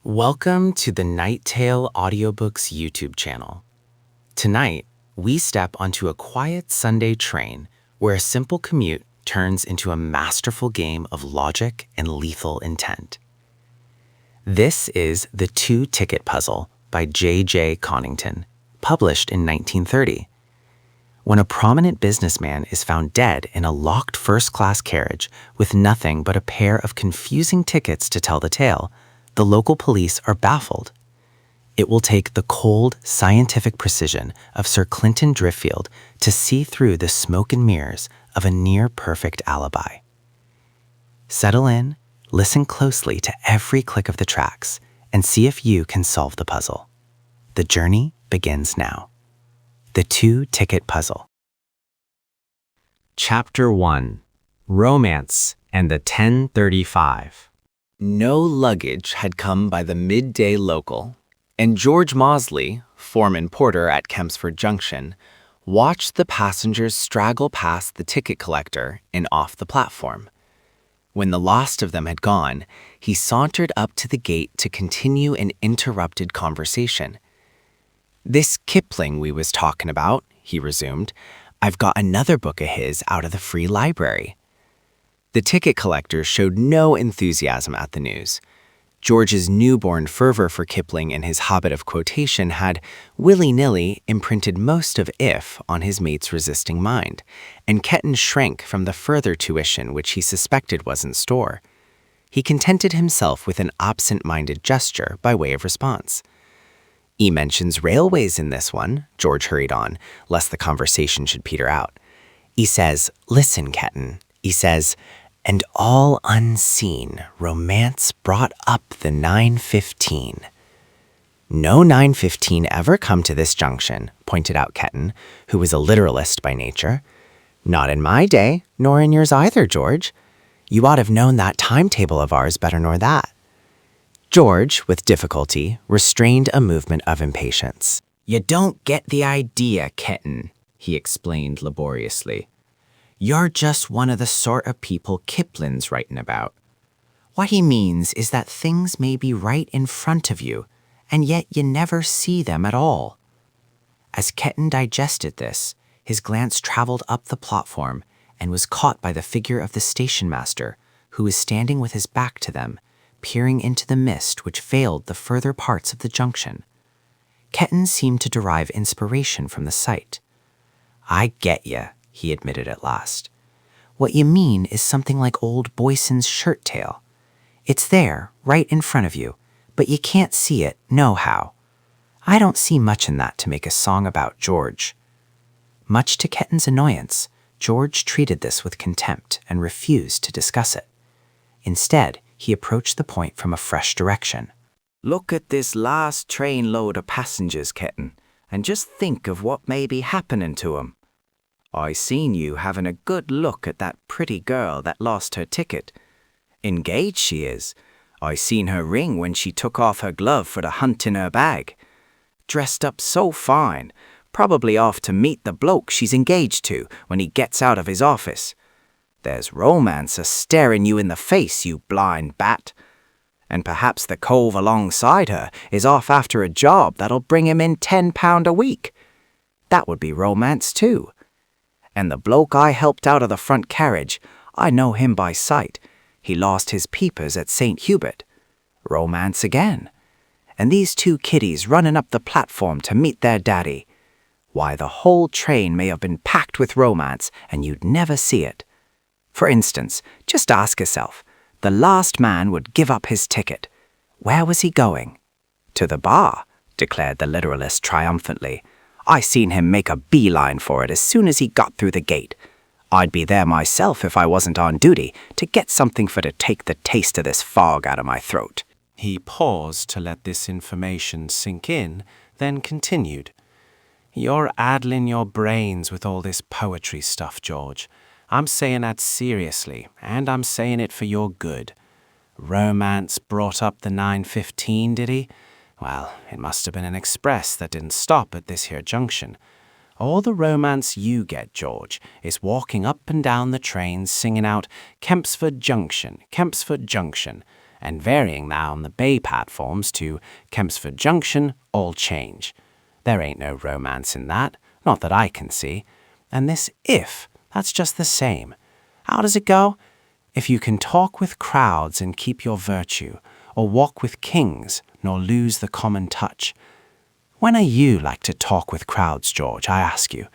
Welcome to the Night Tale Audiobooks YouTube channel. Tonight, we step onto a quiet Sunday train where a simple commute turns into a masterful game of logic and lethal intent. This is The Two-Ticket Puzzle by J.J. Connington, published in 1930. When a prominent businessman is found dead in a locked first-class carriage with nothing but a pair of confusing tickets to tell the tale, the local police are baffled. It will take the cold, scientific precision of Sir Clinton Driffield to see through the smoke and mirrors of a near-perfect alibi. Settle in, listen closely to every click of the tracks, and see if you can solve the puzzle. The journey begins now. The Two-Ticket Puzzle. Chapter 1. Romance and the 1035. No luggage had come by the midday local, and George Mausley, foreman porter at Kempsford Junction, watched the passengers straggle past the ticket collector and off the platform. When the last of them had gone, he sauntered up to the gate to continue an interrupted conversation. "This Kipling we was talking about," he resumed, "I've got another book of his out of the free library." The ticket collector showed no enthusiasm at the news. George's newborn fervor for Kipling and his habit of quotation had, willy-nilly, imprinted most of "if" on his mate's resisting mind, and Ketten shrank from the further tuition which he suspected was in store. He contented himself with an absent-minded gesture by way of response. "He mentions railways in this one," George hurried on, lest the conversation should peter out. "He says, 'Listen, Ketten,' he says, 'and all unseen, romance brought up the 9:15. "No 9:15 ever come to this junction," pointed out Ketten, who was a literalist by nature. "Not in my day, nor in yours either, George. You ought have known that timetable of ours better nor that." George, with difficulty, restrained a movement of impatience. "You don't get the idea, Ketten," he explained laboriously. "You're just one of the sort of people Kipling's writing about. What he means is that things may be right in front of you, and yet you never see them at all." As Ketten digested this, his glance traveled up the platform and was caught by the figure of the station master, who was standing with his back to them, peering into the mist which veiled the further parts of the junction. Ketten seemed to derive inspiration from the sight. "I get you," he admitted at last. "What you mean is something like old Boyson's shirt tail. It's there, right in front of you, but you can't see it nohow. I don't see much in that to make a song about, George." Much to Ketten's annoyance, George treated this with contempt and refused to discuss it. Instead, he approached the point from a fresh direction. "Look at this last train load of passengers, Ketten, and just think of what may be happening to 'em. I seen you having a good look at that pretty girl that lost her ticket. Engaged she is. I seen her ring when she took off her glove for the hunt in her bag. Dressed up so fine, probably off to meet the bloke she's engaged to when he gets out of his office. There's romance a-staring you in the face, you blind bat. And perhaps the cove alongside her is off after a job that'll bring him in £10 a week. That would be romance too. And the bloke I helped out of the front carriage, I know him by sight. He lost his peepers at St. Hubert. Romance again. And these two kiddies running up the platform to meet their daddy. Why, the whole train may have been packed with romance, and you'd never see it. For instance, just ask yourself, the last man would give up his ticket. Where was he going?" "To the bar," declared the literalist triumphantly. "I seen him make a beeline for it as soon as he got through the gate. I'd be there myself if I wasn't on duty to get something for to take the taste of this fog out of my throat." He paused to let this information sink in, then continued. "You're addling your brains with all this poetry stuff, George. I'm saying that seriously, and I'm saying it for your good. Romance brought up the 9:15, did he? Well, it must have been an express that didn't stop at this here junction. All the romance you get, George, is walking up and down the train singing out, 'Kempsford Junction, Kempsford Junction,' and varying that on the Bay platforms to Kempsford Junction, all change. There ain't no romance in that, not that I can see. And this if, that's just the same. How does it go? If you can talk with crowds and keep your virtue, or walk with kings, nor lose the common touch. When are you like to talk with crowds, George, I ask you?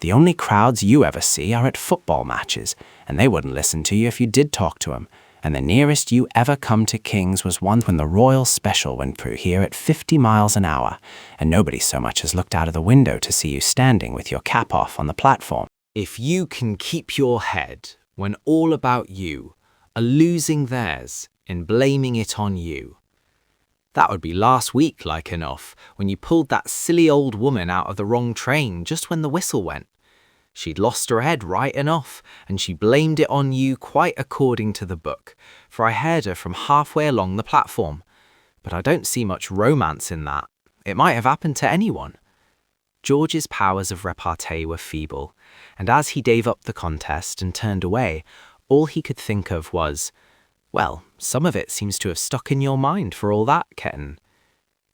The only crowds you ever see are at football matches, and they wouldn't listen to you if you did talk to 'em. And the nearest you ever come to kings was once when the Royal Special went through here at 50 miles an hour, and nobody so much as looked out of the window to see you standing with your cap off on the platform. If you can keep your head when all about you are losing theirs and blaming it on you. That would be last week, like enough, when you pulled that silly old woman out of the wrong train just when the whistle went. She'd lost her head right enough, and she blamed it on you quite according to the book, for I heard her from halfway along the platform. But I don't see much romance in that. It might have happened to anyone. George's powers of repartee were feeble, and as he gave up the contest and turned away, all he could think of was, well, some of it seems to have stuck in your mind for all that, Ketten.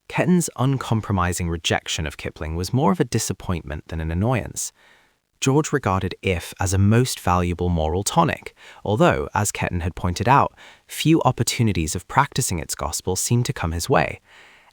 Ketten's uncompromising rejection of Kipling was more of a disappointment than an annoyance. George regarded if as a most valuable moral tonic, although, as Ketten had pointed out, few opportunities of practicing its gospel seemed to come his way.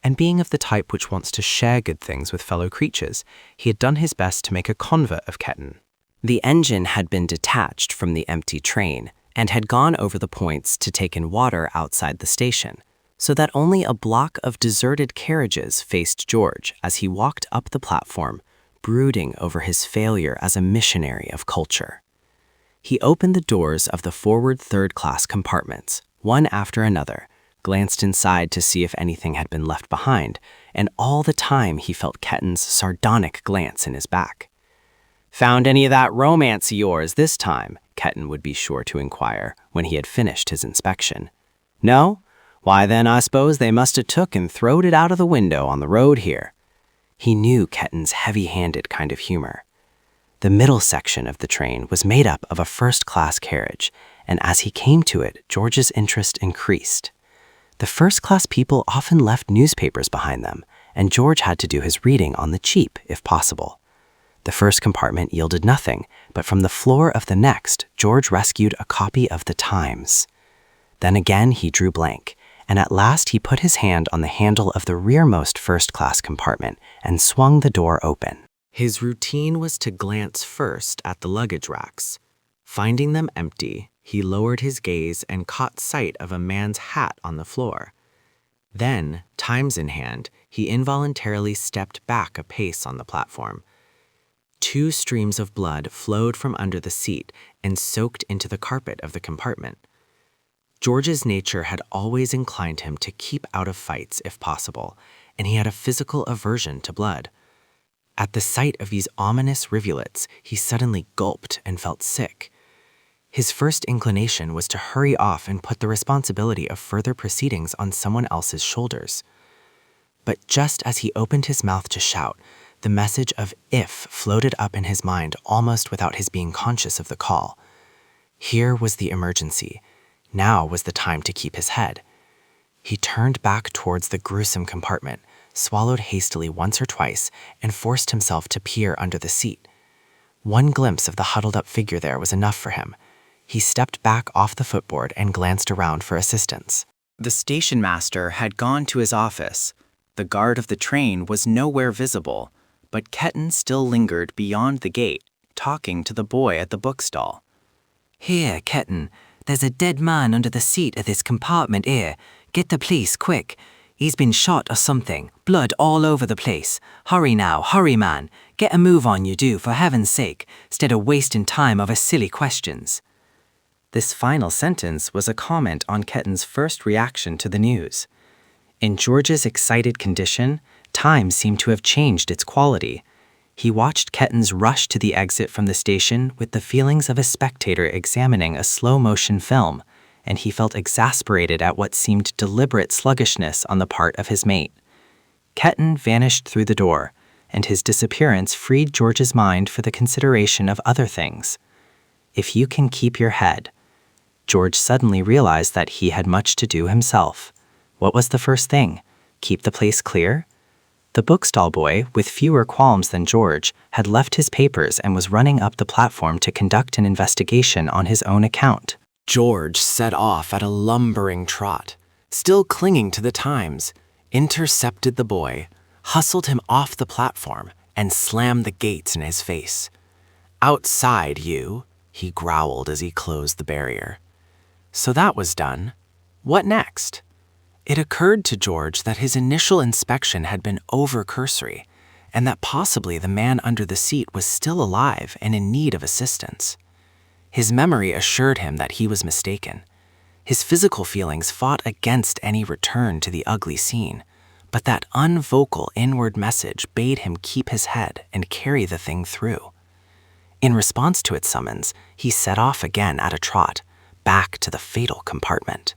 And being of the type which wants to share good things with fellow creatures, he had done his best to make a convert of Ketten. The engine had been detached from the empty train and had gone over the points to take in water outside the station, so that only a block of deserted carriages faced George as he walked up the platform, brooding over his failure as a missionary of culture. He opened the doors of the forward third-class compartments, one after another, glanced inside to see if anything had been left behind, and all the time he felt Ketten's sardonic glance in his back. "Found any of that romance of yours this time?" Ketten would be sure to inquire when he had finished his inspection. "No? Why then I suppose they must have took and throwed it out of the window on the road here." He knew Ketten's heavy-handed kind of humor. The middle section of the train was made up of a first-class carriage, and as he came to it, George's interest increased. The first-class people often left newspapers behind them, and George had to do his reading on the cheap, if possible. The first compartment yielded nothing, but from the floor of the next, George rescued a copy of the Times. Then again he drew blank, and at last he put his hand on the handle of the rearmost first-class compartment and swung the door open. His routine was to glance first at the luggage racks. Finding them empty, he lowered his gaze and caught sight of a man's hat on the floor. Then, Times in hand, he involuntarily stepped back a pace on the platform. 2 streams of blood flowed from under the seat and soaked into the carpet of the compartment. George's nature had always inclined him to keep out of fights if possible, and he had a physical aversion to blood. At the sight of these ominous rivulets, he suddenly gulped and felt sick. His first inclination was to hurry off and put the responsibility of further proceedings on someone else's shoulders. But just as he opened his mouth to shout, the message of if floated up in his mind almost without his being conscious of the call. Here was the emergency. Now was the time to keep his head. He turned back towards the gruesome compartment, swallowed hastily once or twice, and forced himself to peer under the seat. One glimpse of the huddled-up figure there was enough for him. He stepped back off the footboard and glanced around for assistance. The station master had gone to his office. The guard of the train was nowhere visible, but Ketten still lingered beyond the gate, talking to the boy at the bookstall. "Here, Ketten, there's a dead man under the seat of this compartment here. Get the police, quick. He's been shot or something. Blood all over the place. Hurry now, hurry, man. Get a move on, you do, for heaven's sake, instead of wasting time over silly questions." This final sentence was a comment on Ketten's first reaction to the news. In George's excited condition, time seemed to have changed its quality. He watched Ketten's rush to the exit from the station with the feelings of a spectator examining a slow-motion film, and he felt exasperated at what seemed deliberate sluggishness on the part of his mate. Ketten vanished through the door, and his disappearance freed George's mind for the consideration of other things. If you can keep your head, George suddenly realized that he had much to do himself. What was the first thing? Keep the place clear? The bookstall boy, with fewer qualms than George, had left his papers and was running up the platform to conduct an investigation on his own account. George set off at a lumbering trot, still clinging to the Times, intercepted the boy, hustled him off the platform, and slammed the gates in his face. "Outside, you," he growled as he closed the barrier. So that was done. What next? It occurred to George that his initial inspection had been over-cursory, and that possibly the man under the seat was still alive and in need of assistance. His memory assured him that he was mistaken. His physical feelings fought against any return to the ugly scene, but that unvocal inward message bade him keep his head and carry the thing through. In response to its summons, he set off again at a trot, back to the fatal compartment.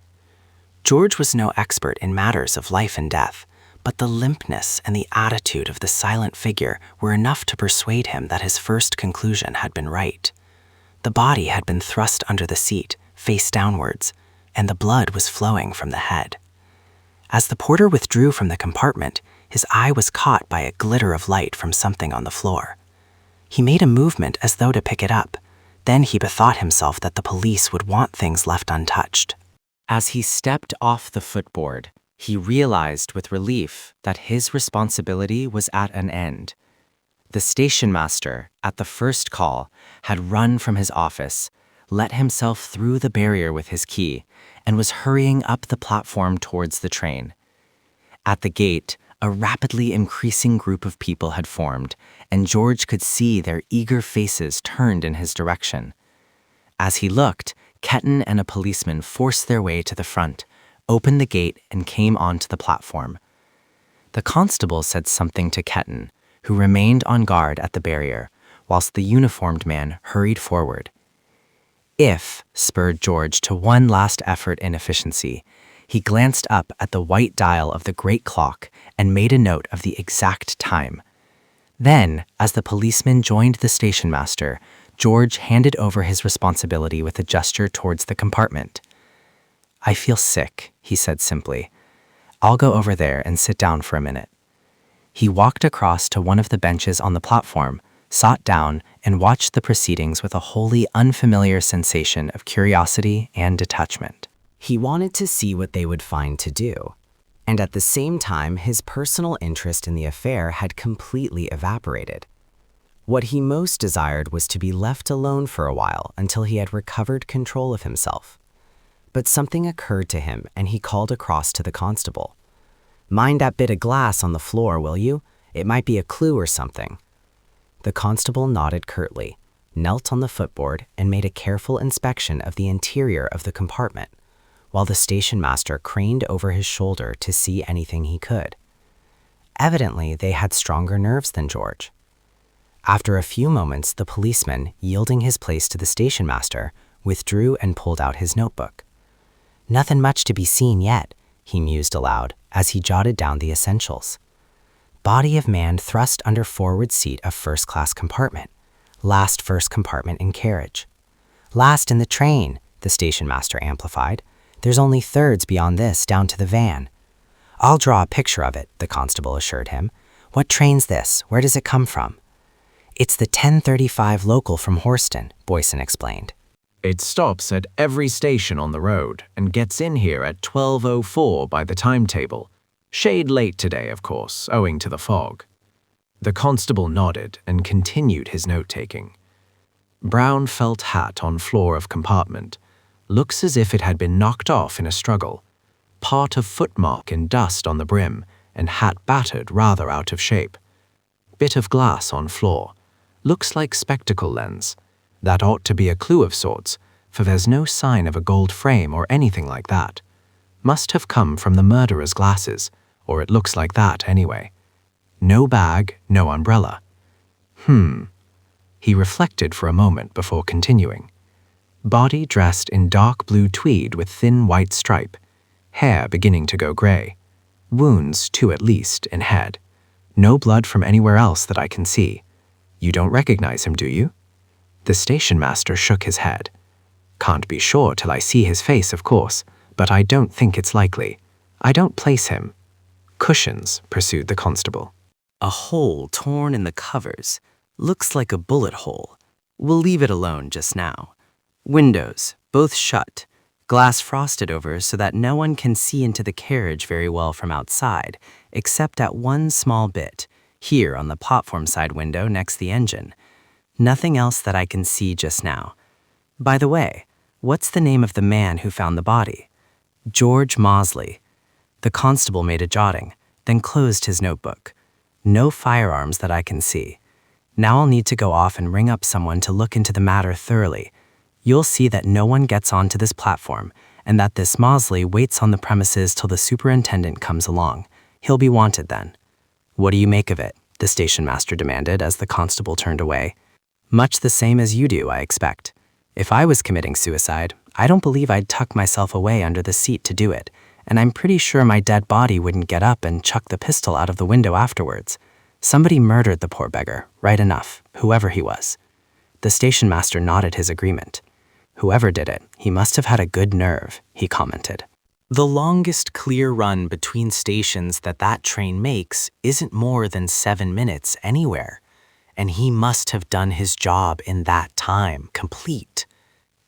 George was no expert in matters of life and death, but the limpness and the attitude of the silent figure were enough to persuade him that his first conclusion had been right. The body had been thrust under the seat, face downwards, and the blood was flowing from the head. As the porter withdrew from the compartment, his eye was caught by a glitter of light from something on the floor. He made a movement as though to pick it up. Then he bethought himself that the police would want things left untouched. As he stepped off the footboard, he realized with relief that his responsibility was at an end. The station master, at the first call, had run from his office, let himself through the barrier with his key, and was hurrying up the platform towards the train. At the gate, a rapidly increasing group of people had formed, and George could see their eager faces turned in his direction. As he looked, Ketten and a policeman forced their way to the front, opened the gate, and came onto the platform. The constable said something to Ketten, who remained on guard at the barrier, whilst the uniformed man hurried forward. If spurred George to one last effort in efficiency, he glanced up at the white dial of the great clock and made a note of the exact time. Then, as the policeman joined the station master, George handed over his responsibility with a gesture towards the compartment. "I feel sick," he said simply. "I'll go over there and sit down for a minute." He walked across to one of the benches on the platform, sat down, and watched the proceedings with a wholly unfamiliar sensation of curiosity and detachment. He wanted to see what they would find to do, and at the same time his personal interest in the affair had completely evaporated. What he most desired was to be left alone for a while until he had recovered control of himself. But something occurred to him, and he called across to the constable. "Mind that bit of glass on the floor, will you? It might be a clue or something." The constable nodded curtly, knelt on the footboard, and made a careful inspection of the interior of the compartment, while the station master craned over his shoulder to see anything he could. Evidently, they had stronger nerves than George. After a few moments, the policeman, yielding his place to the station master, withdrew and pulled out his notebook. "Nothing much to be seen yet," he mused aloud as he jotted down the essentials. Body of man thrust under forward seat of first-class compartment. Last first compartment in carriage. "Last in the train," the station master amplified. "There's only thirds beyond this down to the van." "I'll draw a picture of it," the constable assured him. "What train's this? Where does it come from?" "It's the 10:35 local from Horston," Boyson explained. It stops at every station on the road and gets in here at 12:04 by the timetable. Shade late today, of course, owing to the fog. The constable nodded and continued his note-taking. Brown felt hat on floor of compartment. Looks as if it had been knocked off in a struggle. Part of footmark and dust on the brim, and hat battered rather out of shape. Bit of glass on floor. Looks like spectacle lens. That ought to be a clue of sorts, for there's no sign of a gold frame or anything like that. Must have come from the murderer's glasses, or it looks like that anyway. No bag, no umbrella. He reflected for a moment before continuing. Body dressed in dark blue tweed with thin white stripe. Hair beginning to go grey. Wounds, 2 at least, in head. No blood from anywhere else that I can see. You don't recognize him, do you? The station master shook his head. Can't be sure till I see his face, of course, but I don't think it's likely. I don't place him. Cushions, pursued the constable. A hole torn in the covers. Looks like a bullet hole. We'll leave it alone just now. Windows, both shut. Glass frosted over so that no one can see into the carriage very well from outside, except at one small bit, here on the platform side window next the engine. Nothing else that I can see just now. By the way, what's the name of the man who found the body? George Mosley. The constable made a jotting, then closed his notebook. No firearms that I can see. Now I'll need to go off and ring up someone to look into the matter thoroughly. You'll see that no one gets onto this platform, and that this Mosley waits on the premises till the superintendent comes along. He'll be wanted then. What do you make of it? The station master demanded as the constable turned away. Much the same as you do, I expect. If I was committing suicide, I don't believe I'd tuck myself away under the seat to do it, and I'm pretty sure my dead body wouldn't get up and chuck the pistol out of the window afterwards. Somebody murdered the poor beggar, right enough, whoever he was. The station master nodded his agreement. Whoever did it, he must have had a good nerve, he commented. The longest clear run between stations that train makes isn't more than 7 minutes anywhere, and he must have done his job in that time, complete.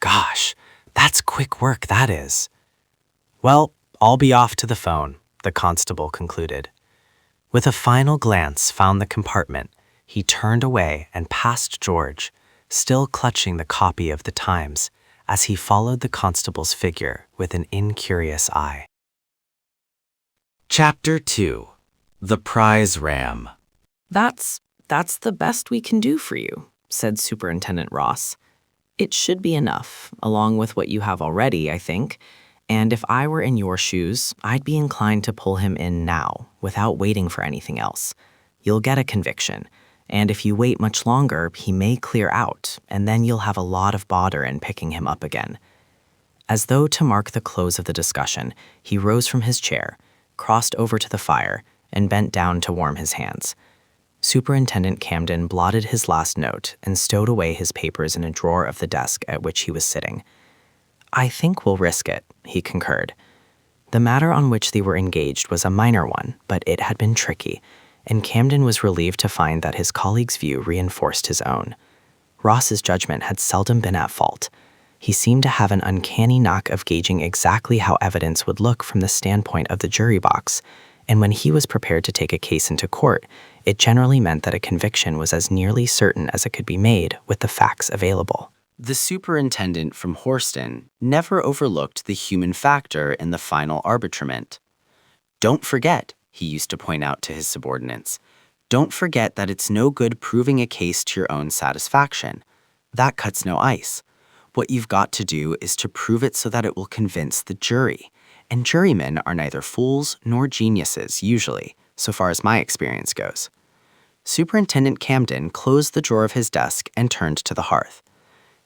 Gosh, that's quick work, that is. Well, I'll be off to the phone, the constable concluded. With a final glance found the compartment, he turned away and passed George, still clutching the copy of the Times, as he followed the constable's figure with an incurious eye. Chapter 2. The Prize Ram. That's the best we can do for you, said Superintendent Ross. It should be enough, along with what you have already, I think, and if I were in your shoes, I'd be inclined to pull him in now, without waiting for anything else. You'll get a conviction, and if you wait much longer, he may clear out, and then you'll have a lot of bother in picking him up again. As though to mark the close of the discussion, he rose from his chair, crossed over to the fire, and bent down to warm his hands. Superintendent Camden blotted his last note and stowed away his papers in a drawer of the desk at which he was sitting. I think we'll risk it, he concurred. The matter on which they were engaged was a minor one, but it had been tricky, and Camden was relieved to find that his colleague's view reinforced his own. Ross's judgment had seldom been at fault. He seemed to have an uncanny knack of gauging exactly how evidence would look from the standpoint of the jury box, and when he was prepared to take a case into court, it generally meant that a conviction was as nearly certain as it could be made with the facts available. The superintendent from Horston never overlooked the human factor in the final arbitrament. Don't forget, he used to point out to his subordinates, don't forget that it's no good proving a case to your own satisfaction. That cuts no ice. What you've got to do is to prove it so that it will convince the jury. And jurymen are neither fools nor geniuses, usually, so far as my experience goes. Superintendent Camden closed the drawer of his desk and turned to the hearth.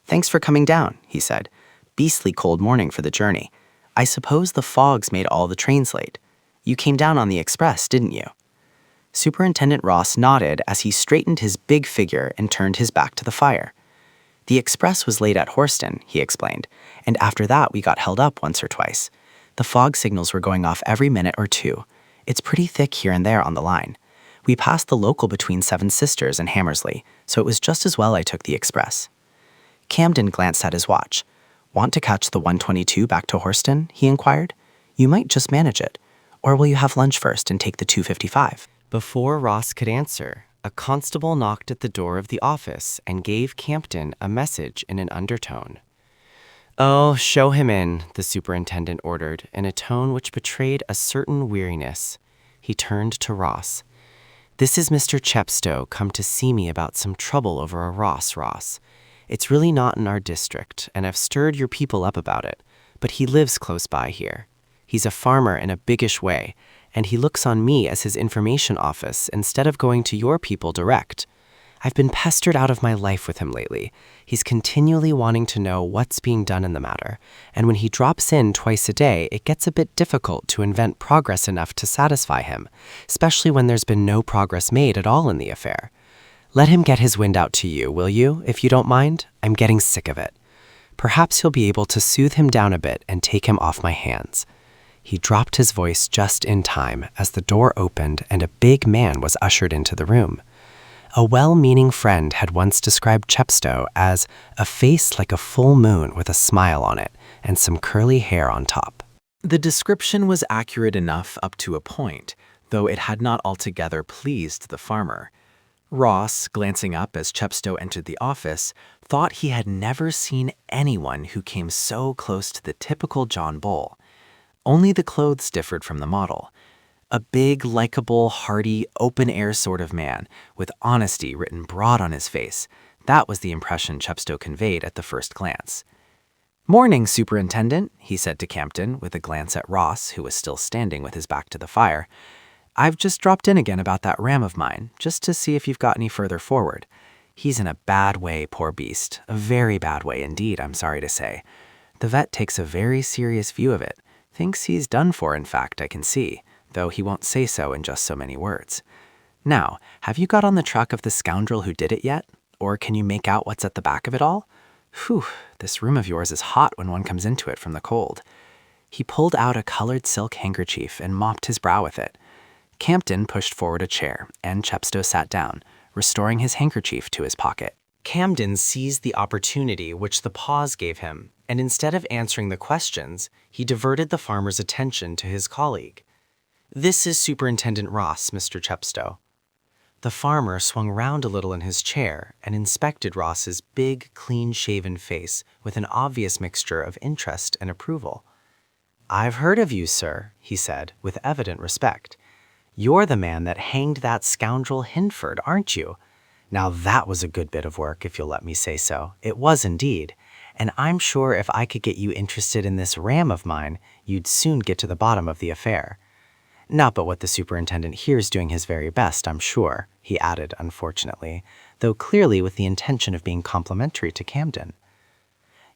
Thanks for coming down, he said. Beastly cold morning for the journey. I suppose the fog's made all the trains late. You came down on the express, didn't you? Superintendent Ross nodded as he straightened his big figure and turned his back to the fire. The express was late at Horston, he explained, and after that we got held up once or twice. The fog signals were going off every minute or two. It's pretty thick here and there on the line. We passed the local between Seven Sisters and Hammersley, so it was just as well I took the express. Camden glanced at his watch. Want to catch the 1:22 back to Horston? He inquired. You might just manage it. Or will you have lunch first and take the 2:55? Before Ross could answer, a constable knocked at the door of the office and gave Camden a message in an undertone. Oh, show him in, the superintendent ordered, in a tone which betrayed a certain weariness. He turned to Ross. This is Mr. Chepstow come to see me about some trouble over a Ross. It's really not in our district, and I've stirred your people up about it, but he lives close by here. He's a farmer in a biggish way, and he looks on me as his information office instead of going to your people direct. I've been pestered out of my life with him lately. He's continually wanting to know what's being done in the matter, and when he drops in twice a day, it gets a bit difficult to invent progress enough to satisfy him, especially when there's been no progress made at all in the affair. Let him get his wind out to you, will you, if you don't mind? I'm getting sick of it. Perhaps you'll be able to soothe him down a bit and take him off my hands." He dropped his voice just in time as the door opened and a big man was ushered into the room. A well-meaning friend had once described Chepstow as a face like a full moon with a smile on it and some curly hair on top. The description was accurate enough up to a point, though it had not altogether pleased the farmer. Ross, glancing up as Chepstow entered the office, thought he had never seen anyone who came so close to the typical John Bull. Only the clothes differed from the model. A big, likable, hearty, open-air sort of man, with honesty written broad on his face. That was the impression Chepstow conveyed at the first glance. "Morning, Superintendent," he said to Campton, with a glance at Ross, who was still standing with his back to the fire. "I've just dropped in again about that ram of mine, just to see if you've got any further forward. He's in a bad way, poor beast. A very bad way indeed, I'm sorry to say. The vet takes a very serious view of it. Thinks he's done for, in fact, I can see, though he won't say so in just so many words. Now, have you got on the track of the scoundrel who did it yet? Or can you make out what's at the back of it all? Whew, this room of yours is hot when one comes into it from the cold." He pulled out a colored silk handkerchief and mopped his brow with it. Campton pushed forward a chair, and Chepstow sat down, restoring his handkerchief to his pocket. Camden seized the opportunity which the pause gave him, and instead of answering the questions, he diverted the farmer's attention to his colleague. "This is Superintendent Ross, Mr. Chepstow." The farmer swung round a little in his chair and inspected Ross's big, clean-shaven face with an obvious mixture of interest and approval. "I've heard of you, sir," he said, with evident respect. "You're the man that hanged that scoundrel Hinford, aren't you? Now that was a good bit of work, if you'll let me say so. It was indeed. And I'm sure if I could get you interested in this ram of mine, you'd soon get to the bottom of the affair. Not but what the superintendent here is doing his very best, I'm sure," he added unfortunately, though clearly with the intention of being complimentary to Camden.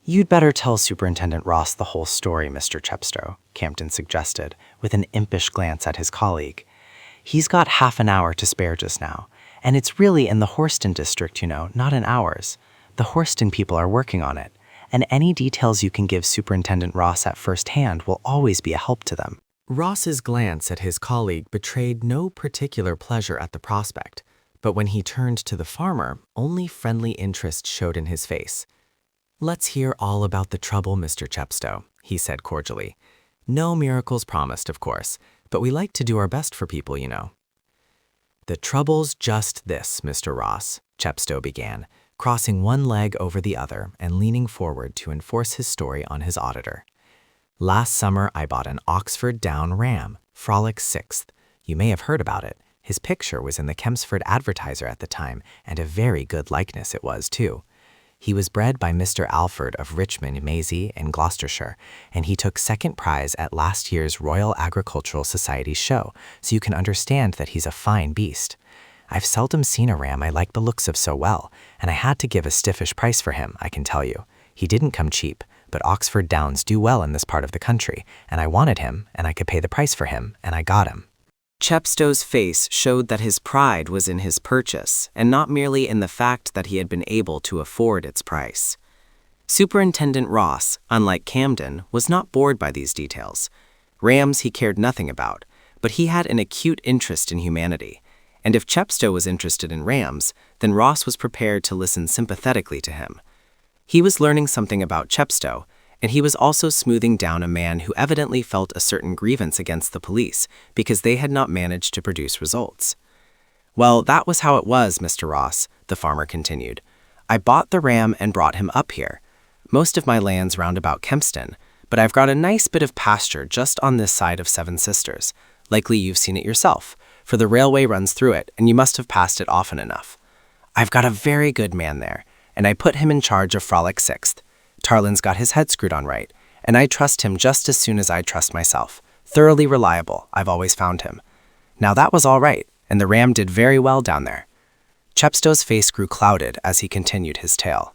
"You'd better tell Superintendent Ross the whole story, Mr. Chepstow," Campton suggested, with an impish glance at his colleague. "He's got half an hour to spare just now, and it's really in the Horston district, you know, not in ours. The Horston people are working on it, and any details you can give Superintendent Ross at first hand will always be a help to them." Ross's glance at his colleague betrayed no particular pleasure at the prospect, but when he turned to the farmer, only friendly interest showed in his face. "Let's hear all about the trouble, Mr. Chepstow," he said cordially. "No miracles promised, of course, but we like to do our best for people, you know." "The trouble's just this, Mr. Ross," Chepstow began, crossing one leg over the other and leaning forward to enforce his story on his auditor. "Last summer, I bought an Oxford Down ram, Frolic 6th. You may have heard about it. His picture was in the Kempsford Advertiser at the time, and a very good likeness it was, too. He was bred by Mr. Alfred of Richmond, Maisie, in Gloucestershire, and he took second prize at last year's Royal Agricultural Society show, so you can understand that he's a fine beast. I've seldom seen a ram I liked the looks of so well, and I had to give a stiffish price for him, I can tell you. He didn't come cheap, but Oxford Downs do well in this part of the country, and I wanted him, and I could pay the price for him, and I got him." Chepstow's face showed that his pride was in his purchase, and not merely in the fact that he had been able to afford its price. Superintendent Ross, unlike Camden, was not bored by these details. Rams he cared nothing about, but he had an acute interest in humanity, and if Chepstow was interested in rams, then Ross was prepared to listen sympathetically to him. He was learning something about Chepstow, and he was also smoothing down a man who evidently felt a certain grievance against the police because they had not managed to produce results. "Well, that was how it was, Mr. Ross," the farmer continued. "I bought the ram and brought him up here. Most of my land's round about Kempston, but I've got a nice bit of pasture just on this side of Seven Sisters. Likely you've seen it yourself, for the railway runs through it, and you must have passed it often enough. I've got a very good man there, and I put him in charge of Frolic 6th. Tarlin's got his head screwed on right, and I trust him just as soon as I trust myself. Thoroughly reliable, I've always found him. Now that was all right, and the ram did very well down there." Chepstow's face grew clouded as he continued his tale.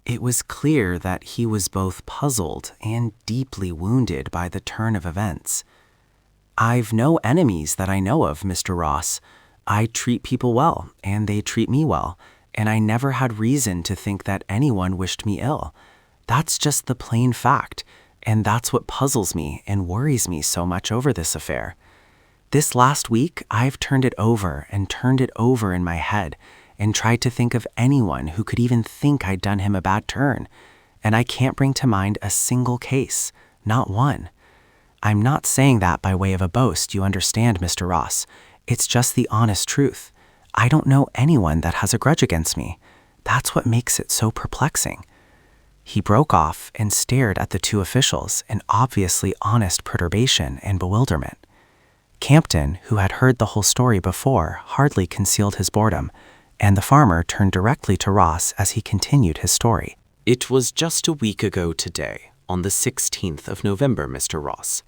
It was clear that he was both puzzled and deeply wounded by the turn of events. "I've no enemies that I know of, Mr. Ross. I treat people well, and they treat me well, and I never had reason to think that anyone wished me ill. That's just the plain fact, and that's what puzzles me and worries me so much over this affair. This last week, I've turned it over and turned it over in my head and tried to think of anyone who could even think I'd done him a bad turn, and I can't bring to mind a single case, not one. I'm not saying that by way of a boast, you understand, Mr. Ross. It's just the honest truth. I don't know anyone that has a grudge against me. That's what makes it so perplexing. He broke off and stared at the two officials in obviously honest perturbation and bewilderment. Campton, who had heard the whole story before, hardly concealed his boredom, and the farmer turned directly to Ross as he continued his story. It was just a week ago today, on the 16th of November, Mr. Ross.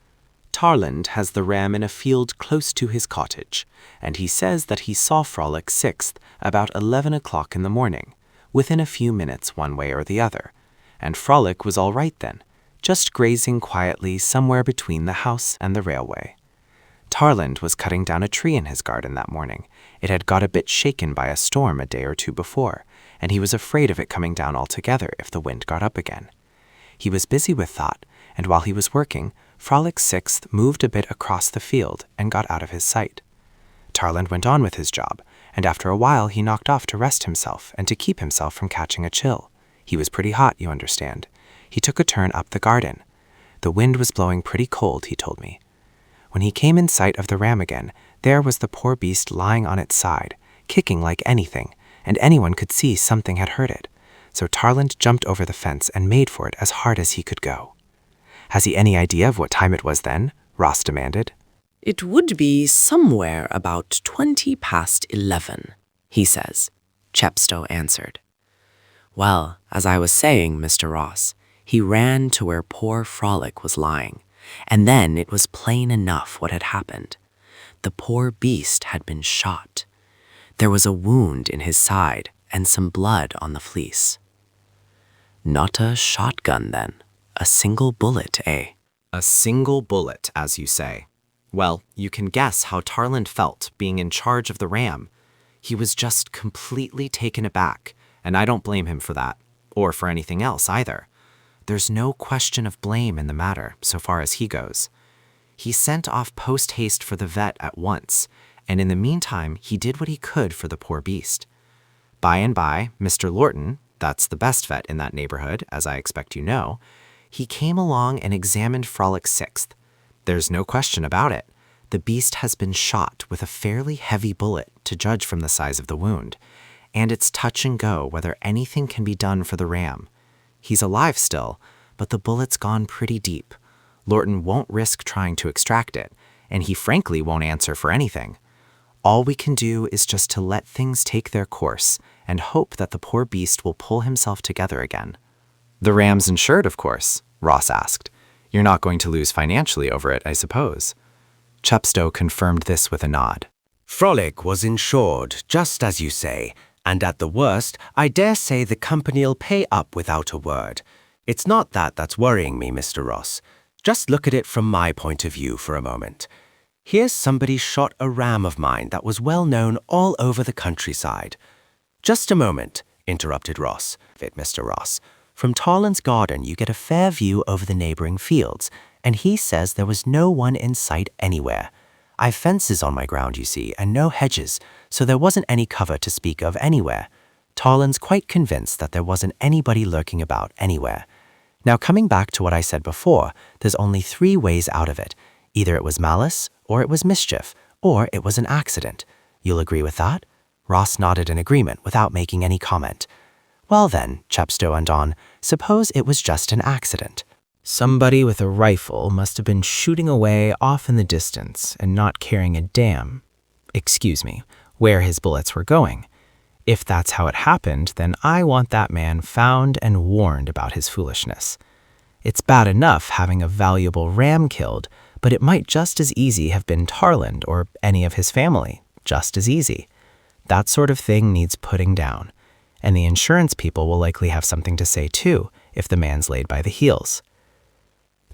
Tarland has the ram in a field close to his cottage, and he says that he saw Frolic 6th about 11 o'clock in the morning, within a few minutes one way or the other, and Frolic was all right then, just grazing quietly somewhere between the house and the railway. Tarland was cutting down a tree in his garden that morning. It had got a bit shaken by a storm a day or two before, and he was afraid of it coming down altogether if the wind got up again. He was busy with thought, and while he was working, Frolic 6th moved a bit across the field and got out of his sight. Tarland went on with his job, and after a while he knocked off to rest himself and to keep himself from catching a chill. He was pretty hot, you understand. He took a turn up the garden. The wind was blowing pretty cold, he told me. When he came in sight of the ram again, there was the poor beast lying on its side, kicking like anything, and anyone could see something had hurt it. So Tarland jumped over the fence and made for it as hard as he could go. Has he any idea of what time it was then? Ross demanded. It would be somewhere about 20 past 11, he says, Chepstow answered. Well, as I was saying, Mr. Ross, he ran to where poor Frolic was lying, and then it was plain enough what had happened. The poor beast had been shot. There was a wound in his side and some blood on the fleece. Not a shotgun, then. A single bullet, eh? A single bullet, as you say. Well, you can guess how Tarland felt being in charge of the ram. He was just completely taken aback, and I don't blame him for that, or for anything else either. There's no question of blame in the matter, so far as he goes. He sent off post-haste for the vet at once, and in the meantime he did what he could for the poor beast. By and by, Mr. Lorton, that's the best vet in that neighborhood, as I expect you know, he came along and examined Frolic 6th. There's no question about it. The beast has been shot with a fairly heavy bullet, to judge from the size of the wound, and it's touch and go whether anything can be done for the ram. He's alive still, but the bullet's gone pretty deep. Lorton won't risk trying to extract it, and he frankly won't answer for anything. All we can do is just to let things take their course and hope that the poor beast will pull himself together again. The ram's insured, of course, Ross asked. You're not going to lose financially over it, I suppose. Chepstow confirmed this with a nod. Frolic was insured, just as you say, and at the worst, I dare say the company'll pay up without a word. It's not that that's worrying me, Mr. Ross. Just look at it from my point of view for a moment. Here's somebody shot a ram of mine that was well known all over the countryside. Just a moment, interrupted Ross. Mr. Ross. From Tarland's garden you get a fair view over the neighboring fields, and he says there was no one in sight anywhere. I've fences on my ground, you see, and no hedges, so there wasn't any cover to speak of anywhere. Tarland's quite convinced that there wasn't anybody lurking about anywhere. Now, coming back to what I said before, there's only 3 ways out of it. Either it was malice, or it was mischief, or it was an accident. You'll agree with that? Ross nodded in agreement without making any comment. Well then, Chepstow went on, suppose it was just an accident. Somebody with a rifle must have been shooting away off in the distance and not caring a damn, where his bullets were going. If that's how it happened, then I want that man found and warned about his foolishness. It's bad enough having a valuable ram killed, but it might just as easy have been Tarland or any of his family, just as easy. That sort of thing needs putting down, and the insurance people will likely have something to say too if the man's laid by the heels.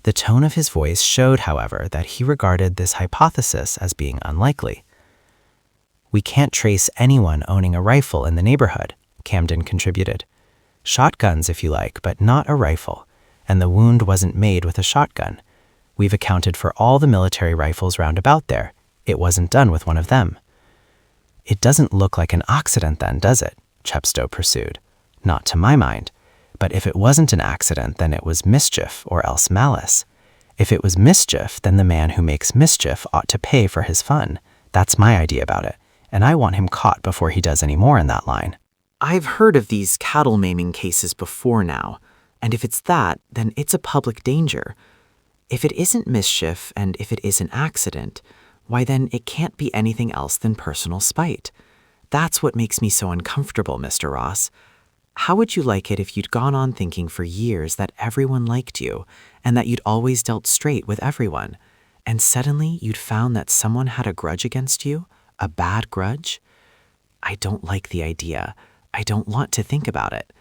The tone of his voice showed, however, that he regarded this hypothesis as being unlikely. We can't trace anyone owning a rifle in the neighborhood, Camden contributed. Shotguns, if you like, but not a rifle. And the wound wasn't made with a shotgun. We've accounted for all the military rifles round about there. It wasn't done with one of them. It doesn't look like an accident then, does it? Chepstow pursued. Not to my mind. But if it wasn't an accident, then it was mischief or else malice. If it was mischief, then the man who makes mischief ought to pay for his fun. That's my idea about it, and I want him caught before he does any more in that line. I've heard of these cattle maiming cases before now, and if it's that, then it's a public danger. If it isn't mischief and if it is an accident, why then it can't be anything else than personal spite. That's what makes me so uncomfortable, Mr. Ross. How would you like it if you'd gone on thinking for years that everyone liked you and that you'd always dealt straight with everyone, and suddenly you'd found that someone had a grudge against you, a bad grudge? I don't like the idea. I don't want to think about it.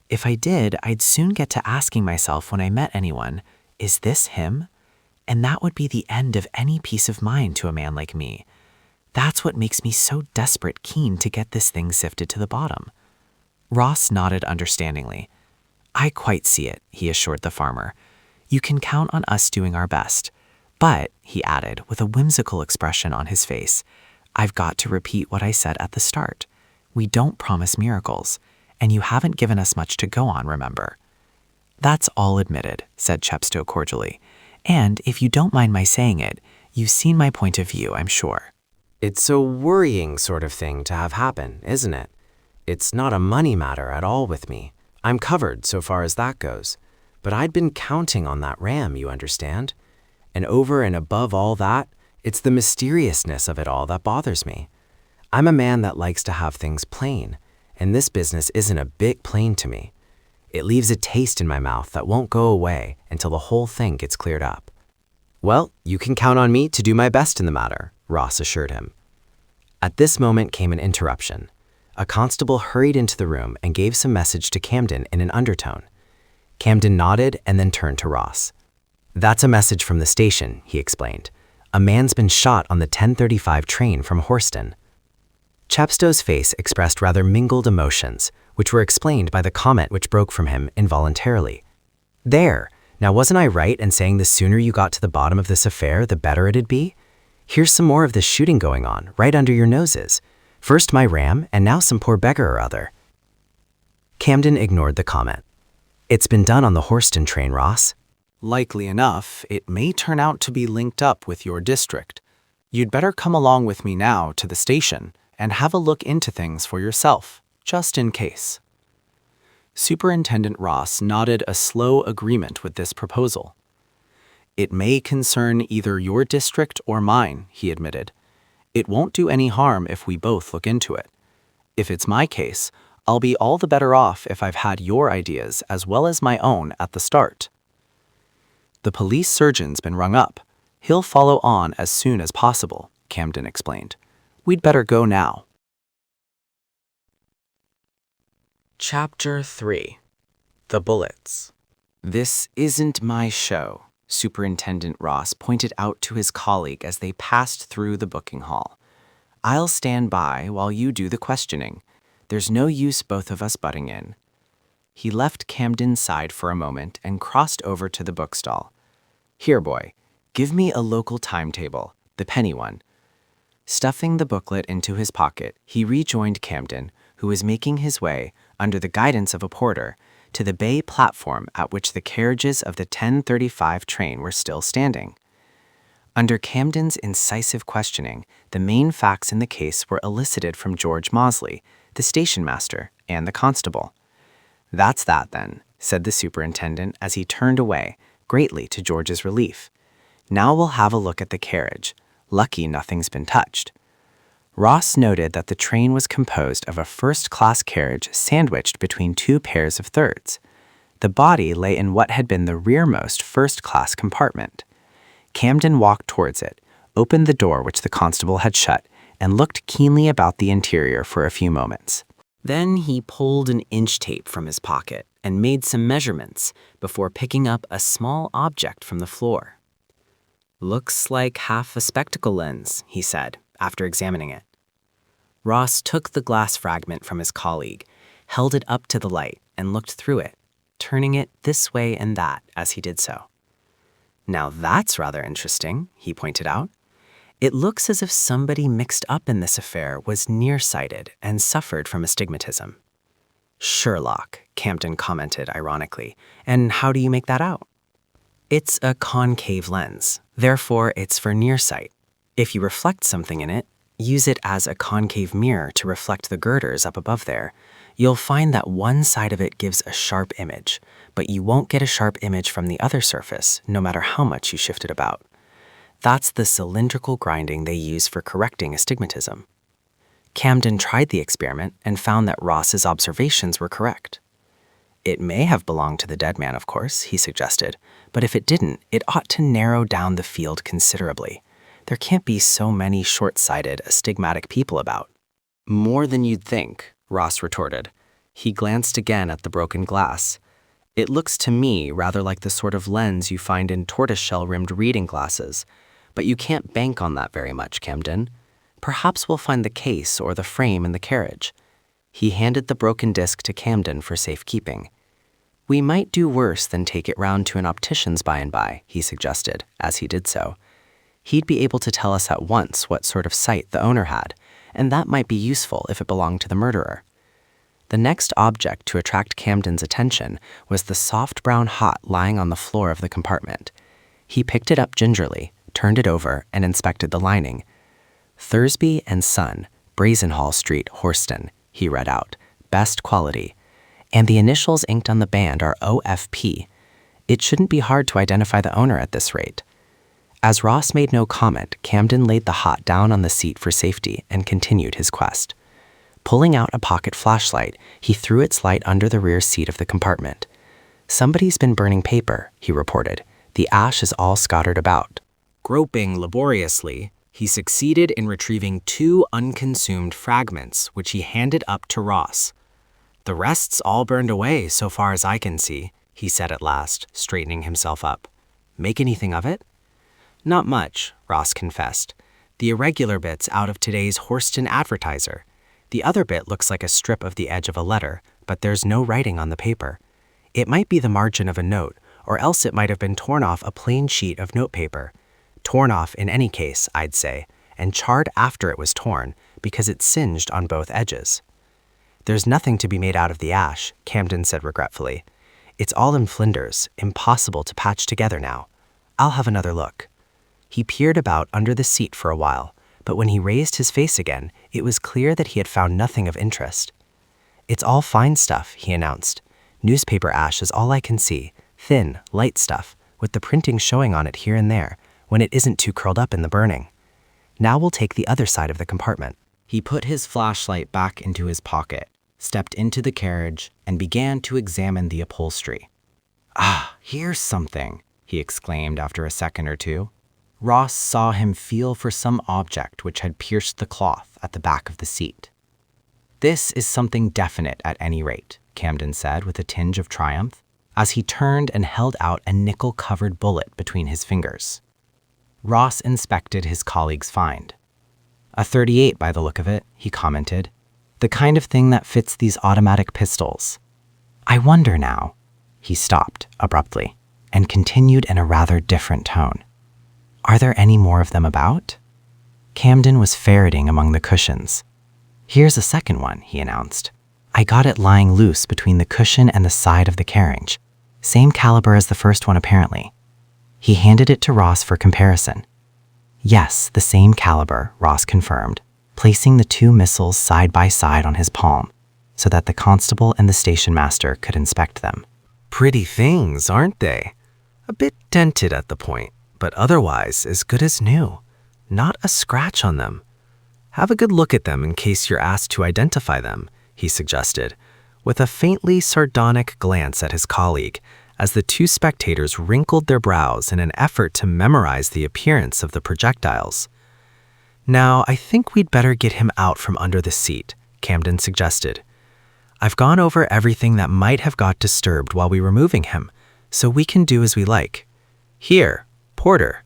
If I did, I'd soon get to asking myself when I met anyone, is this him? And that would be the end of any peace of mind to a man like me. That's what makes me so desperate keen to get this thing sifted to the bottom. Ross nodded understandingly. I quite see it, he assured the farmer. You can count on us doing our best. But, he added with a whimsical expression on his face, I've got to repeat what I said at the start. We don't promise miracles, and you haven't given us much to go on, remember. That's all admitted, said Chepstow cordially. And if you don't mind my saying it, you've seen my point of view, I'm sure. It's a worrying sort of thing to have happen, isn't it? It's not a money matter at all with me. I'm covered so far as that goes. But I'd been counting on that ram, you understand? And over and above all that, it's the mysteriousness of it all that bothers me. I'm a man that likes to have things plain, and this business isn't a bit plain to me. It leaves a taste in my mouth that won't go away until the whole thing gets cleared up. Well, you can count on me to do my best in the matter, Ross assured him. At this moment came an interruption. A constable hurried into the room and gave some message to Camden in an undertone. Camden nodded and then turned to Ross. That's a message from the station, he explained. A man's been shot on the 10:35 train from Horston. Chepstow's face expressed rather mingled emotions, which were explained by the comment which broke from him involuntarily. There! Now wasn't I right in saying the sooner you got to the bottom of this affair, the better it'd be? Here's some more of this shooting going on, right under your noses. First my ram, and now some poor beggar or other. Camden ignored the comment. It's been done on the Horston train, Ross. Likely enough, it may turn out to be linked up with your district. You'd better come along with me now to the station and have a look into things for yourself, just in case. Superintendent Ross nodded a slow agreement with this proposal. It may concern either your district or mine, he admitted. It won't do any harm if we both look into it. If it's my case, I'll be all the better off if I've had your ideas as well as my own at the start. The police surgeon's been rung up. He'll follow on as soon as possible, Camden explained. We'd better go now. Chapter 3. The Bullets. This isn't my show, Superintendent Ross pointed out to his colleague as they passed through the booking hall. I'll stand by while you do the questioning. There's no use both of us butting in. He left Camden's side for a moment and crossed over to the bookstall. Here, boy, give me a local timetable, the penny one. Stuffing the booklet into his pocket, he rejoined Camden, who was making his way, under the guidance of a porter, to the bay platform at which the carriages of the 10:35 train were still standing. Under Camden's incisive questioning, the main facts in the case were elicited from George Mosley, the station master, and the constable. That's that, then, said the superintendent as he turned away, greatly to George's relief. Now we'll have a look at the carriage. Lucky nothing's been touched. Ross noted that the train was composed of a first-class carriage sandwiched between two pairs of thirds. The body lay in what had been the rearmost first-class compartment. Camden walked towards it, opened the door which the constable had shut, and looked keenly about the interior for a few moments. Then he pulled an inch tape from his pocket and made some measurements before picking up a small object from the floor. Looks like half a spectacle lens, he said, after examining it. Ross took the glass fragment from his colleague, held it up to the light, and looked through it, turning it this way and that as he did so. "Now that's rather interesting," he pointed out. "It looks as if somebody mixed up in this affair was nearsighted and suffered from astigmatism." "Sherlock," Camden commented ironically. "And how do you make that out?" "It's a concave lens, therefore it's for near sight. If you reflect something in it, use it as a concave mirror to reflect the girders up above there, you'll find that one side of it gives a sharp image, but you won't get a sharp image from the other surface, no matter how much you shift it about. That's the cylindrical grinding they use for correcting astigmatism." Camden tried the experiment and found that Ross's observations were correct. "It may have belonged to the dead man, of course," he suggested, "but if it didn't, it ought to narrow down the field considerably. There can't be so many short-sighted, astigmatic people about." "More than you'd think," Ross retorted. He glanced again at the broken glass. "It looks to me rather like the sort of lens you find in tortoiseshell-rimmed reading glasses, but you can't bank on that very much, Camden. Perhaps we'll find the case or the frame in the carriage." He handed the broken disc to Camden for safekeeping. "We might do worse than take it round to an optician's by and by," he suggested, as he did so. "He'd be able to tell us at once what sort of sight the owner had, and that might be useful if it belonged to the murderer." The next object to attract Camden's attention was the soft brown hot lying on the floor of the compartment. He picked it up gingerly, turned it over, and inspected the lining. "Thursby and Son, Brazenhall Street, Horston," he read out. "Best quality. And the initials inked on the band are OFP. It shouldn't be hard to identify the owner at this rate." As Ross made no comment, Camden laid the hot down on the seat for safety and continued his quest. Pulling out a pocket flashlight, he threw its light under the rear seat of the compartment. "Somebody's been burning paper," he reported. "The ash is all scattered about." Groping laboriously, he succeeded in retrieving 2 unconsumed fragments, which he handed up to Ross. "The rest's all burned away, so far as I can see," he said at last, straightening himself up. "Make anything of it?" "Not much," Ross confessed. "The irregular bit's out of today's Horston Advertiser. The other bit looks like a strip of the edge of a letter, but there's no writing on the paper. It might be the margin of a note, or else it might have been torn off a plain sheet of notepaper. Torn off in any case, I'd say, and charred after it was torn, because it's singed on both edges." "There's nothing to be made out of the ash," Camden said regretfully. "It's all in flinders, impossible to patch together now. I'll have another look." He peered about under the seat for a while, but when he raised his face again, it was clear that he had found nothing of interest. "It's all fine stuff," he announced. "Newspaper ash is all I can see, thin, light stuff, with the printing showing on it here and there, when it isn't too curled up in the burning. Now we'll take the other side of the compartment." He put his flashlight back into his pocket, stepped into the carriage, and began to examine the upholstery. "Ah, here's something," he exclaimed after a second or two. Ross saw him feel for some object which had pierced the cloth at the back of the seat. "This is something definite at any rate," Camden said with a tinge of triumph, as he turned and held out a nickel-covered bullet between his fingers. Ross inspected his colleague's find. "A .38 by the look of it," he commented. "The kind of thing that fits these automatic pistols. I wonder now." He stopped abruptly and continued in a rather different tone. "Are there any more of them about?" Camden was ferreting among the cushions. "Here's a second one," he announced. "I got it lying loose between the cushion and the side of the carriage. Same caliber as the first one, apparently." He handed it to Ross for comparison. "Yes, the same caliber," Ross confirmed, placing the 2 missiles side by side on his palm, so that the constable and the station master could inspect them. "Pretty things, aren't they? A bit dented at the point, but otherwise as good as new. Not a scratch on them. Have a good look at them in case you're asked to identify them," he suggested, with a faintly sardonic glance at his colleague, as the 2 spectators wrinkled their brows in an effort to memorize the appearance of the projectiles. "Now, I think we'd better get him out from under the seat," Camden suggested. "I've gone over everything that might have got disturbed while we were moving him, so we can do as we like. Here, porter."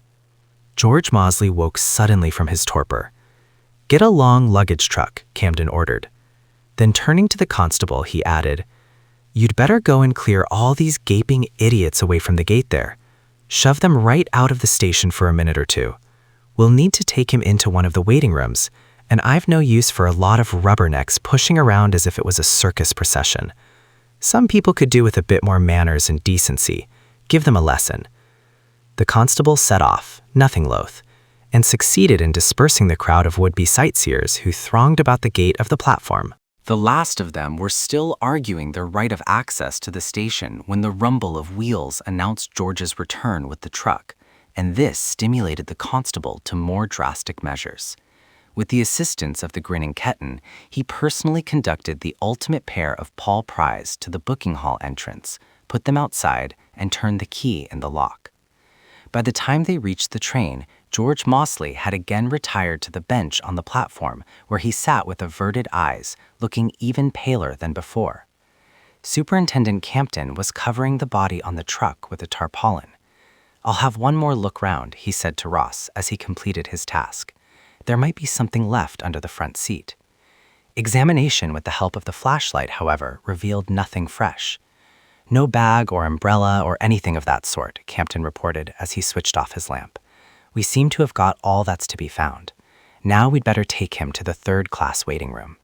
George Mosley woke suddenly from his torpor. "Get a long luggage truck," Camden ordered. Then turning to the constable, he added, "You'd better go and clear all these gaping idiots away from the gate there. Shove them right out of the station for a minute or two. We'll need to take him into one of the waiting rooms, and I've no use for a lot of rubbernecks pushing around as if it was a circus procession. Some people could do with a bit more manners and decency. Give them a lesson." The constable set off, nothing loath, and succeeded in dispersing the crowd of would-be sightseers who thronged about the gate of the platform. The last of them were still arguing their right of access to the station when the rumble of wheels announced George's return with the truck, and this stimulated the constable to more drastic measures. With the assistance of the grinning Ketten, he personally conducted the ultimate pair of Paul Pryes to the booking hall entrance, put them outside, and turned the key in the lock. By the time they reached the train, George Mosley had again retired to the bench on the platform where he sat with averted eyes, looking even paler than before. Superintendent Campton was covering the body on the truck with a tarpaulin. "I'll have one more look round," he said to Ross as he completed his task. "There might be something left under the front seat." Examination with the help of the flashlight, however, revealed nothing fresh. "No bag or umbrella or anything of that sort," Campton reported as he switched off his lamp. "We seem to have got all that's to be found. Now we'd better take him to the third-class waiting room."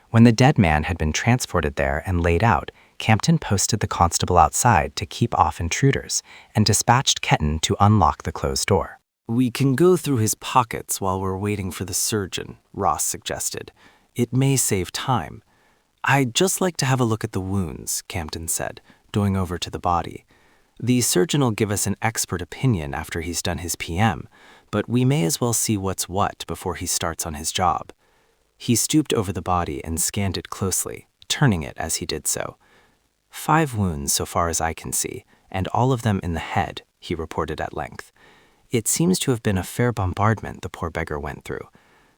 When the dead man had been transported there and laid out, Campton posted the constable outside to keep off intruders and dispatched Ketten to unlock the closed door. "We can go through his pockets while we're waiting for the surgeon," Ross suggested. "It may save time." "I'd just like to have a look at the wounds," Campton said, going over to the body. "The surgeon'll give us an expert opinion after he's done his PM, but we may as well see what's what before he starts on his job." He stooped over the body and scanned it closely, turning it as he did so. "5 wounds so far as I can see, and all of them in the head," he reported at length. "It seems to have been a fair bombardment the poor beggar went through.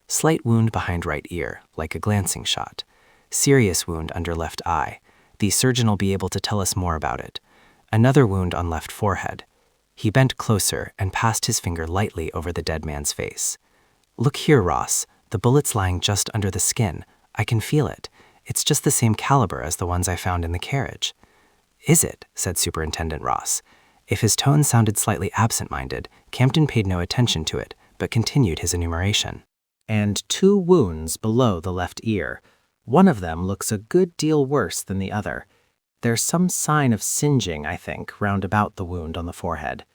Slight wound behind right ear, like a glancing shot. Serious wound under left eye. The surgeon will be able to tell us more about it. Another wound on left forehead." He bent closer and passed his finger lightly over the dead man's face. "Look here, Ross. The bullet's lying just under the skin. I can feel it. It's just the same caliber as the ones I found in the carriage." "Is it?" said Superintendent Ross. If his tone sounded slightly absent-minded, Campton paid no attention to it, but continued his enumeration. "And 2 wounds below the left ear. One of them looks a good deal worse than the other. There's some sign of singeing, I think, round about the wound on the forehead."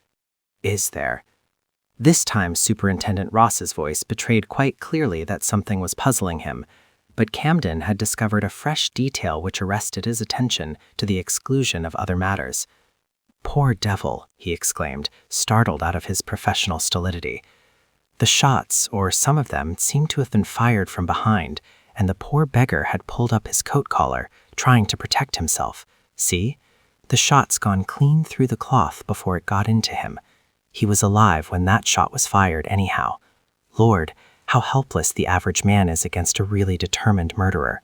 "Is there?" This time Superintendent Ross's voice betrayed quite clearly that something was puzzling him, but Camden had discovered a fresh detail which arrested his attention to the exclusion of other matters. "Poor devil," he exclaimed, startled out of his professional stolidity. "The shots, or some of them, seemed to have been fired from behind, and the poor beggar had pulled up his coat collar, trying to protect himself. See? The shot's gone clean through the cloth before it got into him. He was alive when that shot was fired anyhow. Lord, how helpless the average man is against a really determined murderer.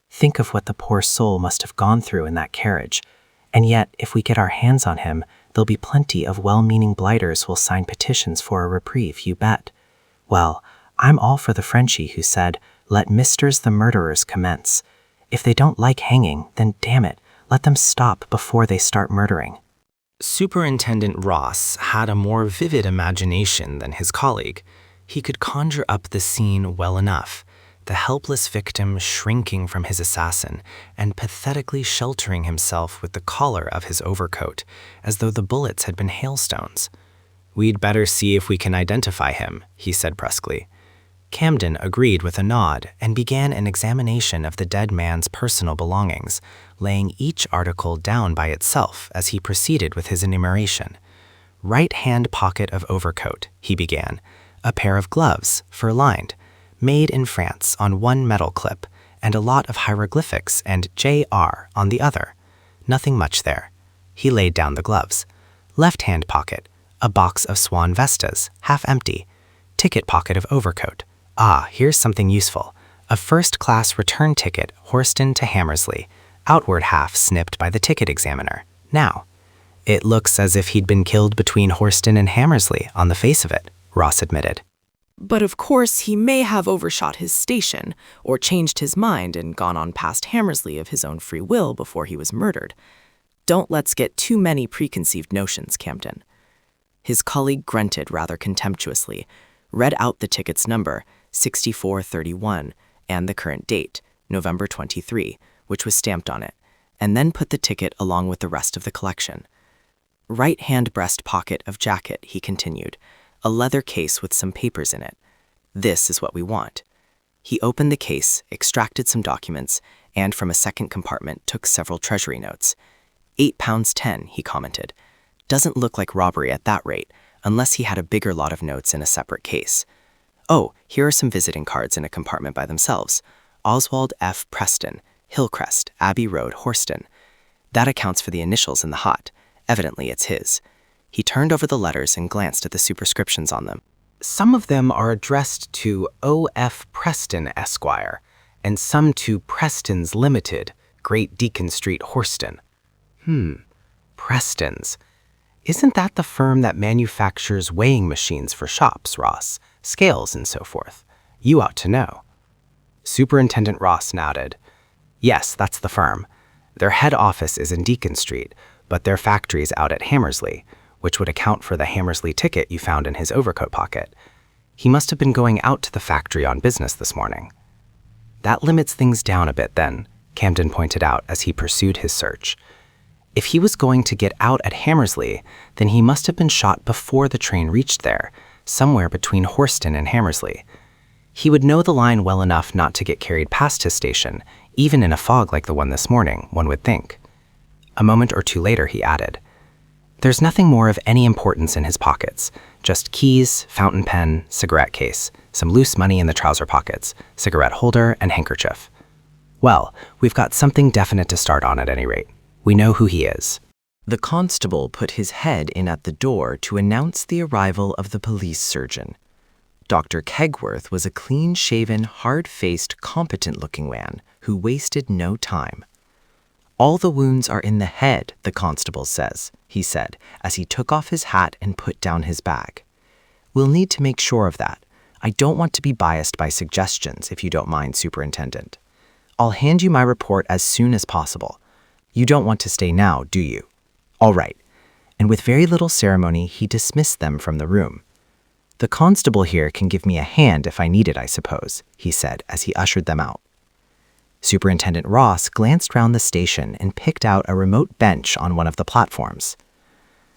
Think of what the poor soul must have gone through in that carriage. And yet, if we get our hands on him, there'll be plenty of well-meaning blighters who'll sign petitions for a reprieve, you bet. Well, I'm all for the Frenchie who said, 'Let misters the murderers commence.' If they don't like hanging, then damn it, let them stop before they start murdering." Superintendent Ross had a more vivid imagination than his colleague. He could conjure up the scene well enough, the helpless victim shrinking from his assassin and pathetically sheltering himself with the collar of his overcoat, as though the bullets had been hailstones. "We'd better see if we can identify him," he said brusquely. Camden agreed with a nod and began an examination of the dead man's personal belongings, laying each article down by itself as he proceeded with his enumeration. "Right-hand pocket of overcoat," he began. "A pair of gloves, fur-lined, made in France on one metal clip, and a lot of hieroglyphics and JR on the other. Nothing much there." He laid down the gloves. "Left-hand pocket, a box of swan vestas, half empty. Ticket pocket of overcoat. Ah, here's something useful. A first-class return ticket, Horston to Hammersley, outward half snipped by the ticket examiner. Now, it looks as if he'd been killed between Horston and Hammersley on the face of it," Ross admitted. But of course, he may have overshot his station, or changed his mind and gone on past Hammersley of his own free will before he was murdered. Don't let's get too many preconceived notions, Campton. His colleague grunted rather contemptuously, read out the ticket's number, 6431, and the current date, November 23, which was stamped on it, and then put the ticket along with the rest of the collection. Right-hand breast pocket of jacket, he continued, a leather case with some papers in it. This is what we want. He opened the case, extracted some documents, and from a second compartment took several treasury notes. £8.10, he commented. Doesn't look like robbery at that rate, unless he had a bigger lot of notes in a separate case. Oh, here are some visiting cards in a compartment by themselves. Oswald F. Preston, Hillcrest, Abbey Road, Horston. That accounts for the initials in the hot. Evidently it's his. He turned over the letters and glanced at the superscriptions on them. Some of them are addressed to O.F. Preston, Esquire, and some to Preston's Limited, Great Deacon Street, Horston. Preston's. Isn't that the firm that manufactures weighing machines for shops, Ross? Scales and so forth. You ought to know. Superintendent Ross nodded. Yes, that's the firm. Their head office is in Deacon Street, but their factory's out at Hammersley, which would account for the Hammersley ticket you found in his overcoat pocket. He must have been going out to the factory on business this morning. That limits things down a bit then, Camden pointed out as he pursued his search. If he was going to get out at Hammersley, then he must have been shot before the train reached there, somewhere between Horston and Hammersley. He would know the line well enough not to get carried past his station, even in a fog like the one this morning, one would think. A moment or two later, he added, There's nothing more of any importance in his pockets, just keys, fountain pen, cigarette case, some loose money in the trouser pockets, cigarette holder, and handkerchief. Well, we've got something definite to start on at any rate. We know who he is. The constable put his head in at the door to announce the arrival of the police surgeon. Dr. Kegworth was a clean-shaven, hard-faced, competent-looking man who wasted no time. All the wounds are in the head, the constable says, he said, as he took off his hat and put down his bag. We'll need to make sure of that. I don't want to be biased by suggestions, if you don't mind, Superintendent. I'll hand you my report as soon as possible. You don't want to stay now, do you? All right. And with very little ceremony, he dismissed them from the room. The constable here can give me a hand if I need it, I suppose, he said as he ushered them out. Superintendent Ross glanced round the station and picked out a remote bench on one of the platforms.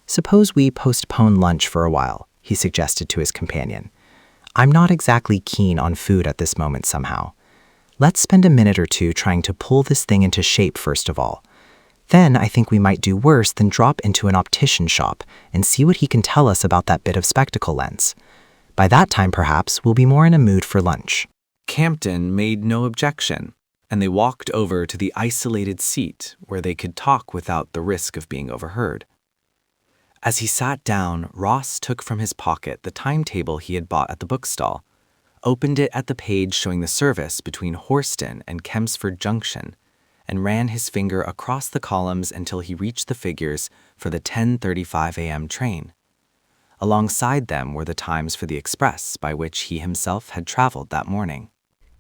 Suppose we postpone lunch for a while, he suggested to his companion. I'm not exactly keen on food at this moment somehow. Let's spend a minute or two trying to pull this thing into shape first of all. Then I think we might do worse than drop into an optician shop and see what he can tell us about that bit of spectacle lens. By that time, perhaps, we'll be more in a mood for lunch. Campton made no objection, and they walked over to the isolated seat where they could talk without the risk of being overheard. As he sat down, Ross took from his pocket the timetable he had bought at the bookstall, opened it at the page showing the service between Horston and Kempsford Junction, and ran his finger across the columns until he reached the figures for the 10:35 a.m. train. Alongside them were the times for the express by which he himself had traveled that morning.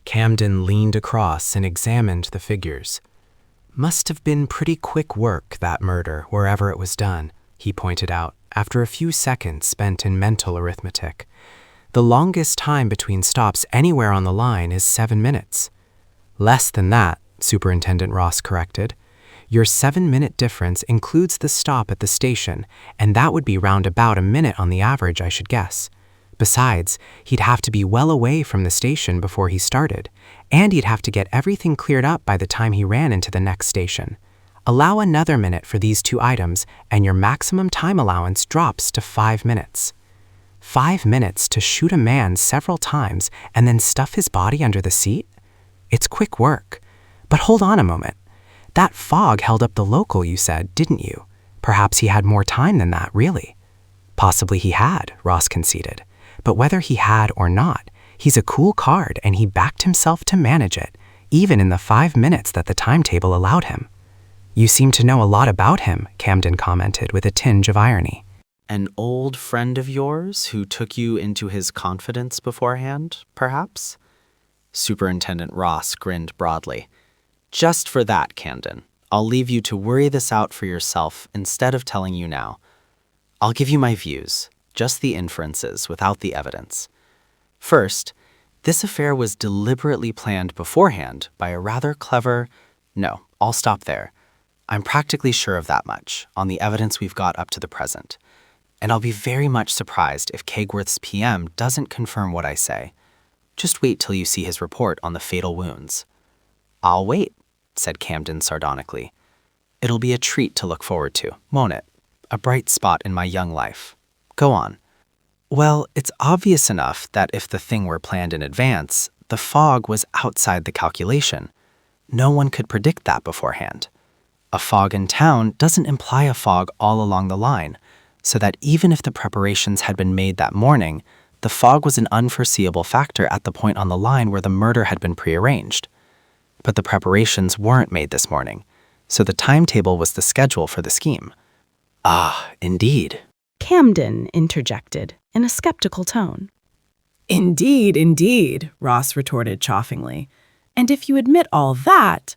Camden leaned across and examined the figures. Must have been pretty quick work, that murder, wherever it was done, he pointed out, after a few seconds spent in mental arithmetic. The longest time between stops anywhere on the line is 7 minutes. Less than that, Superintendent Ross corrected. Your 7-minute difference includes the stop at the station, and that would be round about a minute on the average, I should guess. Besides, he'd have to be well away from the station before he started, and he'd have to get everything cleared up by the time he ran into the next station. Allow another minute for these two items, and your maximum time allowance drops to 5 minutes. 5 minutes to shoot a man several times and then stuff his body under the seat? It's quick work. But hold on a moment. That fog held up the local, you said, didn't you? Perhaps he had more time than that, really. Possibly he had, Ross conceded. But whether he had or not, he's a cool card and he backed himself to manage it, even in the 5 minutes that the timetable allowed him. You seem to know a lot about him, Camden commented with a tinge of irony. An old friend of yours who took you into his confidence beforehand, perhaps? Superintendent Ross grinned broadly. Just for that, Camden, I'll leave you to worry this out for yourself instead of telling you now. I'll give you my views, just the inferences without the evidence. First, this affair was deliberately planned beforehand by a rather clever— No, I'll stop there. I'm practically sure of that much on the evidence we've got up to the present. And I'll be very much surprised if Kegworth's PM doesn't confirm what I say. Just wait till you see his report on the fatal wounds. I'll wait, said Camden sardonically. It'll be a treat to look forward to, won't it? A bright spot in my young life. Go on. Well, it's obvious enough that if the thing were planned in advance, the fog was outside the calculation. No one could predict that beforehand. A fog in town doesn't imply a fog all along the line, so that even if the preparations had been made that morning, the fog was an unforeseeable factor at the point on the line where the murder had been prearranged. But the preparations weren't made this morning, so the timetable was the schedule for the scheme. Ah, indeed. Camden interjected in a skeptical tone. Indeed, indeed, Ross retorted chaffingly. And if you admit all that—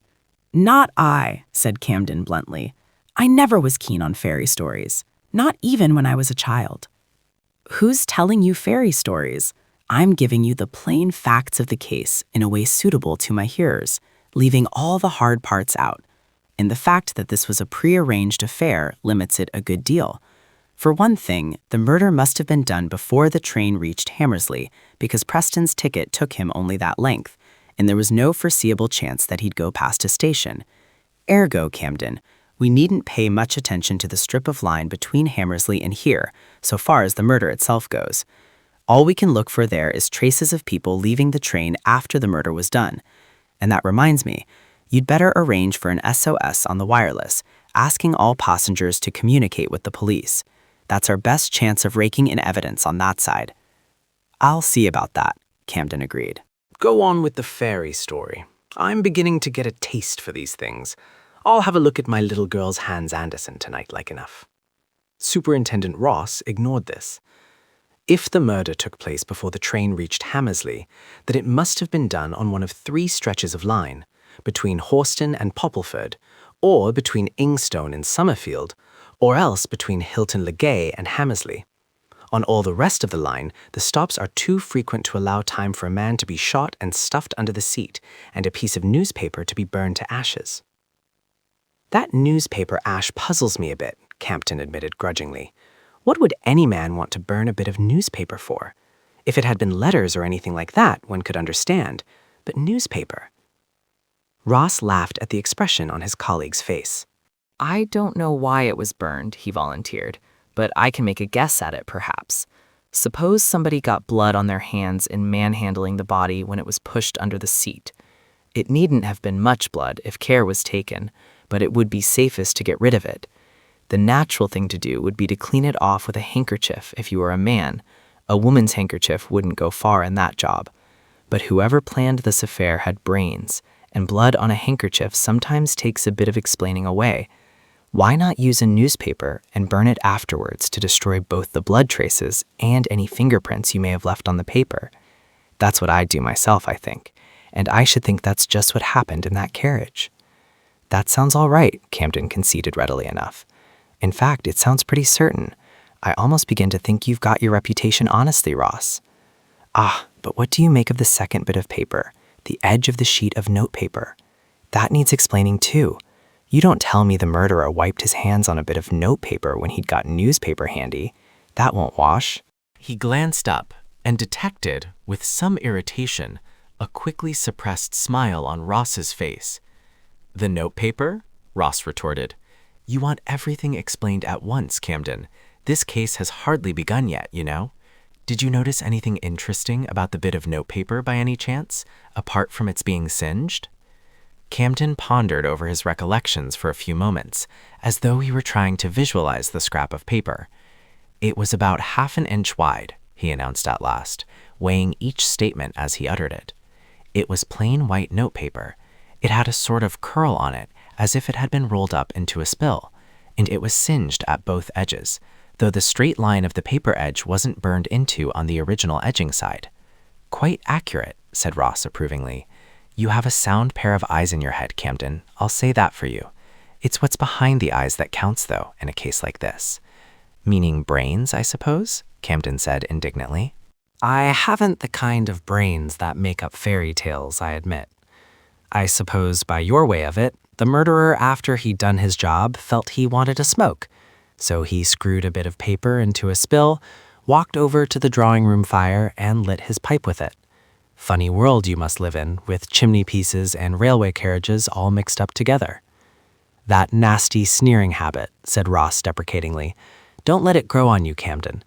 Not I, said Camden bluntly. I never was keen on fairy stories, not even when I was a child. Who's telling you fairy stories? I'm giving you the plain facts of the case in a way suitable to my hearers, leaving all the hard parts out. And the fact that this was a prearranged affair limits it a good deal. For one thing, the murder must have been done before the train reached Hammersley, because Preston's ticket took him only that length, and there was no foreseeable chance that he'd go past a station. Ergo, Camden, we needn't pay much attention to the strip of line between Hammersley and here, so far as the murder itself goes. All we can look for there is traces of people leaving the train after the murder was done. And that reminds me, you'd better arrange for an SOS on the wireless, asking all passengers to communicate with the police. That's our best chance of raking in evidence on that side. I'll see about that, Camden agreed. Go on with the fairy story. I'm beginning to get a taste for these things. I'll have a look at my little girl's Hans Andersen tonight, like enough. Superintendent Ross ignored this. If the murder took place before the train reached Hammersley, then it must have been done on one of 3 stretches of line, between Horston and Poppleford, or between Ingstone and Summerfield, or else between Hilton Le Gay and Hammersley. On all the rest of the line, the stops are too frequent to allow time for a man to be shot and stuffed under the seat, and a piece of newspaper to be burned to ashes. That newspaper ash puzzles me a bit, Campton admitted grudgingly. What would any man want to burn a bit of newspaper for? If it had been letters or anything like that, one could understand, but newspaper. Ross laughed at the expression on his colleague's face. I don't know why it was burned, he volunteered, but I can make a guess at it, perhaps. Suppose somebody got blood on their hands in manhandling the body when it was pushed under the seat. It needn't have been much blood if care was taken, but it would be safest to get rid of it. The natural thing to do would be to clean it off with a handkerchief if you were a man. A woman's handkerchief wouldn't go far in that job. But whoever planned this affair had brains, and blood on a handkerchief sometimes takes a bit of explaining away. Why not use a newspaper and burn it afterwards to destroy both the blood traces and any fingerprints you may have left on the paper? That's what I'd do myself, I think, and I should think that's just what happened in that carriage. That sounds all right, Camden conceded readily enough. In fact, it sounds pretty certain. I almost begin to think you've got your reputation honestly, Ross. Ah, but what do you make of the second bit of paper, the edge of the sheet of notepaper? That needs explaining too. You don't tell me the murderer wiped his hands on a bit of notepaper when he'd got newspaper handy. That won't wash. He glanced up and detected, with some irritation, a quickly suppressed smile on Ross's face. The notepaper? Ross retorted. You want everything explained at once, Camden. This case has hardly begun yet, you know. Did you notice anything interesting about the bit of notepaper by any chance, apart from its being singed? Camden pondered over his recollections for a few moments, as though he were trying to visualize the scrap of paper. It was about 1/2 inch wide, he announced at last, weighing each statement as he uttered it. It was plain white notepaper. It had a sort of curl on it, as if it had been rolled up into a spill, and it was singed at both edges. though the straight line of the paper edge wasn't burned into on the original edging side. Quite accurate, said Ross approvingly. You have a sound pair of eyes in your head, Camden. I'll say that for you. It's what's behind the eyes that counts, though, in a case like this. Meaning brains, I suppose? Camden said indignantly. I haven't the kind of brains that make up fairy tales, I admit. I suppose by your way of it, the murderer, after he'd done his job, felt he wanted a smoke. So he screwed a bit of paper into a spill, walked over to the drawing room fire, and lit his pipe with it. Funny world you must live in, with chimney pieces and railway carriages all mixed up together. That nasty sneering habit, said Ross deprecatingly. Don't let it grow on you, Camden.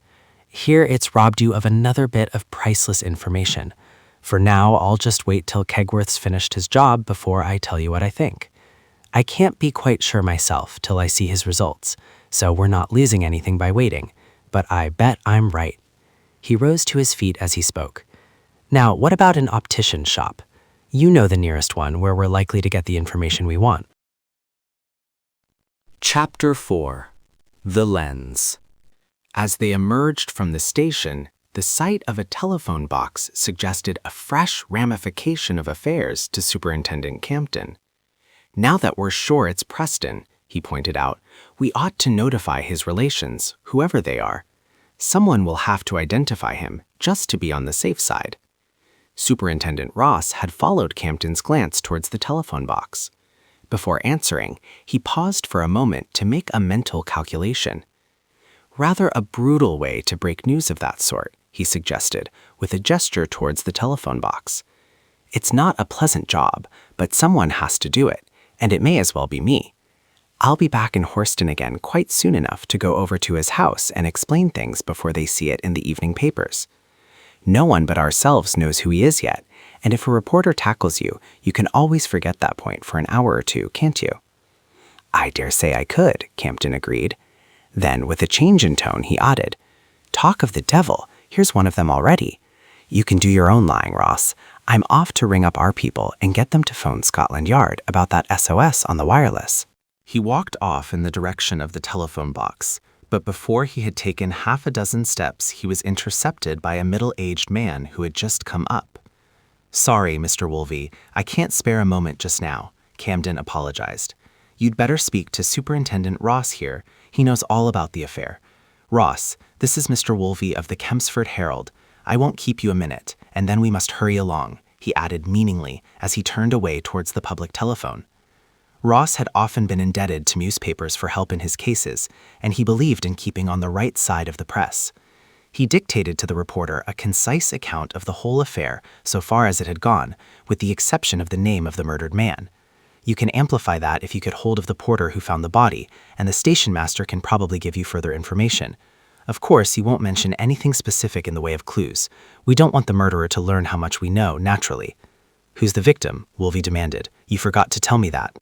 Here it's robbed you of another bit of priceless information. For now, I'll just wait till Kegworth's finished his job before I tell you what I think. I can't be quite sure myself till I see his results, so we're not losing anything by waiting, but I bet I'm right. He rose to his feet as he spoke. Now, what about an optician's shop? You know the nearest one where we're likely to get the information we want. Chapter 4. The Lens. As they emerged from the station, the sight of a telephone box suggested a fresh ramification of affairs to Superintendent Campton. Now that we're sure it's Preston, he pointed out, we ought to notify his relations, whoever they are. Someone will have to identify him, just to be on the safe side. Superintendent Ross had followed Campton's glance towards the telephone box. Before answering, he paused for a moment to make a mental calculation. Rather a brutal way to break news of that sort, he suggested, with a gesture towards the telephone box. It's not a pleasant job, but someone has to do it, and it may as well be me. I'll be back in Horston again quite soon enough to go over to his house and explain things before they see it in the evening papers. No one but ourselves knows who he is yet, and if a reporter tackles you, you can always forget that point for an hour or two, can't you? I dare say I could, Campton agreed. Then, with a change in tone, he added, Talk of the devil, here's one of them already. You can do your own lying, Ross. I'm off to ring up our people and get them to phone Scotland Yard about that SOS on the wireless. He walked off in the direction of the telephone box, but before he had taken half a dozen steps, he was intercepted by a middle-aged man who had just come up. Sorry, Mr. Wolvie, I can't spare a moment just now, Camden apologized. You'd better speak to Superintendent Ross here. He knows all about the affair. Ross, this is Mr. Wolvie of the Kempsford Herald. I won't keep you a minute, and then we must hurry along, he added meaningly as he turned away towards the public telephone. Ross had often been indebted to newspapers for help in his cases, and he believed in keeping on the right side of the press. He dictated to the reporter a concise account of the whole affair so far as it had gone, with the exception of the name of the murdered man. You can amplify that if you get hold of the porter who found the body, and the station master can probably give you further information. Of course, he won't mention anything specific in the way of clues. We don't want the murderer to learn how much we know, naturally. Who's the victim? Wolvie demanded. You forgot to tell me that.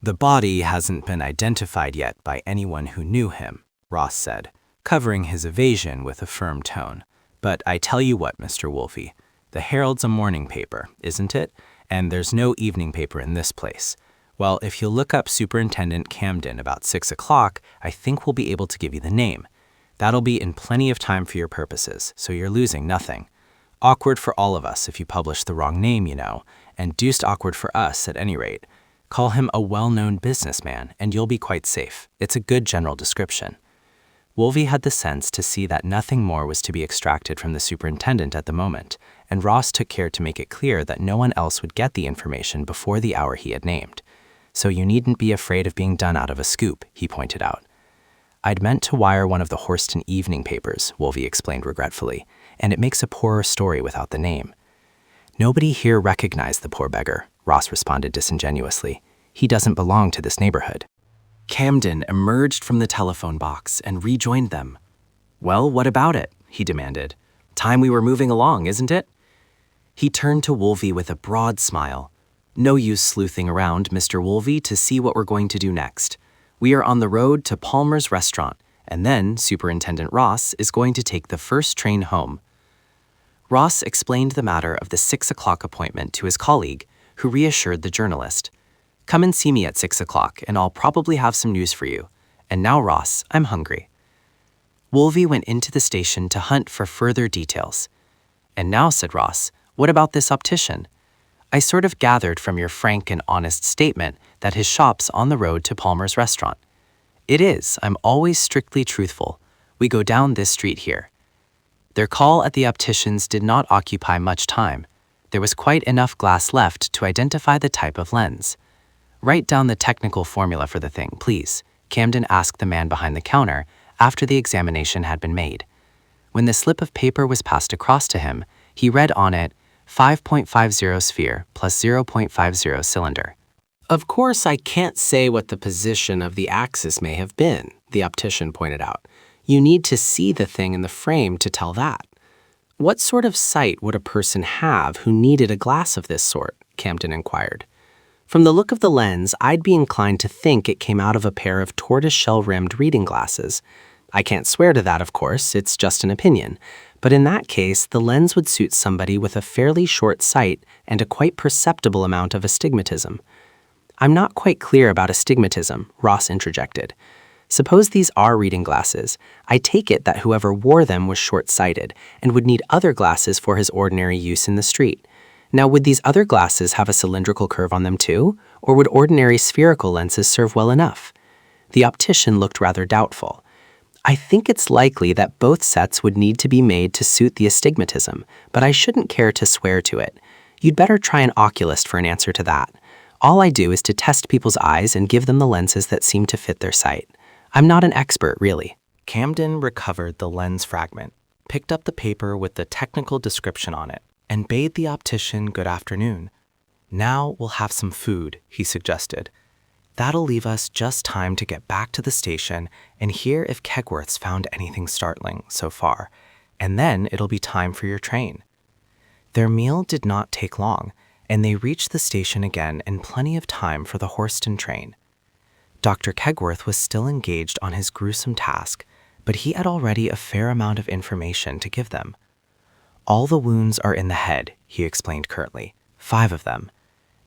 The body hasn't been identified yet by anyone who knew him, Ross said, covering his evasion with a firm tone. But I tell you what, Mr. Wolvie, the Herald's a morning paper, isn't it? And there's no evening paper in this place. Well, if you'll look up Superintendent Camden about 6 o'clock, I think we'll be able to give you the name. That'll be in plenty of time for your purposes, so you're losing nothing. Awkward for all of us if you publish the wrong name, you know, and deuced awkward for us at any rate. Call him a well-known businessman, and you'll be quite safe. It's a good general description. Wolvie had the sense to see that nothing more was to be extracted from the superintendent at the moment, and Ross took care to make it clear that no one else would get the information before the hour he had named. So you needn't be afraid of being done out of a scoop, he pointed out. I'd meant to wire one of the Horston evening papers, Wolvie explained regretfully, and it makes a poorer story without the name. Nobody here recognized the poor beggar, Ross responded disingenuously. He doesn't belong to this neighborhood. Camden emerged from the telephone box and rejoined them. Well, what about it? He demanded. Time we were moving along, isn't it? He turned to Wolvie with a broad smile. No use sleuthing around, Mr. Wolvie, to see what we're going to do next. We are on the road to Palmer's restaurant, and then Superintendent Ross is going to take the first train home. Ross explained the matter of the 6 o'clock appointment to his colleague, who reassured the journalist. Come and see me at 6 o'clock, and I'll probably have some news for you. And now, Ross, I'm hungry. Wolvie went into the station to hunt for further details. "And now," said Ross, "what about this optician? I sort of gathered from your frank and honest statement that his shop's on the road to Palmer's restaurant." "It is. I'm always strictly truthful. We go down this street here." Their call at the optician's did not occupy much time. There was quite enough glass left to identify the type of lens. "Write down the technical formula for the thing, please," Camden asked the man behind the counter after the examination had been made. When the slip of paper was passed across to him, he read on it, 5.50 sphere plus 0.50 cylinder. "Of course, I can't say what the position of the axis may have been," the optician pointed out. "You need to see the thing in the frame to tell that." "What sort of sight would a person have who needed a glass of this sort?" Camden inquired. "From the look of the lens, I'd be inclined to think it came out of a pair of tortoiseshell-rimmed reading glasses. I can't swear to that, of course, it's just an opinion. But in that case, the lens would suit somebody with a fairly short sight and a quite perceptible amount of astigmatism." "I'm not quite clear about astigmatism," Ross interjected. "Suppose these are reading glasses. I take it that whoever wore them was short-sighted and would need other glasses for his ordinary use in the street. Now, would these other glasses have a cylindrical curve on them too, or would ordinary spherical lenses serve well enough?" The optician looked rather doubtful. "I think it's likely that both sets would need to be made to suit the astigmatism, but I shouldn't care to swear to it. You'd better try an oculist for an answer to that. All I do is to test people's eyes and give them the lenses that seem to fit their sight. I'm not an expert, really." Camden recovered the lens fragment, picked up the paper with the technical description on it, and bade the optician good afternoon. "Now we'll have some food," he suggested. "That'll leave us just time to get back to the station and hear if Kegworth's found anything startling so far, and then it'll be time for your train." Their meal did not take long, and they reached the station again in plenty of time for the Horston train. Dr. Kegworth was still engaged on his gruesome task, but he had already a fair amount of information to give them. "All the wounds are in the head," he explained curtly. 5 of them.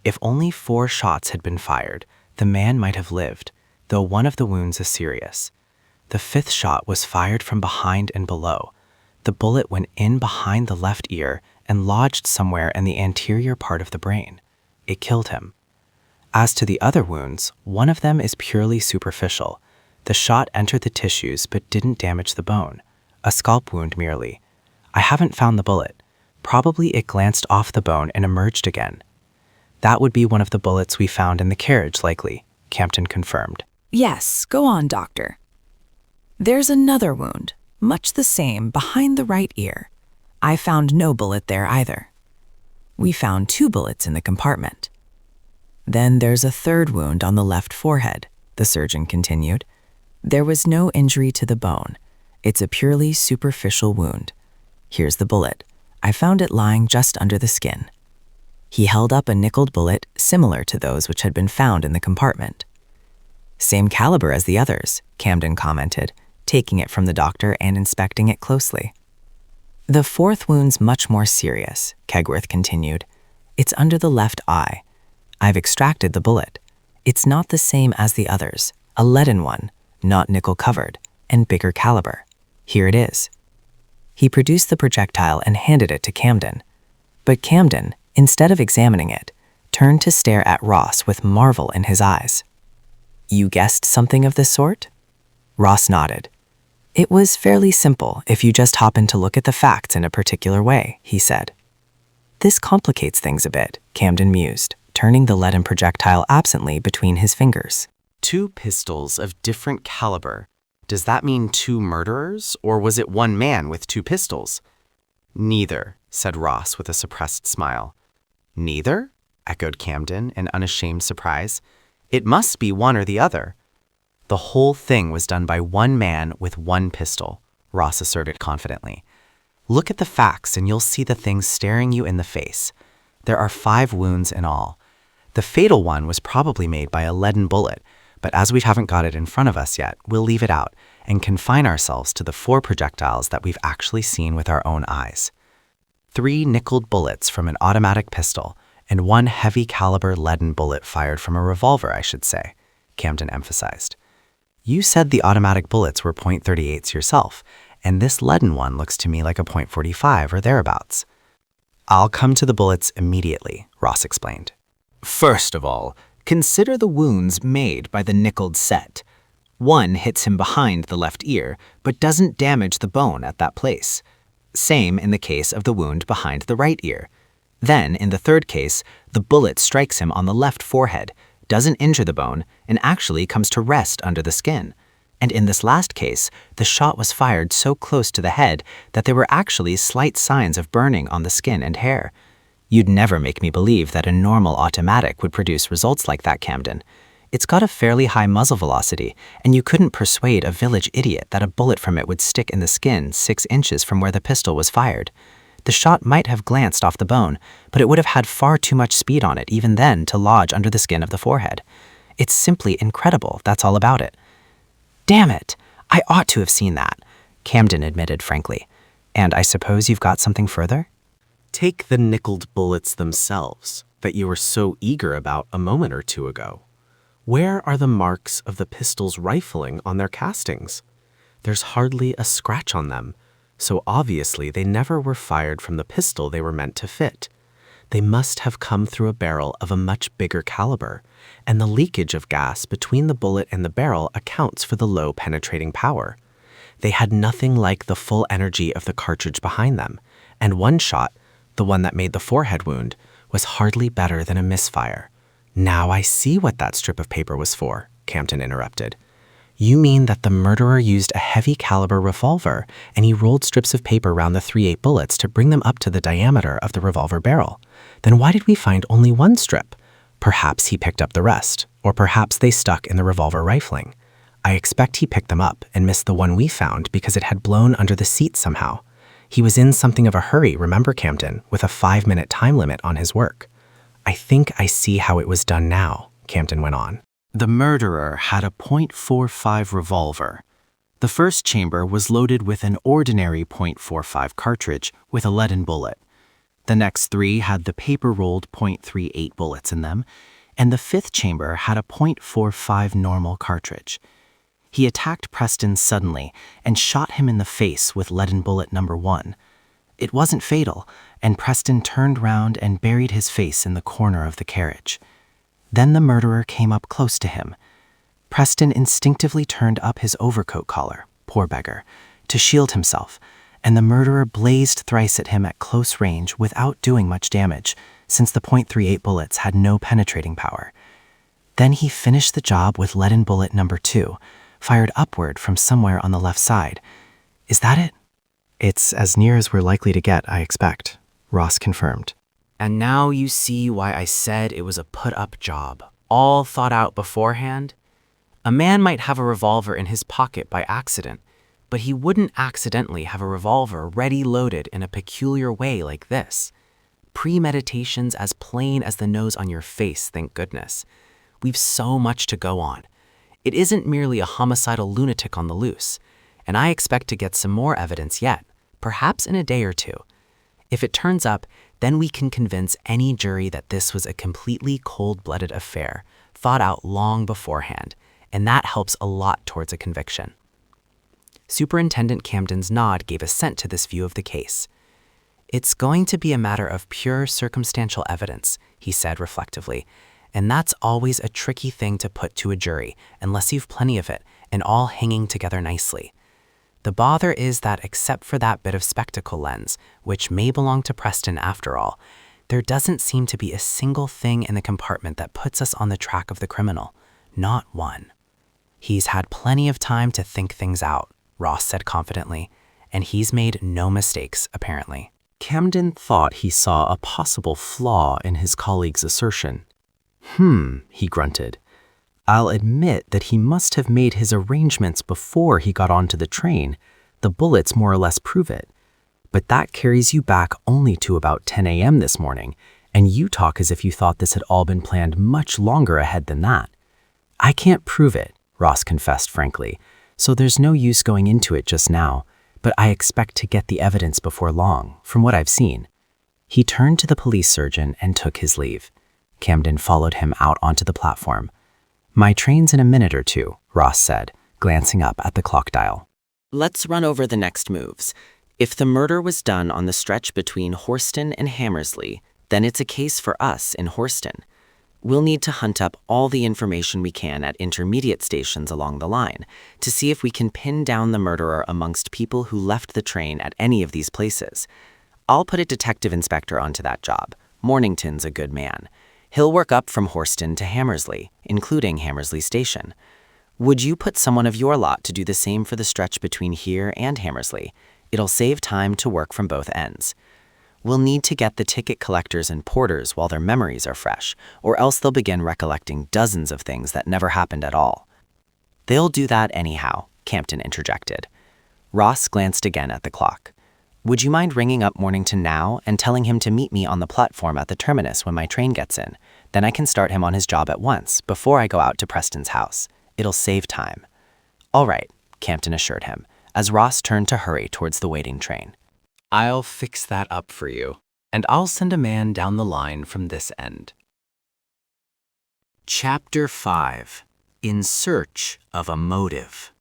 If only 4 shots had been fired, the man might have lived, though one of the wounds is serious. The 5th shot was fired from behind and below. The bullet went in behind the left ear and lodged somewhere in the anterior part of the brain. It killed him. As to the other wounds, one of them is purely superficial. The shot entered the tissues but didn't damage the bone. A scalp wound merely. I haven't found the bullet. Probably it glanced off the bone and emerged again. That would be one of the bullets we found in the carriage, likely, Camden confirmed. Yes, go on, doctor. There's another wound, much the same, behind the right ear. I found no bullet there either. We found 2 bullets in the compartment. Then there's a 3rd wound on the left forehead, the surgeon continued. There was no injury to the bone. It's a purely superficial wound. Here's the bullet. I found it lying just under the skin. He held up a nickeled bullet similar to those which had been found in the compartment. Same caliber as the others, Camden commented, taking it from the doctor and inspecting it closely. The 4th wound's much more serious, Kegworth continued. It's under the left eye. I've extracted the bullet. It's not the same as the others, a leaden one, not nickel-covered, and bigger caliber. Here it is. He produced the projectile and handed it to Camden. But Camden, instead of examining it, turned to stare at Ross with marvel in his eyes. "You guessed something of this sort?" Ross nodded. "It was fairly simple if you just happen to look at the facts in a particular way," he said. "This complicates things a bit," Camden mused, turning the leaden projectile absently between his fingers. 2 pistols of different caliber. Does that mean 2 murderers, or was it one man with 2 pistols? "Neither," said Ross with a suppressed smile. "Neither?" echoed Camden in unashamed surprise. "It must be one or the other." "The whole thing was done by one man with 1 pistol," Ross asserted confidently. "Look at the facts and you'll see the thing staring you in the face. There are 5 wounds in all. The fatal one was probably made by a leaden bullet, but as we haven't got it in front of us yet, we'll leave it out and confine ourselves to the 4 projectiles that we've actually seen with our own eyes. 3 nickeled bullets from an automatic pistol, and 1 heavy caliber leaden bullet fired from a revolver, I should say," Camden emphasized. You said the automatic bullets were .38s yourself, and this leaden one looks to me like a .45 or thereabouts. I'll come to the bullets immediately, Ross explained. First of all, consider the wounds made by the nickeled set. One hits him behind the left ear, but doesn't damage the bone at that place. Same in the case of the wound behind the right ear. Then, in the third case, the bullet strikes him on the left forehead, doesn't injure the bone, and actually comes to rest under the skin. And in this last case, the shot was fired so close to the head that there were actually slight signs of burning on the skin and hair. You'd never make me believe that a normal automatic would produce results like that, Camden. It's got a fairly high muzzle velocity, and you couldn't persuade a village idiot that a bullet from it would stick in the skin 6 inches from where the pistol was fired. The shot might have glanced off the bone, but it would have had far too much speed on it even then to lodge under the skin of the forehead. It's simply incredible, that's all about it. Damn it! I ought to have seen that, Camden admitted frankly. And I suppose you've got something further? Take the nickeled bullets themselves that you were so eager about a moment or two ago. Where are the marks of the pistol's rifling on their castings? There's hardly a scratch on them, so obviously they never were fired from the pistol they were meant to fit. They must have come through a barrel of a much bigger caliber, and the leakage of gas between the bullet and the barrel accounts for the low penetrating power. They had nothing like the full energy of the cartridge behind them, and one shot, the one that made the forehead wound, was hardly better than a misfire. Now I see what that strip of paper was for, Camden interrupted. You mean that the murderer used a heavy caliber revolver and he rolled strips of paper around the .38 bullets to bring them up to the diameter of the revolver barrel. Then why did we find only one strip? Perhaps he picked up the rest, or perhaps they stuck in the revolver rifling. I expect he picked them up and missed the one we found because it had blown under the seat somehow. He was in something of a hurry, remember, Camden, with a 5-minute time limit on his work. I think I see how it was done now, Camden went on. The murderer had a .45 revolver. The first chamber was loaded with an ordinary .45 cartridge with a leaden bullet. The next 3 had the paper-rolled .38 bullets in them, and the 5th chamber had a .45 normal cartridge. He attacked Preston suddenly and shot him in the face with leaden bullet number 1. It wasn't fatal, and Preston turned round and buried his face in the corner of the carriage. Then the murderer came up close to him. Preston instinctively turned up his overcoat collar, poor beggar, to shield himself, and the murderer blazed thrice at him at close range without doing much damage, since the .38 bullets had no penetrating power. Then he finished the job with leaden bullet number 2, fired upward from somewhere on the left side. Is that it? It's as near as we're likely to get, I expect, Ross confirmed. And now you see why I said it was a put-up job, all thought out beforehand? A man might have a revolver in his pocket by accident, but he wouldn't accidentally have a revolver ready loaded in a peculiar way like this. Premeditation's as plain as the nose on your face, thank goodness. We've so much to go on. It isn't merely a homicidal lunatic on the loose, and I expect to get some more evidence yet, perhaps in a day or two. If it turns up, then we can convince any jury that this was a completely cold-blooded affair, thought out long beforehand, and that helps a lot towards a conviction. Superintendent Camden's nod gave assent to this view of the case. It's going to be a matter of pure circumstantial evidence, he said reflectively, and that's always a tricky thing to put to a jury unless you've plenty of it and all hanging together nicely. The bother is that except for that bit of spectacle lens, which may belong to Preston after all, there doesn't seem to be a single thing in the compartment that puts us on the track of the criminal. Not one. He's had plenty of time to think things out, Ross said confidently, and he's made no mistakes, apparently. Camden thought he saw a possible flaw in his colleague's assertion. He grunted. I'll admit that he must have made his arrangements before he got onto the train. The bullets more or less prove it. But that carries you back only to about 10 a.m. this morning, and you talk as if you thought this had all been planned much longer ahead than that. I can't prove it, Ross confessed frankly, so there's no use going into it just now, but I expect to get the evidence before long, from what I've seen. He turned to the police surgeon and took his leave. Camden followed him out onto the platform. My train's in a minute or two, Ross said, glancing up at the clock dial. Let's run over the next moves. If the murder was done on the stretch between Horston and Hammersley, then it's a case for us in Horston. We'll need to hunt up all the information we can at intermediate stations along the line to see if we can pin down the murderer amongst people who left the train at any of these places. I'll put a detective inspector onto that job. Mornington's a good man. He'll work up from Horston to Hammersley, including Hammersley Station. Would you put someone of your lot to do the same for the stretch between here and Hammersley? It'll save time to work from both ends. We'll need to get the ticket collectors and porters while their memories are fresh, or else they'll begin recollecting dozens of things that never happened at all. They'll do that anyhow, Campton interjected. Ross glanced again at the clock. Would you mind ringing up Mornington now and telling him to meet me on the platform at the terminus when my train gets in? Then I can start him on his job at once, before I go out to Preston's house. It'll save time. All right, Campton assured him, as Ross turned to hurry towards the waiting train. I'll fix that up for you, and I'll send a man down the line from this end. Chapter 5. In Search of a Motive.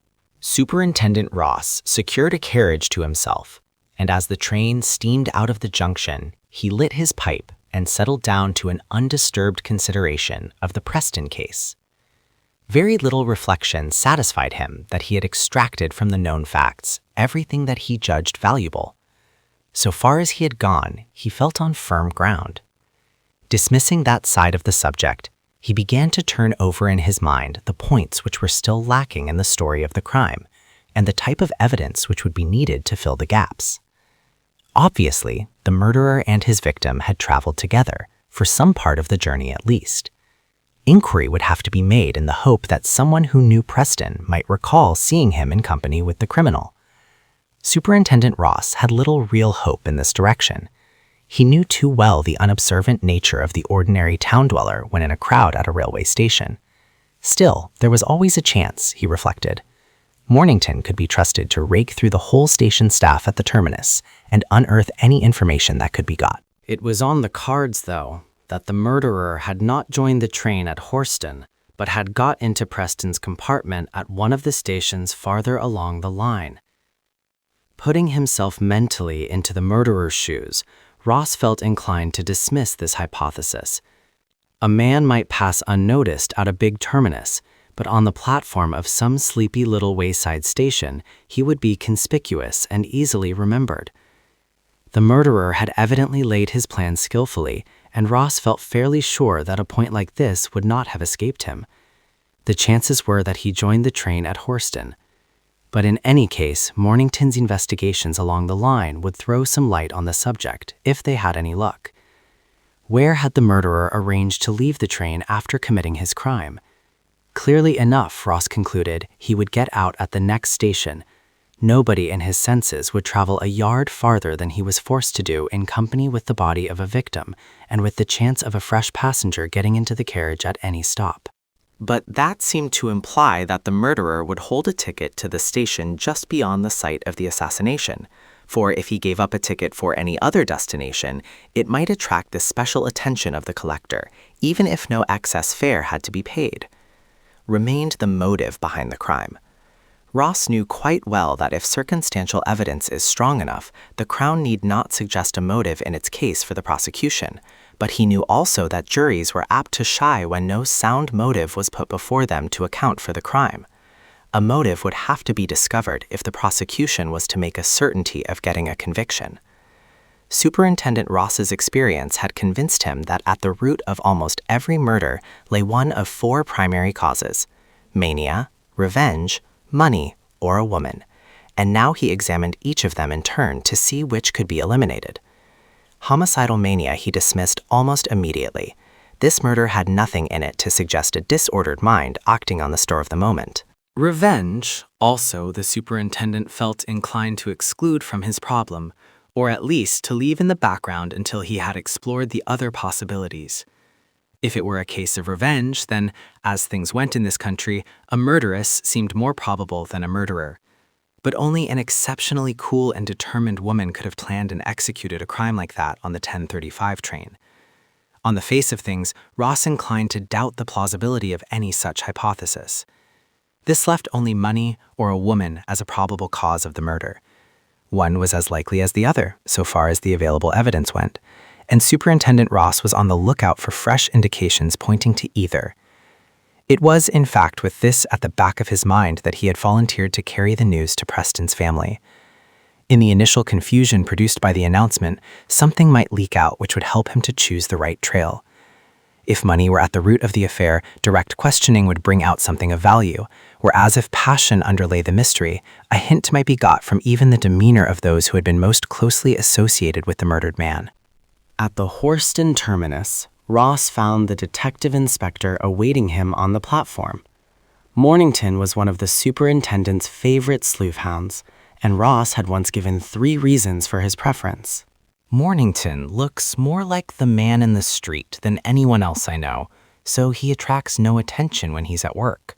Superintendent Ross secured a carriage to himself, and as the train steamed out of the junction, he lit his pipe and settled down to an undisturbed consideration of the Preston case. Very little reflection satisfied him that he had extracted from the known facts everything that he judged valuable. So far as he had gone, he felt on firm ground. Dismissing that side of the subject, he began to turn over in his mind the points which were still lacking in the story of the crime, and the type of evidence which would be needed to fill the gaps. Obviously, the murderer and his victim had traveled together, for some part of the journey at least. Inquiry would have to be made in the hope that someone who knew Preston might recall seeing him in company with the criminal. Superintendent Ross had little real hope in this direction. He knew too well the unobservant nature of the ordinary town dweller when in a crowd at a railway station. Still, there was always a chance, he reflected. Mornington could be trusted to rake through the whole station staff at the terminus and unearth any information that could be got. It was on the cards, though, that the murderer had not joined the train at Horston, but had got into Preston's compartment at one of the stations farther along the line. Putting himself mentally into the murderer's shoes, Ross felt inclined to dismiss this hypothesis. A man might pass unnoticed at a big terminus, but on the platform of some sleepy little wayside station, he would be conspicuous and easily remembered. The murderer had evidently laid his plan skillfully, and Ross felt fairly sure that a point like this would not have escaped him. The chances were that he joined the train at Horston. But in any case, Mornington's investigations along the line would throw some light on the subject, if they had any luck. Where had the murderer arranged to leave the train after committing his crime? Clearly enough, Ross concluded, he would get out at the next station. Nobody in his senses would travel a yard farther than he was forced to do in company with the body of a victim, and with the chance of a fresh passenger getting into the carriage at any stop. But that seemed to imply that the murderer would hold a ticket to the station just beyond the site of the assassination, for if he gave up a ticket for any other destination, it might attract the special attention of the collector, even if no excess fare had to be paid. Remained the motive behind the crime. Ross knew quite well that if circumstantial evidence is strong enough, the Crown need not suggest a motive in its case for the prosecution, but he knew also that juries were apt to shy when no sound motive was put before them to account for the crime. A motive would have to be discovered if the prosecution was to make a certainty of getting a conviction. Superintendent Ross's experience had convinced him that at the root of almost every murder lay one of 4 primary causes: mania, revenge, money, or a woman, and now he examined each of them in turn to see which could be eliminated. Homicidal mania he dismissed almost immediately. This murder had nothing in it to suggest a disordered mind acting on the spur of the moment. Revenge, also, the superintendent felt inclined to exclude from his problem, or at least to leave in the background until he had explored the other possibilities. If it were a case of revenge, then, as things went in this country, a murderess seemed more probable than a murderer. But only an exceptionally cool and determined woman could have planned and executed a crime like that on the 10:35 train. On the face of things, Ross inclined to doubt the plausibility of any such hypothesis. This left only money or a woman as a probable cause of the murder. One was as likely as the other, so far as the available evidence went, and Superintendent Ross was on the lookout for fresh indications pointing to either. It was, in fact, with this at the back of his mind that he had volunteered to carry the news to Preston's family. In the initial confusion produced by the announcement, something might leak out which would help him to choose the right trail. If money were at the root of the affair, direct questioning would bring out something of value, whereas if passion underlay the mystery, a hint might be got from even the demeanor of those who had been most closely associated with the murdered man. At the Horston terminus, Ross found the detective inspector awaiting him on the platform. Mornington was one of the superintendent's favorite sleuthhounds, and Ross had once given 3 reasons for his preference. Mornington looks more like the man in the street than anyone else I know, so he attracts no attention when he's at work.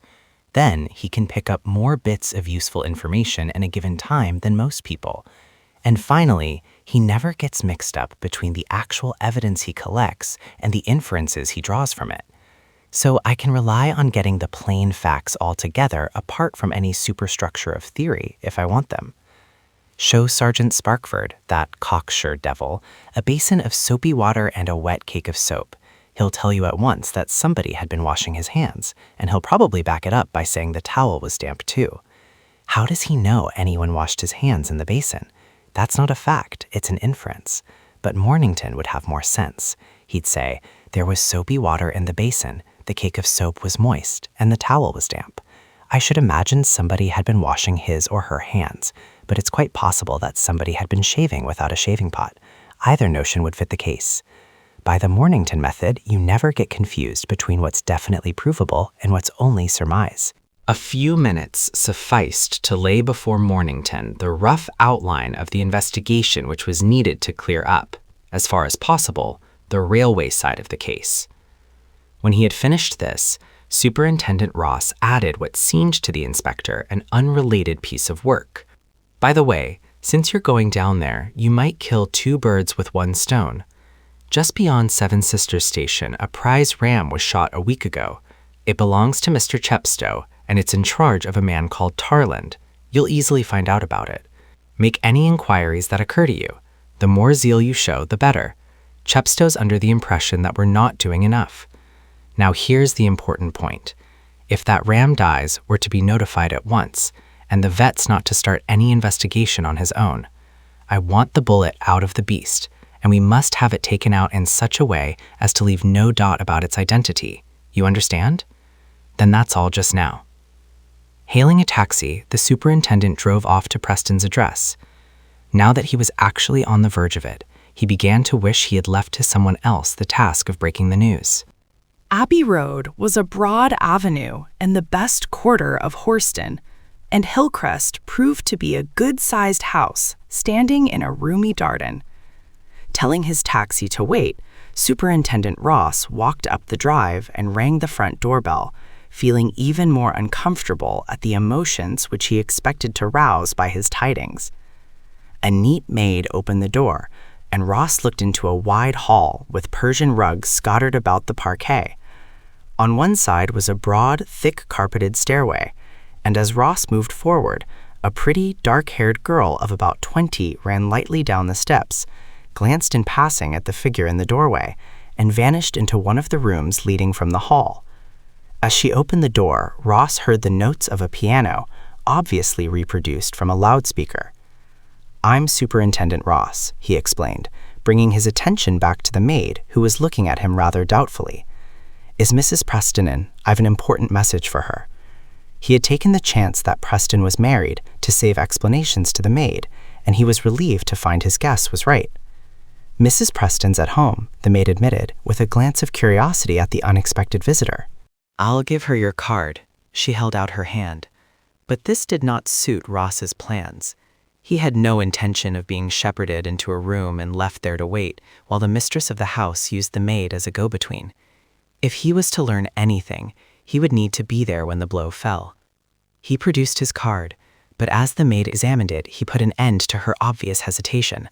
Then he can pick up more bits of useful information in a given time than most people. And finally, he never gets mixed up between the actual evidence he collects and the inferences he draws from it. So I can rely on getting the plain facts all together apart from any superstructure of theory if I want them. Show Sergeant Sparkford, that cocksure devil, a basin of soapy water and a wet cake of soap. He'll tell you at once that somebody had been washing his hands, and he'll probably back it up by saying the towel was damp too. How does he know anyone washed his hands in the basin? That's not a fact, it's an inference. But Mornington would have more sense. He'd say, there was soapy water in the basin, the cake of soap was moist, and the towel was damp. I should imagine somebody had been washing his or her hands, but it's quite possible that somebody had been shaving without a shaving pot. Either notion would fit the case. By the Mornington method, you never get confused between what's definitely provable and what's only surmise. A few minutes sufficed to lay before Mornington the rough outline of the investigation which was needed to clear up, as far as possible, the railway side of the case. When he had finished this, Superintendent Ross added what seemed to the inspector an unrelated piece of work. By the way, since you're going down there, you might kill 2 birds with 1 stone. Just beyond Seven Sisters Station, a prize ram was shot a week ago. It belongs to Mr. Chepstow, and it's in charge of a man called Tarland. You'll easily find out about it. Make any inquiries that occur to you. The more zeal you show, the better. Chepstow's under the impression that we're not doing enough. Now here's the important point. If that ram dies, we're to be notified at once, and the vet's not to start any investigation on his own. I want the bullet out of the beast, and we must have it taken out in such a way as to leave no doubt about its identity. You understand? Then that's all just now. Hailing a taxi, the superintendent drove off to Preston's address. Now that he was actually on the verge of it, he began to wish he had left to someone else the task of breaking the news. Abbey Road was a broad avenue and the best quarter of Horston, and Hillcrest proved to be a good-sized house standing in a roomy garden. Telling his taxi to wait, Superintendent Ross walked up the drive and rang the front doorbell, feeling even more uncomfortable at the emotions which he expected to rouse by his tidings. A neat maid opened the door, and Ross looked into a wide hall with Persian rugs scattered about the parquet. On one side was a broad, thick-carpeted stairway, and as Ross moved forward, a pretty, dark-haired girl of about 20 ran lightly down the steps, glanced in passing at the figure in the doorway, and vanished into one of the rooms leading from the hall. As she opened the door, Ross heard the notes of a piano, obviously reproduced from a loudspeaker. "I'm Superintendent Ross," he explained, bringing his attention back to the maid, who was looking at him rather doubtfully. "Is Mrs. Preston in? I've an important message for her." He had taken the chance that Preston was married to save explanations to the maid, and he was relieved to find his guess was right. "Mrs. Preston's at home," the maid admitted, with a glance of curiosity at the unexpected visitor. "I'll give her your card." She held out her hand. But this did not suit Ross's plans. He had no intention of being shepherded into a room and left there to wait while the mistress of the house used the maid as a go-between. If he was to learn anything, he would need to be there when the blow fell. He produced his card, but as the maid examined it, he put an end to her obvious hesitation.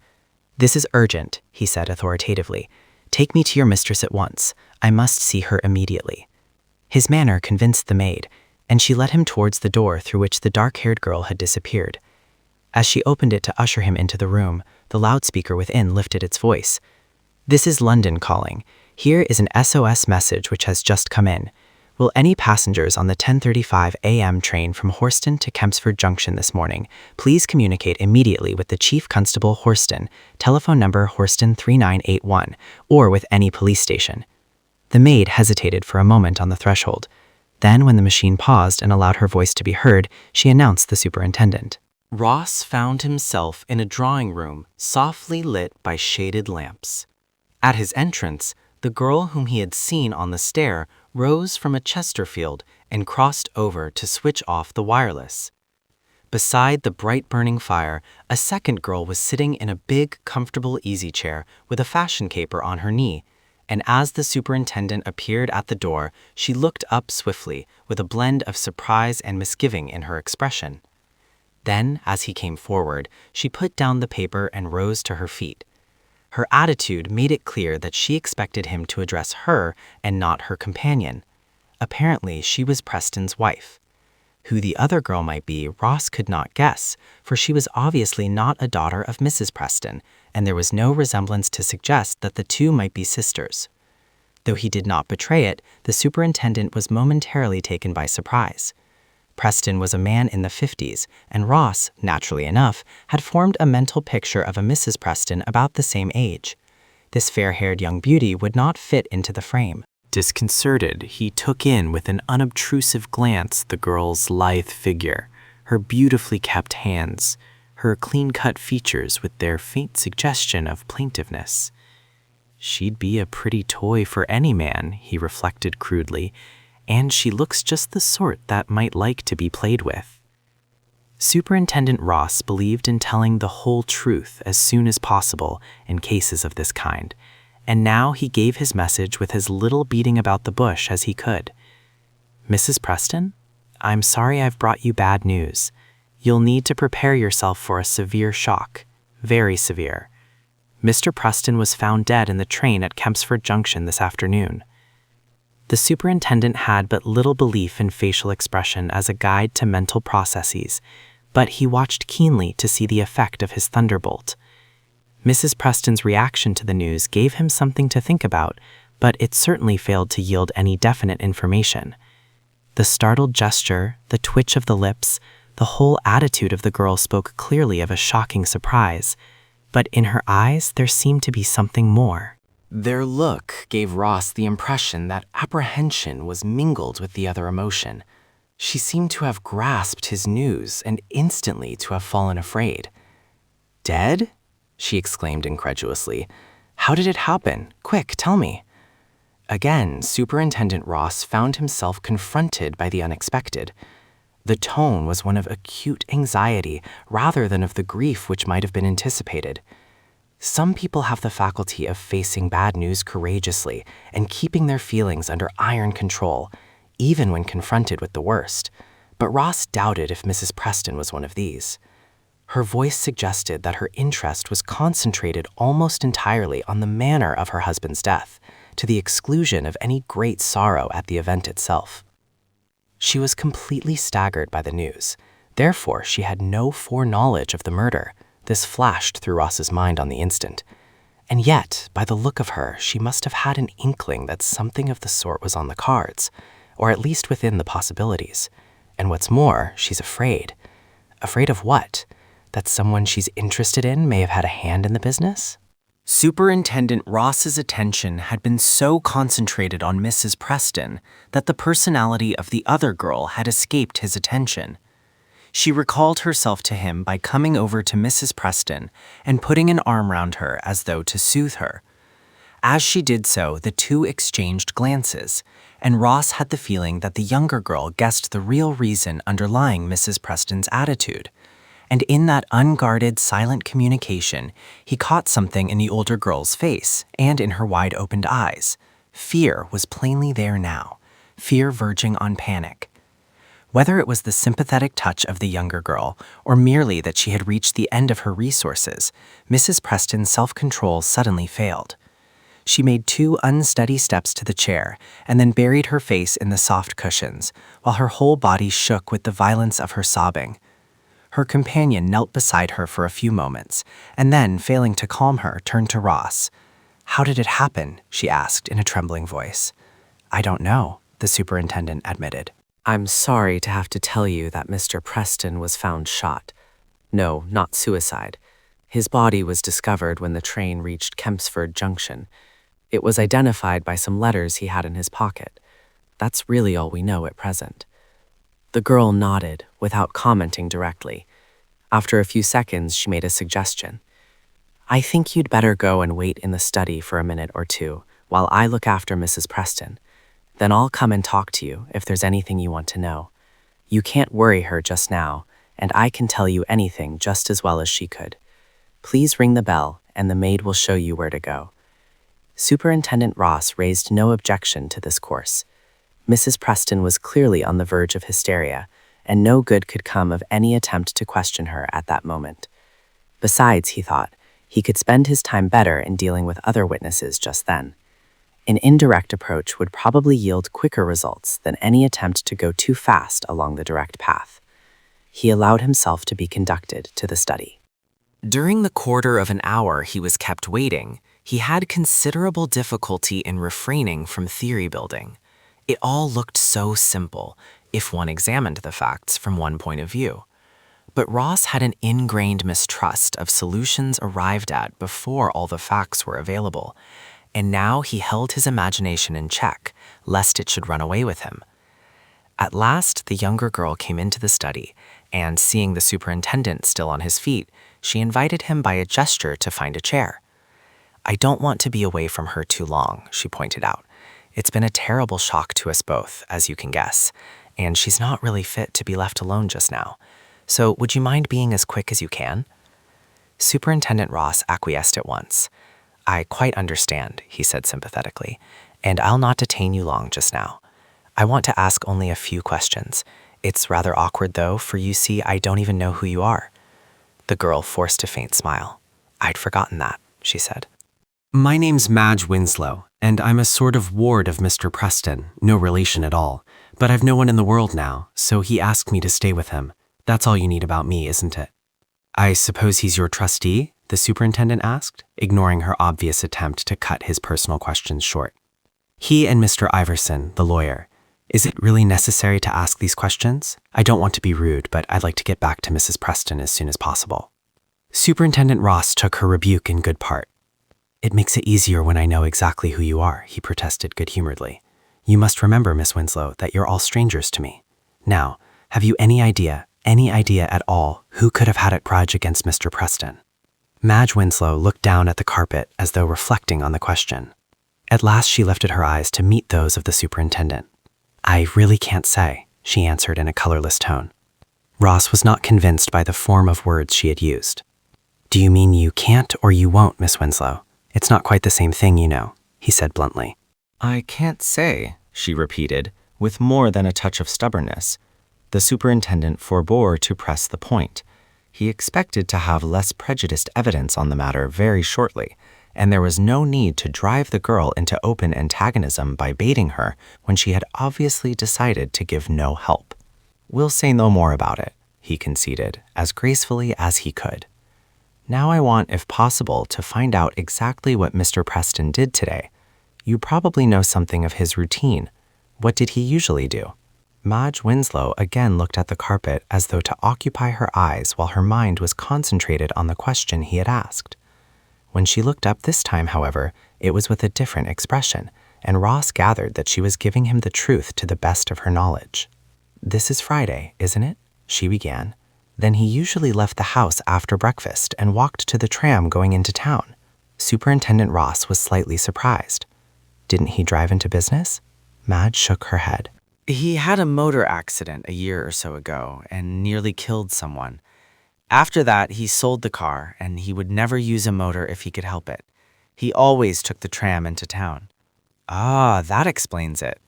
"This is urgent," he said authoritatively. "Take me to your mistress at once. I must see her immediately." His manner convinced the maid, and she led him towards the door through which the dark-haired girl had disappeared. As she opened it to usher him into the room, the loudspeaker within lifted its voice. "This is London calling. Here is an SOS message which has just come in. Will any passengers on the 10:35 a.m. train from Horston to Kempsford Junction this morning please communicate immediately with the Chief Constable Horston, telephone number Horston 3981, or with any police station?" The maid hesitated for a moment on the threshold. Then, when the machine paused and allowed her voice to be heard, she announced the superintendent. Ross found himself in a drawing room softly lit by shaded lamps. At his entrance, the girl whom he had seen on the stair rose from a Chesterfield and crossed over to switch off the wireless. Beside the bright burning fire, a second girl was sitting in a big, comfortable easy chair with a fashion caper on her knee, and as the superintendent appeared at the door, she looked up swiftly with a blend of surprise and misgiving in her expression. Then, as he came forward, she put down the paper and rose to her feet. Her attitude made it clear that she expected him to address her and not her companion. Apparently, she was Preston's wife. Who the other girl might be, Ross could not guess, for she was obviously not a daughter of Mrs. Preston, and there was no resemblance to suggest that the two might be sisters. Though he did not betray it, the superintendent was momentarily taken by surprise. Preston was a man in the 50s, and Ross, naturally enough, had formed a mental picture of a Mrs. Preston about the same age. This fair-haired young beauty would not fit into the frame. Disconcerted, he took in with an unobtrusive glance the girl's lithe figure, her beautifully kept hands, her clean-cut features with their faint suggestion of plaintiveness. She'd be a pretty toy for any man, he reflected crudely, and she looks just the sort that might like to be played with. Superintendent Ross believed in telling the whole truth as soon as possible in cases of this kind, and now he gave his message with as little beating about the bush as he could. "Mrs. Preston, I'm sorry I've brought you bad news. You'll need to prepare yourself for a severe shock, very severe. Mr. Preston was found dead in the train at Kempsford Junction this afternoon." The superintendent had but little belief in facial expression as a guide to mental processes, but he watched keenly to see the effect of his thunderbolt. Mrs. Preston's reaction to the news gave him something to think about, but it certainly failed to yield any definite information. The startled gesture, the twitch of the lips, the whole attitude of the girl spoke clearly of a shocking surprise, but in her eyes there seemed to be something more. Their look gave Ross the impression that apprehension was mingled with the other emotion. She seemed to have grasped his news and instantly to have fallen afraid. "Dead?" she exclaimed incredulously. "How did it happen? Quick, tell me." Again, Superintendent Ross found himself confronted by the unexpected. The tone was one of acute anxiety rather than of the grief which might have been anticipated. Some people have the faculty of facing bad news courageously and keeping their feelings under iron control, even when confronted with the worst, but Ross doubted if Mrs. Preston was one of these. Her voice suggested that her interest was concentrated almost entirely on the manner of her husband's death, to the exclusion of any great sorrow at the event itself. She was completely staggered by the news. Therefore, she had no foreknowledge of the murder. This flashed through Ross's mind on the instant. And yet, by the look of her, she must have had an inkling that something of the sort was on the cards, or at least within the possibilities. And what's more, she's afraid. Afraid of what? That someone she's interested in may have had a hand in the business? Superintendent Ross's attention had been so concentrated on Mrs. Preston that the personality of the other girl had escaped his attention. She recalled herself to him by coming over to Mrs. Preston and putting an arm round her as though to soothe her. As she did so, the two exchanged glances, and Ross had the feeling that the younger girl guessed the real reason underlying Mrs. Preston's attitude. And in that unguarded, silent communication, he caught something in the older girl's face and in her wide-opened eyes. Fear was plainly there now, fear verging on panic. Whether it was the sympathetic touch of the younger girl, or merely that she had reached the end of her resources, Mrs. Preston's self-control suddenly failed. She made 2 unsteady steps to the chair and then buried her face in the soft cushions, while her whole body shook with the violence of her sobbing. Her companion knelt beside her for a few moments, and then, failing to calm her, turned to Ross. "How did it happen?" she asked in a trembling voice. "I don't know," the superintendent admitted. I'm sorry to have to tell you that Mr. Preston was found shot. No, not suicide. His body was discovered when the train reached Kempsford Junction. It was identified by some letters he had in his pocket. That's really all we know at present. The girl nodded, without commenting directly. After a few seconds, she made a suggestion. I think you'd better go and wait in the study for a minute or two, while I look after Mrs. Preston. Then I'll come and talk to you if there's anything you want to know. You can't worry her just now, and I can tell you anything just as well as she could. Please ring the bell, and the maid will show you where to go. Superintendent Ross raised no objection to this course. Mrs. Preston was clearly on the verge of hysteria, and no good could come of any attempt to question her at that moment. Besides, he thought, he could spend his time better in dealing with other witnesses just then. An indirect approach would probably yield quicker results than any attempt to go too fast along the direct path. He allowed himself to be conducted to the study. During the quarter of an hour he was kept waiting, he had considerable difficulty in refraining from theory building. It all looked so simple, if one examined the facts from one point of view. But Ross had an ingrained mistrust of solutions arrived at before all the facts were available, and now he held his imagination in check, lest it should run away with him. At last, the younger girl came into the study, and seeing the superintendent still on his feet, she invited him by a gesture to find a chair. I don't want to be away from her too long, she pointed out. It's been a terrible shock to us both, as you can guess, and she's not really fit to be left alone just now. So would you mind being as quick as you can? Superintendent Ross acquiesced at once. I quite understand, he said sympathetically, and I'll not detain you long just now. I want to ask only a few questions. It's rather awkward, though, for you see, I don't even know who you are. The girl forced a faint smile. I'd forgotten that, she said. My name's Madge Winslow, and I'm a sort of ward of Mr. Preston, no relation at all. But I've no one in the world now, so he asked me to stay with him. That's all you need about me, isn't it? I suppose he's your trustee? The superintendent asked, ignoring her obvious attempt to cut his personal questions short. He and Mr. Iverson, the lawyer. Is it really necessary to ask these questions? I don't want to be rude, but I'd like to get back to Mrs. Preston as soon as possible. Superintendent Ross took her rebuke in good part. It makes it easier when I know exactly who you are, he protested good-humoredly. You must remember, Miss Winslow, that you're all strangers to me. Now, have you any idea at all, who could have had a grudge against Mr. Preston? Madge Winslow looked down at the carpet as though reflecting on the question. At last she lifted her eyes to meet those of the superintendent. I really can't say, she answered in a colorless tone. Ross was not convinced by the form of words she had used. Do you mean you can't or you won't, Miss Winslow? It's not quite the same thing, you know, he said bluntly. I can't say, she repeated, with more than a touch of stubbornness. The superintendent forbore to press the point. He expected to have less prejudiced evidence on the matter very shortly, and there was no need to drive the girl into open antagonism by baiting her when she had obviously decided to give no help. We'll say no more about it, he conceded, as gracefully as he could. Now I want, if possible, to find out exactly what Mr. Preston did today. You probably know something of his routine. What did he usually do? Madge Winslow again looked at the carpet as though to occupy her eyes while her mind was concentrated on the question he had asked. When she looked up this time, however, it was with a different expression, and Ross gathered that she was giving him the truth to the best of her knowledge. This is Friday, isn't it? She began. Then he usually left the house after breakfast and walked to the tram going into town. Superintendent Ross was slightly surprised. Didn't he drive into business? Madge shook her head. He had a motor accident a year or so ago and nearly killed someone. After that, he sold the car, and he would never use a motor if he could help it. He always took the tram into town. Ah, that explains it.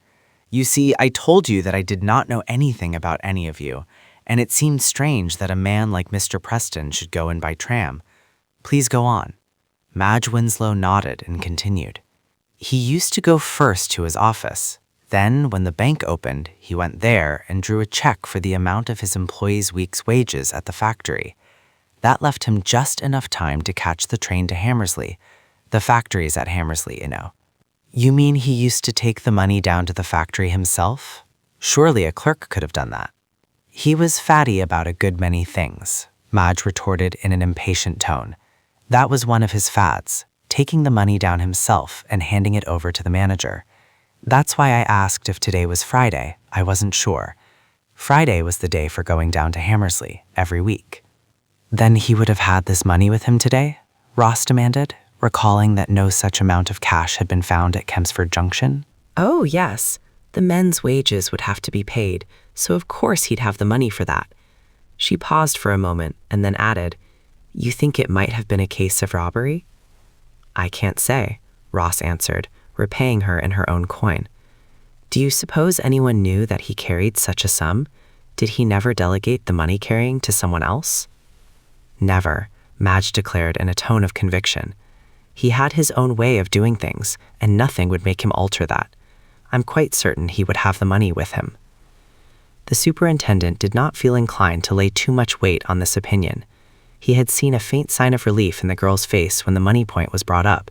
You see, I told you that I did not know anything about any of you, and it seemed strange that a man like Mr. Preston should go in by tram. Please go on. Madge Winslow nodded and continued. He used to go first to his office. Then, when the bank opened, he went there and drew a check for the amount of his employee's week's wages at the factory. That left him just enough time to catch the train to Hammersley. The factory's at Hammersley, you know. You mean he used to take the money down to the factory himself? Surely a clerk could have done that. He was fatty about a good many things, Madge retorted in an impatient tone. That was one of his fads, taking the money down himself and handing it over to the manager. That's why I asked if today was Friday. I wasn't sure. Friday was the day for going down to Hammersley every week. Then he would have had this money with him today? Ross demanded, recalling that no such amount of cash had been found at Kempsford Junction. Oh, yes. The men's wages would have to be paid, so of course he'd have the money for that. She paused for a moment and then added, You think it might have been a case of robbery? I can't say, Ross answered, repaying her in her own coin. Do you suppose anyone knew that he carried such a sum? Did he never delegate the money carrying to someone else? Never, Madge declared in a tone of conviction. He had his own way of doing things, and nothing would make him alter that. I'm quite certain he would have the money with him. The superintendent did not feel inclined to lay too much weight on this opinion. He had seen a faint sign of relief in the girl's face when the money point was brought up,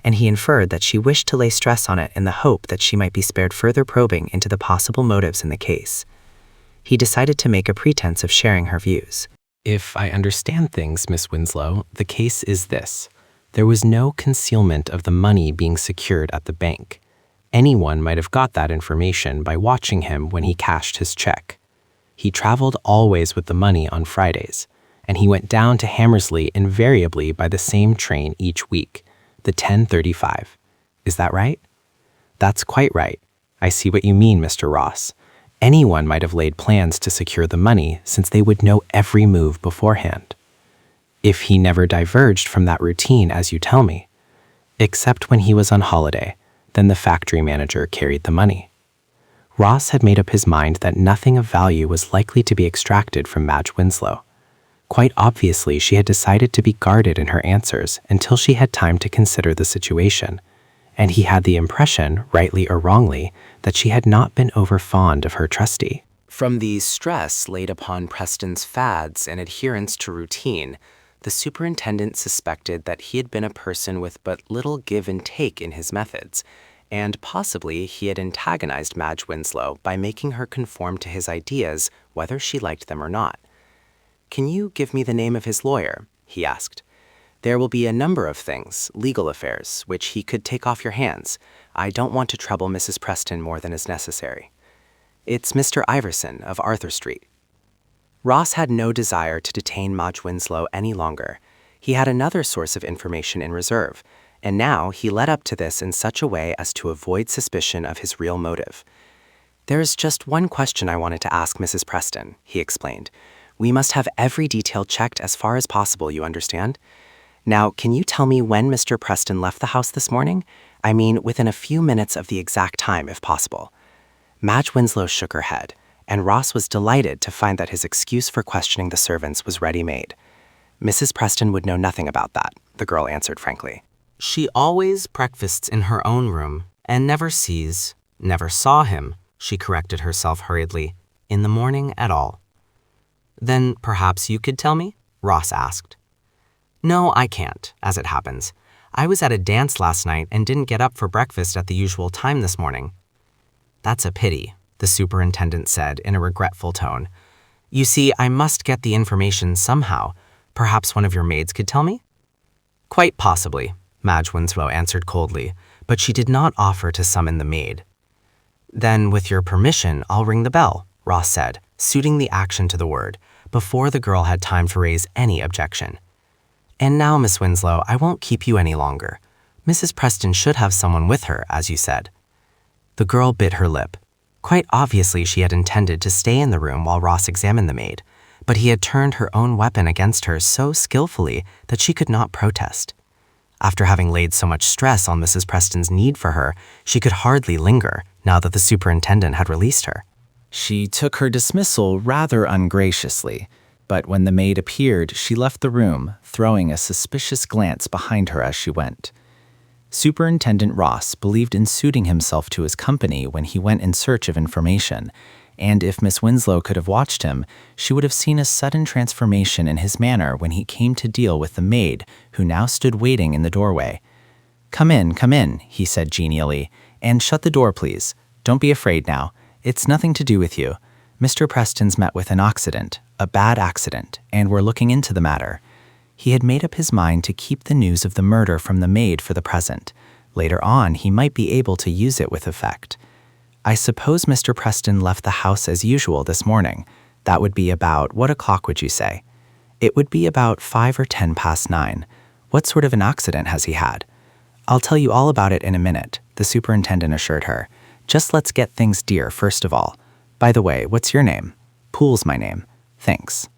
and he inferred that she wished to lay stress on it in the hope that she might be spared further probing into the possible motives in the case. He decided to make a pretense of sharing her views. If I understand things, Miss Winslow, the case is this. There was no concealment of the money being secured at the bank. Anyone might have got that information by watching him when he cashed his check. He traveled always with the money on Fridays, and he went down to Hammersley invariably by the same train each week, the 10:35. Is that right? That's quite right. I see what you mean, Mr. Ross. Anyone might have laid plans to secure the money since they would know every move beforehand. If he never diverged from that routine, as you tell me, except when he was on holiday, then the factory manager carried the money. Ross had made up his mind that nothing of value was likely to be extracted from Madge Winslow. Quite obviously, she had decided to be guarded in her answers until she had time to consider the situation, and he had the impression, rightly or wrongly, that she had not been over-fond of her trustee. From the stress laid upon Preston's fads and adherence to routine, the superintendent suspected that he had been a person with but little give and take in his methods, and possibly he had antagonized Madge Winslow by making her conform to his ideas whether she liked them or not. Can you give me the name of his lawyer? He asked. There will be a number of things, legal affairs, which he could take off your hands. I don't want to trouble Mrs. Preston more than is necessary. It's Mr. Iverson of Arthur Street. Ross had no desire to detain Madge Winslow any longer. He had another source of information in reserve, and now he led up to this in such a way as to avoid suspicion of his real motive. There's just one question I wanted to ask Mrs. Preston, he explained. We must have every detail checked as far as possible, you understand? Now, can you tell me when Mr. Preston left the house this morning? I mean, within a few minutes of the exact time, if possible. Madge Winslow shook her head, and Ross was delighted to find that his excuse for questioning the servants was ready-made. Mrs. Preston would know nothing about that, the girl answered frankly. She always breakfasts in her own room and never saw him, she corrected herself hurriedly, in the morning at all. Then perhaps you could tell me? Ross asked. No, I can't, as it happens. I was at a dance last night and didn't get up for breakfast at the usual time this morning. That's a pity, the superintendent said in a regretful tone. You see, I must get the information somehow. Perhaps one of your maids could tell me? Quite possibly, Madge Winslow answered coldly, but she did not offer to summon the maid. Then, with your permission, I'll ring the bell, Ross said, suiting the action to the word, before the girl had time to raise any objection. And now, Miss Winslow, I won't keep you any longer. Mrs. Preston should have someone with her, as you said. The girl bit her lip. Quite obviously, she had intended to stay in the room while Ross examined the maid, but he had turned her own weapon against her so skillfully that she could not protest. After having laid so much stress on Mrs. Preston's need for her, she could hardly linger now that the superintendent had released her. She took her dismissal rather ungraciously, but when the maid appeared, she left the room, throwing a suspicious glance behind her as she went. Superintendent Ross believed in suiting himself to his company when he went in search of information, and if Miss Winslow could have watched him, she would have seen a sudden transformation in his manner when he came to deal with the maid, who now stood waiting in the doorway. Come in, he said genially, and shut the door, please. Don't be afraid now. It's nothing to do with you. Mr. Preston's met with an accident, a bad accident, and we're looking into the matter. He had made up his mind to keep the news of the murder from the maid for the present. Later on, he might be able to use it with effect. I suppose Mr. Preston left the house as usual this morning. That would be about, what o'clock would you say? It would be about 5 or 10 past 9. What sort of an accident has he had? I'll tell you all about it in a minute, the superintendent assured her. Just let's get things dear first of all. By the way, what's your name? Poole's my name. Thanks.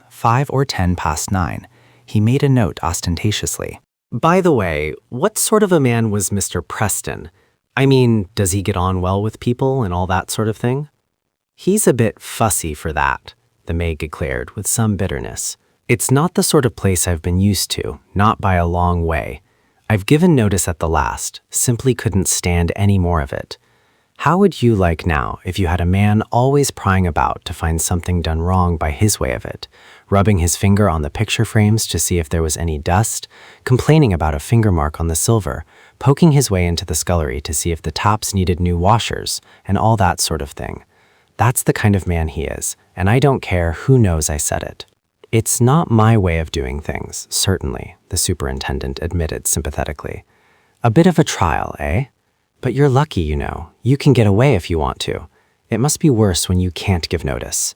5 or 10 past 9. He made a note ostentatiously. By the way, what sort of a man was Mr. Preston? I mean, does he get on well with people and all that sort of thing? He's a bit fussy for that, the maid declared with some bitterness. It's not the sort of place I've been used to, not by a long way. I've given notice at the last, simply couldn't stand any more of it. How would you like now if you had a man always prying about to find something done wrong by his way of it, rubbing his finger on the picture frames to see if there was any dust, complaining about a finger mark on the silver, poking his way into the scullery to see if the tops needed new washers, and all that sort of thing? That's the kind of man he is, and I don't care who knows I said it. It's not my way of doing things, certainly, the superintendent admitted sympathetically. A bit of a trial, eh? But you're lucky, you know. You can get away if you want to. It must be worse when you can't give notice.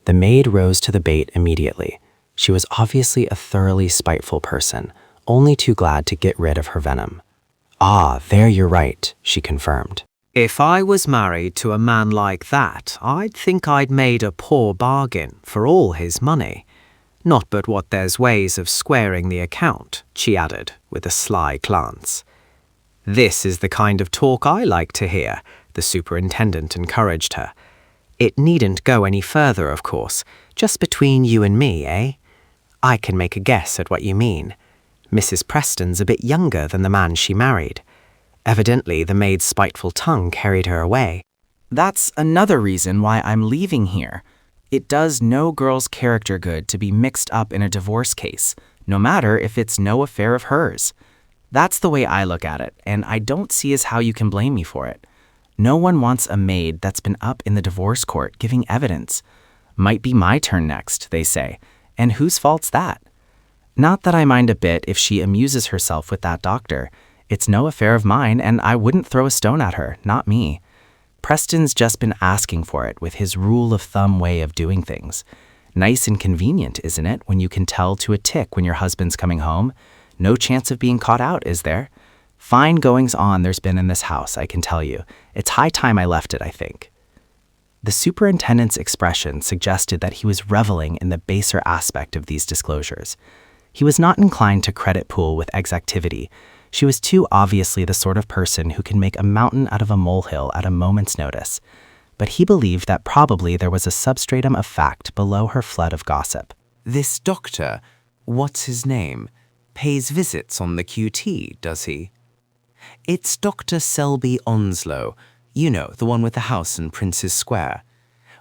The maid rose to the bait immediately. She was obviously a thoroughly spiteful person, only too glad to get rid of her venom. Ah, there you're right, she confirmed. If I was married to a man like that, I'd think I'd made a poor bargain for all his money. Not but what there's ways of squaring the account, she added, with a sly glance. This is the kind of talk I like to hear, the superintendent encouraged her. It needn't go any further, of course, just between you and me, eh? I can make a guess at what you mean. Mrs. Preston's a bit younger than the man she married. Evidently, the maid's spiteful tongue carried her away. That's another reason why I'm leaving here. It does no girl's character good to be mixed up in a divorce case, no matter if it's no affair of hers. That's the way I look at it, and I don't see as how you can blame me for it. No one wants a maid that's been up in the divorce court giving evidence. Might be my turn next, they say, and whose fault's that? Not that I mind a bit if she amuses herself with that doctor. It's no affair of mine, and I wouldn't throw a stone at her, not me. Preston's just been asking for it with his rule-of-thumb way of doing things. Nice and convenient, isn't it, when you can tell to a tick when your husband's coming home? No chance of being caught out, is there? Fine goings-on there's been in this house, I can tell you. It's high time I left it, I think. The superintendent's expression suggested that he was reveling in the baser aspect of these disclosures. He was not inclined to credit Poole with exactivity. She was too obviously the sort of person who can make a mountain out of a molehill at a moment's notice. But he believed that probably there was a substratum of fact below her flood of gossip. This doctor, what's his name? Pays visits on the QT, does he? It's Dr. Selby Onslow, you know, the one with the house in Prince's Square.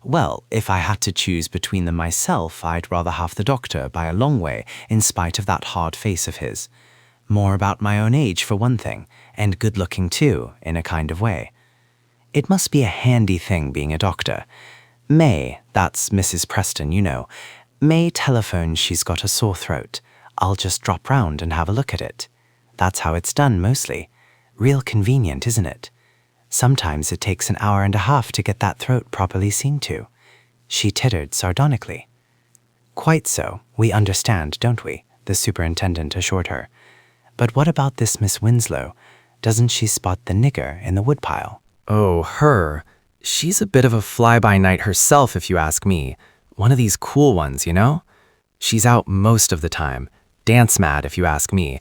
Well, if I had to choose between them myself, I'd rather have the doctor by a long way, in spite of that hard face of his. More about my own age, for one thing, and good-looking too, in a kind of way. It must be a handy thing being a doctor. May, that's Mrs. Preston, you know, May telephones she's got a sore throat. I'll just drop round and have a look at it. That's how it's done mostly. Real convenient, isn't it? Sometimes it takes an hour and a half to get that throat properly seen to. She tittered sardonically. Quite so, we understand, don't we? The superintendent assured her. But what about this Miss Winslow? Doesn't she spot the nigger in the woodpile? Oh, her. She's a bit of a fly-by-night herself, if you ask me. One of these cool ones, you know? She's out most of the time. Dance mad, if you ask me.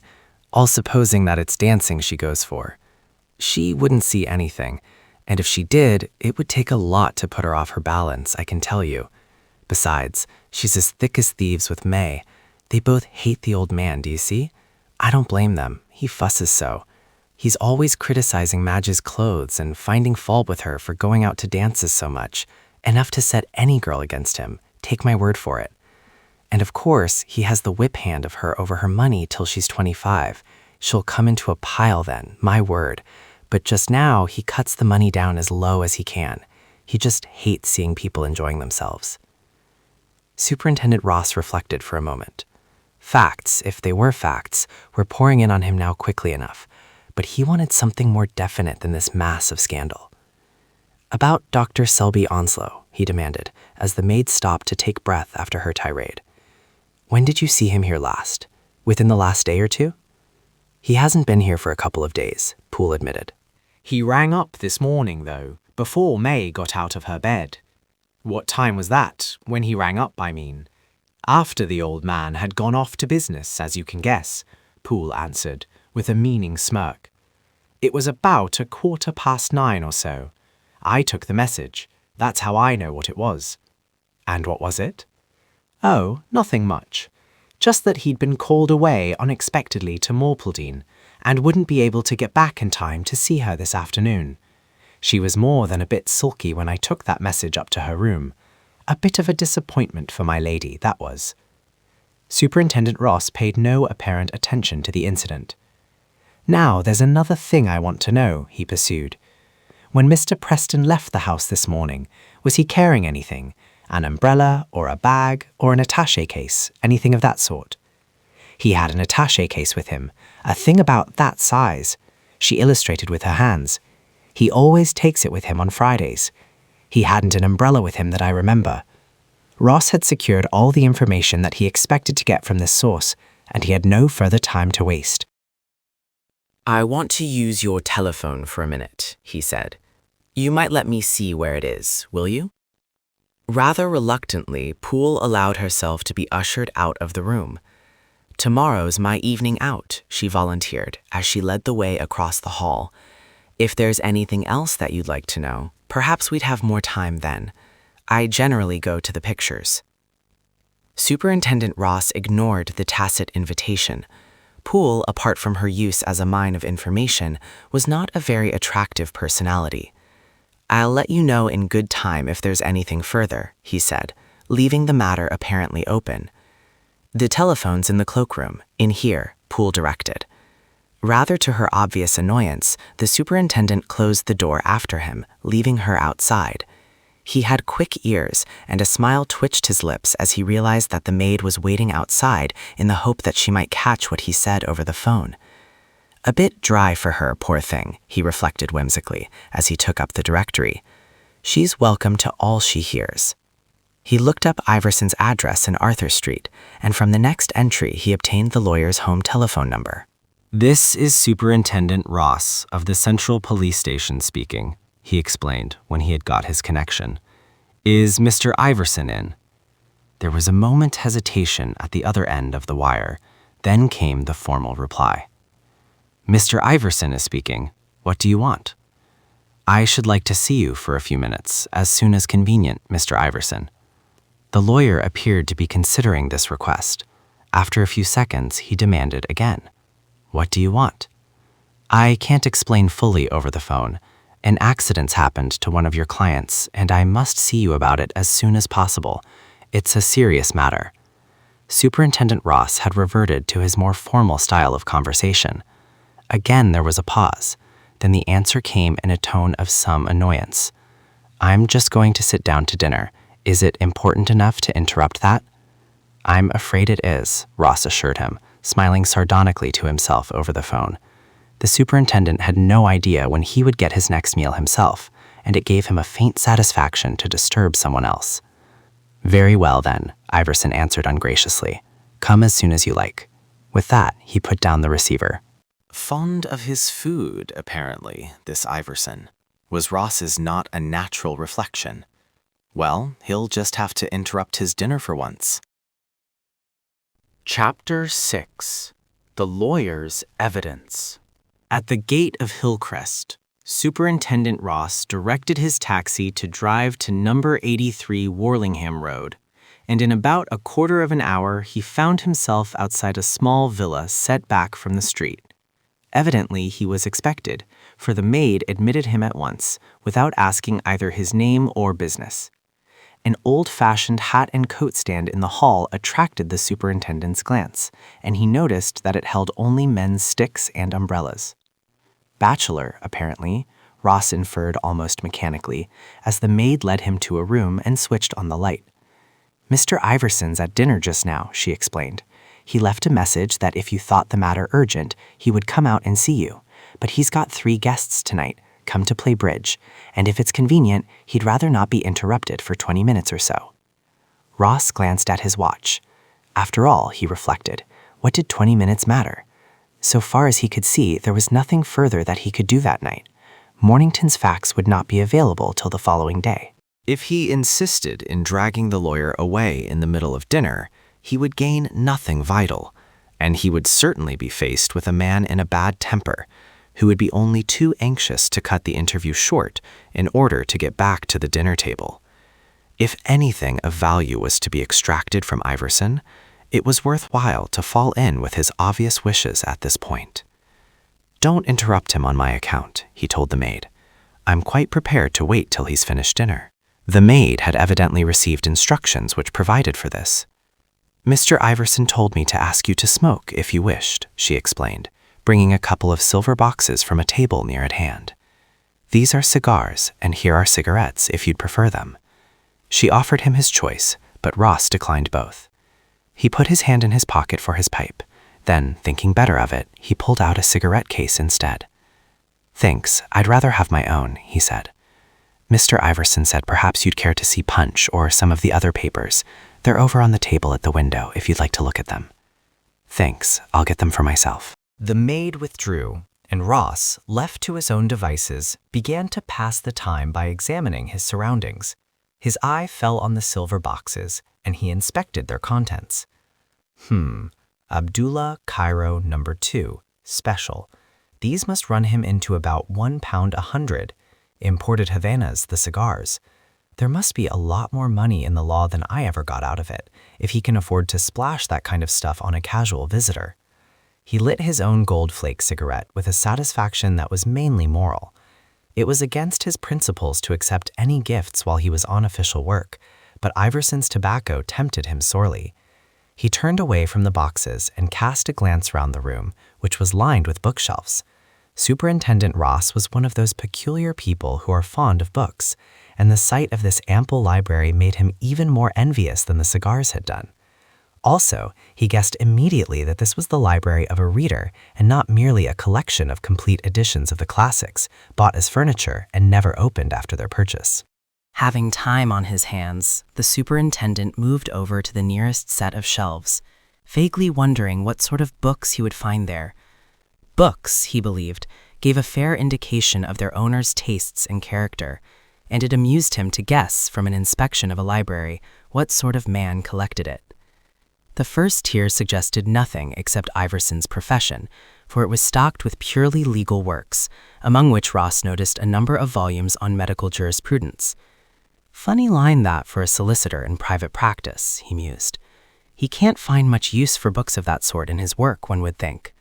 All supposing that it's dancing she goes for. She wouldn't see anything, and if she did, it would take a lot to put her off her balance, I can tell you. Besides, she's as thick as thieves with May. They both hate the old man, do you see? I don't blame them. He fusses so. He's always criticizing Madge's clothes and finding fault with her for going out to dances so much, enough to set any girl against him, take my word for it. And of course, he has the whip hand of her over her money till she's 25. She'll come into a pile then, my word. But just now, he cuts the money down as low as he can. He just hates seeing people enjoying themselves. Superintendent Ross reflected for a moment. Facts, if they were facts, were pouring in on him now quickly enough, but he wanted something more definite than this mass of scandal. About Dr. Selby Onslow, he demanded, as the maid stopped to take breath after her tirade. When did you see him here last? Within the last day or two? He hasn't been here for a couple of days, Poole admitted. He rang up this morning, though, before May got out of her bed. What time was that, when he rang up, I mean? After the old man had gone off to business, as you can guess, Poole answered, with a meaning smirk. It was about 9:15 or so. I took the message. That's how I know what it was. And what was it? Oh, nothing much. Just that he'd been called away unexpectedly to Morpledene and wouldn't be able to get back in time to see her this afternoon. She was more than a bit sulky when I took that message up to her room. A bit of a disappointment for my lady, that was. Superintendent Ross paid no apparent attention to the incident. Now, there's another thing I want to know, he pursued. When Mr. Preston left the house this morning, was he carrying anything? An umbrella, or a bag, or an attaché case, anything of that sort? He had an attaché case with him, a thing about that size. She illustrated with her hands. He always takes it with him on Fridays. He hadn't an umbrella with him that I remember. Ross had secured all the information that he expected to get from this source, and he had no further time to waste. I want to use your telephone for a minute, he said. You might let me see where it is, will you? Rather reluctantly, Poole allowed herself to be ushered out of the room. Tomorrow's my evening out, she volunteered as she led the way across the hall. If there's anything else that you'd like to know, perhaps we'd have more time then. I generally go to the pictures. Superintendent Ross ignored the tacit invitation. Poole, apart from her use as a mine of information, was not a very attractive personality. I'll let you know in good time if there's anything further, he said, leaving the matter apparently open. The telephone's in the cloakroom, in here, Poole directed. Rather to her obvious annoyance, the superintendent closed the door after him, leaving her outside. He had quick ears, and a smile twitched his lips as he realized that the maid was waiting outside in the hope that she might catch what he said over the phone. A bit dry for her, poor thing, he reflected whimsically as he took up the directory. She's welcome to all she hears. He looked up Iverson's address in Arthur Street, and from the next entry he obtained the lawyer's home telephone number. This is Superintendent Ross of the Central Police Station speaking, he explained when he had got his connection. Is Mr. Iverson in? There was a moment's hesitation at the other end of the wire. Then came the formal reply. Mr. Iverson is speaking. What do you want? I should like to see you for a few minutes, as soon as convenient, Mr. Iverson. The lawyer appeared to be considering this request. After a few seconds, he demanded again. What do you want? I can't explain fully over the phone. An accident's happened to one of your clients, and I must see you about it as soon as possible. It's a serious matter. Superintendent Ross had reverted to his more formal style of conversation. Again there was a pause. Then the answer came in a tone of some annoyance. I'm just going to sit down to dinner. Is it important enough to interrupt that? I'm afraid it is, Ross assured him, smiling sardonically to himself over the phone. The superintendent had no idea when he would get his next meal himself, and it gave him a faint satisfaction to disturb someone else. Very well, then, Iverson answered ungraciously. Come as soon as you like. With that, he put down the receiver. Fond of his food, apparently, this Iverson. Was Ross's not a natural reflection? Well, he'll just have to interrupt his dinner for once. Chapter 6. The Lawyer's Evidence. At the gate of Hillcrest, Superintendent Ross directed his taxi to drive to number 83 Warlingham Road, and in about a quarter of an hour he found himself outside a small villa set back from the street. Evidently, he was expected, for the maid admitted him at once, without asking either his name or business. An old-fashioned hat and coat stand in the hall attracted the superintendent's glance, and he noticed that it held only men's sticks and umbrellas. Bachelor, apparently, Ross inferred almost mechanically, as the maid led him to a room and switched on the light. "Mr. Iverson's at dinner just now," she explained. "He left a message that if you thought the matter urgent, he would come out and see you. But he's got 3 guests tonight, come to play bridge, and if it's convenient, he'd rather not be interrupted for 20 minutes or so." Ross glanced at his watch. After all, he reflected, what did 20 minutes matter? So far as he could see, there was nothing further that he could do that night. Mornington's fax would not be available till the following day. If he insisted in dragging the lawyer away in the middle of dinner, he would gain nothing vital, and he would certainly be faced with a man in a bad temper, who would be only too anxious to cut the interview short in order to get back to the dinner table. If anything of value was to be extracted from Iverson, it was worthwhile to fall in with his obvious wishes at this point. "Don't interrupt him on my account," he told the maid. "I'm quite prepared to wait till he's finished dinner." The maid had evidently received instructions which provided for this. "Mr. Iverson told me to ask you to smoke if you wished," she explained, bringing a couple of silver boxes from a table near at hand. "These are cigars, and here are cigarettes if you'd prefer them." She offered him his choice, but Ross declined both. He put his hand in his pocket for his pipe. Then, thinking better of it, he pulled out a cigarette case instead. "Thanks, I'd rather have my own," he said. "Mr. Iverson said perhaps you'd care to see Punch or some of the other papers. They're over on the table at the window if you'd like to look at them." "Thanks, I'll get them for myself." The maid withdrew, and Ross, left to his own devices, began to pass the time by examining his surroundings. His eye fell on the silver boxes, and he inspected their contents. Abdullah Cairo No. 2, Special. These must run him into about £1 a hundred. Imported Havanas, the cigars. There must be a lot more money in the law than I ever got out of it, if he can afford to splash that kind of stuff on a casual visitor. He lit his own gold flake cigarette with a satisfaction that was mainly moral. It was against his principles to accept any gifts while he was on official work, but Iverson's tobacco tempted him sorely. He turned away from the boxes and cast a glance round the room, which was lined with bookshelves. Superintendent Ross was one of those peculiar people who are fond of books, and the sight of this ample library made him even more envious than the cigars had done. Also, he guessed immediately that this was the library of a reader and not merely a collection of complete editions of the classics, bought as furniture and never opened after their purchase. Having time on his hands, the superintendent moved over to the nearest set of shelves, vaguely wondering what sort of books he would find there. Books, he believed, gave a fair indication of their owner's tastes and character, and it amused him to guess from an inspection of a library what sort of man collected it. The first tier suggested nothing except Iverson's profession, for it was stocked with purely legal works, among which Ross noticed a number of volumes on medical jurisprudence. Funny line that for a solicitor in private practice, he mused. He can't find much use for books of that sort in his work, one would think.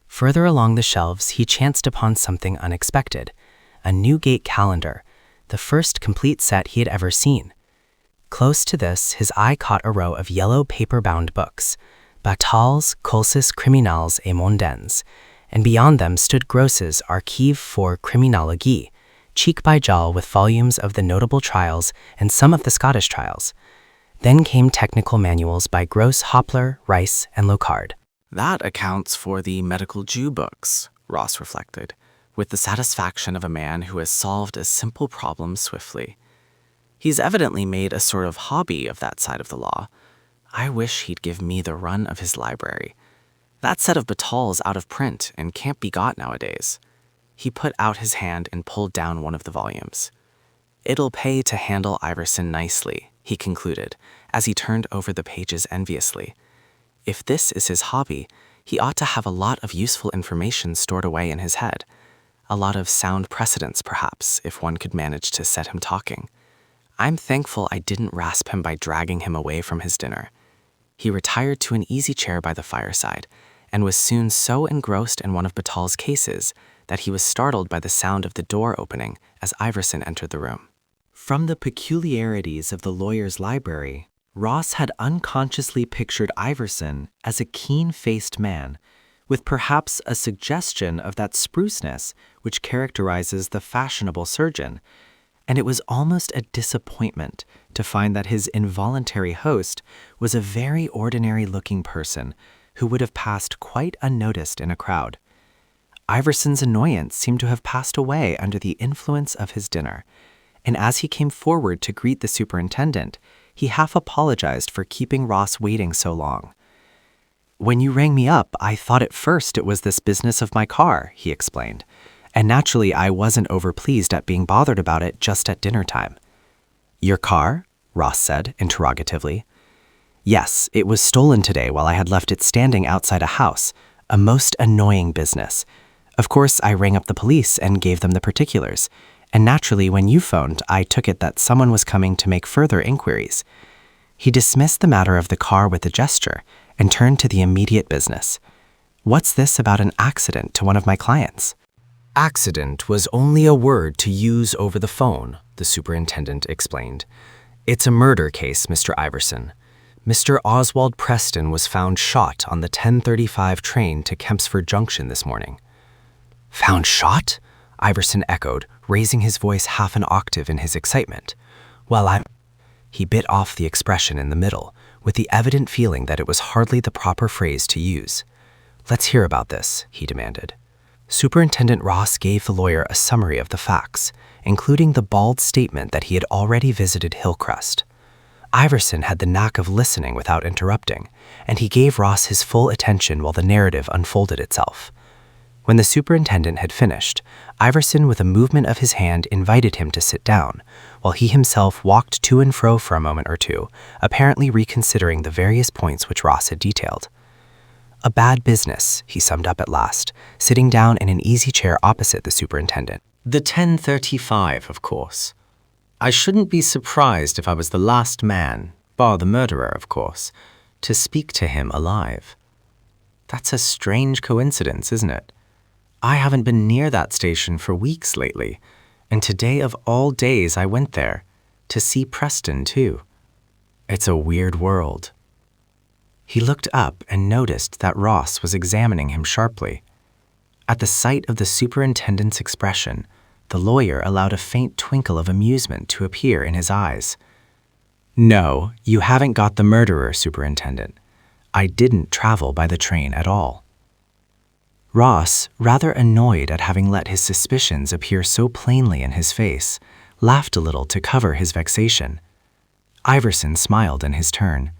Further along the shelves, he chanced upon something unexpected, a Newgate calendar, the first complete set he had ever seen. Close to this, his eye caught a row of yellow paper-bound books, Bataille's Cursus Criminals et Mondains, and beyond them stood Gross's Archive for Criminologie, cheek by jowl with volumes of the notable trials and some of the Scottish trials. Then came technical manuals by Gross, Hopler, Rice, and Locard. That accounts for the medical Jew books, Ross reflected, with the satisfaction of a man who has solved a simple problem swiftly. He's evidently made a sort of hobby of that side of the law. I wish he'd give me the run of his library. That set of Bataille's out of print and can't be got nowadays. He put out his hand and pulled down one of the volumes. It'll pay to handle Iverson nicely, he concluded, as he turned over the pages enviously. If this is his hobby, he ought to have a lot of useful information stored away in his head. A lot of sound precedents, perhaps, if one could manage to set him talking. I'm thankful I didn't rasp him by dragging him away from his dinner. He retired to an easy chair by the fireside, and was soon so engrossed in one of Batal's cases that he was startled by the sound of the door opening as Iverson entered the room. From the peculiarities of the lawyer's library, Ross had unconsciously pictured Iverson as a keen-faced man, with perhaps a suggestion of that spruceness which characterizes the fashionable surgeon, and it was almost a disappointment to find that his involuntary host was a very ordinary-looking person who would have passed quite unnoticed in a crowd. Iverson's annoyance seemed to have passed away under the influence of his dinner, and as he came forward to greet the superintendent, he half apologized for keeping Ross waiting so long. "When you rang me up, I thought at first it was this business of my car," he explained, "and naturally I wasn't overpleased at being bothered about it just at dinner time." "Your car?" Ross said, interrogatively. "Yes, it was stolen today while I had left it standing outside a house, a most annoying business. Of course, I rang up the police and gave them the particulars, and naturally when you phoned, I took it that someone was coming to make further inquiries." He dismissed the matter of the car with a gesture and turned to the immediate business. "What's this about an accident to one of my clients?" Accident was only a word to use over the phone, the superintendent explained. It's a murder case, Mr. Iverson. Mr. Oswald Preston was found shot on the 10:35 train to Kempsford Junction this morning. "Found shot?" Iverson echoed, raising his voice half an octave in his excitement. "Well, He bit off the expression in the middle, with the evident feeling that it was hardly the proper phrase to use. "Let's hear about this," he demanded. Superintendent Ross gave the lawyer a summary of the facts, including the bald statement that he had already visited Hillcrest. Iverson had the knack of listening without interrupting, and he gave Ross his full attention while the narrative unfolded itself. When the superintendent had finished, Iverson, with a movement of his hand, invited him to sit down, while he himself walked to and fro for a moment or two, apparently reconsidering the various points which Ross had detailed. "A bad business," he summed up at last, sitting down in an easy chair opposite the superintendent. The 10:35, of course. I shouldn't be surprised if I was the last man, bar the murderer, of course, to speak to him alive. That's a strange coincidence, isn't it? I haven't been near that station for weeks lately, and today of all days I went there, to see Preston too. It's a weird world." He looked up and noticed that Ross was examining him sharply. At the sight of the superintendent's expression, the lawyer allowed a faint twinkle of amusement to appear in his eyes. "No, you haven't got the murderer, Superintendent. I didn't travel by the train at all." Ross, rather annoyed at having let his suspicions appear so plainly in his face, laughed a little to cover his vexation. Iverson smiled in his turn.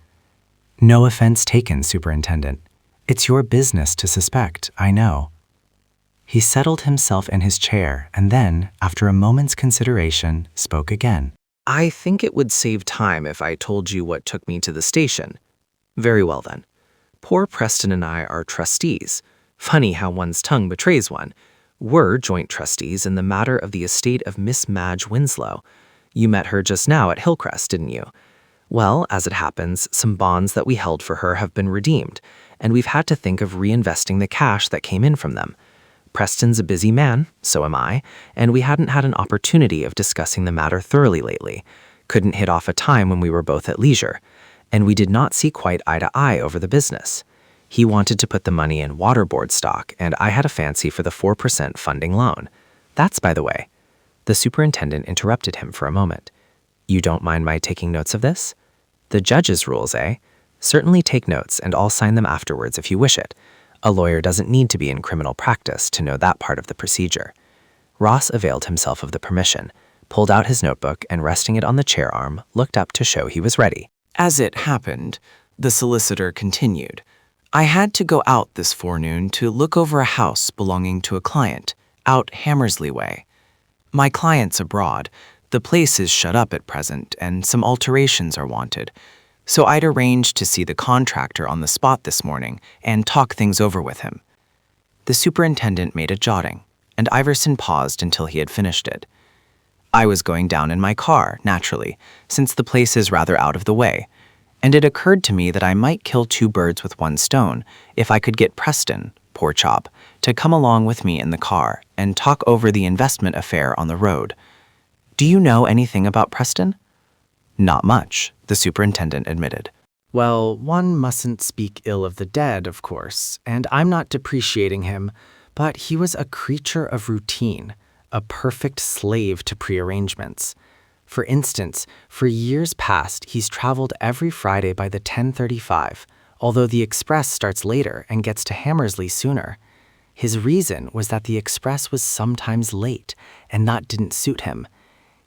"No offense taken, Superintendent. It's your business to suspect, I know." He settled himself in his chair and then, after a moment's consideration, spoke again. "I think it would save time if I told you what took me to the station." "Very well then. Poor Preston and I are trustees. Funny how one's tongue betrays one. We're joint trustees in the matter of the estate of Miss Madge Winslow. You met her just now at Hillcrest, didn't you? Well, as it happens, some bonds that we held for her have been redeemed, and we've had to think of reinvesting the cash that came in from them. Preston's a busy man, so am I, and we hadn't had an opportunity of discussing the matter thoroughly lately. Couldn't hit off a time when we were both at leisure, and we did not see quite eye to eye over the business. He wanted to put the money in waterboard stock, and I had a fancy for the 4% funding loan. That's by the way." The superintendent interrupted him for a moment. "You don't mind my taking notes of this? The judge's rules, eh? Certainly take notes, and I'll sign them afterwards if you wish it. A lawyer doesn't need to be in criminal practice to know that part of the procedure." Ross availed himself of the permission, pulled out his notebook, and resting it on the chair arm, looked up to show he was ready. "As it happened," the solicitor continued, "I had to go out this forenoon to look over a house belonging to a client, out Hammersley way. My client's abroad, the place is shut up at present, and some alterations are wanted. So I'd arranged to see the contractor on the spot this morning and talk things over with him." The superintendent made a jotting, and Iverson paused until he had finished it. "I was going down in my car, naturally, since the place is rather out of the way, And it occurred to me that I might kill two birds with one stone if I could get Preston, poor chop, to come along with me in the car and talk over the investment affair on the road. Do you know anything about Preston? Not much, the superintendent admitted. Well, one mustn't speak ill of the dead, of course, and I'm not depreciating him, but he was a creature of routine, a perfect slave to prearrangements. For instance, for years past, he's traveled every Friday by the 10:35, although the express starts later and gets to Hammersley sooner. His reason was that the express was sometimes late, and that didn't suit him.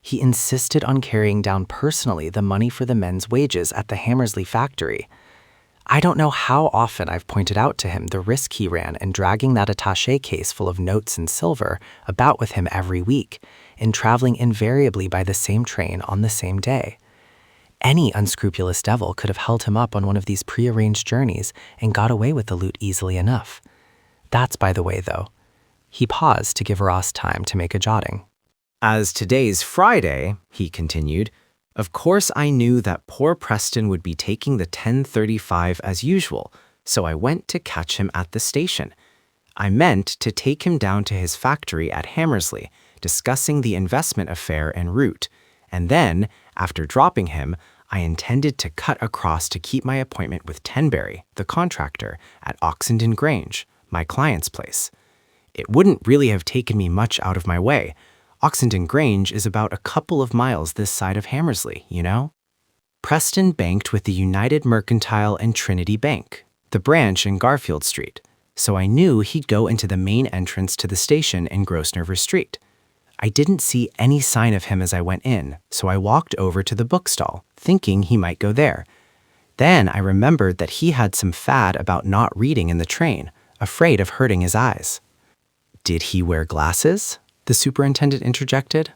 He insisted on carrying down personally the money for the men's wages at the Hammersley factory. I don't know how often I've pointed out to him the risk he ran in dragging that attaché case full of notes and silver about with him every week, and traveling invariably by the same train on the same day. Any unscrupulous devil could have held him up on one of these prearranged journeys and got away with the loot easily enough. That's by the way, though. He paused to give Ross time to make a jotting. As today's Friday, he continued, of course I knew that poor Preston would be taking the 10:35 as usual, so I went to catch him at the station. I meant to take him down to his factory at Hammersley, discussing the investment affair en route, and then, after dropping him, I intended to cut across to keep my appointment with Tenbury, the contractor, at Oxenden Grange, my client's place. It wouldn't really have taken me much out of my way. Oxenden Grange is about a couple of miles this side of Hammersley, you know? Preston banked with the United Mercantile and Trinity Bank, the branch in Garfield Street, so I knew he'd go into the main entrance to the station in Grosvenor Street. I didn't see any sign of him as I went in, so I walked over to the bookstall, thinking he might go there. Then I remembered that he had some fad about not reading in the train, afraid of hurting his eyes. Did he wear glasses? The superintendent interjected.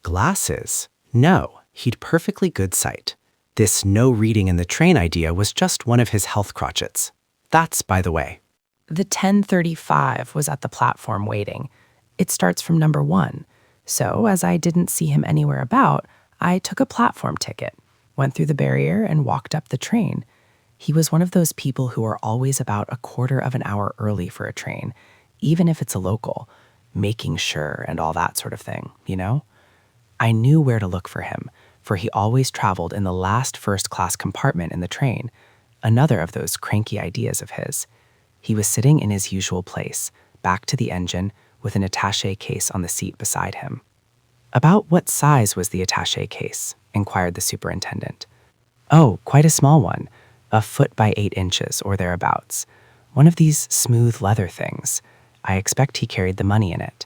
Glasses? No, he'd perfectly good sight. This no reading in the train idea was just one of his health crotchets. That's by the way. The 10:35 was at the platform waiting. It starts from number 1. So, as I didn't see him anywhere about, I took a platform ticket, went through the barrier, and walked up the train. He was one of those people who are always about a quarter of an hour early for a train, even if it's a local, making sure and all that sort of thing, you know? I knew where to look for him, for he always traveled in the last first-class compartment in the train, another of those cranky ideas of his. He was sitting in his usual place, back to the engine, with an attaché case on the seat beside him. About what size was the attaché case? Inquired the superintendent. Oh, quite a small one, a foot by 8 inches or thereabouts. One of these smooth leather things. I expect he carried the money in it.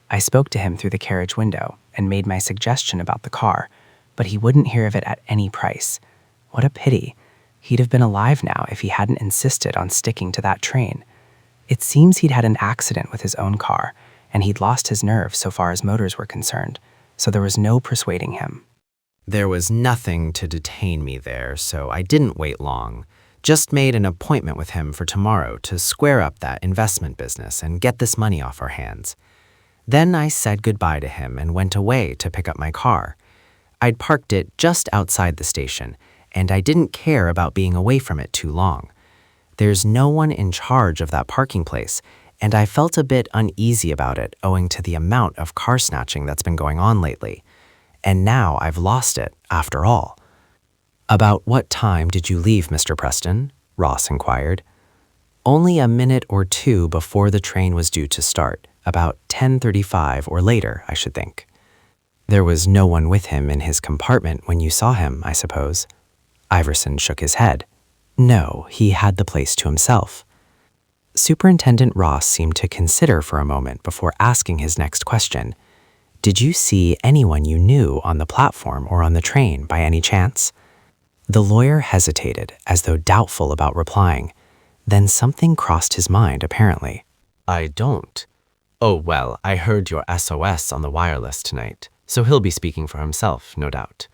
I spoke to him through the carriage window and made my suggestion about the car, but he wouldn't hear of it at any price. What a pity. He'd have been alive now if he hadn't insisted on sticking to that train. It seems he'd had an accident with his own car, and he'd lost his nerve so far as motors were concerned, so there was no persuading him. There was nothing to detain me there, so I didn't wait long. Just made an appointment with him for tomorrow to square up that investment business and get this money off our hands. Then I said goodbye to him and went away to pick up my car. I'd parked it just outside the station, and I didn't care about being away from it too long. There's no one in charge of that parking place, and I felt a bit uneasy about it owing to the amount of car snatching that's been going on lately. And now I've lost it, after all. About what time did you leave, Mr. Preston? Ross inquired. Only a minute or two before the train was due to start, about 10:35 or later, I should think. There was no one with him in his compartment when you saw him, I suppose. Iverson shook his head. No, he had the place to himself. Superintendent Ross seemed to consider for a moment before asking his next question. Did you see anyone you knew on the platform or on the train by any chance? The lawyer hesitated, as though doubtful about replying. Then something crossed his mind, apparently. I don't. Oh, well, I heard your SOS on the wireless tonight, so he'll be speaking for himself, no doubt.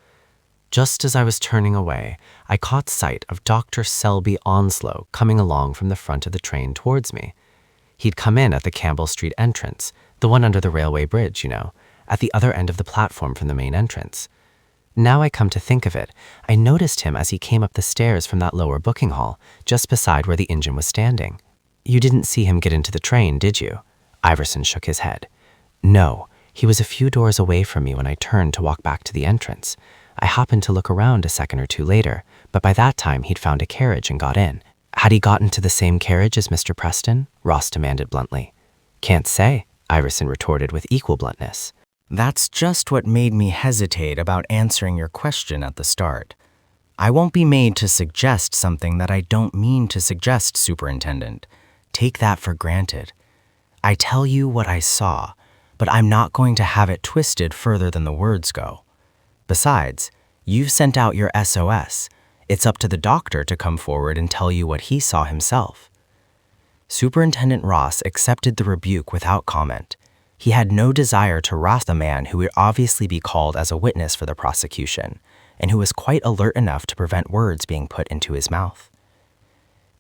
Just as I was turning away, I caught sight of Dr. Selby Onslow coming along from the front of the train towards me. He'd come in at the Campbell Street entrance, the one under the railway bridge, you know, at the other end of the platform from the main entrance. Now I come to think of it, I noticed him as he came up the stairs from that lower booking hall, just beside where the engine was standing. You didn't see him get into the train, did you? Iverson shook his head. No, he was a few doors away from me when I turned to walk back to the entrance. I happened to look around a second or two later, but by that time he'd found a carriage and got in. Had he gotten into the same carriage as Mr. Preston? Ross demanded bluntly. Can't say, Iverson retorted with equal bluntness. That's just what made me hesitate about answering your question at the start. I won't be made to suggest something that I don't mean to suggest, Superintendent. Take that for granted. I tell you what I saw, but I'm not going to have it twisted further than the words go. Besides, you've sent out your SOS. It's up to the doctor to come forward and tell you what he saw himself. Superintendent Ross accepted the rebuke without comment. He had no desire to harass the man who would obviously be called as a witness for the prosecution, and who was quite alert enough to prevent words being put into his mouth.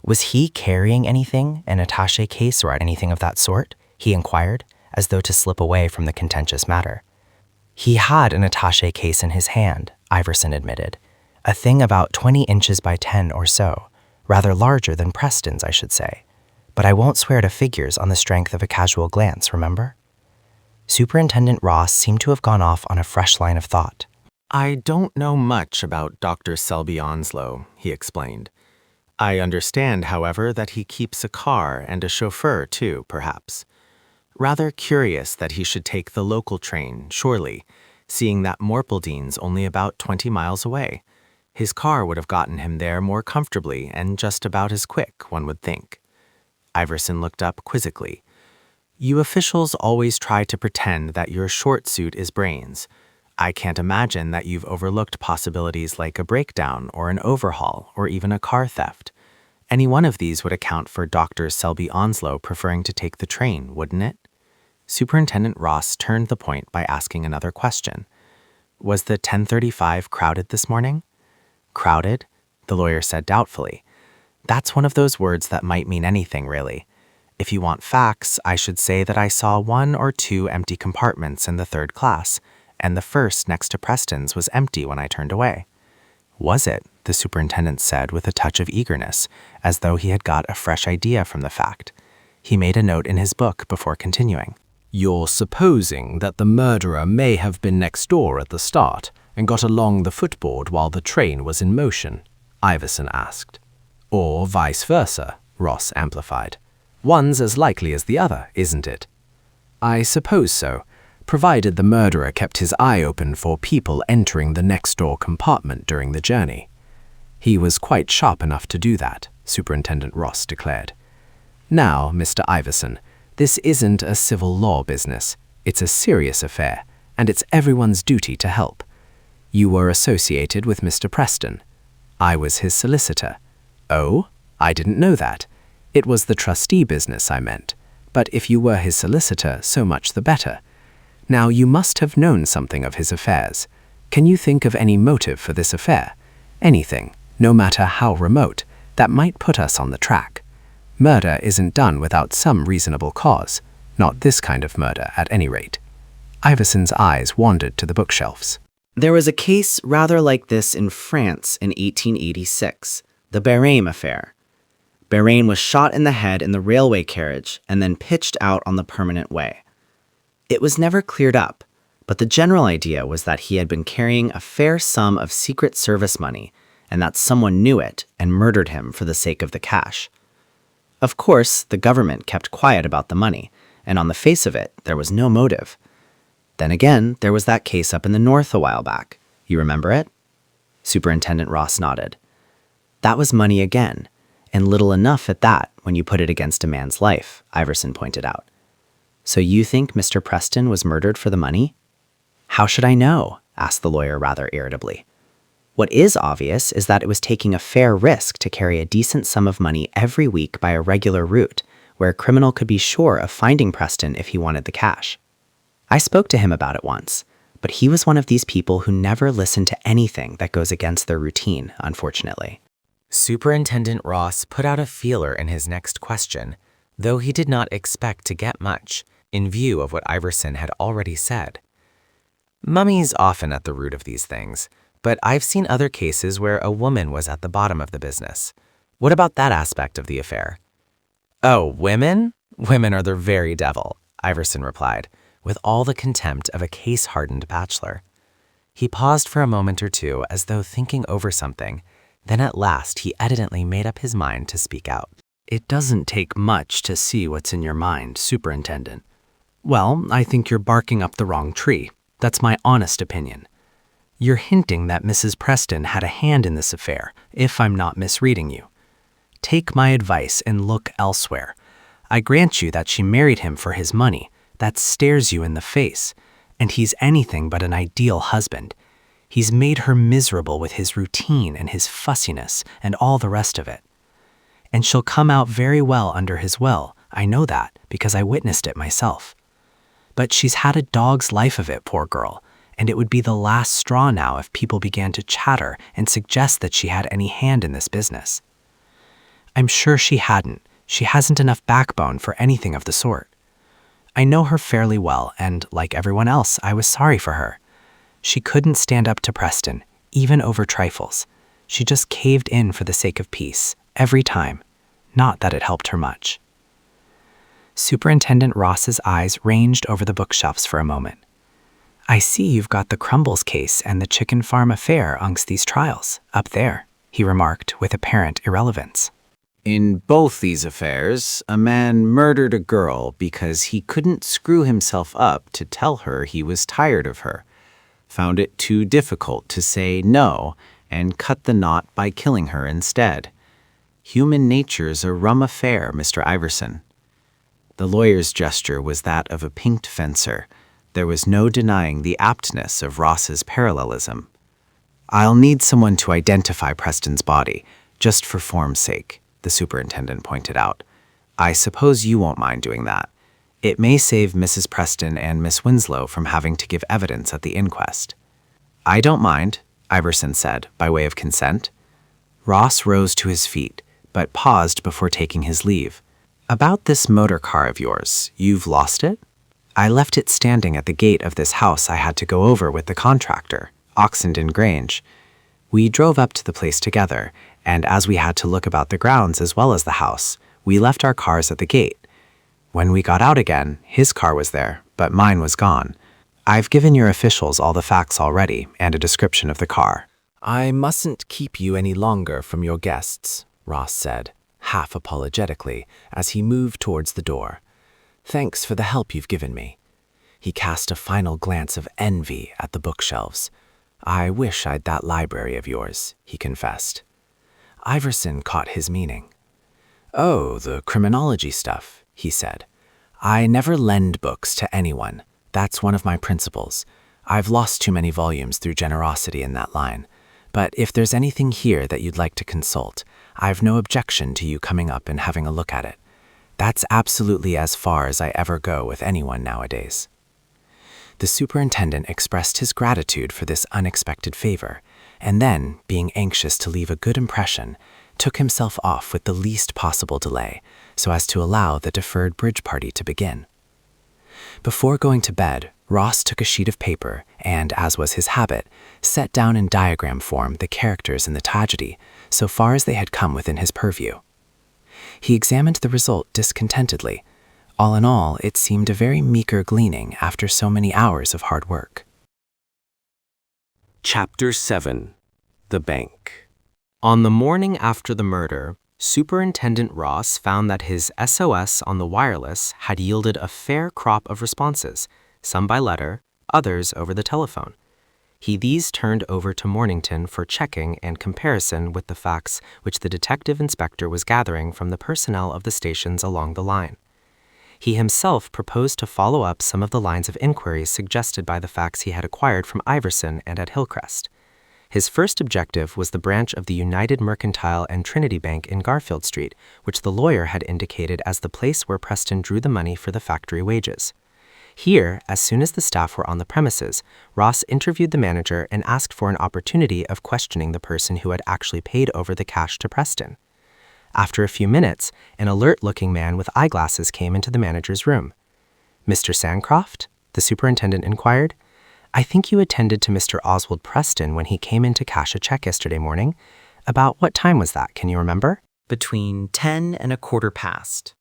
Was he carrying anything, an attaché case or anything of that sort? He inquired, as though to slip away from the contentious matter. He had an attaché case in his hand, Iverson admitted. A thing about 20 inches by 10 or so, rather larger than Preston's, I should say. But I won't swear to figures on the strength of a casual glance, remember? Superintendent Ross seemed to have gone off on a fresh line of thought. I don't know much about Dr. Selby Onslow, he explained. I understand, however, that he keeps a car and a chauffeur, too, perhaps. Rather curious that he should take the local train, surely, seeing that Morpeldine's only about 20 miles away. His car would have gotten him there more comfortably and just about as quick, one would think. Iverson looked up quizzically. You officials always try to pretend that your short suit is brains. I can't imagine that you've overlooked possibilities like a breakdown or an overhaul or even a car theft. Any one of these would account for Dr. Selby Onslow preferring to take the train, wouldn't it? Superintendent Ross turned the point by asking another question. Was the 1035 crowded this morning? Crowded? The lawyer said doubtfully. That's one of those words that might mean anything, really. If you want facts, I should say that I saw 1 or 2 empty compartments in the third class, and the first next to Preston's was empty when I turned away. Was it? The superintendent said with a touch of eagerness, as though he had got a fresh idea from the fact. He made a note in his book before continuing. You're supposing that the murderer may have been next door at the start and got along the footboard while the train was in motion? Iverson asked. Or vice versa, Ross amplified. One's as likely as the other, isn't it? I suppose so, provided the murderer kept his eye open for people entering the next-door compartment during the journey. He was quite sharp enough to do that, Superintendent Ross declared. Now, Mr. Iverson, this isn't a civil law business. It's a serious affair, and it's everyone's duty to help. You were associated with Mr. Preston. I was his solicitor. Oh, I didn't know that. It was the trustee business I meant. But if you were his solicitor, so much the better. Now, you must have known something of his affairs. Can you think of any motive for this affair? Anything, no matter how remote, that might put us on the track. Murder isn't done without some reasonable cause. Not this kind of murder, at any rate. Iverson's eyes wandered to the bookshelves. There was a case rather like this in France in 1886, the Bérain affair. Bérain was shot in the head in the railway carriage and then pitched out on the permanent way. It was never cleared up, but the general idea was that he had been carrying a fair sum of Secret Service money and that someone knew it and murdered him for the sake of the cash. Of course, the government kept quiet about the money, and on the face of it, there was no motive. Then again, there was that case up in the north a while back. You remember it? Superintendent Ross nodded. That was money again, and little enough at that when you put it against a man's life, Iverson pointed out. So you think Mr. Preston was murdered for the money? How should I know? Asked the lawyer rather irritably. What is obvious is that it was taking a fair risk to carry a decent sum of money every week by a regular route, where a criminal could be sure of finding Preston if he wanted the cash. I spoke to him about it once, but he was one of these people who never listen to anything that goes against their routine, unfortunately. Superintendent Ross put out a feeler in his next question, though he did not expect to get much, in view of what Iverson had already said. Mummy's often at the root of these things, But I've seen other cases where a woman was at the bottom of the business. What about that aspect of the affair? Oh, women? Women are the very devil, Iverson replied, with all the contempt of a case-hardened bachelor. He paused for a moment or two as though thinking over something. Then at last he evidently made up his mind to speak out. It doesn't take much to see what's in your mind, Superintendent. Well, I think you're barking up the wrong tree. That's my honest opinion. You're hinting that Mrs. Preston had a hand in this affair, if I'm not misreading you. Take my advice and look elsewhere. I grant you that she married him for his money. That stares you in the face. And he's anything but an ideal husband. He's made her miserable with his routine and his fussiness and all the rest of it. And she'll come out very well under his will. I know that because I witnessed it myself. But she's had a dog's life of it, poor girl, and it would be the last straw now if people began to chatter and suggest that she had any hand in this business. I'm sure she hadn't. She hasn't enough backbone for anything of the sort. I know her fairly well, and like everyone else, I was sorry for her. She couldn't stand up to Preston, even over trifles. She just caved in for the sake of peace, every time. Not that it helped her much. Superintendent Ross's eyes ranged over the bookshelves for a moment. I see you've got the Crumbles case and the chicken farm affair amongst these trials, up there, he remarked with apparent irrelevance. In both these affairs, a man murdered a girl because he couldn't screw himself up to tell her he was tired of her, found it too difficult to say no, and cut the knot by killing her instead. Human nature's a rum affair, Mr. Iverson. The lawyer's gesture was that of a pinked fencer. There was no denying the aptness of Ross's parallelism. I'll need someone to identify Preston's body, just for form's sake, the superintendent pointed out. I suppose you won't mind doing that. It may save Mrs. Preston and Miss Winslow from having to give evidence at the inquest. I don't mind, Iverson said, by way of consent. Ross rose to his feet, but paused before taking his leave. About this motor car of yours, you've lost it? I left it standing at the gate of this house I had to go over with the contractor, Oxenden Grange. We drove up to the place together, and as we had to look about the grounds as well as the house, we left our cars at the gate. When we got out again, his car was there, but mine was gone. I've given your officials all the facts already and a description of the car. I mustn't keep you any longer from your guests, Ross said, half apologetically, as he moved towards the door. Thanks for the help you've given me. He cast a final glance of envy at the bookshelves. I wish I'd that library of yours, he confessed. Iverson caught his meaning. Oh, the criminology stuff, he said. I never lend books to anyone. That's one of my principles. I've lost too many volumes through generosity in that line. But if there's anything here that you'd like to consult, I've no objection to you coming up and having a look at it. That's absolutely as far as I ever go with anyone nowadays. The superintendent expressed his gratitude for this unexpected favor, and then, being anxious to leave a good impression, took himself off with the least possible delay, so as to allow the deferred bridge party to begin. Before going to bed, Ross took a sheet of paper and, as was his habit, set down in diagram form the characters in the tragedy, so far as they had come within his purview. He examined the result discontentedly. All in all, it seemed a very meager gleaning after so many hours of hard work. Chapter 7. The Bank. On the morning after the murder, Superintendent Ross found that his SOS on the wireless had yielded a fair crop of responses, some by letter, others over the telephone. These turned over to Mornington for checking and comparison with the facts which the detective inspector was gathering from the personnel of the stations along the line. He himself proposed to follow up some of the lines of inquiries suggested by the facts he had acquired from Iverson and at Hillcrest. His first objective was the branch of the United Mercantile and Trinity Bank in Garfield Street, which the lawyer had indicated as the place where Preston drew the money for the factory wages. Here, as soon as the staff were on the premises, Ross interviewed the manager and asked for an opportunity of questioning the person who had actually paid over the cash to Preston. After a few minutes, an alert-looking man with eyeglasses came into the manager's room. "Mr. Sancroft?" the superintendent inquired. I think you attended to Mr. Oswald Preston when he came in to cash a check yesterday morning. About what time was that? Can you remember? Between 10 and a quarter past.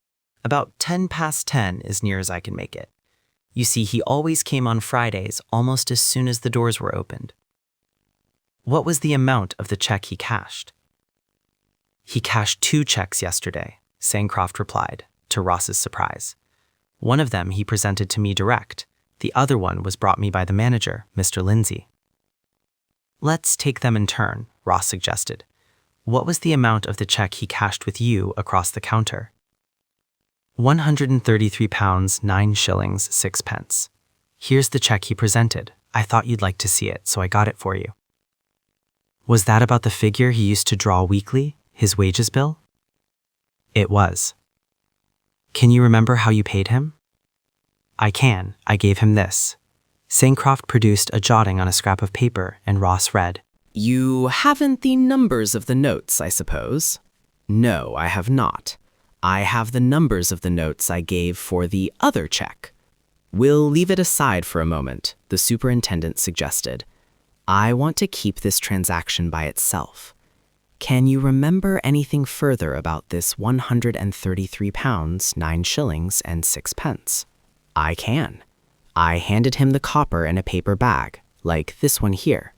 About 10 past 10 as near as I can make it. You see, he always came on Fridays almost as soon as the doors were opened. What was the amount of the check he cashed? He cashed 2 checks yesterday, Sancroft replied, to Ross's surprise. One of them he presented to me direct. The other one was brought me by the manager, Mr. Lindsay. Let's take them in turn, Ross suggested. What was the amount of the check he cashed with you across the counter? £133, 9 shillings, 6 pence. Here's the check he presented. I thought you'd like to see it, so I got it for you. Was that about the figure he used to draw weekly, his wages bill? It was. Can you remember how you paid him? I can. I gave him this. Sancroft produced a jotting on a scrap of paper, and Ross read, You haven't the numbers of the notes, I suppose? No, I have not. I have the numbers of the notes I gave for the other check. We'll leave it aside for a moment, the superintendent suggested. I want to keep this transaction by itself. Can you remember anything further about this £133, 9 shillings, and 6 pence? I can. I handed him the copper in a paper bag, like this one here.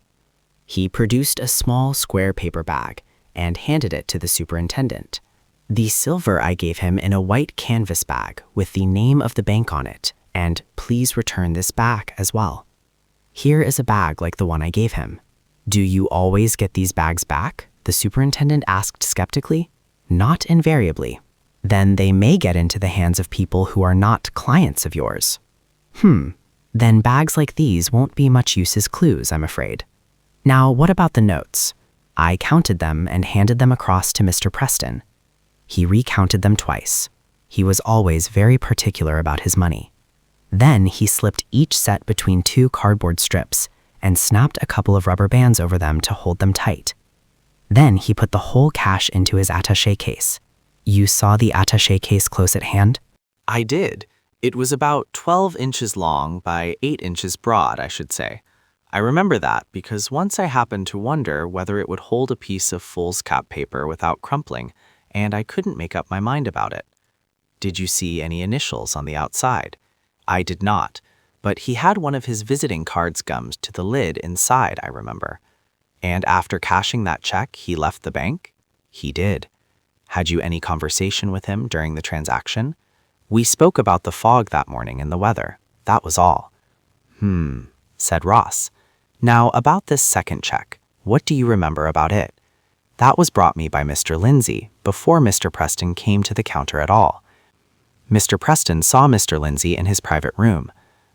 He produced a small square paper bag and handed it to the superintendent. The silver I gave him in a white canvas bag with the name of the bank on it, and please return this back as well. Here is a bag like the one I gave him. Do you always get these bags back? The superintendent asked skeptically. Not invariably. Then they may get into the hands of people who are not clients of yours. Then bags like these won't be much use as clues, I'm afraid. Now, what about the notes? I counted them and handed them across to Mr. Preston. He recounted them twice. He was always very particular about his money. Then he slipped each set between 2 cardboard strips and snapped a couple of rubber bands over them to hold them tight. Then he put the whole cash into his attaché case. You saw the attaché case close at hand? I did. It was about 12 inches long by 8 inches broad, I should say. I remember that because once I happened to wonder whether it would hold a piece of foolscap paper without crumpling, and I couldn't make up my mind about it. Did you see any initials on the outside? I did not, but he had one of his visiting cards gummed to the lid inside, I remember. And after cashing that check, he left the bank? He did. Had you any conversation with him during the transaction? We spoke about the fog that morning and the weather. That was all. Said Ross. Now, about this second check, what do you remember about it? That was brought me by Mr. Lindsay before Mr. Preston came to the counter at all. Mr. Preston saw Mr. Lindsay in his private room.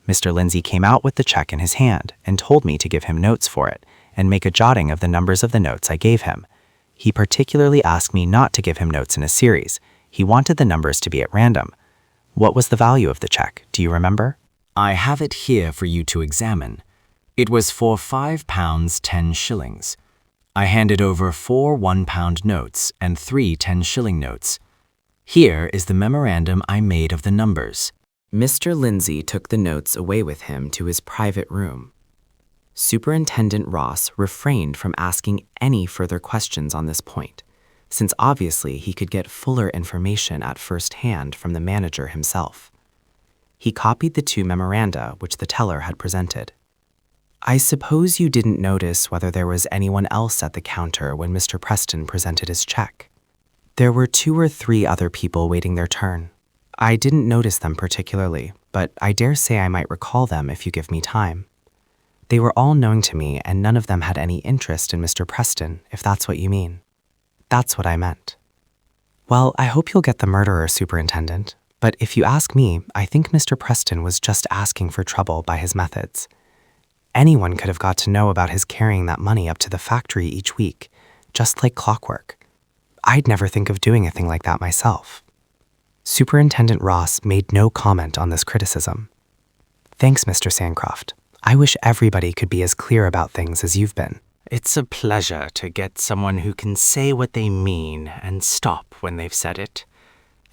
Mr. Lindsay came out with the check in his hand and told me to give him notes for it and make a jotting of the numbers of the notes I gave him. He particularly asked me not to give him notes in a series. He wanted the numbers to be at random. What was the value of the check? Do you remember? I have it here for you to examine. It was for £5, 10 shillings. I handed over 4 £1 notes and 3 10-shilling notes. Here is the memorandum I made of the numbers. Mr. Lindsay took the notes away with him to his private room. Superintendent Ross refrained from asking any further questions on this point, since obviously he could get fuller information at first hand from the manager himself. He copied the 2 memoranda which the teller had presented. I suppose you didn't notice whether there was anyone else at the counter when Mr. Preston presented his check. There were 2 or 3 other people waiting their turn. I didn't notice them particularly, but I dare say I might recall them if you give me time. They were all known to me, and none of them had any interest in Mr. Preston, if that's what you mean. That's what I meant. Well, I hope you'll get the murderer, Superintendent, but if you ask me, I think Mr. Preston was just asking for trouble by his methods. Anyone could have got to know about his carrying that money up to the factory each week, just like clockwork. I'd never think of doing a thing like that myself. Superintendent Ross made no comment on this criticism. Thanks, Mr. Sancroft. I wish everybody could be as clear about things as you've been. It's a pleasure to get someone who can say what they mean and stop when they've said it.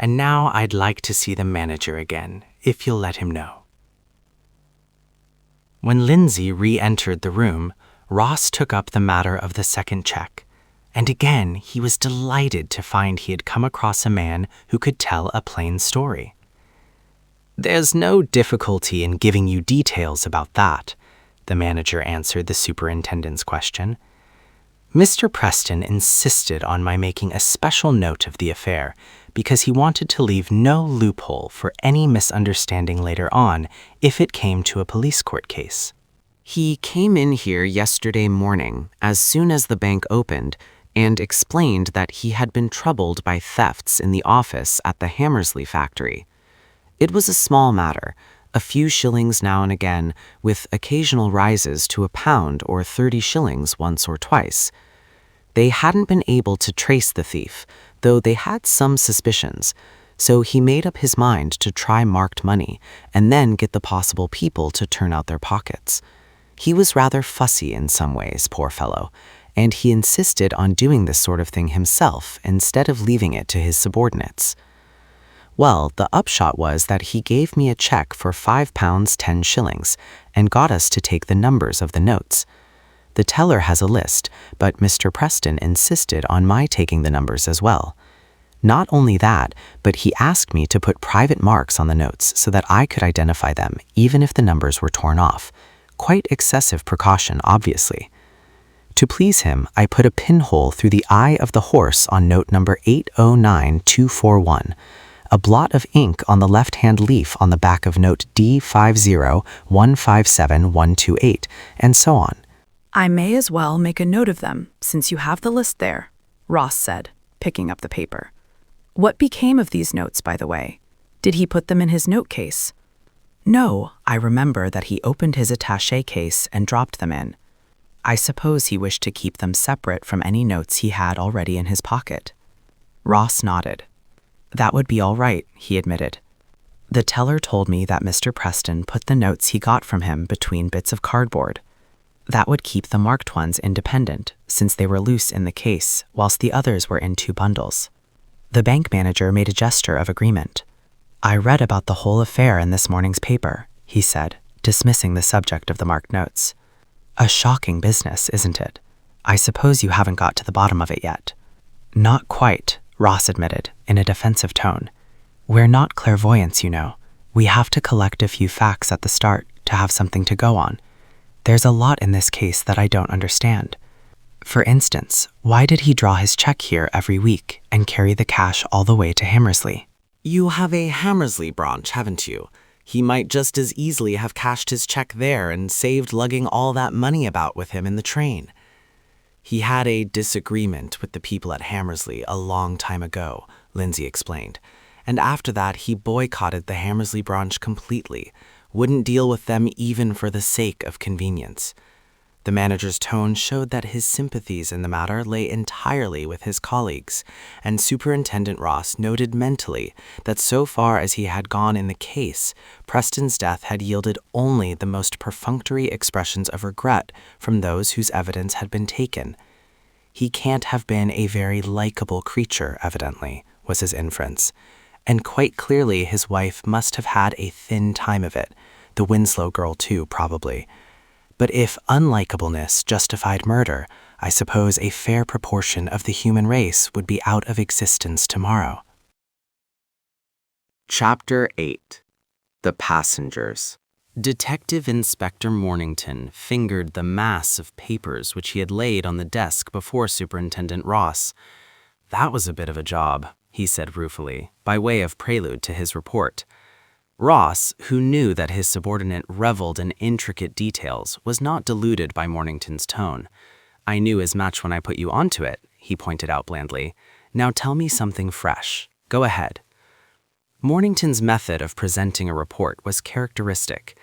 And now I'd like to see the manager again, if you'll let him know. When Lindsay re-entered the room, Ross took up the matter of the second check. And again, he was delighted to find he had come across a man who could tell a plain story. "There's no difficulty in giving you details about that," the manager answered the superintendent's question. "Mr. Preston insisted on my making a special note of the affair because he wanted to leave no loophole for any misunderstanding later on if it came to a police court case." He came in here yesterday morning as soon as the bank opened and explained that he had been troubled by thefts in the office at the Hammersley factory. It was a small matter, a few shillings now and again, with occasional rises to £1 or 30 shillings once or twice. They hadn't been able to trace the thief, though they had some suspicions, so he made up his mind to try marked money and then get the possible people to turn out their pockets. He was rather fussy in some ways, poor fellow, and he insisted on doing this sort of thing himself instead of leaving it to his subordinates. Well, the upshot was that he gave me a check for £5 10 shillings and got us to take the numbers of the notes. The teller has a list, but Mr. Preston insisted on my taking the numbers as well. Not only that, but he asked me to put private marks on the notes so that I could identify them even if the numbers were torn off. Quite excessive precaution, obviously. To please him, I put a pinhole through the eye of the horse on note number 809241, a blot of ink on the left-hand leaf on the back of note D50157-128, and so on. "I may as well make a note of them, since you have the list there," Ross said, picking up the paper. "What became of these notes, by the way? Did he put them in his note case?" "No, I remember that he opened his attaché case and dropped them in. I suppose he wished to keep them separate from any notes he had already in his pocket." Ross nodded. "That would be all right," he admitted. "The teller told me that Mr. Preston put the notes he got from him between bits of cardboard. That would keep the marked ones independent, since they were loose in the case, whilst the others were in 2 bundles. The bank manager made a gesture of agreement. "I read about the whole affair in this morning's paper," he said, dismissing the subject of the marked notes. "A shocking business, isn't it? I suppose you haven't got to the bottom of it yet." "Not quite," Ross admitted, in a defensive tone. "We're not clairvoyants, you know. We have to collect a few facts at the start to have something to go on. There's a lot in this case that I don't understand. For instance, why did he draw his check here every week and carry the cash all the way to Hammersley?" "You have a Hammersley branch, haven't you? He might just as easily have cashed his check there and saved lugging all that money about with him in the train." "He had a disagreement with the people at Hammersley a long time ago," Lindsay explained, "and after that he boycotted the Hammersley branch completely, wouldn't deal with them even for the sake of convenience." The manager's tone showed that his sympathies in the matter lay entirely with his colleagues, and Superintendent Ross noted mentally that so far as he had gone in the case, Preston's death had yielded only the most perfunctory expressions of regret from those whose evidence had been taken. "He can't have been a very likable creature, evidently," was his inference, and quite clearly his wife must have had a thin time of it, the Winslow girl too, probably. But if unlikableness justified murder, I suppose a fair proportion of the human race would be out of existence tomorrow. Chapter 8. The Passengers. Detective Inspector Mornington fingered the mass of papers which he had laid on the desk before Superintendent Ross. "That was a bit of a job," he said ruefully, by way of prelude to his report. Ross, who knew that his subordinate reveled in intricate details, was not deluded by Mornington's tone. "I knew as much when I put you onto it," he pointed out blandly. "Now tell me something fresh. Go ahead." Mornington's method of presenting a report was characteristic.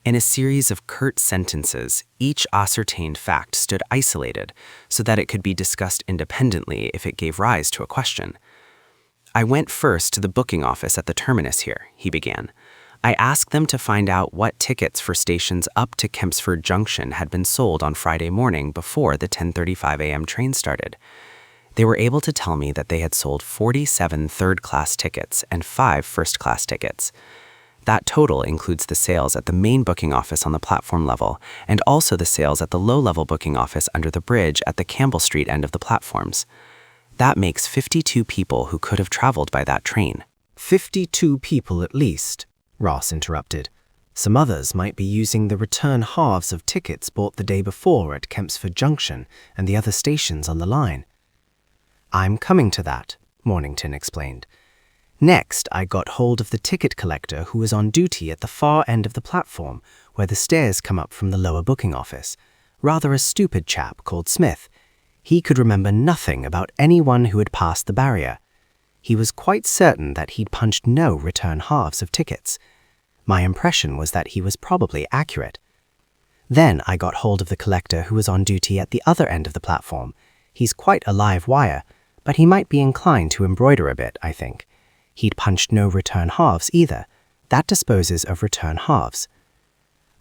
In a series of curt sentences, each ascertained fact stood isolated so that it could be discussed independently if it gave rise to a question. "I went first to the booking office at the terminus here," he began. "I asked them to find out what tickets for stations up to Kempsford Junction had been sold on Friday morning before the 10:35 a.m. train started. They were able to tell me that they had sold 47 third-class tickets and 5 first-class tickets. That total includes the sales at the main booking office on the platform level and also the sales at the low-level booking office under the bridge at the Campbell Street end of the platforms. That makes 52 people who could have traveled by that train. 52 people at least, Ross interrupted. Some others might be using the return halves of tickets bought the day before at Kempsford Junction and the other stations on the line. I'm coming to that, Mornington explained. Next, I got hold of the ticket collector who was on duty at the far end of the platform where the stairs come up from the lower booking office. Rather a stupid chap called Smith. He could remember nothing about anyone who had passed the barrier. He was quite certain that he'd punched no return halves of tickets. My impression was that he was probably accurate. Then I got hold of the collector who was on duty at the other end of the platform. He's quite a live wire, but he might be inclined to embroider a bit, I think. He'd punched no return halves either. That disposes of return halves.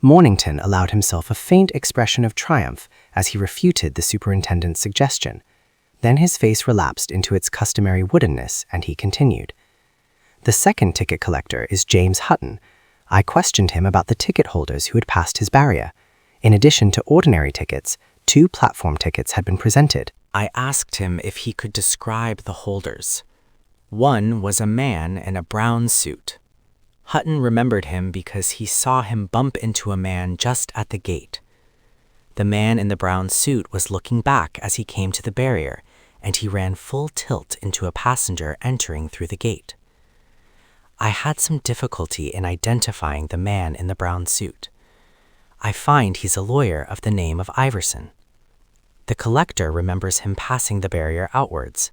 Mornington allowed himself a faint expression of triumph as he refuted the superintendent's suggestion. Then his face relapsed into its customary woodenness, and he continued. The second ticket collector is James Hutton. I questioned him about the ticket holders who had passed his barrier. In addition to ordinary tickets, 2 platform tickets had been presented. I asked him if he could describe the holders. One was a man in a brown suit. Hutton remembered him because he saw him bump into a man just at the gate. The man in the brown suit was looking back as he came to the barrier, and he ran full tilt into a passenger entering through the gate. I had some difficulty in identifying the man in the brown suit. I find he's a lawyer of the name of Iverson. The collector remembers him passing the barrier outwards.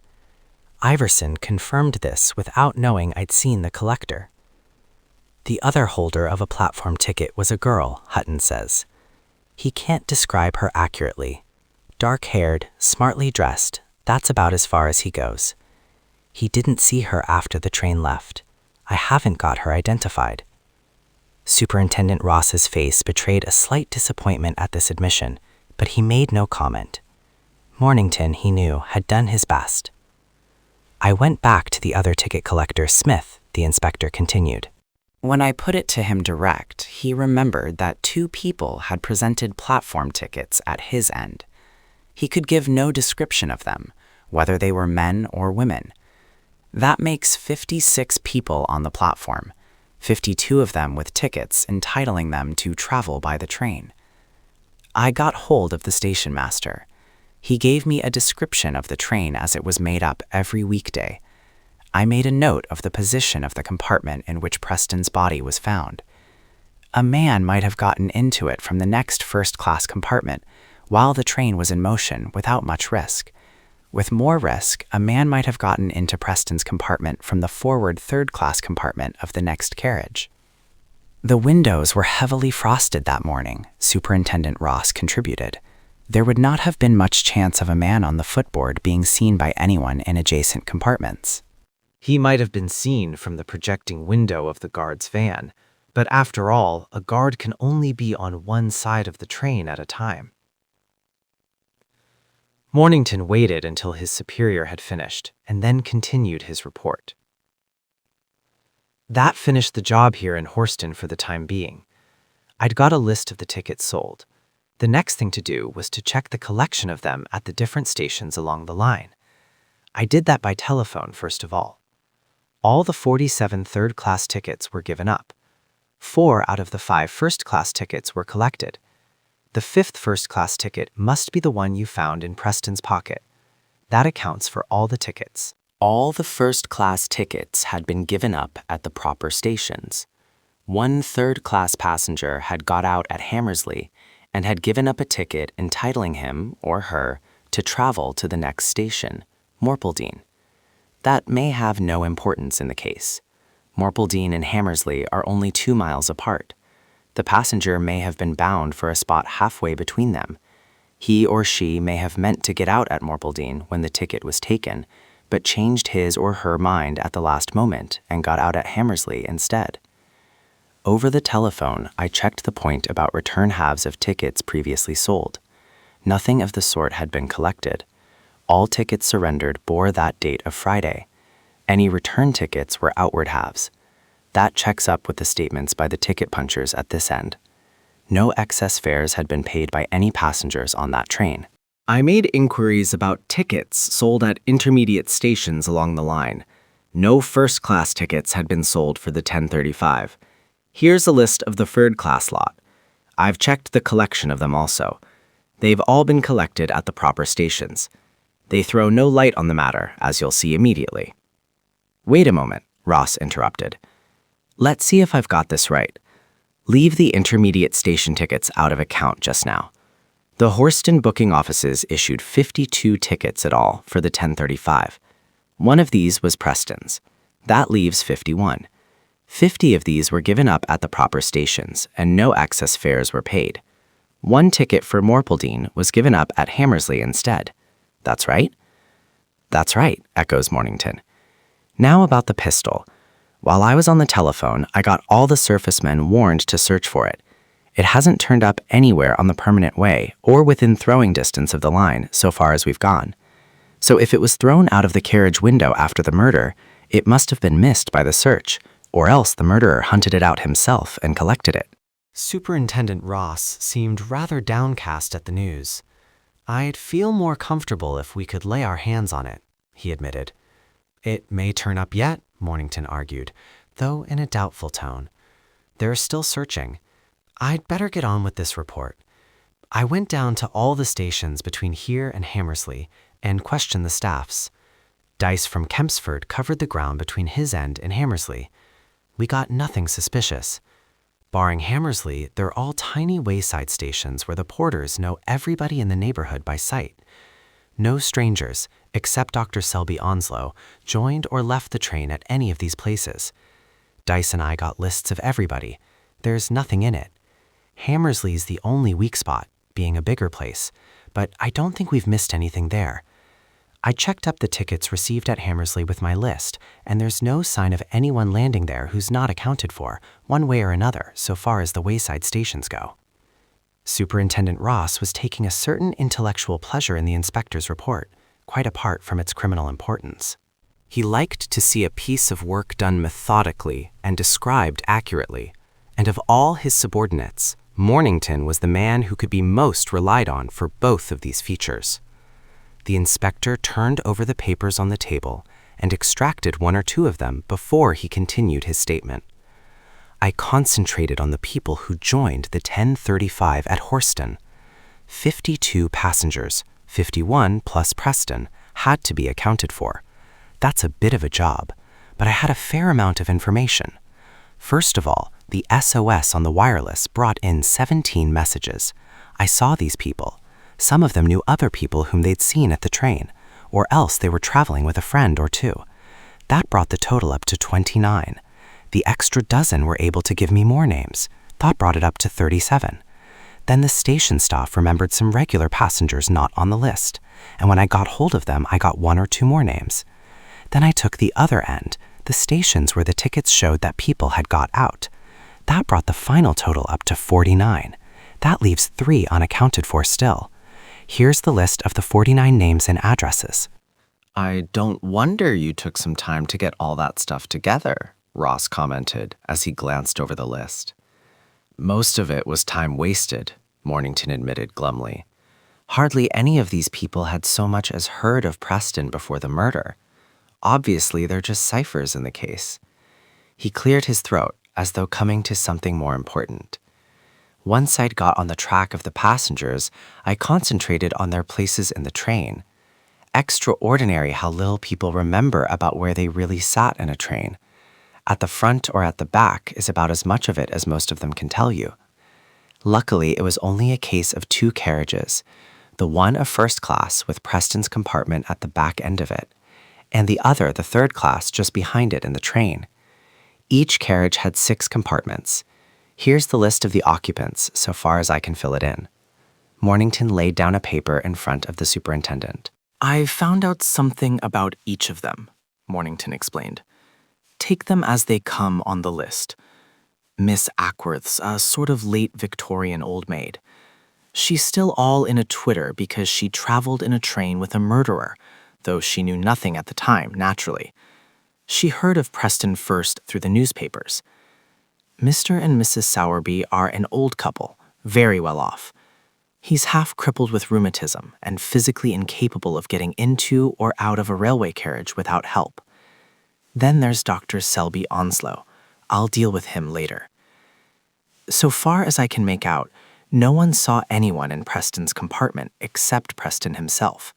Iverson confirmed this without knowing I'd seen the collector. The other holder of a platform ticket was a girl, Hutton says. He can't describe her accurately. Dark-haired, smartly dressed, that's about as far as he goes. He didn't see her after the train left. I haven't got her identified. Superintendent Ross's face betrayed a slight disappointment at this admission, but he made no comment. Mornington, he knew, had done his best. I went back to the other ticket collector, Smith, the inspector continued. When I put it to him direct, he remembered that 2 people had presented platform tickets at his end. He could give no description of them, whether they were men or women. That makes 56 people on the platform, 52 of them with tickets entitling them to travel by the train. I got hold of the station master. He gave me a description of the train as it was made up every weekday. I made a note of the position of the compartment in which Preston's body was found. A man might have gotten into it from the next first-class compartment while the train was in motion without much risk. With more risk, a man might have gotten into Preston's compartment from the forward third-class compartment of the next carriage. The windows were heavily frosted that morning, Superintendent Ross contributed. There would not have been much chance of a man on the footboard being seen by anyone in adjacent compartments. He might have been seen from the projecting window of the guard's van, but after all, a guard can only be on one side of the train at a time. Mornington waited until his superior had finished, and then continued his report. That finished the job here in Horston for the time being. I'd got a list of the tickets sold. The next thing to do was to check the collection of them at the different stations along the line. I did that by telephone first of all. All the 47 third-class tickets were given up. 4 out of the 5 first-class tickets were collected. The 5th first-class ticket must be the one you found in Preston's pocket. That accounts for all the tickets. All the first-class tickets had been given up at the proper stations. 1 third-class passenger had got out at Hammersley and had given up a ticket entitling him or her to travel to the next station, Morpledene. That may have no importance in the case. Morpledene and Hammersley are only 2 miles apart. The passenger may have been bound for a spot halfway between them. He or she may have meant to get out at Morpledene when the ticket was taken, but changed his or her mind at the last moment and got out at Hammersley instead. Over the telephone, I checked the point about return halves of tickets previously sold. Nothing of the sort had been collected. All tickets surrendered bore that date of Friday. Any return tickets were outward halves. That checks up with the statements by the ticket punchers at this end. No excess fares had been paid by any passengers on that train. I made inquiries about tickets sold at intermediate stations along the line. No first-class tickets had been sold for the 10:35. Here's a list of the third-class lot. I've checked the collection of them also. They've all been collected at the proper stations. They throw no light on the matter, as you'll see immediately. Wait a moment, Ross interrupted. Let's see if I've got this right. Leave the intermediate station tickets out of account just now. The Horston booking offices issued 52 tickets at all for the 10:35. One of these was Preston's. That leaves 51. 50 of these were given up at the proper stations, and no excess fares were paid. One ticket for Morpledine was given up at Hammersley instead. That's right? That's right, echoes Mornington. Now about the pistol. While I was on the telephone, I got all the surface men warned to search for it. It hasn't turned up anywhere on the permanent way or within throwing distance of the line so far as we've gone. So if it was thrown out of the carriage window after the murder, it must have been missed by the search, or else the murderer hunted it out himself and collected it. Superintendent Ross seemed rather downcast at the news. I'd feel more comfortable if we could lay our hands on it, he admitted. It may turn up yet, Mornington argued, though in a doubtful tone. They're still searching. I'd better get on with this report. I went down to all the stations between here and Hammersley and questioned the staffs. Dice from Kempsford covered the ground between his end and Hammersley. We got nothing suspicious. Barring Hammersley, they're all tiny wayside stations where the porters know everybody in the neighborhood by sight. No strangers, except Dr. Selby Onslow, joined or left the train at any of these places. Dice and I got lists of everybody. There's nothing in it. Hammersley's the only weak spot, being a bigger place, but I don't think we've missed anything there. I checked up the tickets received at Hammersley with my list, and there's no sign of anyone landing there who's not accounted for, one way or another, so far as the wayside stations go. Superintendent Ross was taking a certain intellectual pleasure in the inspector's report, quite apart from its criminal importance. He liked to see a piece of work done methodically and described accurately, and of all his subordinates, Mornington was the man who could be most relied on for both of these features. The inspector turned over the papers on the table and extracted one or two of them before he continued his statement. I concentrated on the people who joined the 10:35 at Horston. 52 passengers, 51 plus Preston, had to be accounted for. That's a bit of a job, but I had a fair amount of information. First of all, the SOS on the wireless brought in 17 messages. I saw these people. Some of them knew other people whom they'd seen at the train, or else they were traveling with a friend or two. That brought the total up to 29. The extra dozen were able to give me more names. That brought it up to 37. Then the station staff remembered some regular passengers not on the list, and when I got hold of them, I got one or two more names. Then I took the other end, the stations where the tickets showed that people had got out. That brought the final total up to 49. That leaves 3 unaccounted for still. Here's the list of the 49 names and addresses. I don't wonder you took some time to get all that stuff together, Ross commented as he glanced over the list. Most of it was time wasted, Mornington admitted glumly. Hardly any of these people had so much as heard of Preston before the murder. Obviously, they're just ciphers in the case. He cleared his throat as though coming to something more important. Once I'd got on the track of the passengers, I concentrated on their places in the train. Extraordinary how little people remember about where they really sat in a train. At the front or at the back is about as much of it as most of them can tell you. Luckily, it was only a case of 2 carriages, the one a first class with Preston's compartment at the back end of it, and the other the third class just behind it in the train. Each carriage had 6 compartments. Here's the list of the occupants, so far as I can fill it in. Mornington laid down a paper in front of the superintendent. I found out something about each of them, Mornington explained. Take them as they come on the list. Miss Ackworth's a sort of late Victorian old maid. She's still all in a twitter because she traveled in a train with a murderer, though she knew nothing at the time, naturally. She heard of Preston first through the newspapers. Mr. and Mrs. Sowerby are an old couple, very well off. He's half crippled with rheumatism and physically incapable of getting into or out of a railway carriage without help. Then there's Dr. Selby Onslow. I'll deal with him later. So far as I can make out, no one saw anyone in Preston's compartment except Preston himself.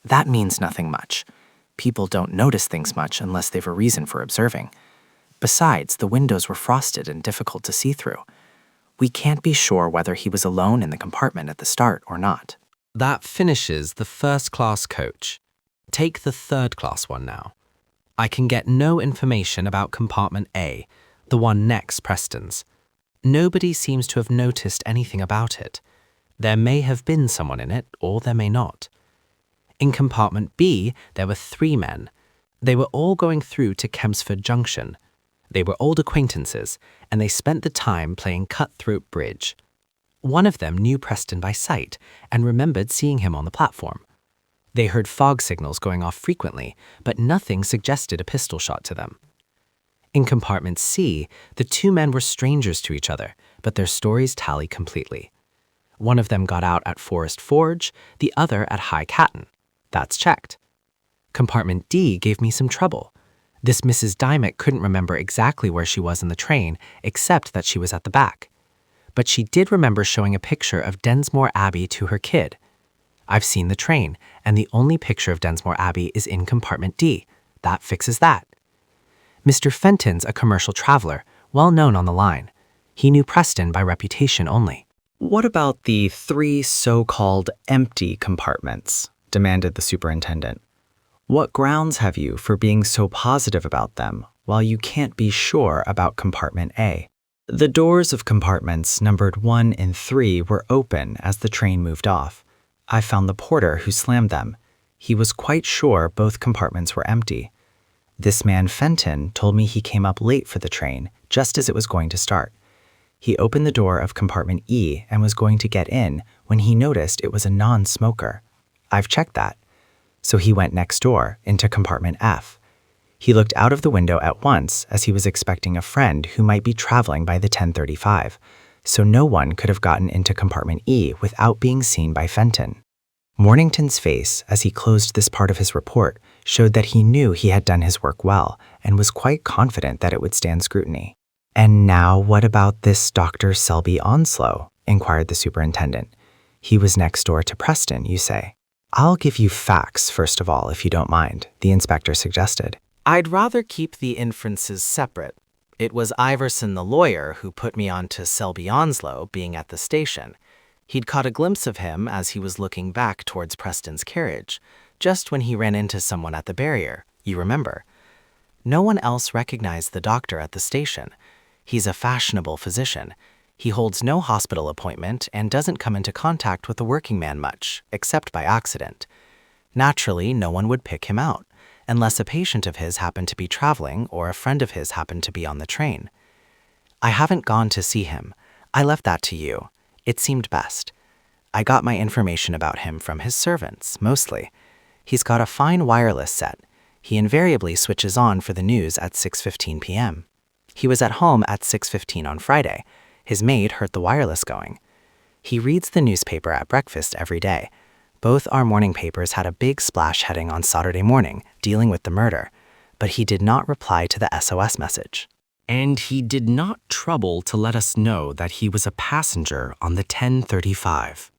That means nothing much. People don't notice things much unless they've a reason for observing. Besides, the windows were frosted and difficult to see through. We can't be sure whether he was alone in the compartment at the start or not. That finishes the first-class coach. Take the third-class one now. I can get no information about compartment A, the one next Preston's. Nobody seems to have noticed anything about it. There may have been someone in it, or there may not. In compartment B, there were 3 men. They were all going through to Kempsford Junction. They were old acquaintances, and they spent the time playing cutthroat bridge. One of them knew Preston by sight and remembered seeing him on the platform. They heard fog signals going off frequently, but nothing suggested a pistol shot to them. In compartment C, the 2 men were strangers to each other, but their stories tally completely. One of them got out at Forest Forge, the other at High Catton. That's checked. Compartment D gave me some trouble. This Mrs. Dymock couldn't remember exactly where she was in the train, except that she was at the back. But she did remember showing a picture of Densmore Abbey to her kid. I've seen the train, and the only picture of Densmore Abbey is in compartment D. That fixes that. Mr. Fenton's a commercial traveler, well known on the line. He knew Preston by reputation only. What about the 3 so-called empty compartments? Demanded the superintendent. What grounds have you for being so positive about them, while you can't be sure about compartment A? The doors of compartments numbered 1 and 3 were open as the train moved off. I found the porter who slammed them. He was quite sure both compartments were empty. This man Fenton told me he came up late for the train, just as it was going to start. He opened the door of compartment E and was going to get in when he noticed it was a non-smoker. I've checked that. So he went next door, into compartment F. He looked out of the window at once as he was expecting a friend who might be traveling by the 10:35, so no one could have gotten into compartment E without being seen by Fenton. Mornington's face, as he closed this part of his report, showed that he knew he had done his work well and was quite confident that it would stand scrutiny. "And now what about this Dr. Selby Onslow?" inquired the superintendent. "He was next door to Preston, you say." "I'll give you facts, first of all, if you don't mind," the inspector suggested. I'd rather keep the inferences separate. It was Iverson the lawyer who put me on to Selby Onslow being at the station. He'd caught a glimpse of him as he was looking back towards Preston's carriage, just when he ran into someone at the barrier, you remember. No one else recognized the doctor at the station. He's a fashionable physician. He holds no hospital appointment and doesn't come into contact with the working man much, except by accident. Naturally, no one would pick him out, unless a patient of his happened to be traveling or a friend of his happened to be on the train. I haven't gone to see him. I left that to you. It seemed best. I got my information about him from his servants, mostly. He's got a fine wireless set. He invariably switches on for the news at 6:15 p.m. He was at home at 6:15 on Friday. His maid heard the wireless going. He reads the newspaper at breakfast every day. Both our morning papers had a big splash heading on Saturday morning dealing with the murder, but he did not reply to the SOS message. And he did not trouble to let us know that he was a passenger on the 10:35.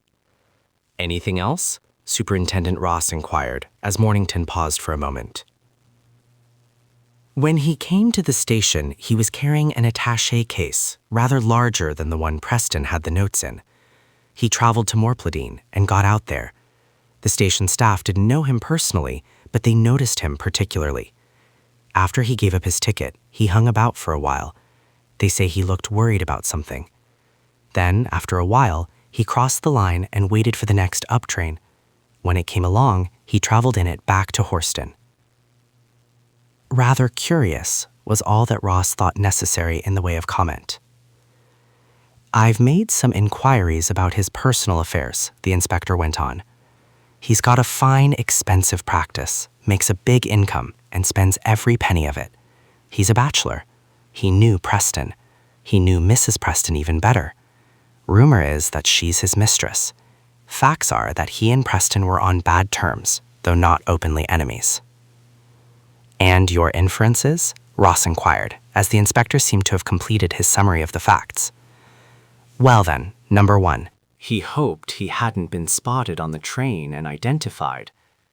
Anything else? Superintendent Ross inquired as Mornington paused for a moment. When he came to the station, he was carrying an attaché case, rather larger than the one Preston had the notes in. He traveled to Morpladine and got out there. The station staff didn't know him personally, but they noticed him particularly. After he gave up his ticket, he hung about for a while. They say he looked worried about something. Then, after a while, he crossed the line and waited for the next up train. When it came along, he traveled in it back to Horston. Rather curious was all that Ross thought necessary in the way of comment. I've made some inquiries about his personal affairs, the inspector went on. He's got a fine, expensive practice, makes a big income, and spends every penny of it. He's a bachelor. He knew Preston. He knew Mrs. Preston even better. Rumor is that she's his mistress. Facts are that he and Preston were on bad terms, though not openly enemies. "And your inferences?" Ross inquired, as the inspector seemed to have completed his summary of the facts. "Well then, number 1. He hoped he hadn't been spotted on the train and identified,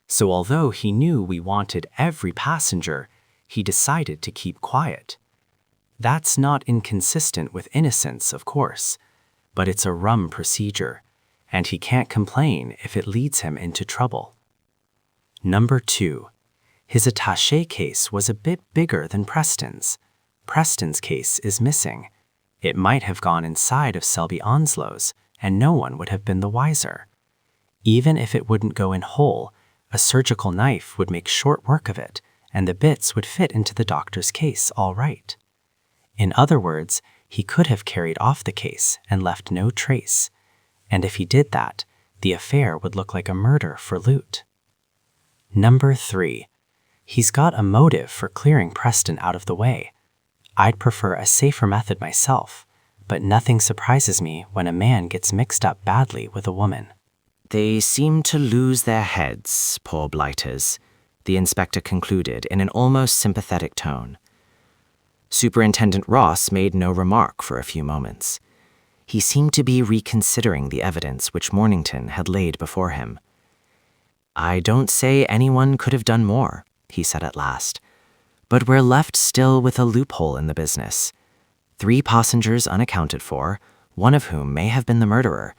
so although he knew we wanted every passenger, he decided to keep quiet. That's not inconsistent with innocence, of course, but it's a rum procedure, and he can't complain if it leads him into trouble. Number 2. His attaché case was a bit bigger than Preston's. Preston's case is missing. It might have gone inside of Selby Onslow's, and no one would have been the wiser. Even if it wouldn't go in whole, a surgical knife would make short work of it, and the bits would fit into the doctor's case all right. In other words, he could have carried off the case and left no trace, and if he did that, the affair would look like a murder for loot. Number 3. He's got a motive for clearing Preston out of the way. I'd prefer a safer method myself, but nothing surprises me when a man gets mixed up badly with a woman." They seem to lose their heads, poor blighters, the inspector concluded in an almost sympathetic tone. Superintendent Ross made no remark for a few moments. He seemed to be reconsidering the evidence which Mornington had laid before him. "I don't say anyone could have done more," he said at last, "but we're left still with a loophole in the business. 3 passengers unaccounted for, one of whom may have been the murderer,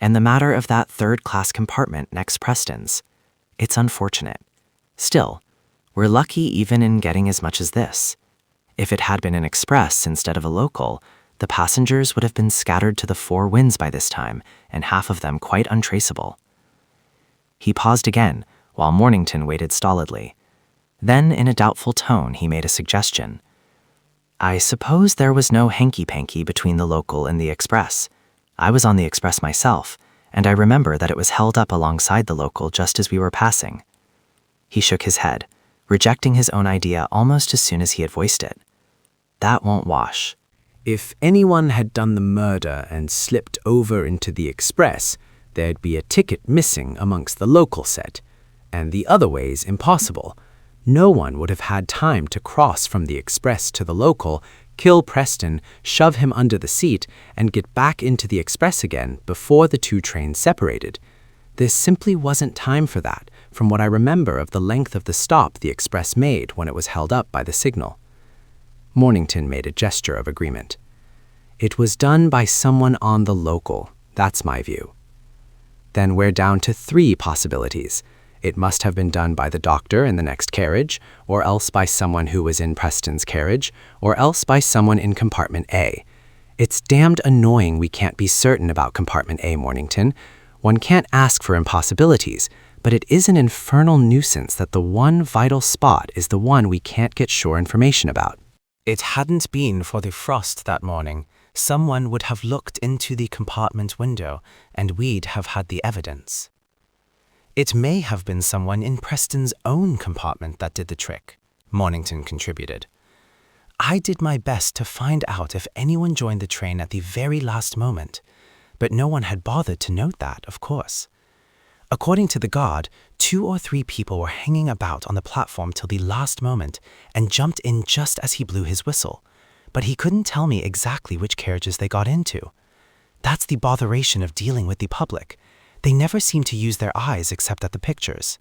and the matter of that third-class compartment next Preston's. It's unfortunate. Still, we're lucky even in getting as much as this. If it had been an express instead of a local, the passengers would have been scattered to the 4 winds by this time, and half of them quite untraceable." He paused again, while Mornington waited stolidly. Then, in a doubtful tone, he made a suggestion. "I suppose there was no hanky-panky between the local and the express. I was on the express myself, and I remember that it was held up alongside the local just as we were passing." He shook his head, rejecting his own idea almost as soon as he had voiced it. "That won't wash. If anyone had done the murder and slipped over into the express, there'd be a ticket missing amongst the local set, and the other way's impossible. No one would have had time to cross from the express to the local, kill Preston, shove him under the seat, and get back into the express again before the 2 trains separated. There simply wasn't time for that, from what I remember of the length of the stop the express made when it was held up by the signal." Mornington made a gesture of agreement. "It was done by someone on the local, that's my view. Then we're down to 3 possibilities. It must have been done by the doctor in the next carriage, or else by someone who was in Preston's carriage, or else by someone in compartment A. It's damned annoying we can't be certain about compartment A, Mornington. One can't ask for impossibilities, but it is an infernal nuisance that the one vital spot is the one we can't get sure information about." It hadn't been for the frost that morning, someone would have looked into the compartment window, and we'd have had the evidence. "It may have been someone in Preston's own compartment that did the trick," Mornington contributed. "I did my best to find out if anyone joined the train at the very last moment, but no one had bothered to note that, of course. According to the guard, 2 or 3 people were hanging about on the platform till the last moment and jumped in just as he blew his whistle, but he couldn't tell me exactly which carriages they got into. That's the botheration of dealing with the public. They never seem to use their eyes except at the pictures."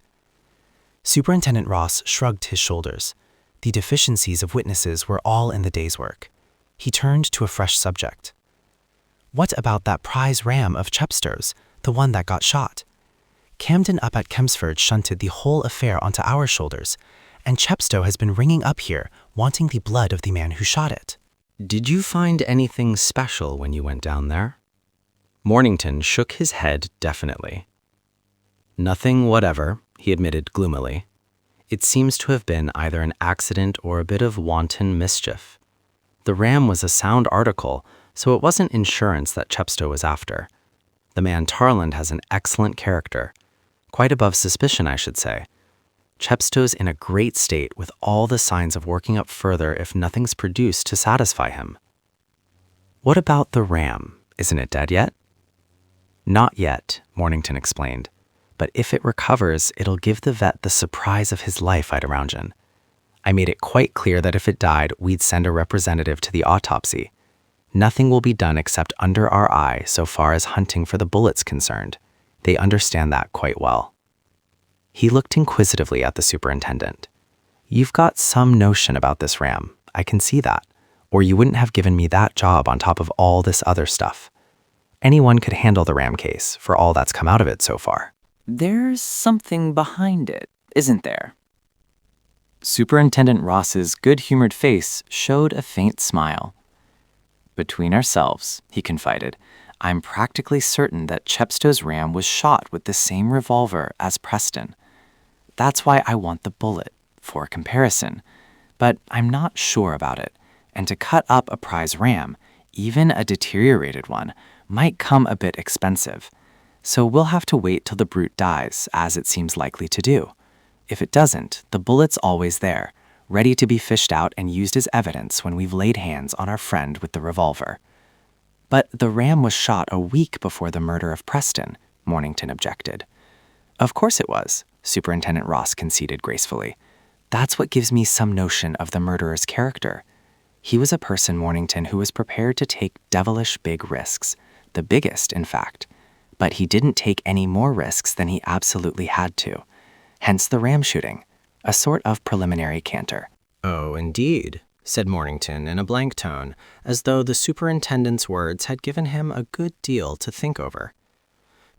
Superintendent Ross shrugged his shoulders. The deficiencies of witnesses were all in the day's work. He turned to a fresh subject. "What about that prize ram of Chepstow's, the one that got shot? Camden up at Kempsford shunted the whole affair onto our shoulders, and Chepstow has been ringing up here, wanting the blood of the man who shot it." "Did you find anything special when you went down there?" Mornington shook his head definitely. "Nothing whatever," he admitted gloomily. "It seems to have been either an accident or a bit of wanton mischief. The ram was a sound article, so it wasn't insurance that Chepstow was after. The man Tarland has an excellent character. Quite above suspicion, I should say. Chepstow's in a great state with all the signs of working up further if nothing's produced to satisfy him. What about the ram? Isn't it dead yet? Not yet, Mornington explained. But if it recovers, it'll give the vet the surprise of his life, I'd imagine. I made it quite clear that if it died, we'd send a representative to the autopsy. Nothing will be done except under our eye so far as hunting for the bullet's concerned. They understand that quite well. He looked inquisitively at the superintendent. You've got some notion about this ram, I can see that, or you wouldn't have given me that job on top of all this other stuff. Anyone could handle the ram case for all that's come out of it so far. There's something behind it, isn't there? Superintendent Ross's good-humored face showed a faint smile. Between ourselves, he confided, I'm practically certain that Chepstow's ram was shot with the same revolver as Preston. That's why I want the bullet, for comparison. But I'm not sure about it, and to cut up a prize ram, even a deteriorated one, might come a bit expensive. So we'll have to wait till the brute dies, as it seems likely to do. If it doesn't, the bullet's always there, ready to be fished out and used as evidence when we've laid hands on our friend with the revolver. But the ram was shot a week before the murder of Preston, Mornington objected. Of course it was, Superintendent Ross conceded gracefully. That's what gives me some notion of the murderer's character. He was a person, Mornington, who was prepared to take devilish big risks, the biggest, in fact. But he didn't take any more risks than he absolutely had to. Hence the ram shooting, a sort of preliminary canter. Oh, indeed, said Mornington in a blank tone, as though the superintendent's words had given him a good deal to think over.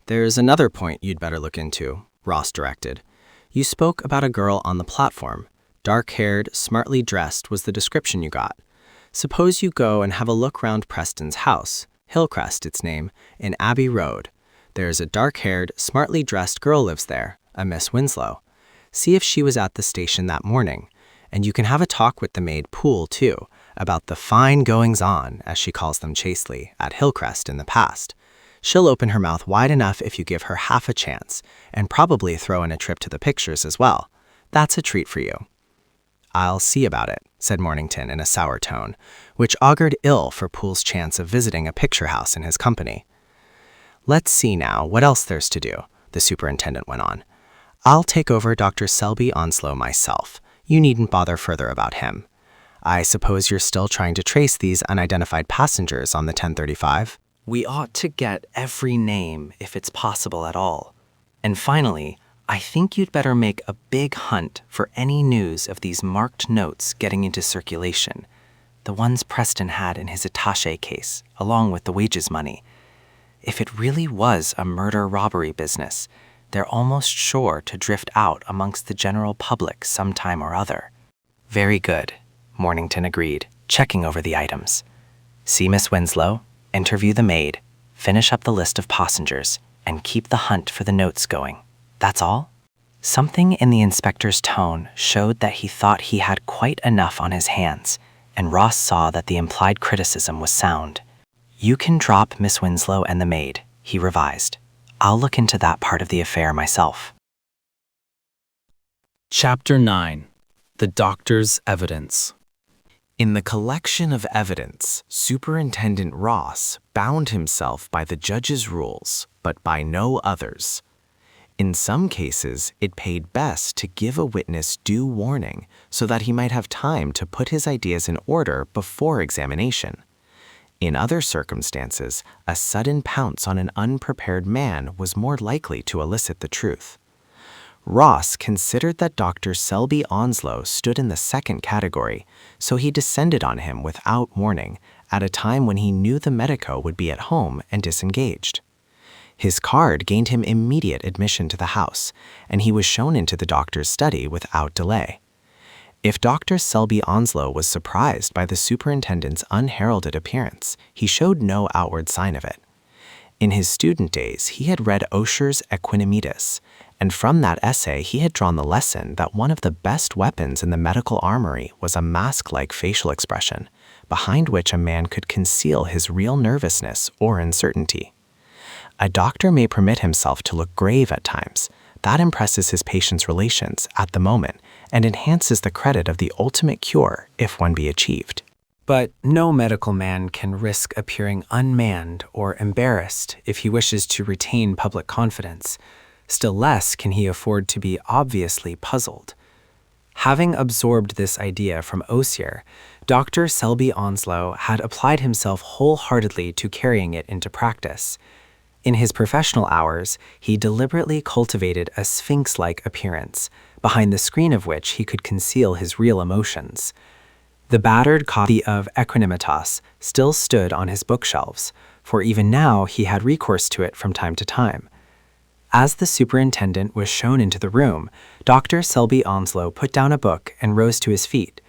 There's another point you'd better look into, Ross directed. You spoke about a girl on the platform. Dark-haired, smartly dressed was the description you got. Suppose you go and have a look round Preston's house, Hillcrest its name, in Abbey Road. There's a dark-haired, smartly dressed girl lives there, a Miss Winslow. See if she was at the station that morning, and you can have a talk with the maid Poole, too, about the fine goings-on, as she calls them chastely, at Hillcrest in the past. She'll open her mouth wide enough if you give her half a chance, and probably throw in a trip to the pictures as well. That's a treat for you. I'll see about it, said Mornington in a sour tone, which augured ill for Poole's chance of visiting a picture house in his company. Let's see now what else there's to do, the superintendent went on. I'll take over Dr. Selby Onslow myself. You needn't bother further about him. I suppose you're still trying to trace these unidentified passengers on the 1035? We ought to get every name if it's possible at all. And finally, I think you'd better make a big hunt for any news of these marked notes getting into circulation, the ones Preston had in his attaché case, along with the wages money. If it really was a murder-robbery business, they're almost sure to drift out amongst the general public sometime or other. Very good, Mornington agreed, checking over the items. See Miss Winslow, interview the maid, finish up the list of passengers, and keep the hunt for the notes going. That's all? Something in the inspector's tone showed that he thought he had quite enough on his hands, and Ross saw that the implied criticism was sound. You can drop Miss Winslow and the maid, he revised. I'll look into that part of the affair myself. Chapter 9. The Doctor's Evidence. In the collection of evidence, Superintendent Ross bound himself by the judge's rules, but by no others. In some cases, it paid best to give a witness due warning so that he might have time to put his ideas in order before examination. In other circumstances, a sudden pounce on an unprepared man was more likely to elicit the truth. Ross considered that Dr. Selby Onslow stood in the second category, so he descended on him without warning at a time when he knew the medico would be at home and disengaged. His card gained him immediate admission to the house, and he was shown into the doctor's study without delay. If Dr. Selby Onslow was surprised by the superintendent's unheralded appearance, he showed no outward sign of it. In his student days, he had read Osher's Equanimitas, and from that essay he had drawn the lesson that one of the best weapons in the medical armory was a mask-like facial expression, behind which a man could conceal his real nervousness or uncertainty. A doctor may permit himself to look grave at times, that impresses his patient's relations at the moment and enhances the credit of the ultimate cure if one be achieved. But no medical man can risk appearing unmanned or embarrassed if he wishes to retain public confidence. Still less can he afford to be obviously puzzled. Having absorbed this idea from Osier, Dr. Selby Onslow had applied himself wholeheartedly to carrying it into practice. In his professional hours, he deliberately cultivated a sphinx-like appearance, behind the screen of which he could conceal his real emotions. The battered copy of Equanimitas still stood on his bookshelves, for even now he had recourse to it from time to time. As the superintendent was shown into the room, Dr. Selby Onslow put down a book and rose to his feet.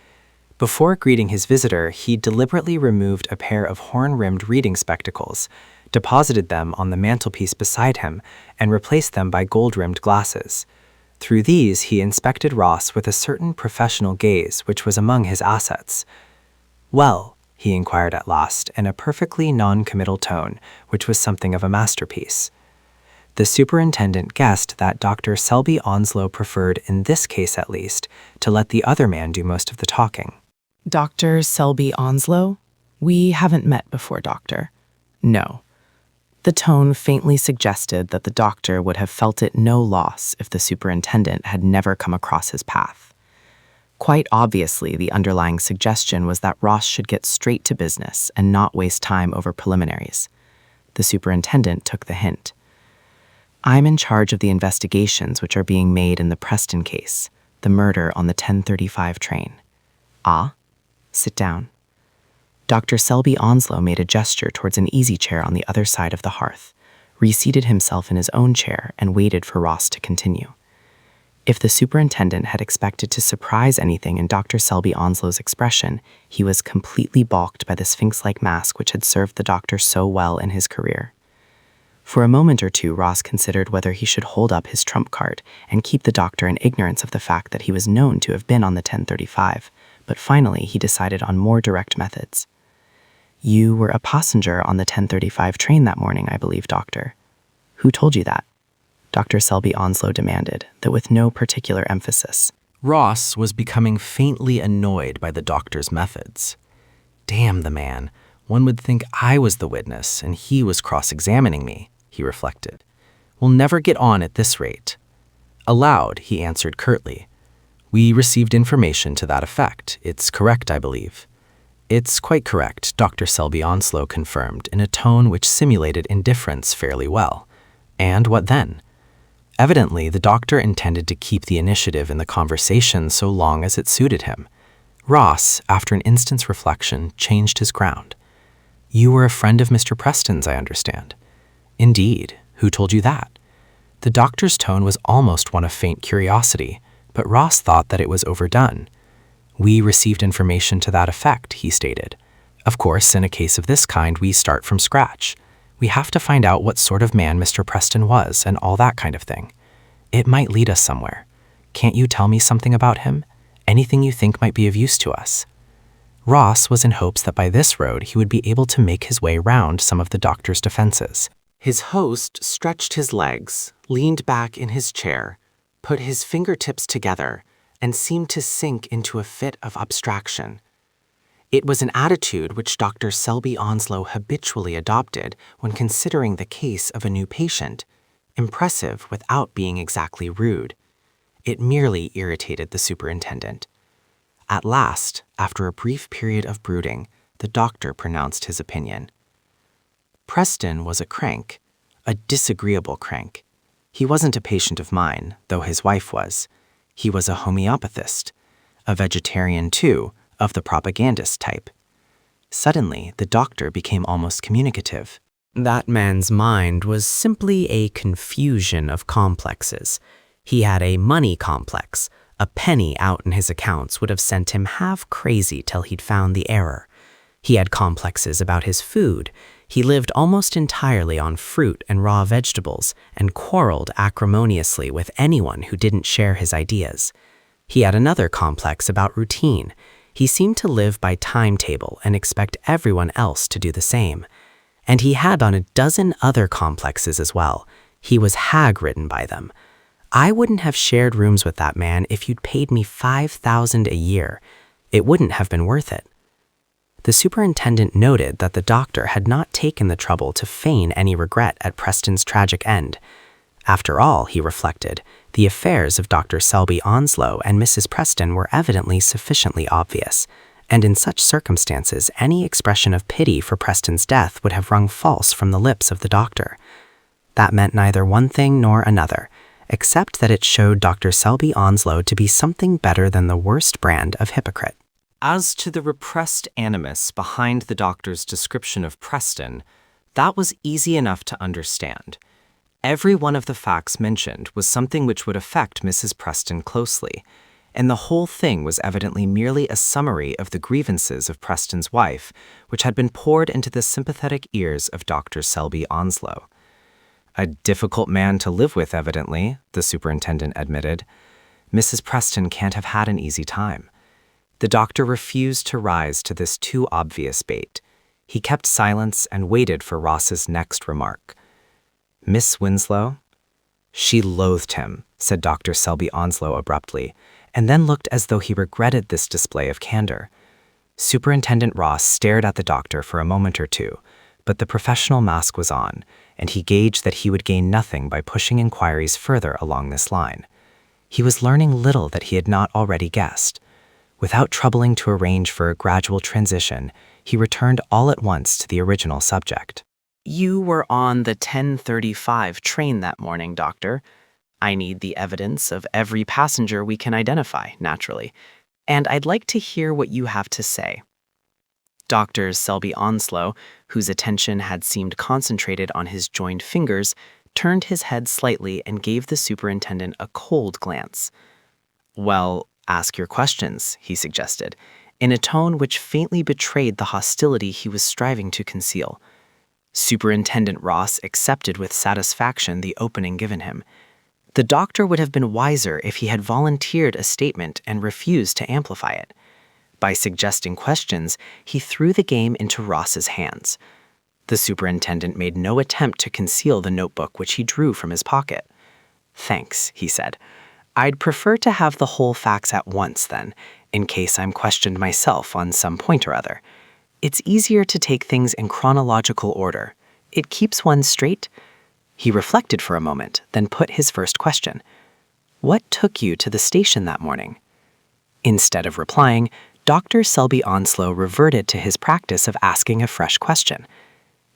Before greeting his visitor, he deliberately removed a pair of horn-rimmed reading spectacles, deposited them on the mantelpiece beside him, and replaced them by gold-rimmed glasses. Through these, he inspected Ross with a certain professional gaze which was among his assets. "Well," he inquired at last, in a perfectly non-committal tone, which was something of a masterpiece. The superintendent guessed that Dr. Selby Onslow preferred, in this case at least, to let the other man do most of the talking. Dr. Selby Onslow? We haven't met before, Doctor. No. The tone faintly suggested that the doctor would have felt it no loss if the superintendent had never come across his path. Quite obviously, the underlying suggestion was that Ross should get straight to business and not waste time over preliminaries. The superintendent took the hint. "I'm in charge of the investigations which are being made in the Preston case, the murder on the 10:35 train." "Ah? Sit down." Dr. Selby Onslow made a gesture towards an easy chair on the other side of the hearth, reseated himself in his own chair, and waited for Ross to continue. If the superintendent had expected to surprise anything in Dr. Selby Onslow's expression, he was completely balked by the sphinx-like mask which had served the doctor so well in his career. For a moment or two, Ross considered whether he should hold up his trump card and keep the doctor in ignorance of the fact that he was known to have been on the 10:35, but finally he decided on more direct methods. "You were a passenger on the 10:35 train that morning, I believe, Doctor. Who told you that?" Dr. Selby Onslow demanded, though with no particular emphasis. Ross was becoming faintly annoyed by the doctor's methods. Damn the man. One would think I was the witness and he was cross-examining me, he reflected. We'll never get on at this rate. Aloud, he answered curtly. "We received information to that effect. It's correct, I believe." "It's quite correct," Dr. Selby Onslow confirmed in a tone which simulated indifference fairly well. And what then? Evidently, the doctor intended to keep the initiative in the conversation so long as it suited him. Ross, after an instant's reflection, changed his ground. "You were a friend of Mr. Preston's, I understand." "Indeed. Who told you that?" The doctor's tone was almost one of faint curiosity, but Ross thought that it was overdone. "We received information to that effect," he stated. "Of course, in a case of this kind, we start from scratch. We have to find out what sort of man Mr. Preston was and all that kind of thing. It might lead us somewhere. Can't you tell me something about him? Anything you think might be of use to us?" Ross was in hopes that by this road he would be able to make his way round some of the doctor's defenses. His host stretched his legs, leaned back in his chair, put his fingertips together, and seemed to sink into a fit of abstraction. It was an attitude which Dr. Selby Onslow habitually adopted when considering the case of a new patient, impressive without being exactly rude. It merely irritated the superintendent. At last, after a brief period of brooding, the doctor pronounced his opinion. Preston was a crank, a disagreeable crank. He wasn't a patient of mine, though his wife was. He was a homeopathist, a vegetarian too, of the propagandist type. Suddenly, the doctor became almost communicative. That man's mind was simply a confusion of complexes. He had a money complex. A penny out in his accounts would have sent him half crazy till he'd found the error. He had complexes about his food. He lived almost entirely on fruit and raw vegetables and quarreled acrimoniously with anyone who didn't share his ideas. He had another complex about routine. He seemed to live by timetable and expect everyone else to do the same. And he had on a dozen other complexes as well. He was hag-ridden by them. I wouldn't have shared rooms with that man if you'd paid me $5,000 a year. It wouldn't have been worth it. The superintendent noted that the doctor had not taken the trouble to feign any regret at Preston's tragic end. After all, he reflected, the affairs of Dr. Selby Onslow and Mrs. Preston were evidently sufficiently obvious, and in such circumstances any expression of pity for Preston's death would have rung false from the lips of the doctor. That meant neither one thing nor another, except that it showed Dr. Selby Onslow to be something better than the worst brand of hypocrite. As to the repressed animus behind the doctor's description of Preston, that was easy enough to understand. Every one of the facts mentioned was something which would affect Mrs. Preston closely, and the whole thing was evidently merely a summary of the grievances of Preston's wife, which had been poured into the sympathetic ears of Dr. Selby Onslow. A difficult man to live with, evidently, the superintendent admitted. Mrs. Preston can't have had an easy time. The doctor refused to rise to this too obvious bait. He kept silence and waited for Ross's next remark. Miss Winslow? She loathed him, said Dr. Selby Onslow abruptly, and then looked as though he regretted this display of candor. Superintendent Ross stared at the doctor for a moment or two, but the professional mask was on, and he gauged that he would gain nothing by pushing inquiries further along this line. He was learning little that he had not already guessed. Without troubling to arrange for a gradual transition, he returned all at once to the original subject. You were on the 10:35 train that morning, Doctor. I need the evidence of every passenger we can identify, naturally, and I'd like to hear what you have to say. Dr. Selby Onslow, whose attention had seemed concentrated on his joined fingers, turned his head slightly and gave the superintendent a cold glance. Well, ask your questions, he suggested, in a tone which faintly betrayed the hostility he was striving to conceal. Superintendent Ross accepted with satisfaction the opening given him. The doctor would have been wiser if he had volunteered a statement and refused to amplify it. By suggesting questions, he threw the game into Ross's hands. The superintendent made no attempt to conceal the notebook which he drew from his pocket. Thanks, he said. I'd prefer to have the whole facts at once, then, in case I'm questioned myself on some point or other. It's easier to take things in chronological order. It keeps one straight. He reflected for a moment, then put his first question. What took you to the station that morning? Instead of replying, Dr. Selby Onslow reverted to his practice of asking a fresh question.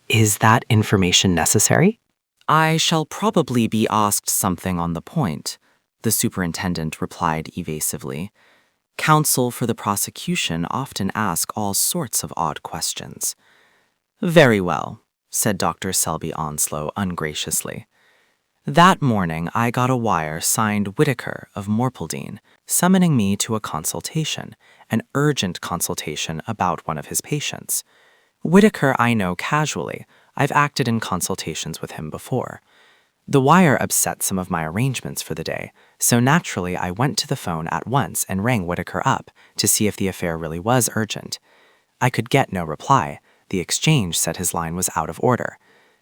Is that information necessary? I shall probably be asked something on the point, the superintendent replied evasively. Counsel for the prosecution often ask all sorts of odd questions. Very well, said Dr. Selby Onslow ungraciously. That morning I got a wire signed Whitaker of Morpledene, summoning me to a consultation, an urgent consultation about one of his patients. Whitaker I know casually. I've acted in consultations with him before. The wire upset some of my arrangements for the day, so naturally I went to the phone at once and rang Whitaker up to see if the affair really was urgent. I could get no reply. The exchange said his line was out of order.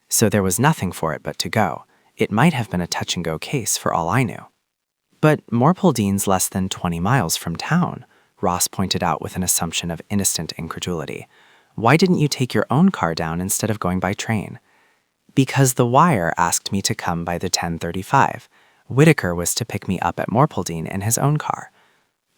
So there was nothing for it but to go. It might have been a touch-and-go case for all I knew. But Morpledene's less than 20 miles from town, Ross pointed out with an assumption of innocent incredulity. Why didn't you take your own car down instead of going by train? Because the wire asked me to come by the 10:35. Whitaker was to pick me up at Morpledene in his own car.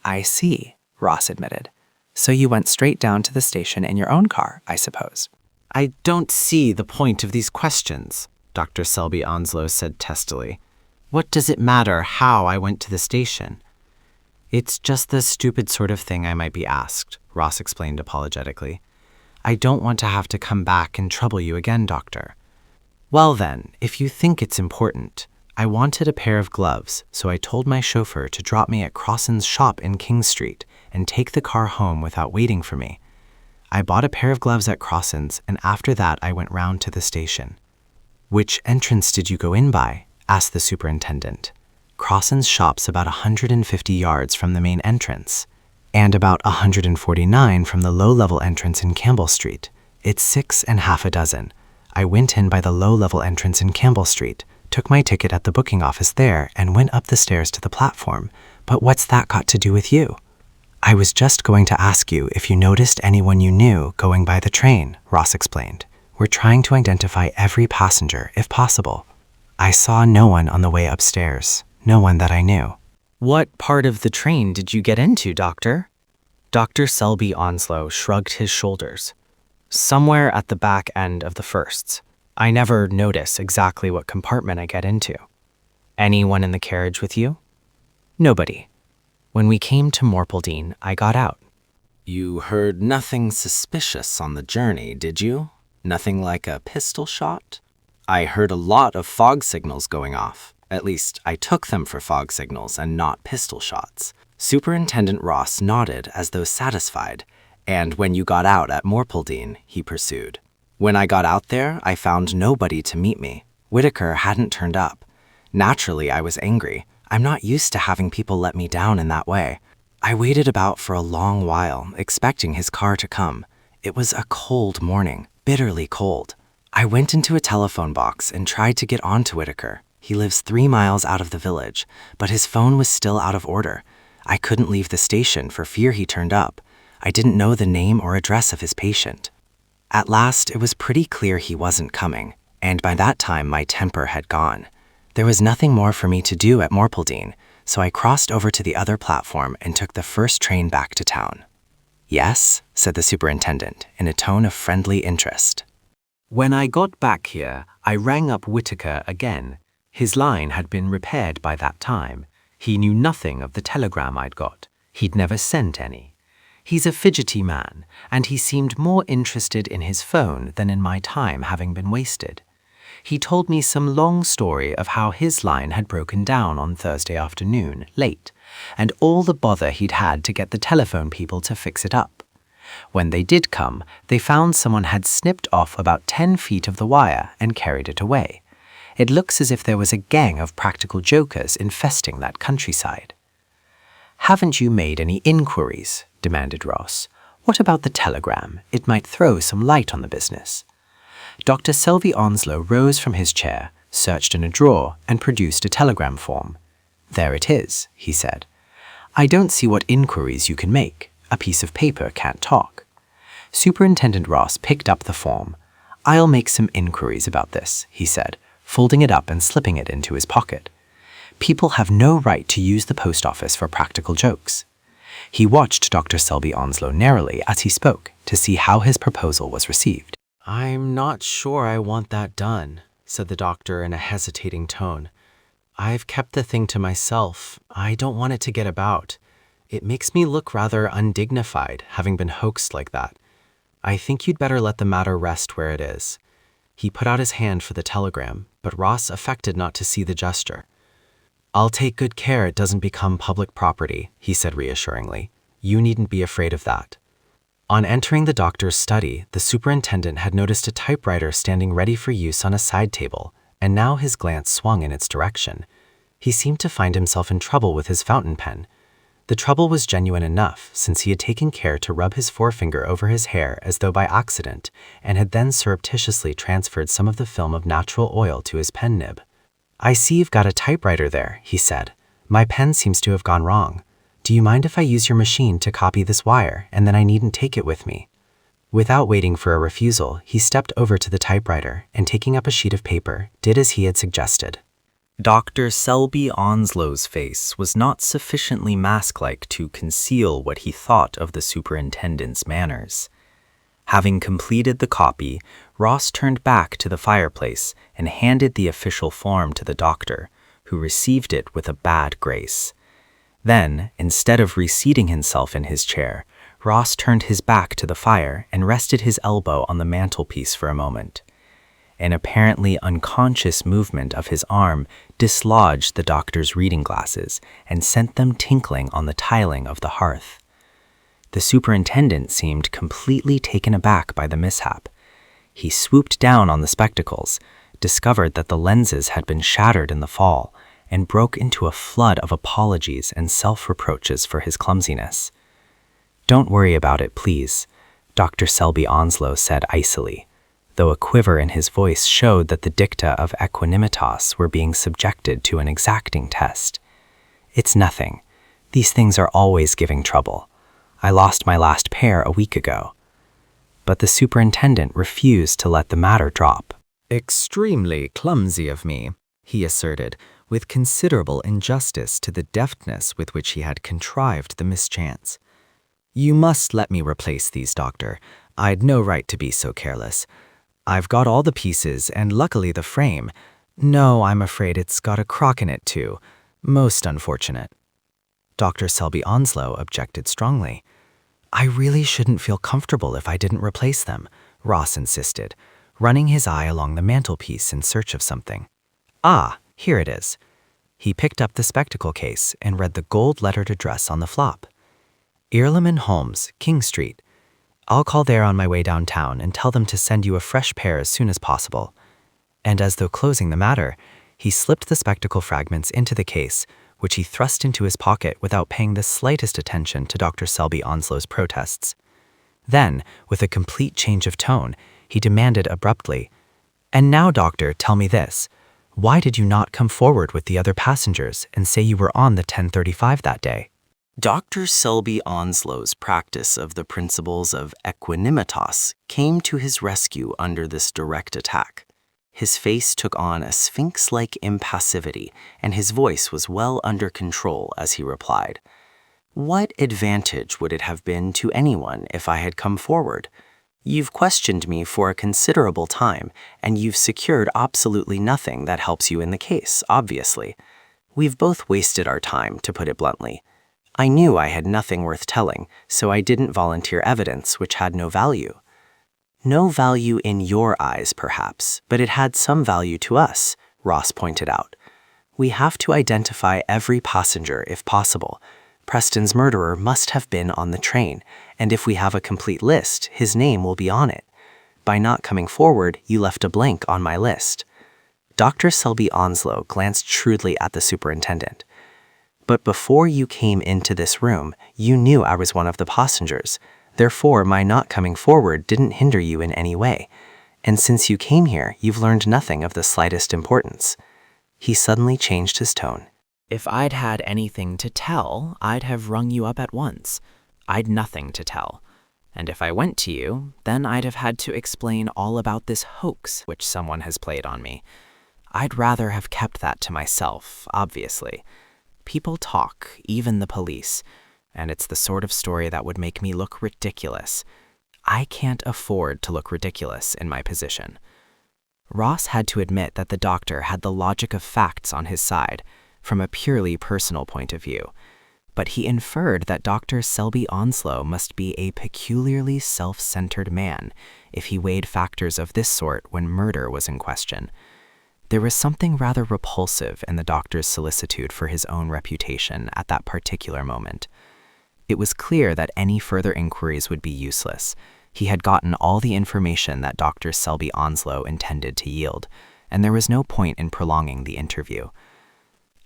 I see, Ross admitted. So you went straight down to the station in your own car, I suppose. I don't see the point of these questions, Dr. Selby Onslow said testily. What does it matter how I went to the station? It's just the stupid sort of thing I might be asked, Ross explained apologetically. I don't want to have to come back and trouble you again, Doctor. Well then, if you think it's important, I wanted a pair of gloves, so I told my chauffeur to drop me at Crossan's shop in King Street and take the car home without waiting for me. I bought a pair of gloves at Crossan's, and after that I went round to the station. Which entrance did you go in by? Asked the superintendent. Crossan's shop's about 150 yards from the main entrance, and about 149 from the low-level entrance in Campbell Street. It's 6 and half a dozen. I went in by the low-level entrance in Campbell Street, took my ticket at the booking office there, and went up the stairs to the platform. But what's that got to do with you? I was just going to ask you if you noticed anyone you knew going by the train, Ross explained. We're trying to identify every passenger, if possible. I saw no one on the way upstairs, no one that I knew. What part of the train did you get into, Doctor? Dr. Selby Onslow shrugged his shoulders. Somewhere at the back end of the firsts. I never notice exactly what compartment I get into. Anyone in the carriage with you? Nobody. When we came to Morpledene, I got out. You heard nothing suspicious on the journey, did you? Nothing like a pistol shot? I heard a lot of fog signals going off. At least, I took them for fog signals and not pistol shots. Superintendent Ross nodded as though satisfied. And when you got out at Morpledene, he pursued. When I got out there, I found nobody to meet me. Whitaker hadn't turned up. Naturally, I was angry. I'm not used to having people let me down in that way. I waited about for a long while, expecting his car to come. It was a cold morning, bitterly cold. I went into a telephone box and tried to get on to Whitaker. He lives 3 miles out of the village, but his phone was still out of order. I couldn't leave the station for fear he turned up. I didn't know the name or address of his patient. At last, it was pretty clear he wasn't coming, and by that time my temper had gone. There was nothing more for me to do at Morpledene, so I crossed over to the other platform and took the first train back to town. Yes, said the superintendent, in a tone of friendly interest. When I got back here, I rang up Whitaker again. His line had been repaired by that time. He knew nothing of the telegram I'd got. He'd never sent any. He's a fidgety man, and he seemed more interested in his phone than in my time having been wasted. He told me some long story of how his line had broken down on Thursday afternoon, late, and all the bother he'd had to get the telephone people to fix it up. When they did come, they found someone had snipped off about 10 feet of the wire and carried it away. It looks as if there was a gang of practical jokers infesting that countryside. Haven't you made any inquiries? Demanded Ross. What about the telegram? It might throw some light on the business. Dr. Selby Onslow rose from his chair, searched in a drawer, and produced a telegram form. There it is, he said. I don't see what inquiries you can make. A piece of paper can't talk. Superintendent Ross picked up the form. I'll make some inquiries about this, he said, folding it up and slipping it into his pocket. People have no right to use the post office for practical jokes. He watched Dr. Selby Onslow narrowly as he spoke to see how his proposal was received. I'm not sure I want that done, said the doctor in a hesitating tone. I've kept the thing to myself. I don't want it to get about. It makes me look rather undignified, having been hoaxed like that. I think you'd better let the matter rest where it is. He put out his hand for the telegram, but Ross affected not to see the gesture. I'll take good care it doesn't become public property, he said reassuringly. You needn't be afraid of that. On entering the doctor's study, the superintendent had noticed a typewriter standing ready for use on a side table, and now his glance swung in its direction. He seemed to find himself in trouble with his fountain pen. The trouble was genuine enough, since he had taken care to rub his forefinger over his hair as though by accident, and had then surreptitiously transferred some of the film of natural oil to his pen nib. I see you've got a typewriter there, he said. My pen seems to have gone wrong. Do you mind if I use your machine to copy this wire, and then I needn't take it with me? Without waiting for a refusal, he stepped over to the typewriter and, taking up a sheet of paper, did as he had suggested. Dr. Selby Onslow's face was not sufficiently mask-like to conceal what he thought of the superintendent's manners. Having completed the copy, Ross turned back to the fireplace and handed the official form to the doctor, who received it with a bad grace. Then, instead of reseating himself in his chair, Ross turned his back to the fire and rested his elbow on the mantelpiece for a moment. An apparently unconscious movement of his arm dislodged the doctor's reading glasses and sent them tinkling on the tiling of the hearth. The superintendent seemed completely taken aback by the mishap. He swooped down on the spectacles, discovered that the lenses had been shattered in the fall, and broke into a flood of apologies and self-reproaches for his clumsiness. "Don't worry about it, please," Dr. Selby Onslow said icily. though a quiver in his voice showed that the dicta of equanimitas were being subjected to an exacting test. "It's nothing. These things are always giving trouble. I lost my last pair a week ago." But the superintendent refused to let the matter drop. "Extremely clumsy of me," he asserted, with considerable injustice to the deftness with which he had contrived the mischance. "You must let me replace these, Doctor. I'd no right to be so careless. I've got all the pieces, and luckily the frame. No, I'm afraid it's got a crock in it too. Most unfortunate." Dr. Selby Onslow objected strongly. "I really shouldn't feel comfortable if I didn't replace them," Ross insisted, running his eye along the mantelpiece in search of something. "Ah, here it is." He picked up the spectacle case and read the gold-lettered address on the flop. "Earlham and Holmes, King Street. I'll call there on my way downtown and tell them to send you a fresh pair as soon as possible." And as though closing the matter, he slipped the spectacle fragments into the case, which he thrust into his pocket without paying the slightest attention to Dr. Selby Onslow's protests. Then, with a complete change of tone, he demanded abruptly, "And now, Doctor, tell me this. Why did you not come forward with the other passengers and say you were on the 10:35 that day?" Dr. Selby Onslow's practice of the principles of equanimitas came to his rescue under this direct attack. His face took on a sphinx-like impassivity, and his voice was well under control as he replied, "What advantage would it have been to anyone if I had come forward? You've questioned me for a considerable time, and you've secured absolutely nothing that helps you in the case, obviously. We've both wasted our time, to put it bluntly. I knew I had nothing worth telling, so I didn't volunteer evidence which had no value. No value in your eyes, perhaps, but it had some value to us," Ross pointed out. "We have to identify every passenger if possible. Preston's murderer must have been on the train, and if we have a complete list, his name will be on it. By not coming forward, you left a blank on my list." Dr. Selby Onslow glanced shrewdly at the superintendent. "But before you came into this room, you knew I was one of the passengers. Therefore, my not coming forward didn't hinder you in any way. And since you came here, you've learned nothing of the slightest importance." He suddenly changed his tone. If I'd had anything to tell, I'd have rung you up at once. I'd nothing to tell. And if I went to you, then I'd have had to explain all about this hoax which someone has played on me. I'd rather have kept that to myself, obviously. People talk, even the police, and it's the sort of story that would make me look ridiculous. I can't afford to look ridiculous in my position." Ross had to admit that the doctor had the logic of facts on his side, from a purely personal point of view, but he inferred that Dr. Selby Onslow must be a peculiarly self-centered man if he weighed factors of this sort when murder was in question. There was something rather repulsive in the doctor's solicitude for his own reputation at that particular moment. It was clear that any further inquiries would be useless. He had gotten all the information that Dr. Selby Onslow intended to yield, and there was no point in prolonging the interview.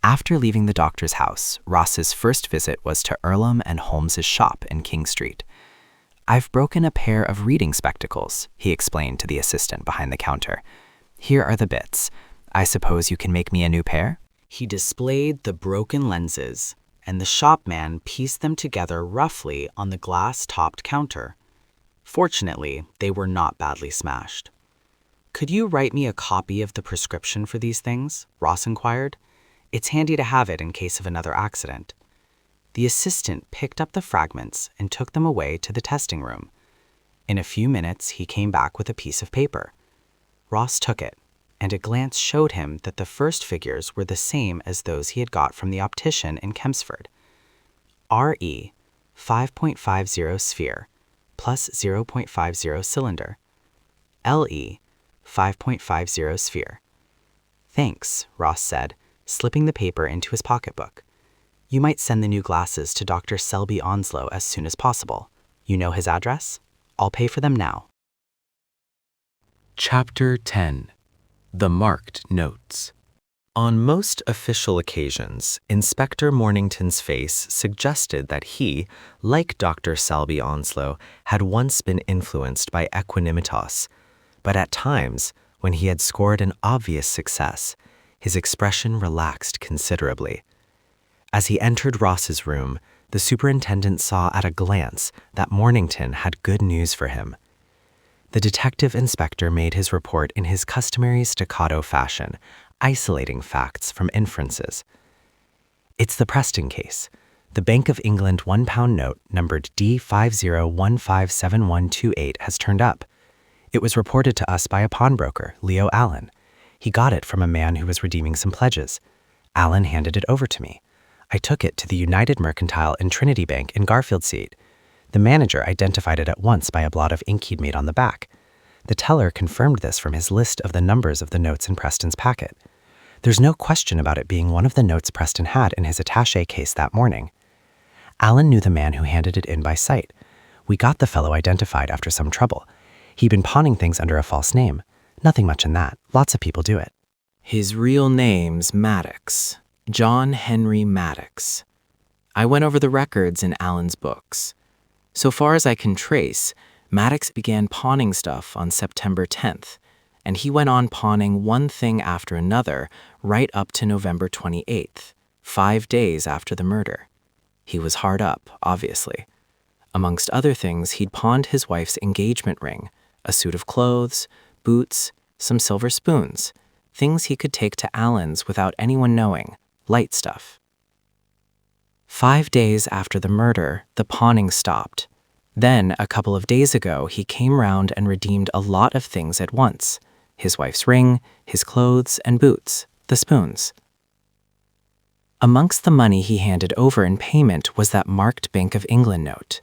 After leaving the doctor's house, Ross's first visit was to Earlham and Holmes's shop in King Street. "I've broken a pair of reading spectacles," he explained to the assistant behind the counter. "Here are the bits. I suppose you can make me a new pair?" He displayed the broken lenses, and the shopman pieced them together roughly on the glass-topped counter. Fortunately, they were not badly smashed. "Could you write me a copy of the prescription for these things?" Ross inquired. "It's handy to have it in case of another accident." The assistant picked up the fragments and took them away to the testing room. In a few minutes, he came back with a piece of paper. Ross took it, and a glance showed him that the first figures were the same as those he had got from the optician in Kempsford. RE 5.50 sphere plus 0.50 cylinder. LE 5.50 sphere. "Thanks," Ross said, slipping the paper into his pocketbook. "You might send the new glasses to Dr. Selby Onslow as soon as possible. You know his address? I'll pay for them now." Chapter 10. The Marked Notes. On most official occasions, Inspector Mornington's face suggested that he, like Dr. Selby Onslow, had once been influenced by equanimitas. but at times, when he had scored an obvious success, his expression relaxed considerably. As he entered Ross's room, the superintendent saw at a glance that Mornington had good news for him. The detective inspector made his report in his customary staccato fashion, isolating facts from inferences. It's the Preston case. The Bank of England £1 note numbered D50157128 has turned up. It was reported to us by a pawnbroker, Leo Allen. He got it from a man who was redeeming some pledges. Allen handed it over to me. I took it to the United Mercantile and Trinity Bank in Garfield Street. The manager identified it at once by a blot of ink he'd made on the back. The teller confirmed this from his list of the numbers of the notes in Preston's packet. There's no question about it being one of the notes Preston had in his attaché case that morning. Allen knew the man who handed it in by sight. We got the fellow identified after some trouble. He'd been pawning things under a false name. Nothing much in that. Lots of people do it. His real name's Maddox. John Henry Maddox. I went over the records in Allen's books. So far as I can trace, Maddox began pawning stuff on September 10th, and he went on pawning one thing after another right up to November 28th, 5 days after the murder. He was hard up, obviously. Amongst other things, he'd pawned his wife's engagement ring, a suit of clothes, boots, some silver spoons, things he could take to Allen's without anyone knowing, light stuff. 5 days after the murder, the pawning stopped. Then, a couple of days ago, he came round and redeemed a lot of things at once. His wife's ring, his clothes and boots, the spoons. Amongst the money he handed over in payment was that marked Bank of England note.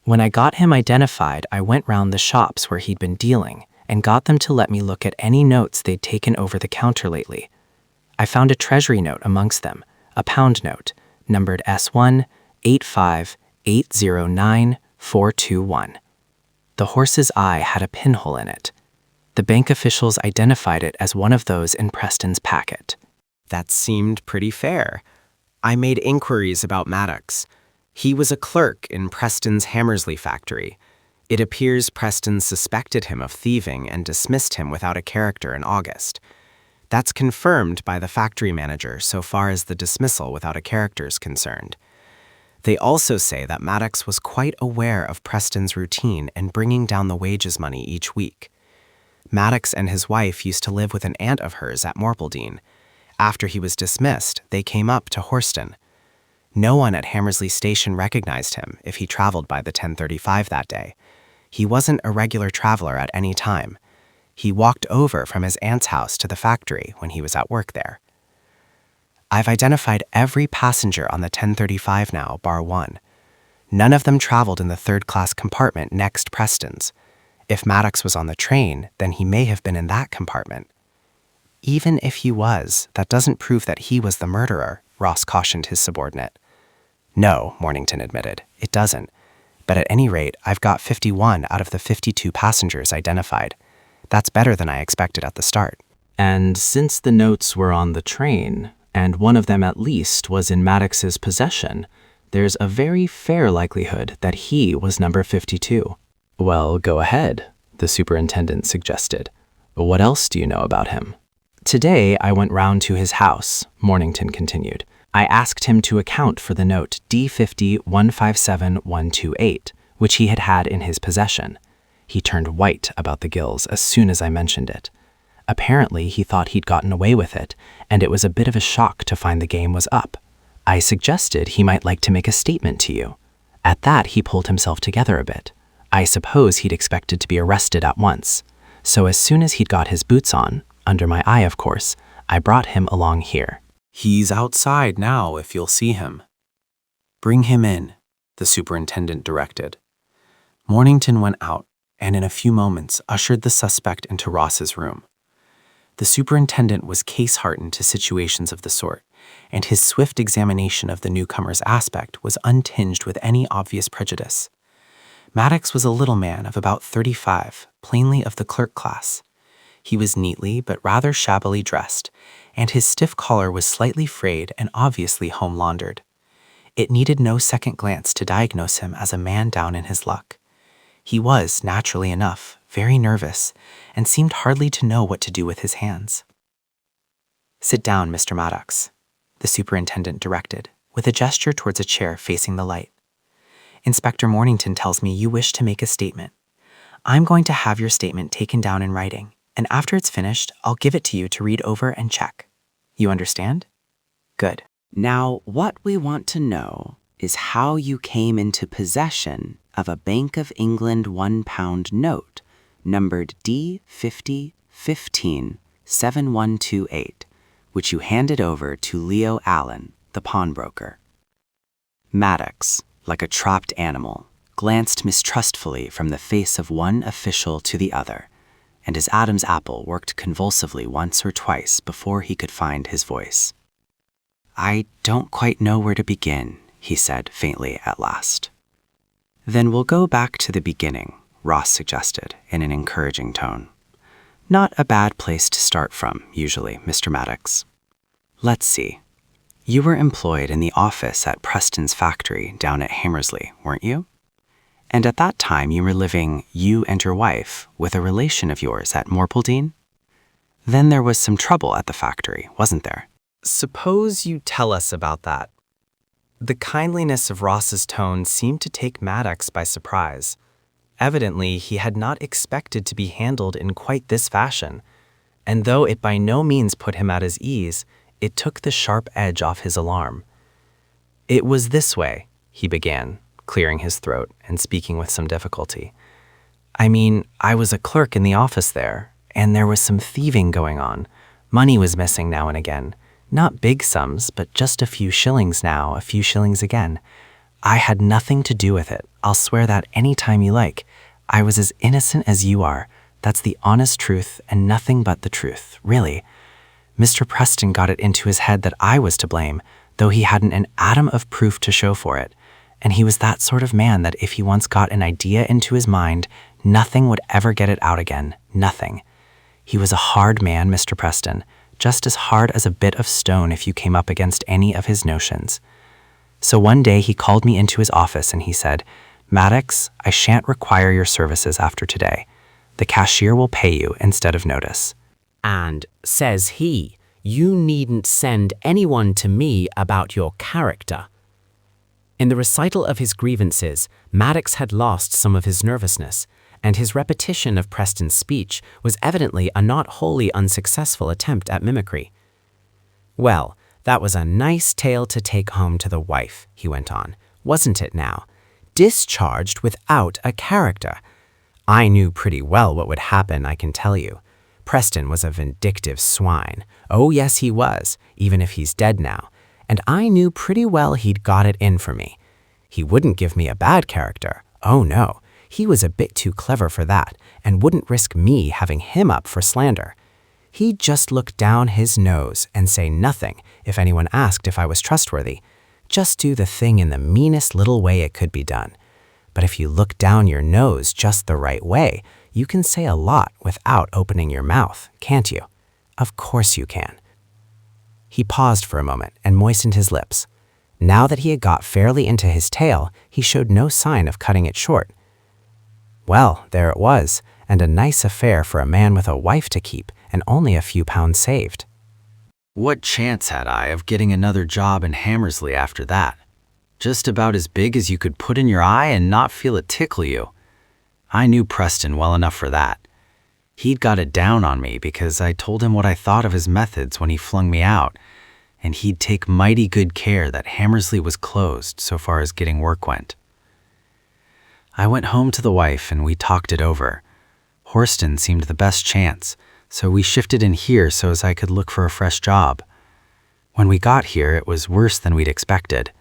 When I got him identified, I went round the shops where he'd been dealing and got them to let me look at any notes they'd taken over the counter lately. I found a treasury note amongst them, a pound note, numbered S1 85809 The horse's eye had a pinhole in it. The bank officials identified it as one of those in Preston's packet. That seemed pretty fair. I made inquiries about Maddox. He was a clerk in Preston's Hammersley factory. It appears Preston suspected him of thieving and dismissed him without a character in August. That's confirmed by the factory manager so far as the dismissal without a character is concerned. They also say that Maddox was quite aware of Preston's routine in bringing down the wages money each week. Maddox and his wife used to live with an aunt of hers at Morpledene. After he was dismissed, they came up to Horston. No one at Hammersley Station recognized him if he traveled by the 10:35 that day. He wasn't a regular traveler at any time. He walked over from his aunt's house to the factory when he was at work there. I've identified every passenger on the 10:35 now, bar one. None of them traveled in the third-class compartment next Preston's. If Maddox was on the train, then he may have been in that compartment. Even if he was, that doesn't prove that he was the murderer, Ross cautioned his subordinate. No, Mornington admitted, it doesn't. But at any rate, I've got 51 out of the 52 passengers identified. That's better than I expected at the start. And since the notes were on the train, and one of them at least was in Maddox's possession, there's a very fair likelihood that he was number 52. Well, go ahead, the superintendent suggested. What else do you know about him? Today, I went round to his house, Mornington continued. I asked him to account for the note D50157128, which he had had in his possession. He turned white about the gills as soon as I mentioned it. Apparently, he thought he'd gotten away with it, and it was a bit of a shock to find the game was up. I suggested he might like to make a statement to you. At that, he pulled himself together a bit. I suppose he'd expected to be arrested at once. So as soon as he'd got his boots on, under my eye of course, I brought him along here. He's outside now if you'll see him. Bring him in, the superintendent directed. Mornington went out and in a few moments ushered the suspect into Ross's room. The superintendent was case-hardened to situations of the sort, and his swift examination of the newcomer's aspect was untinged with any obvious prejudice. Maddox was a little man of about 35, plainly of the clerk class. He was neatly but rather shabbily dressed, and his stiff collar was slightly frayed and obviously home-laundered. It needed no second glance to diagnose him as a man down in his luck. He was, naturally enough, very nervous, and seemed hardly to know what to do with his hands. "Sit down, Mr. Maddox," the superintendent directed, with a gesture towards a chair facing the light. "Inspector Mornington tells me you wish to make a statement. I'm going to have your statement taken down in writing, and after it's finished, I'll give it to you to read over and check. You understand? Good." Now, what we want to know is how you came into possession of a Bank of England £1 note numbered D50157128, which you handed over to Leo Allen, the pawnbroker. Maddox, like a trapped animal, glanced mistrustfully from the face of one official to the other, and his Adam's apple worked convulsively once or twice before he could find his voice. "I don't quite know where to begin," he said faintly at last. "Then we'll go back to the beginning," Ross suggested in an encouraging tone. "Not a bad place to start from, usually, Mr. Maddox. Let's see. You were employed in the office at Preston's factory down at Hammersley, weren't you? And at that time you were living, you and your wife, with a relation of yours at Morpledene? Then there was some trouble at the factory, wasn't there?" "Suppose you tell us about that." The kindliness of Ross's tone seemed to take Maddox by surprise. Evidently, he had not expected to be handled in quite this fashion, and though it by no means put him at his ease, it took the sharp edge off his alarm. "It was this way," he began, clearing his throat and speaking with some difficulty. "I mean, I was a clerk in the office there, and there was some thieving going on. Money was missing now and again. Not big sums, but just a few shillings now, a few shillings again. I had nothing to do with it. I'll swear that any time you like. I was as innocent as you are. That's the honest truth and nothing but the truth, really. Mr. Preston got it into his head that I was to blame, though he hadn't an atom of proof to show for it. And he was that sort of man that if he once got an idea into his mind, nothing would ever get it out again, nothing. He was a hard man, Mr. Preston, just as hard as a bit of stone if you came up against any of his notions. So one day he called me into his office and he said, 'Maddox, I shan't require your services after today. The cashier will pay you instead of notice.' And, says he, you needn't send anyone to me about your character." In the recital of his grievances, Maddox had lost some of his nervousness, and his repetition of Preston's speech was evidently a not wholly unsuccessful attempt at mimicry. "Well, that was a nice tale to take home to the wife," he went on, "wasn't it now? Discharged without a character. I knew pretty well what would happen, I can tell you. Preston was a vindictive swine. Oh yes, he was, even if he's dead now. And I knew pretty well he'd got it in for me. He wouldn't give me a bad character. Oh no. He was a bit too clever for that, and wouldn't risk me having him up for slander. He'd just look down his nose and say nothing if anyone asked if I was trustworthy. Just do the thing in the meanest little way it could be done. But if you look down your nose just the right way, you can say a lot without opening your mouth, can't you? Of course you can." He paused for a moment and moistened his lips. Now that he had got fairly into his tale, he showed no sign of cutting it short. "Well, there it was, and a nice affair for a man with a wife to keep and only a few pounds saved." What chance had I of getting another job in Hammersley after that? Just about as big as you could put in your eye and not feel it tickle you. I knew Preston well enough for that. He'd got it down on me because I told him what I thought of his methods when he flung me out, and he'd take mighty good care that Hammersley was closed so far as getting work went. I went home to the wife and we talked it over. Horston seemed the best chance, so we shifted in here so as I could look for a fresh job. When we got here, it was worse than we'd expected.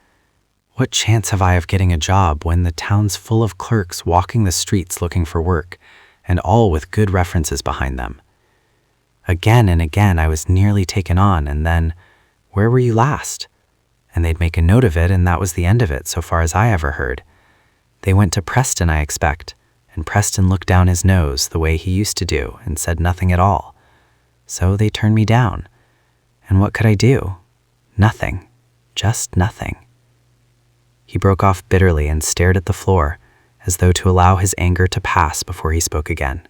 What chance have I of getting a job when the town's full of clerks walking the streets looking for work, and all with good references behind them? Again and again I was nearly taken on, and then, "Where were you last?" And they'd make a note of it, and that was the end of it so far as I ever heard. They went to Preston, I expect, and Preston looked down his nose the way he used to do and said nothing at all. So they turned me down. And what could I do? Nothing. Just nothing. He broke off bitterly and stared at the floor, as though to allow his anger to pass before he spoke again.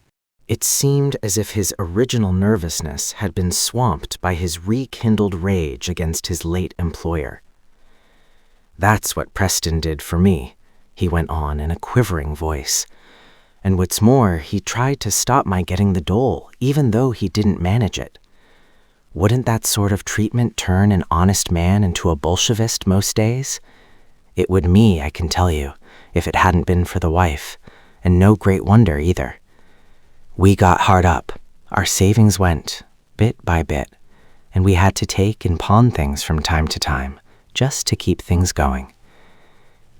It seemed as if his original nervousness had been swamped by his rekindled rage against his late employer. "That's what Preston did for me," he went on in a quivering voice. "And what's more, he tried to stop my getting the dole, even though he didn't manage it. Wouldn't that sort of treatment turn an honest man into a Bolshevist most days? It would me, I can tell you, if it hadn't been for the wife, and no great wonder either. We got hard up. Our savings went, bit by bit, and we had to take and pawn things from time to time, just to keep things going.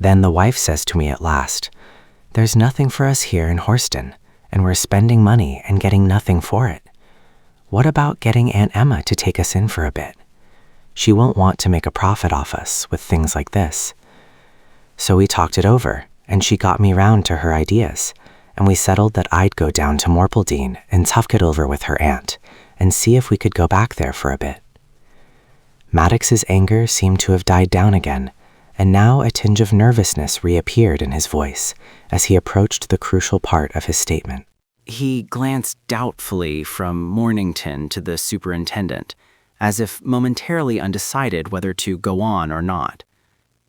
Then the wife says to me at last, 'There's nothing for us here in Horston, and we're spending money and getting nothing for it. What about getting Aunt Emma to take us in for a bit? She won't want to make a profit off us with things like this.' So we talked it over, and she got me round to her ideas, and we settled that I'd go down to Morpledene and talk it over with her aunt, and see if we could go back there for a bit." Maddox's anger seemed to have died down again, and now a tinge of nervousness reappeared in his voice as he approached the crucial part of his statement. He glanced doubtfully from Mornington to the superintendent, as if momentarily undecided whether to go on or not.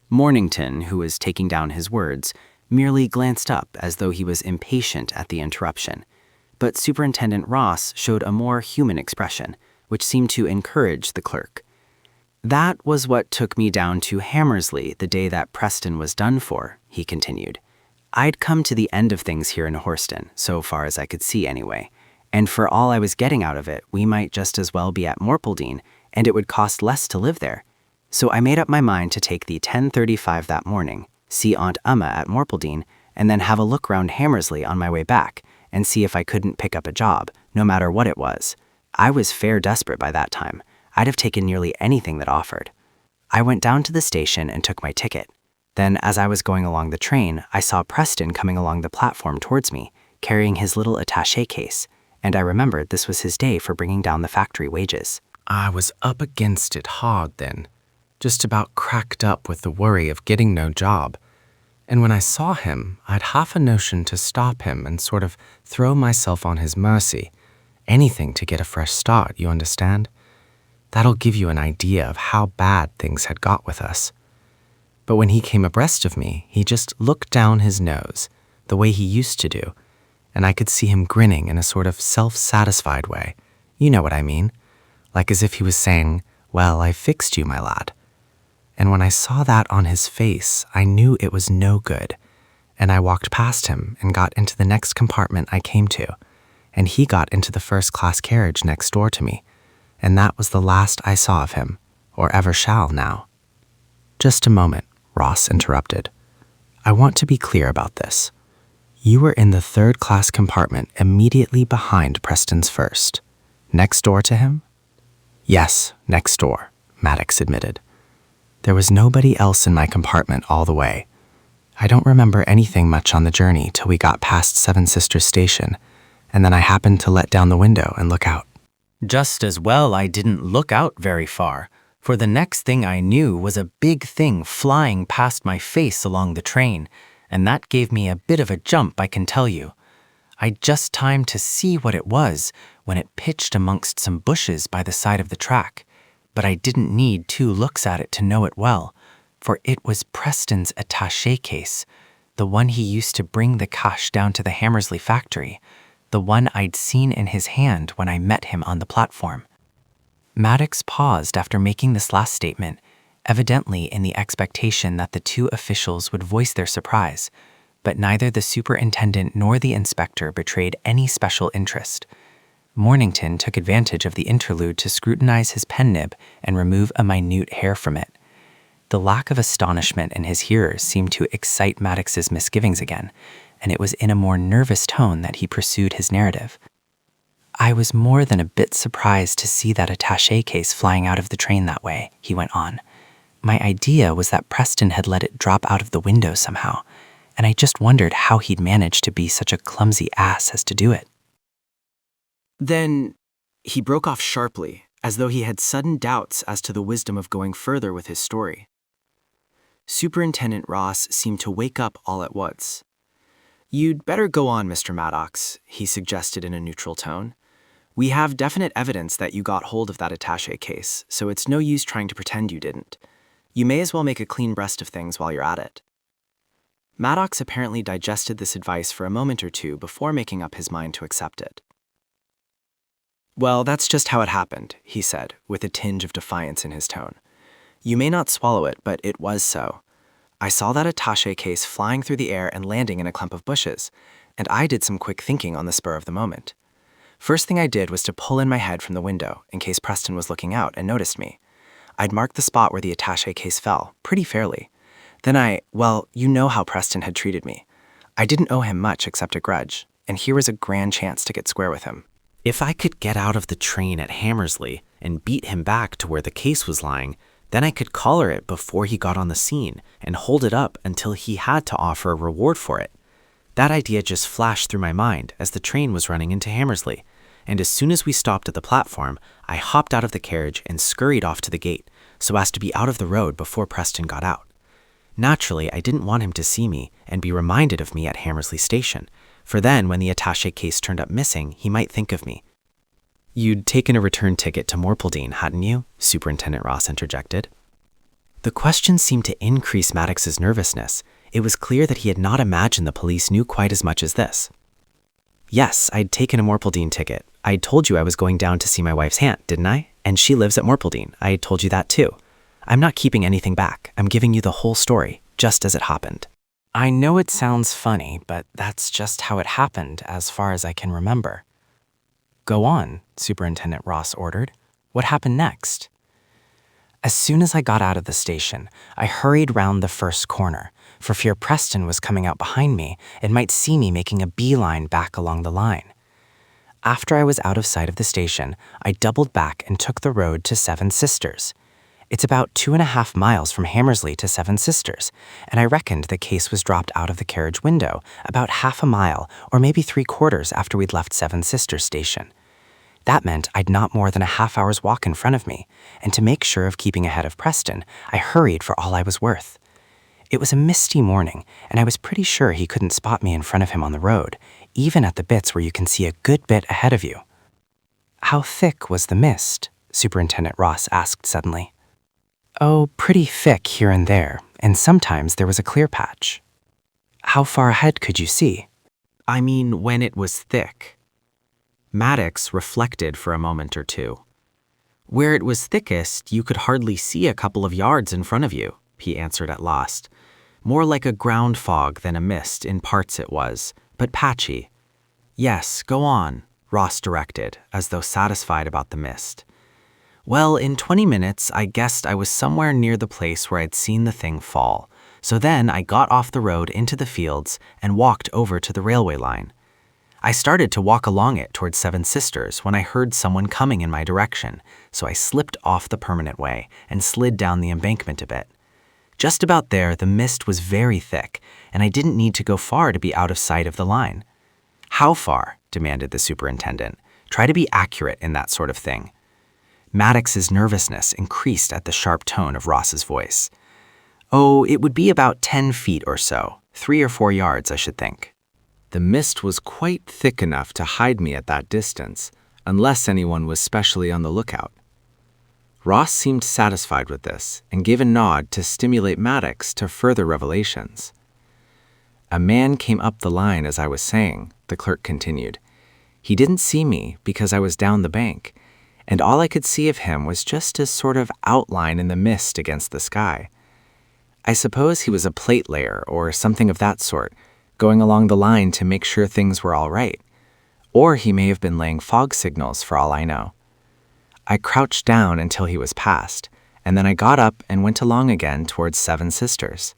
Mornington, who was taking down his words, merely glanced up as though he was impatient at the interruption. But Superintendent Ross showed a more human expression, which seemed to encourage the clerk. "That was what took me down to Hammersley the day that Preston was done for," he continued. "I'd come to the end of things here in Horston, so far as I could see anyway, and for all I was getting out of it, we might just as well be at Morpledene, and it would cost less to live there. So I made up my mind to take the 10:35 that morning, see Aunt Emma at Morpledene, and then have a look round Hammersley on my way back, and see if I couldn't pick up a job, no matter what it was. I was fair desperate by that time. I'd have taken nearly anything that offered. I went down to the station and took my ticket. Then, as I was going along the train, I saw Preston coming along the platform towards me, carrying his little attaché case, and I remembered this was his day for bringing down the factory wages. I was up against it hard then, just about cracked up with the worry of getting no job. And when I saw him, I'd half a notion to stop him and sort of throw myself on his mercy. Anything to get a fresh start, you understand? That'll give you an idea of how bad things had got with us. But when he came abreast of me, he just looked down his nose, the way he used to do, and I could see him grinning in a sort of self-satisfied way. You know what I mean? Like as if he was saying, "Well, I fixed you, my lad." And when I saw that on his face, I knew it was no good, and I walked past him and got into the next compartment I came to, and he got into the first-class carriage next door to me, and that was the last I saw of him, or ever shall now. "Just a moment," Ross interrupted. "I want to be clear about this. You were in the third-class compartment immediately behind Preston's first, next door to him?" "Yes, next door," Maddox admitted. "There was nobody else in my compartment all the way. I don't remember anything much on the journey till we got past Seven Sisters Station, and then I happened to let down the window and look out." Just as well I didn't look out very far, for the next thing I knew was a big thing flying past my face along the train, and that gave me a bit of a jump, I can tell you. I'd just time to see what it was when it pitched amongst some bushes by the side of the track, but I didn't need 2 looks at it to know it well, for it was Preston's attaché case, the one he used to bring the cash down to the Hammersley factory, the one I'd seen in his hand when I met him on the platform. Maddox paused after making this last statement, evidently in the expectation that the 2 officials would voice their surprise, but neither the superintendent nor the inspector betrayed any special interest. Mornington took advantage of the interlude to scrutinize his pen nib and remove a minute hair from it. The lack of astonishment in his hearers seemed to excite Maddox's misgivings again, and it was in a more nervous tone that he pursued his narrative. "I was more than a bit surprised to see that attaché case flying out of the train that way," he went on. "My idea was that Preston had let it drop out of the window somehow, and I just wondered how he'd managed to be such a clumsy ass as to do it." Then he broke off sharply, as though he had sudden doubts as to the wisdom of going further with his story. Superintendent Ross seemed to wake up all at once. You'd better go on, Mr. Maddox, he suggested in a neutral tone. We have definite evidence that you got hold of that attaché case, so it's no use trying to pretend you didn't. You may as well make a clean breast of things while you're at it. Maddox apparently digested this advice for a moment or two before making up his mind to accept it. Well, that's just how it happened, he said, with a tinge of defiance in his tone. You may not swallow it, but it was so. I saw that attaché case flying through the air and landing in a clump of bushes, and I did some quick thinking on the spur of the moment. First thing I did was to pull in my head from the window in case Preston was looking out and noticed me. I'd marked the spot where the attaché case fell, pretty fairly. Then well, you know how Preston had treated me. I didn't owe him much except a grudge, and here was a grand chance to get square with him. If I could get out of the train at Hammersley and beat him back to where the case was lying, then I could collar it before he got on the scene and hold it up until he had to offer a reward for it. That idea just flashed through my mind as the train was running into Hammersley, and as soon as we stopped at the platform, I hopped out of the carriage and scurried off to the gate so as to be out of the road before Preston got out. Naturally, I didn't want him to see me and be reminded of me at Hammersley Station, for then when the attaché case turned up missing, he might think of me. You'd taken a return ticket to Morpledene, hadn't you? Superintendent Ross interjected. The question seemed to increase Maddox's nervousness. It was clear that he had not imagined the police knew quite as much as this. Yes, I'd taken a Morpledene ticket. I told you I was going down to see my wife's aunt, didn't I? And she lives at Morpledene. I told you that too. I'm not keeping anything back. I'm giving you the whole story, just as it happened. I know it sounds funny, but that's just how it happened as far as I can remember. Go on, Superintendent Ross ordered. What happened next? As soon as I got out of the station, I hurried round the first corner, for fear Preston was coming out behind me and might see me making a beeline back along the line. After I was out of sight of the station, I doubled back and took the road to Seven Sisters. It's about 2.5 miles from Hammersley to Seven Sisters, and I reckoned the case was dropped out of the carriage window about 1/2 mile or maybe 3/4 after we'd left Seven Sisters station. That meant I'd not more than a half-hour's walk in front of me, and to make sure of keeping ahead of Preston, I hurried for all I was worth. It was a misty morning, and I was pretty sure he couldn't spot me in front of him on the road, even at the bits where you can see a good bit ahead of you. How thick was the mist? Superintendent Ross asked suddenly. Oh, pretty thick here and there, and sometimes there was a clear patch. How far ahead could you see? I mean, when it was thick. Maddox reflected for a moment or two. Where it was thickest, you could hardly see a couple of yards in front of you, he answered at last. More like a ground fog than a mist, in parts it was, but patchy. Yes, go on, Ross directed, as though satisfied about the mist. Well, in 20 minutes, I guessed I was somewhere near the place where I'd seen the thing fall, so then I got off the road into the fields and walked over to the railway line. I started to walk along it towards Seven Sisters when I heard someone coming in my direction, so I slipped off the permanent way and slid down the embankment a bit. Just about there, the mist was very thick, and I didn't need to go far to be out of sight of the line. How far? Demanded the superintendent. Try to be accurate in that sort of thing. Maddox's nervousness increased at the sharp tone of Ross's voice. Oh, it would be about 10 feet or so, 3 or 4 yards, I should think. The mist was quite thick enough to hide me at that distance, unless anyone was specially on the lookout. Ross seemed satisfied with this and gave a nod to stimulate Maddox to further revelations. A man came up the line as I was saying, the clerk continued. He didn't see me because I was down the bank, and all I could see of him was just a sort of outline in the mist against the sky. I suppose he was a plate layer or something of that sort, going along the line to make sure things were all right. Or he may have been laying fog signals for all I know. I crouched down until he was past, and then I got up and went along again towards Seven Sisters.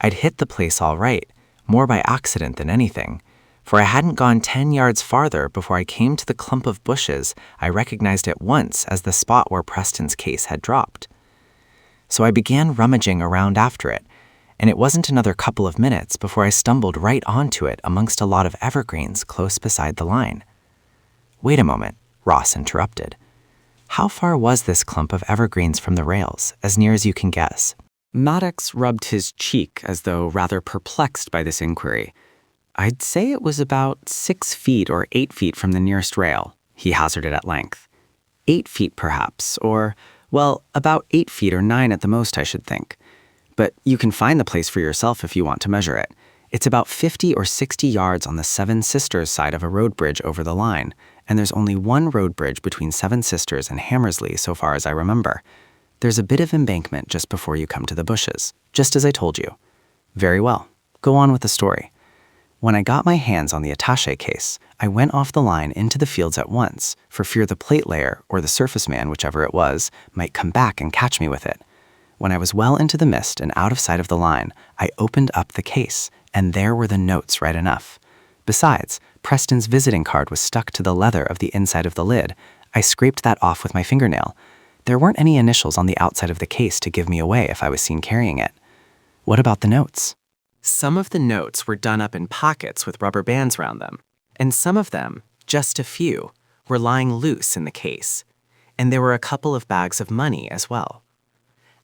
I'd hit the place all right, more by accident than anything, for I hadn't gone 10 yards farther before I came to the clump of bushes I recognized at once as the spot where Preston's case had dropped. So I began rummaging around after it, and it wasn't another couple of minutes before I stumbled right onto it amongst a lot of evergreens close beside the line. Wait a moment, Ross interrupted. How far was this clump of evergreens from the rails, as near as you can guess? Maddox rubbed his cheek as though rather perplexed by this inquiry. I'd say it was about 6 feet or 8 feet from the nearest rail, he hazarded at length. 8 feet perhaps, or, well, about 8 feet or 9 at the most, I should think. But you can find the place for yourself if you want to measure it. It's about 50 or 60 yards on the Seven Sisters side of a road bridge over the line, and there's only one road bridge between Seven Sisters and Hammersley so far as I remember. There's a bit of embankment just before you come to the bushes, just as I told you. Very well, go on with the story. When I got my hands on the attaché case, I went off the line into the fields at once, for fear the plate layer, or the surface man, whichever it was, might come back and catch me with it. When I was well into the mist and out of sight of the line, I opened up the case, and there were the notes right enough. Besides, Preston's visiting card was stuck to the leather of the inside of the lid. I scraped that off with my fingernail. There weren't any initials on the outside of the case to give me away if I was seen carrying it. What about the notes? Some of the notes were done up in pockets with rubber bands around them, and some of them, just a few, were lying loose in the case, and there were a couple of bags of money as well.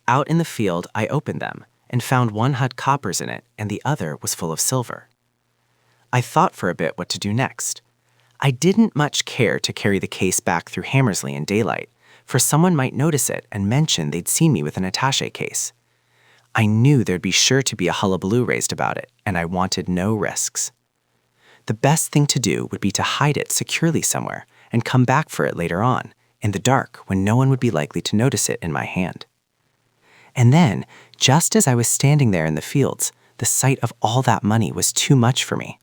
Out in the field, I opened them and found one had coppers in it and the other was full of silver. I thought for a bit what to do next. I didn't much care to carry the case back through Hammersley in daylight, for someone might notice it and mention they'd seen me with an attaché case. I knew there'd be sure to be a hullabaloo raised about it, and I wanted no risks. The best thing to do would be to hide it securely somewhere and come back for it later on, in the dark when no one would be likely to notice it in my hand. And then, just as I was standing there in the fields, the sight of all that money was too much for me.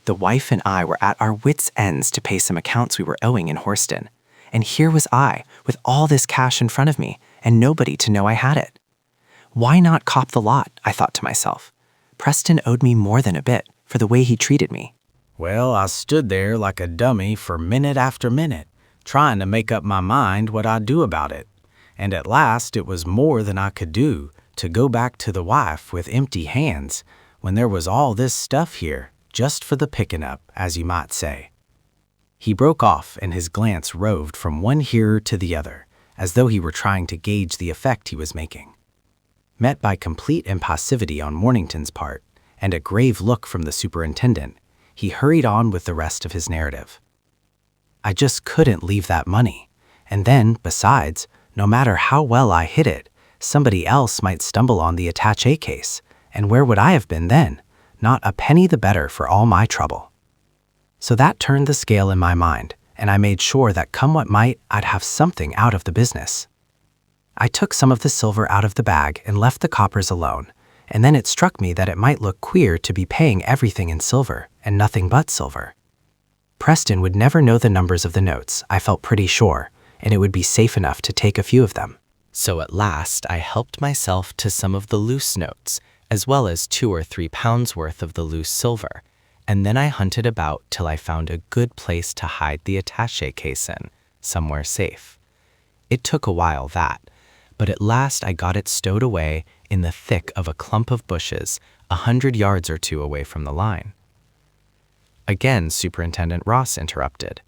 The wife and I were at our wits' ends to pay some accounts we were owing in Horston, and here was I, with all this cash in front of me, and nobody to know I had it. Why not cop the lot, I thought to myself. Preston owed me more than a bit for the way he treated me. Well, I stood there like a dummy for minute after minute, trying to make up my mind what I'd do about it. And at last it was more than I could do to go back to the wife with empty hands when there was all this stuff here, just for the picking up, as you might say. He broke off and his glance roved from one hearer to the other, as though he were trying to gauge the effect he was making. Met by complete impassivity on Mornington's part, and a grave look from the superintendent, he hurried on with the rest of his narrative. I just couldn't leave that money, and then, besides, no matter how well I hid it, somebody else might stumble on the attaché case, and where would I have been then? Not a penny the better for all my trouble. So that turned the scale in my mind, and I made sure that come what might, I'd have something out of the business. I took some of the silver out of the bag and left the coppers alone, and then it struck me that it might look queer to be paying everything in silver and nothing but silver. Preston would never know the numbers of the notes, I felt pretty sure, and it would be safe enough to take a few of them. So at last I helped myself to some of the loose notes, as well as 2 or 3 pounds worth of the loose silver, and then I hunted about till I found a good place to hide the attaché case in, somewhere safe. It took a while that, but at last I got it stowed away in the thick of a clump of bushes 100 yards or 2 away from the line. Again, Superintendent Ross interrupted.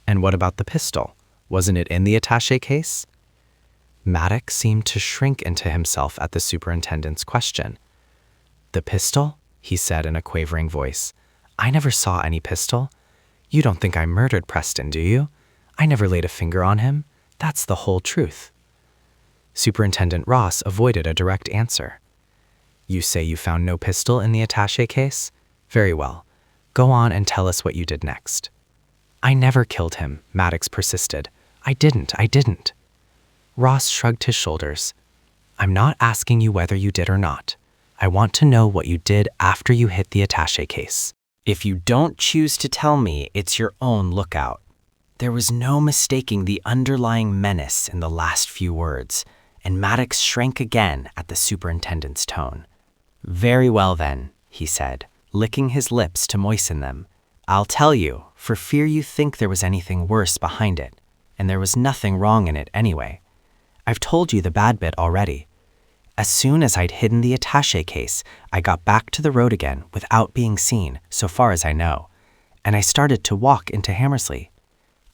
And what about the pistol? Wasn't it in the attaché case? Maddox seemed to shrink into himself at the superintendent's question. The pistol? He said in a quavering voice. I never saw any pistol. You don't think I murdered Preston, do you? I never laid a finger on him. That's the whole truth. Superintendent Ross avoided a direct answer. You say you found no pistol in the attaché case? Very well. Go on and tell us what you did next. I never killed him, Maddox persisted. I didn't. Ross shrugged his shoulders. I'm not asking you whether you did or not. I want to know what you did after you hit the attaché case. If you don't choose to tell me, it's your own lookout. There was no mistaking the underlying menace in the last few words, and Maddox shrank again at the superintendent's tone. Very well then, he said, licking his lips to moisten them. I'll tell you, for fear you think there was anything worse behind it, and there was nothing wrong in it anyway. I've told you the bad bit already. As soon as I'd hidden the attaché case, I got back to the road again without being seen, so far as I know, and I started to walk into Hammersley.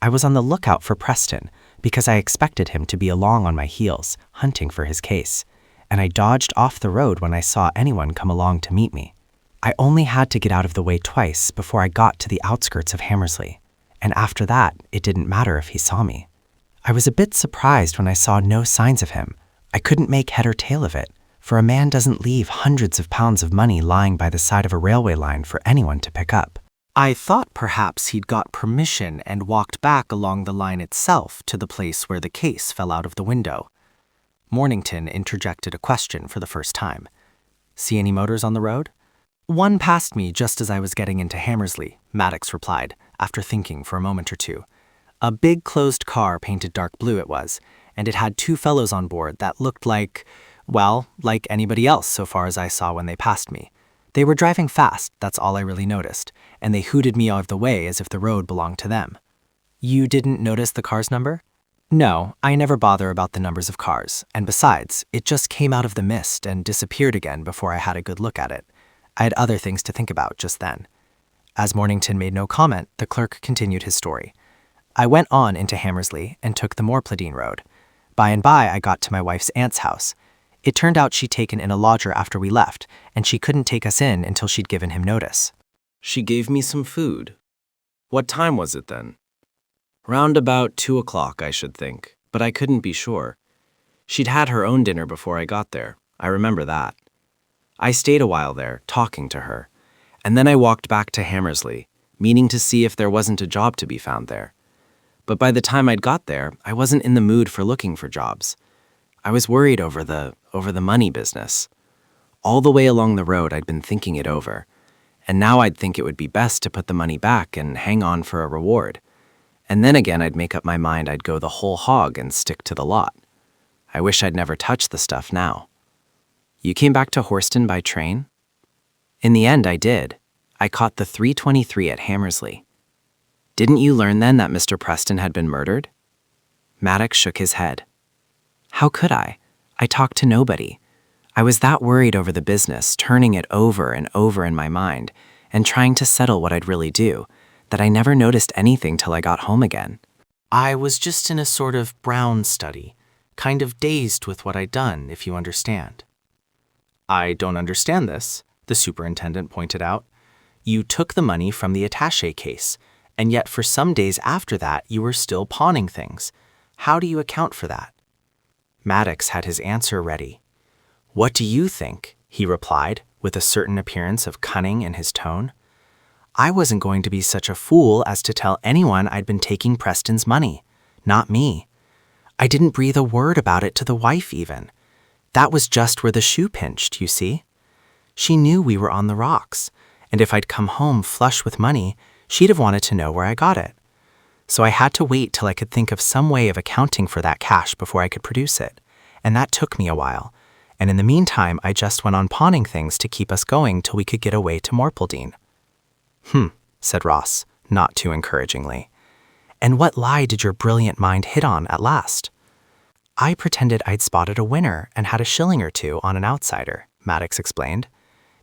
I was on the lookout for Preston, because I expected him to be along on my heels, hunting for his case, and I dodged off the road when I saw anyone come along to meet me. I only had to get out of the way twice before I got to the outskirts of Hammersley, and after that, it didn't matter if he saw me. I was a bit surprised when I saw no signs of him. I couldn't make head or tail of it, for a man doesn't leave hundreds of pounds of money lying by the side of a railway line for anyone to pick up. I thought perhaps he'd got permission and walked back along the line itself to the place where the case fell out of the window. Mornington interjected a question for the first time. See any motors on the road? One passed me just as I was getting into Hammersley, Maddox replied, after thinking for a moment or two. A big closed car painted dark blue it was, and it had two fellows on board that looked like, well, like anybody else so far as I saw when they passed me. They were driving fast, that's all I really noticed, and they hooted me out of the way as if the road belonged to them. You didn't notice the car's number? No, I never bother about the numbers of cars, and besides, it just came out of the mist and disappeared again before I had a good look at it. I had other things to think about just then. As Mornington made no comment, the clerk continued his story. I went on into Hammersley and took the Morpladine road. By and by, I got to my wife's aunt's house. It turned out she'd taken in a lodger after we left, and she couldn't take us in until she'd given him notice. She gave me some food. What time was it then? Round about 2 o'clock, I should think, but I couldn't be sure. She'd had her own dinner before I got there. I remember that. I stayed a while there, talking to her, and then I walked back to Hammersley, meaning to see if there wasn't a job to be found there. But by the time I'd got there, I wasn't in the mood for looking for jobs. I was worried over the money business. All the way along the road, I'd been thinking it over, and now I'd think it would be best to put the money back and hang on for a reward. And then again, I'd make up my mind I'd go the whole hog and stick to the lot. I wish I'd never touched the stuff now. You came back to Horston by train? In the end, I did. I caught the 3:23 at Hammersley. Didn't you learn then that Mr. Preston had been murdered? Maddox shook his head. How could I? I talked to nobody. I was that worried over the business, turning it over and over in my mind, and trying to settle what I'd really do, that I never noticed anything till I got home again. I was just in a sort of brown study, kind of dazed with what I'd done, if you understand. I don't understand this, the superintendent pointed out. You took the money from the attaché case, and yet for some days after that you were still pawning things. How do you account for that? Maddox had his answer ready. What do you think? He replied, with a certain appearance of cunning in his tone. I wasn't going to be such a fool as to tell anyone I'd been taking Preston's money. Not me. I didn't breathe a word about it to the wife even. That was just where the shoe pinched, you see. She knew we were on the rocks, and if I'd come home flush with money, she'd have wanted to know where I got it. So I had to wait till I could think of some way of accounting for that cash before I could produce it, and that took me a while. And in the meantime, I just went on pawning things to keep us going till we could get away to Morpladine. Said Ross, not too encouragingly. And what lie did your brilliant mind hit on at last? I pretended I'd spotted a winner and had a shilling or two on an outsider, Maddox explained.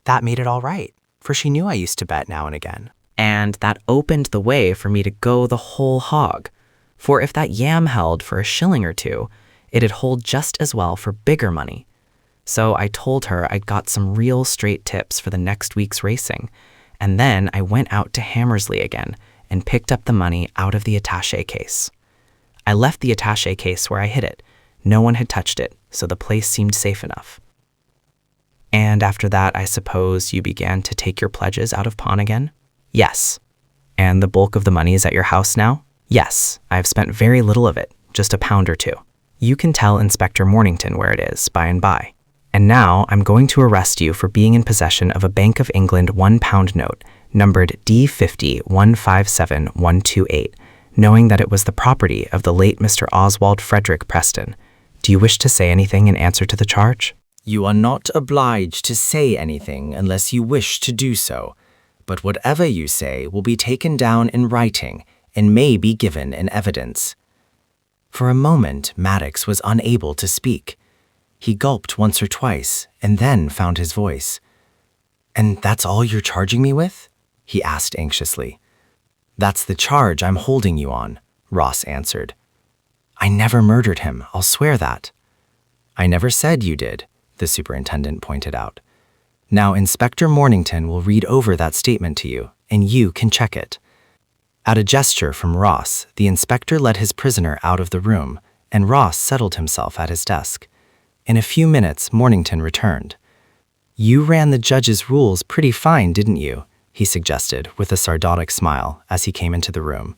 That made it all right, for she knew I used to bet now and again. And that opened the way for me to go the whole hog. For if that yam held for a shilling or two, it'd hold just as well for bigger money. So I told her I'd got some real straight tips for the next week's racing, and then I went out to Hammersley again and picked up the money out of the attaché case. I left the attaché case where I hid it. No one had touched it, so the place seemed safe enough. And after that, I suppose you began to take your pledges out of pawn again? Yes. And the bulk of the money is at your house now? Yes. I've spent very little of it, just £1 or £2. You can tell Inspector Mornington where it is by and by. And now I'm going to arrest you for being in possession of a Bank of England £1 note, numbered D50157128, knowing that it was the property of the late Mr. Oswald Frederick Preston. Do you wish to say anything in answer to the charge? You are not obliged to say anything unless you wish to do so, but whatever you say will be taken down in writing and may be given in evidence. For a moment, Maddox was unable to speak. He gulped once or twice and then found his voice. And that's all you're charging me with? He asked anxiously. That's the charge I'm holding you on, Ross answered. I never murdered him, I'll swear that. I never said you did, the superintendent pointed out. Now, Inspector Mornington will read over that statement to you, and you can check it. At a gesture from Ross, the inspector led his prisoner out of the room, and Ross settled himself at his desk. In a few minutes, Mornington returned. "You ran the judge's rules pretty fine, didn't you?" he suggested with a sardonic smile as he came into the room.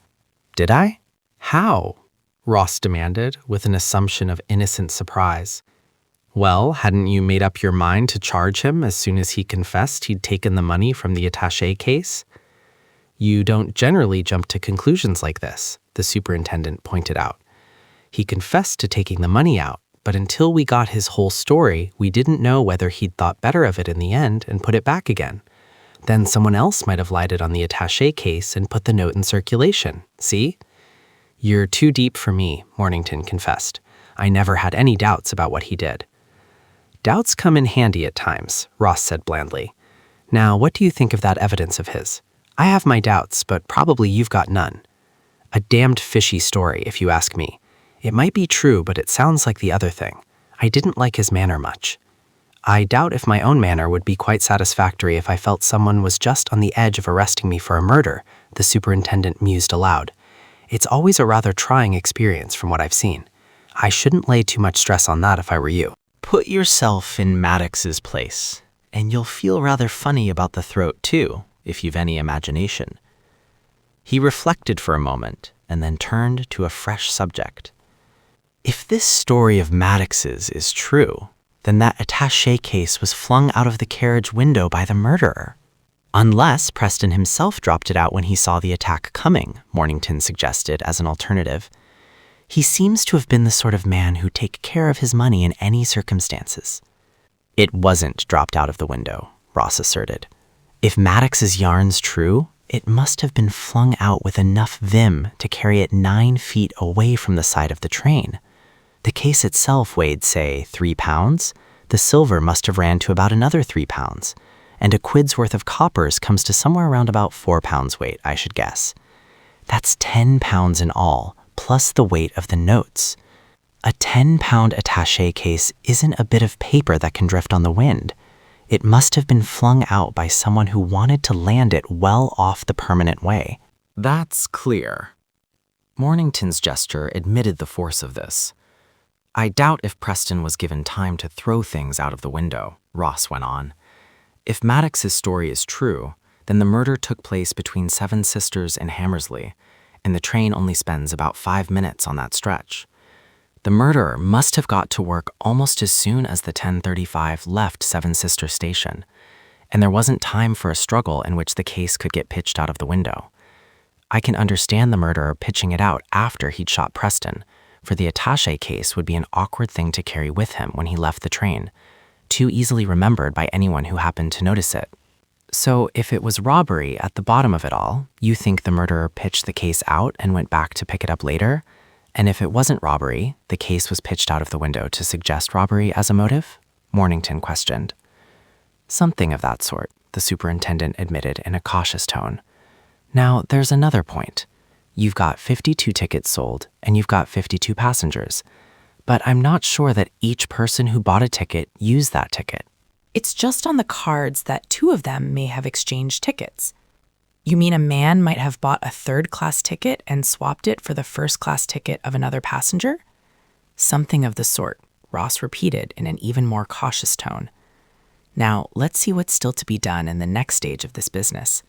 "Did I?" How? Ross demanded, with an assumption of innocent surprise. Well, hadn't you made up your mind to charge him as soon as he confessed he'd taken the money from the attaché case? You don't generally jump to conclusions like this, the superintendent pointed out. He confessed to taking the money out, but until we got his whole story, we didn't know whether he'd thought better of it in the end and put it back again. Then someone else might have lied it on the attaché case and put the note in circulation, see? "You're too deep for me," Mornington confessed. "I never had any doubts about what he did." "Doubts come in handy at times," Ross said blandly. "Now, what do you think of that evidence of his? I have my doubts, but probably you've got none. A damned fishy story, if you ask me. It might be true, but it sounds like the other thing. I didn't like his manner much. I doubt if my own manner would be quite satisfactory if I felt someone was just on the edge of arresting me for a murder," the superintendent mused aloud. "It's always a rather trying experience from what I've seen. I shouldn't lay too much stress on that if I were you." Put yourself in Maddox's place, and you'll feel rather funny about the throat too, if you've any imagination. He reflected for a moment and then turned to a fresh subject. If this story of Maddox's is true, then that attaché case was flung out of the carriage window by the murderer. Unless Preston himself dropped it out when he saw the attack coming, Mornington suggested as an alternative. He seems to have been the sort of man who'd take care of his money in any circumstances. "It wasn't dropped out of the window," Ross asserted. "If Maddox's yarn's true, it must have been flung out with enough vim to carry it 9 feet away from the side of the train. The case itself weighed, say, 3 pounds. The silver must have ran to about another 3 pounds. And a quid's worth of coppers comes to somewhere around about 4 pounds weight, I should guess. That's 10 pounds in all, plus the weight of the notes. A 10-pound attaché case isn't a bit of paper that can drift on the wind. It must have been flung out by someone who wanted to land it well off the permanent way." That's clear. Mornington's gesture admitted the force of this. "I doubt if Preston was given time to throw things out of the window," Ross went on. "If Maddox's story is true, then the murder took place between Seven Sisters and Hammersley, and the train only spends about 5 minutes on that stretch. The murderer must have got to work almost as soon as the 10:35 left Seven Sisters Station, and there wasn't time for a struggle in which the case could get pitched out of the window. I can understand the murderer pitching it out after he'd shot Preston, for the attaché case would be an awkward thing to carry with him when he left the train, too easily remembered by anyone who happened to notice it. So if it was robbery at the bottom of it all, you think the murderer pitched the case out and went back to pick it up later? And if it wasn't robbery, the case was pitched out of the window to suggest robbery as a motive?" Mornington questioned. "Something of that sort," the superintendent admitted in a cautious tone. "Now, there's another point. You've got 52 tickets sold, and you've got 52 passengers. But I'm not sure that each person who bought a ticket used that ticket." It's just on the cards that 2 of them may have exchanged tickets. You mean a man might have bought a third-class ticket and swapped it for the first-class ticket of another passenger? Something of the sort, Ross repeated in an even more cautious tone. "Now, let's see what's still to be done in the next stage of this business.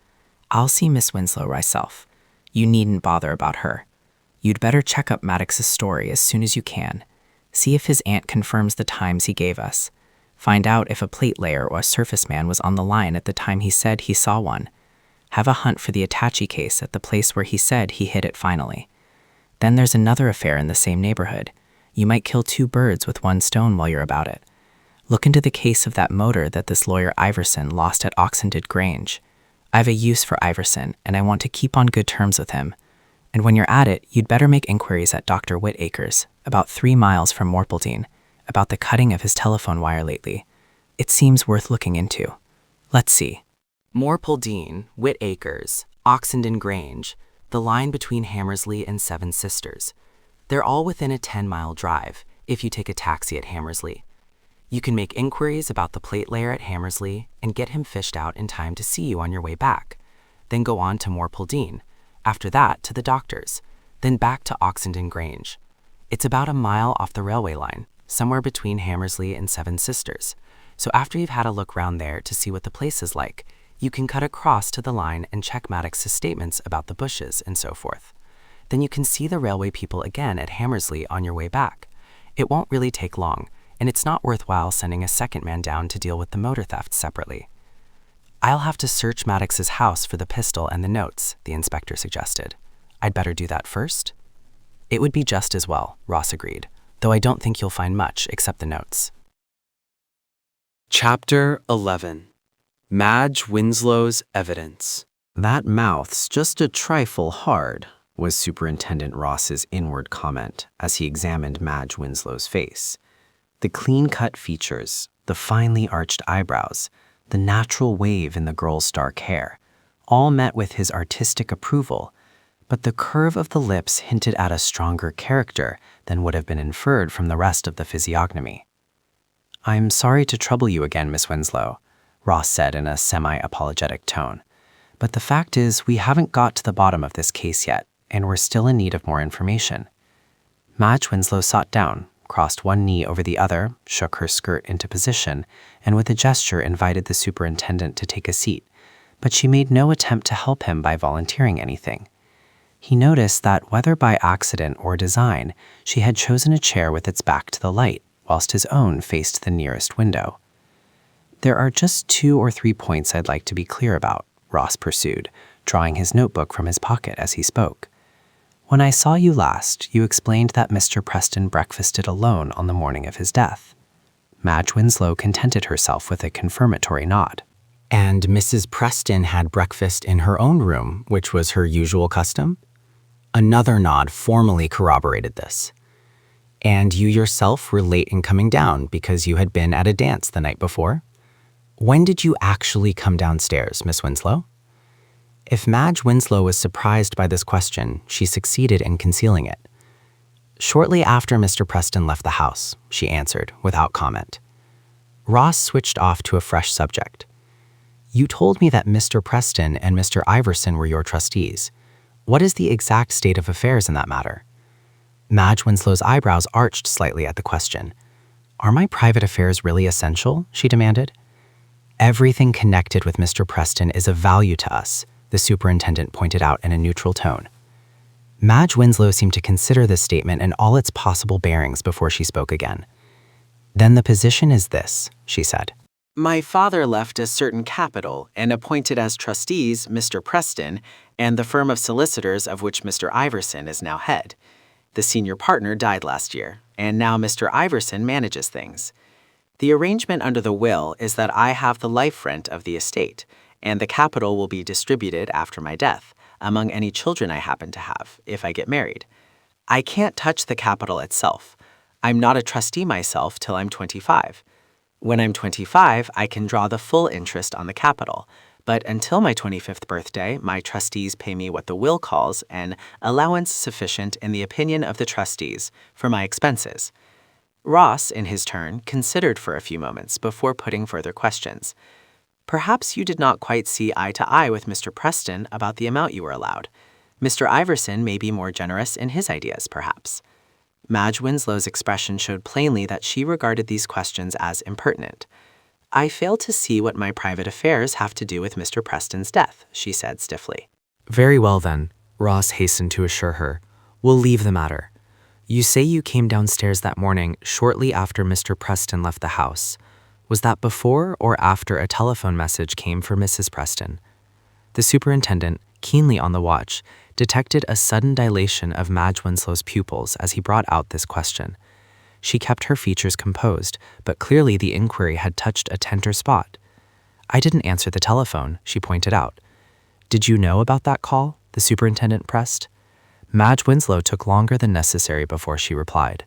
I'll see Miss Winslow myself. You needn't bother about her. You'd better check up Maddox's story as soon as you can. See if his aunt confirms the times he gave us. Find out if a plate layer or a surface man was on the line at the time he said he saw one. Have a hunt for the attaché case at the place where he said he hid it finally. Then there's another affair in the same neighborhood. You might kill 2 birds with 1 stone while you're about it. Look into the case of that motor that this lawyer Iverson lost at Oxended Grange. I have a use for Iverson, and I want to keep on good terms with him. And when you're at it, you'd better make inquiries at Dr. Whitaker's, about 3 miles from Morpledine, about the cutting of his telephone wire lately. It seems worth looking into. Let's see. Morpledine, Whitaker's, Oxenden Grange, the line between Hammersley and Seven Sisters. They're all within a 10-mile drive, if you take a taxi at Hammersley. You can make inquiries about the plate layer at Hammersley and get him fished out in time to see you on your way back. Then go on to Morpledene. After that, to the doctor's. Then back to Oxenden Grange. It's about a mile off the railway line, somewhere between Hammersley and Seven Sisters. So after you've had a look round there to see what the place is like, you can cut across to the line and check Maddox's statements about the bushes and so forth. Then you can see the railway people again at Hammersley on your way back. It won't really take long, and it's not worthwhile sending a second man down to deal with the motor theft separately. I'll have to search Maddox's house for the pistol and the notes, the inspector suggested. I'd better do that first? It would be just as well, Ross agreed, though I don't think you'll find much except the notes. Chapter 11. Madge Winslow's Evidence. That mouth's just a trifle hard, was Superintendent Ross's inward comment as he examined Madge Winslow's face. The clean-cut features, the finely arched eyebrows, the natural wave in the girl's dark hair, all met with his artistic approval, but the curve of the lips hinted at a stronger character than would have been inferred from the rest of the physiognomy. "I'm sorry to trouble you again, Miss Winslow," Ross said in a semi-apologetic tone, "but the fact is we haven't got to the bottom of this case yet, and we're still in need of more information." Madge Winslow sat down, crossed one knee over the other, shook her skirt into position, and with a gesture invited the superintendent to take a seat, but she made no attempt to help him by volunteering anything. He noticed that, whether by accident or design, she had chosen a chair with its back to the light, whilst his own faced the nearest window. "There are just 2 or 3 points I'd like to be clear about," Ross pursued, drawing his notebook from his pocket as he spoke. "When I saw you last, you explained that Mr. Preston breakfasted alone on the morning of his death." Madge Winslow contented herself with a confirmatory nod. "And Mrs. Preston had breakfast in her own room, which was her usual custom?" Another nod formally corroborated this. "And you yourself were late in coming down because you had been at a dance the night before? When did you actually come downstairs, Miss Winslow?" If Madge Winslow was surprised by this question, she succeeded in concealing it. "Shortly after Mr. Preston left the house," she answered, without comment. Ross switched off to a fresh subject. "You told me that Mr. Preston and Mr. Iverson were your trustees. What is the exact state of affairs in that matter?" Madge Winslow's eyebrows arched slightly at the question. "Are my private affairs really essential?" she demanded. "Everything connected with Mr. Preston is of value to us," the superintendent pointed out in a neutral tone. Madge Winslow seemed to consider this statement and all its possible bearings before she spoke again. "Then the position is this," she said. My father left a certain capital and appointed as trustees Mr. Preston and the firm of solicitors of which Mr. Iverson is now head. The senior partner died last year, and now Mr. Iverson manages things. The arrangement under the will is that I have the life rent of the estate, and the capital will be distributed after my death, among any children I happen to have, if I get married. I can't touch the capital itself. I'm not a trustee myself till I'm 25. When I'm 25, I can draw the full interest on the capital, but until my 25th birthday, my trustees pay me what the will calls an allowance sufficient in the opinion of the trustees for my expenses. Ross, in his turn, considered for a few moments before putting further questions. Perhaps you did not quite see eye to eye with Mr. Preston about the amount you were allowed. Mr. Iverson may be more generous in his ideas, perhaps. Madge Winslow's expression showed plainly that she regarded these questions as impertinent. I fail to see what my private affairs have to do with Mr. Preston's death, she said stiffly. "Very well then," Ross hastened to assure her. "We'll leave the matter. You say you came downstairs that morning shortly after Mr. Preston left the house. Was that before or after a telephone message came for Mrs. Preston?" The superintendent, keenly on the watch, detected a sudden dilation of Madge Winslow's pupils as he brought out this question. She kept her features composed, but clearly the inquiry had touched a tender spot. "I didn't answer the telephone," she pointed out. "Did you know about that call?" the superintendent pressed. Madge Winslow took longer than necessary before she replied.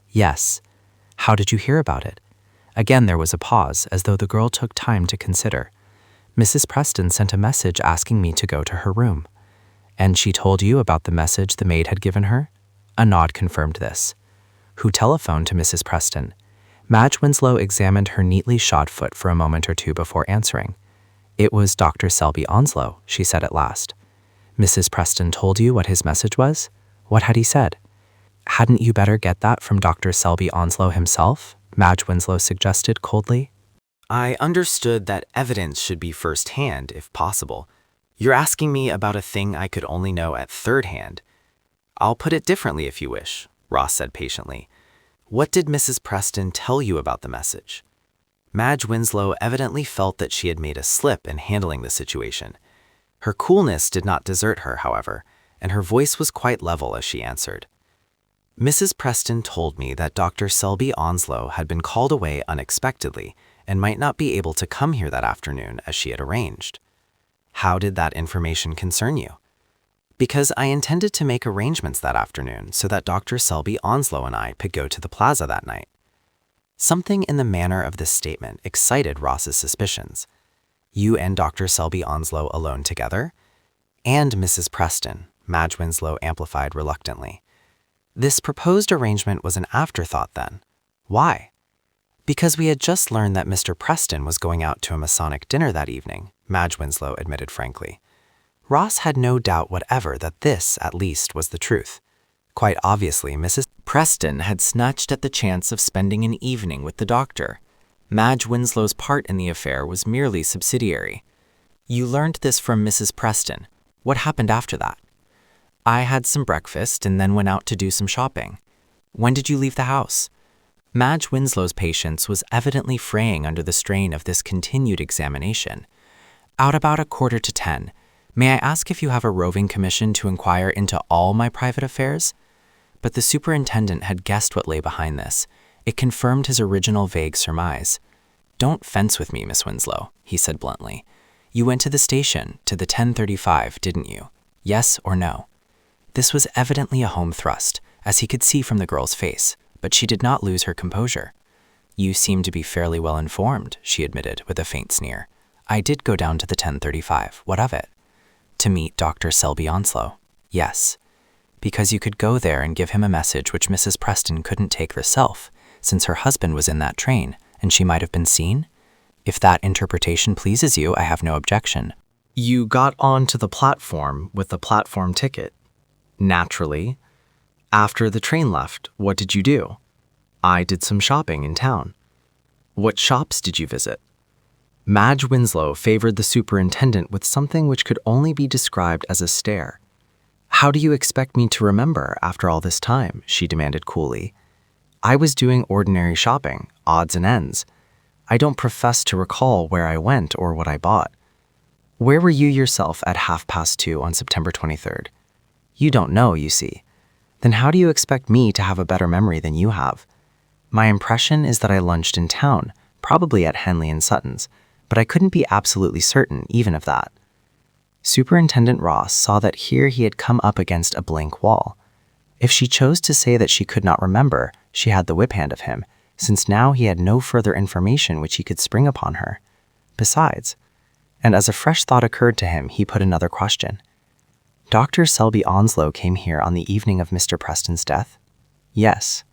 "Yes." "How did you hear about it?" Again there was a pause, as though the girl took time to consider. "Mrs. Preston sent a message asking me to go to her room." "And she told you about the message the maid had given her?" A nod confirmed this. "Who telephoned to Mrs. Preston?" Madge Winslow examined her neatly shod foot for a moment or two before answering. It was Dr. Selby Onslow, she said at last. Mrs. Preston told you what his message was? What had he said? Hadn't you better get that from Dr. Selby Onslow himself? Madge Winslow suggested coldly. I understood that evidence should be first-hand, if possible. You're asking me about a thing I could only know at third-hand. I'll put it differently if you wish, Ross said patiently. What did Mrs. Preston tell you about the message? Madge Winslow evidently felt that she had made a slip in handling the situation. Her coolness did not desert her, however, and her voice was quite level as she answered. Mrs. Preston told me that Dr. Selby Onslow had been called away unexpectedly and might not be able to come here that afternoon as she had arranged. How did that information concern you? Because I intended to make arrangements that afternoon so that Dr. Selby Onslow and I could go to the plaza that night. Something in the manner of this statement excited Ross's suspicions. You and Dr. Selby Onslow alone together? And Mrs. Preston, Madge Winslow amplified reluctantly. This proposed arrangement was an afterthought then. Why? Because we had just learned that Mr. Preston was going out to a Masonic dinner that evening, Madge Winslow admitted frankly. Ross had no doubt whatever that this, at least, was the truth. Quite obviously, Mrs. Preston had snatched at the chance of spending an evening with the doctor. Madge Winslow's part in the affair was merely subsidiary. You learned this from Mrs. Preston. What happened after that? I had some breakfast and then went out to do some shopping. When did you leave the house? Madge Winslow's patience was evidently fraying under the strain of this continued examination. Out about 9:45. May I ask if you have a roving commission to inquire into all my private affairs? But the superintendent had guessed what lay behind this. It confirmed his original vague surmise. Don't fence with me, Miss Winslow, he said bluntly. You went to the station, to the 10:35, didn't you? Yes or no? This was evidently a home thrust, as he could see from the girl's face, but she did not lose her composure. You seem to be fairly well informed, she admitted with a faint sneer. I did go down to the 10:35. What of it? To meet Dr. Selby Onslow. Yes. Because you could go there and give him a message which Mrs. Preston couldn't take herself, since her husband was in that train, and she might have been seen? If that interpretation pleases you, I have no objection. You got onto the platform with the platform ticket. Naturally. After the train left, what did you do? I did some shopping in town. What shops did you visit? Madge Winslow favored the superintendent with something which could only be described as a stare. How do you expect me to remember after all this time? She demanded coolly. I was doing ordinary shopping, odds and ends. I don't profess to recall where I went or what I bought. Where were you yourself at 2:30 on September 23rd? You don't know, you see. Then how do you expect me to have a better memory than you have? My impression is that I lunched in town, probably at Henley and Sutton's, but I couldn't be absolutely certain even of that. Superintendent Ross saw that here he had come up against a blank wall. If she chose to say that she could not remember, she had the whip hand of him, since now he had no further information which he could spring upon her. Besides, and as a fresh thought occurred to him, he put another question. Dr. Selby Onslow came here on the evening of Mr. Preston's death? Yes.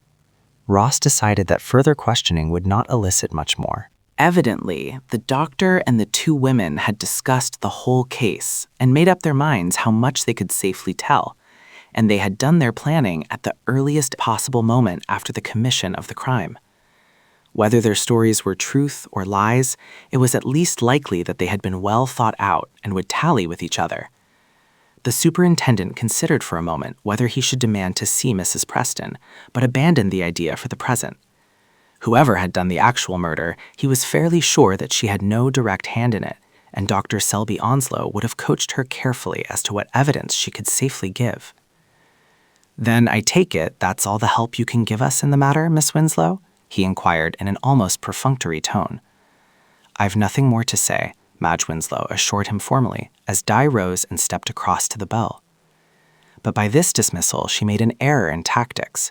Ross decided that further questioning would not elicit much more. Evidently, the doctor and the two women had discussed the whole case and made up their minds how much they could safely tell, and they had done their planning at the earliest possible moment after the commission of the crime. Whether their stories were truth or lies, it was at least likely that they had been well thought out and would tally with each other. The superintendent considered for a moment whether he should demand to see Mrs. Preston, but abandoned the idea for the present. Whoever had done the actual murder, he was fairly sure that she had no direct hand in it, and Dr. Selby Onslow would have coached her carefully as to what evidence she could safely give. Then I take it that's all the help you can give us in the matter, Miss Winslow? He inquired in an almost perfunctory tone. I've nothing more to say, Madge Winslow assured him formally, as Di rose and stepped across to the bell. But by this dismissal, she made an error in tactics.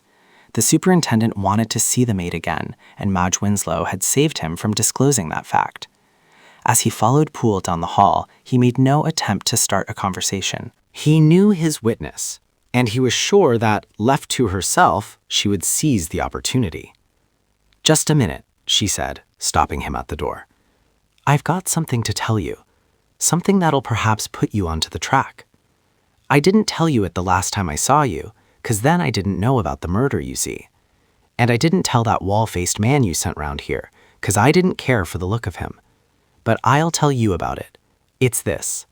The superintendent wanted to see the maid again, and Madge Winslow had saved him from disclosing that fact. As he followed Poole down the hall, he made no attempt to start a conversation. He knew his witness, and he was sure that, left to herself, she would seize the opportunity. Just a minute, she said, stopping him at the door. I've got something to tell you. Something that'll perhaps put you onto the track. I didn't tell you it the last time I saw you, 'cause then I didn't know about the murder, you see. And I didn't tell that wall-faced man you sent round here, 'cause I didn't care for the look of him. But I'll tell you about it. It's this.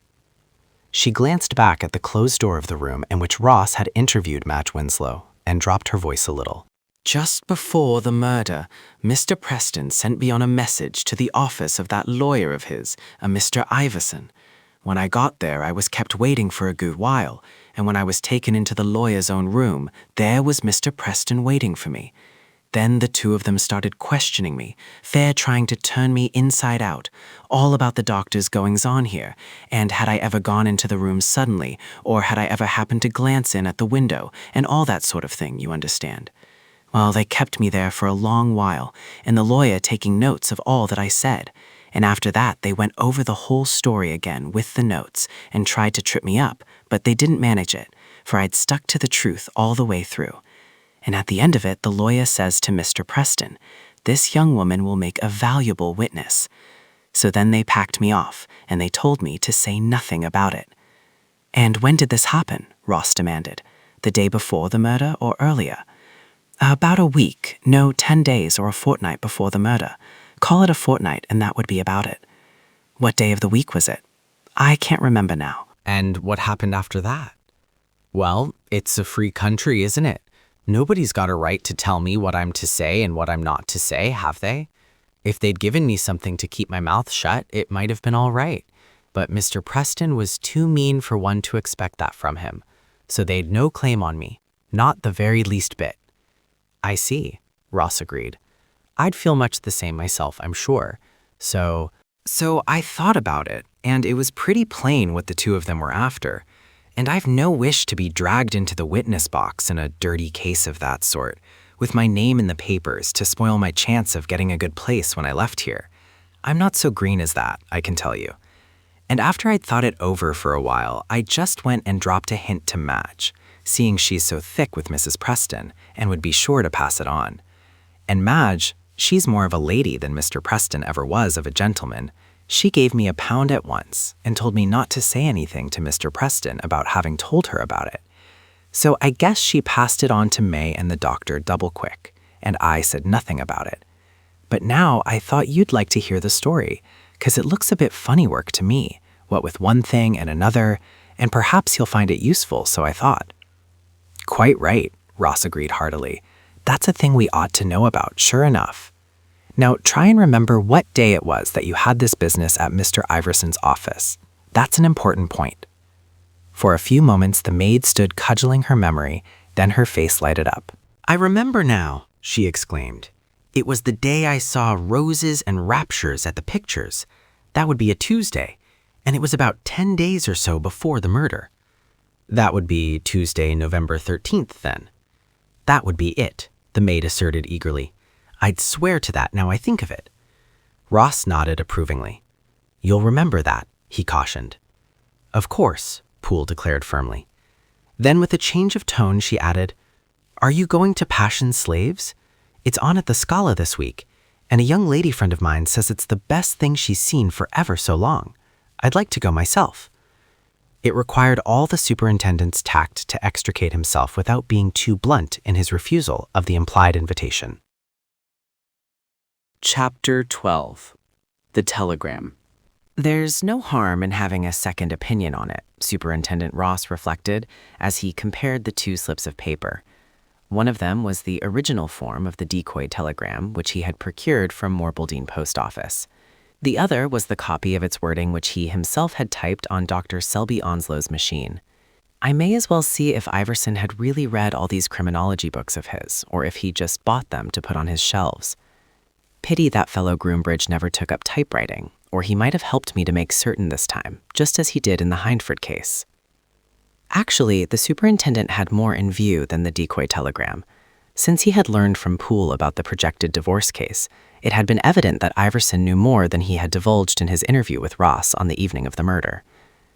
She glanced back at the closed door of the room in which Ross had interviewed Madge Winslow and dropped her voice a little. Just before the murder, Mr. Preston sent me on a message to the office of that lawyer of his, a Mr. Iverson. When I got there, I was kept waiting for a good while, and when I was taken into the lawyer's own room, there was Mr. Preston waiting for me. Then the two of them started questioning me, fair trying to turn me inside out, all about the doctor's goings-on here, and had I ever gone into the room suddenly, or had I ever happened to glance in at the window, and all that sort of thing, you understand. Well, they kept me there for a long while, and the lawyer taking notes of all that I said. And after that, they went over the whole story again with the notes and tried to trip me up, but they didn't manage it, for I'd stuck to the truth all the way through. And at the end of it, the lawyer says to Mr. Preston, "This young woman will make a valuable witness." So then they packed me off, and they told me to say nothing about it. "And when did this happen?" Ross demanded. "The day before the murder or earlier?" "About a week, no, 10 days or a fortnight before the murder. Call it a fortnight and that would be about it." "What day of the week was it?" "I can't remember now." And what happened after that? Well, it's a free country, isn't it? Nobody's got a right to tell me what I'm to say and what I'm not to say, have they? If they'd given me something to keep my mouth shut, it might have been all right. But Mr. Preston was too mean for one to expect that from him. So they'd no claim on me, not the very least bit. I see, Ross agreed. I'd feel much the same myself, I'm sure. So I thought about it, and it was pretty plain what the two of them were after. And I've no wish to be dragged into the witness box in a dirty case of that sort, with my name in the papers to spoil my chance of getting a good place when I left here. I'm not so green as that, I can tell you. And after I'd thought it over for a while, I just went and dropped a hint to Madge, seeing she's so thick with Mrs. Preston and would be sure to pass it on. And Madge, she's more of a lady than Mr. Preston ever was of a gentleman. She gave me £1 at once and told me not to say anything to Mr. Preston about having told her about it. So I guess she passed it on to May and the doctor double quick, and I said nothing about it. But now I thought you'd like to hear the story, 'cause it looks a bit funny work to me, what with one thing and another, and perhaps you'll find it useful, so I thought. Quite right, Ross agreed heartily. That's a thing we ought to know about, sure enough. Now try and remember what day it was that you had this business at Mr. Iverson's office. That's an important point. For a few moments the maid stood cudgeling her memory, then her face lighted up. I remember now, she exclaimed. It was the day I saw Roses and Raptures at the pictures. That would be a Tuesday, and it was about 10 days or so before the murder. That would be Tuesday, November 13th, then. That would be it, the maid asserted eagerly. I'd swear to that now I think of it. Ross nodded approvingly. You'll remember that, he cautioned. Of course, Poole declared firmly. Then with a change of tone, she added, Are you going to Passion Slaves? It's on at the Scala this week, and a young lady friend of mine says it's the best thing she's seen for ever so long. I'd like to go myself. It required all the superintendent's tact to extricate himself without being too blunt in his refusal of the implied invitation. Chapter 12. The Telegram. There's no harm in having a second opinion on it, Superintendent Ross reflected as he compared the two slips of paper. One of them was the original form of the decoy telegram, which he had procured from Morpledene Post Office. The other was the copy of its wording which he himself had typed on Dr. Selby Onslow's machine. I may as well see if Iverson had really read all these criminology books of his, or if he just bought them to put on his shelves. Pity that fellow Groombridge never took up typewriting, or he might have helped me to make certain this time, just as he did in the Hindford case. Actually, the superintendent had more in view than the decoy telegram. Since he had learned from Poole about the projected divorce case, it had been evident that Iverson knew more than he had divulged in his interview with Ross on the evening of the murder.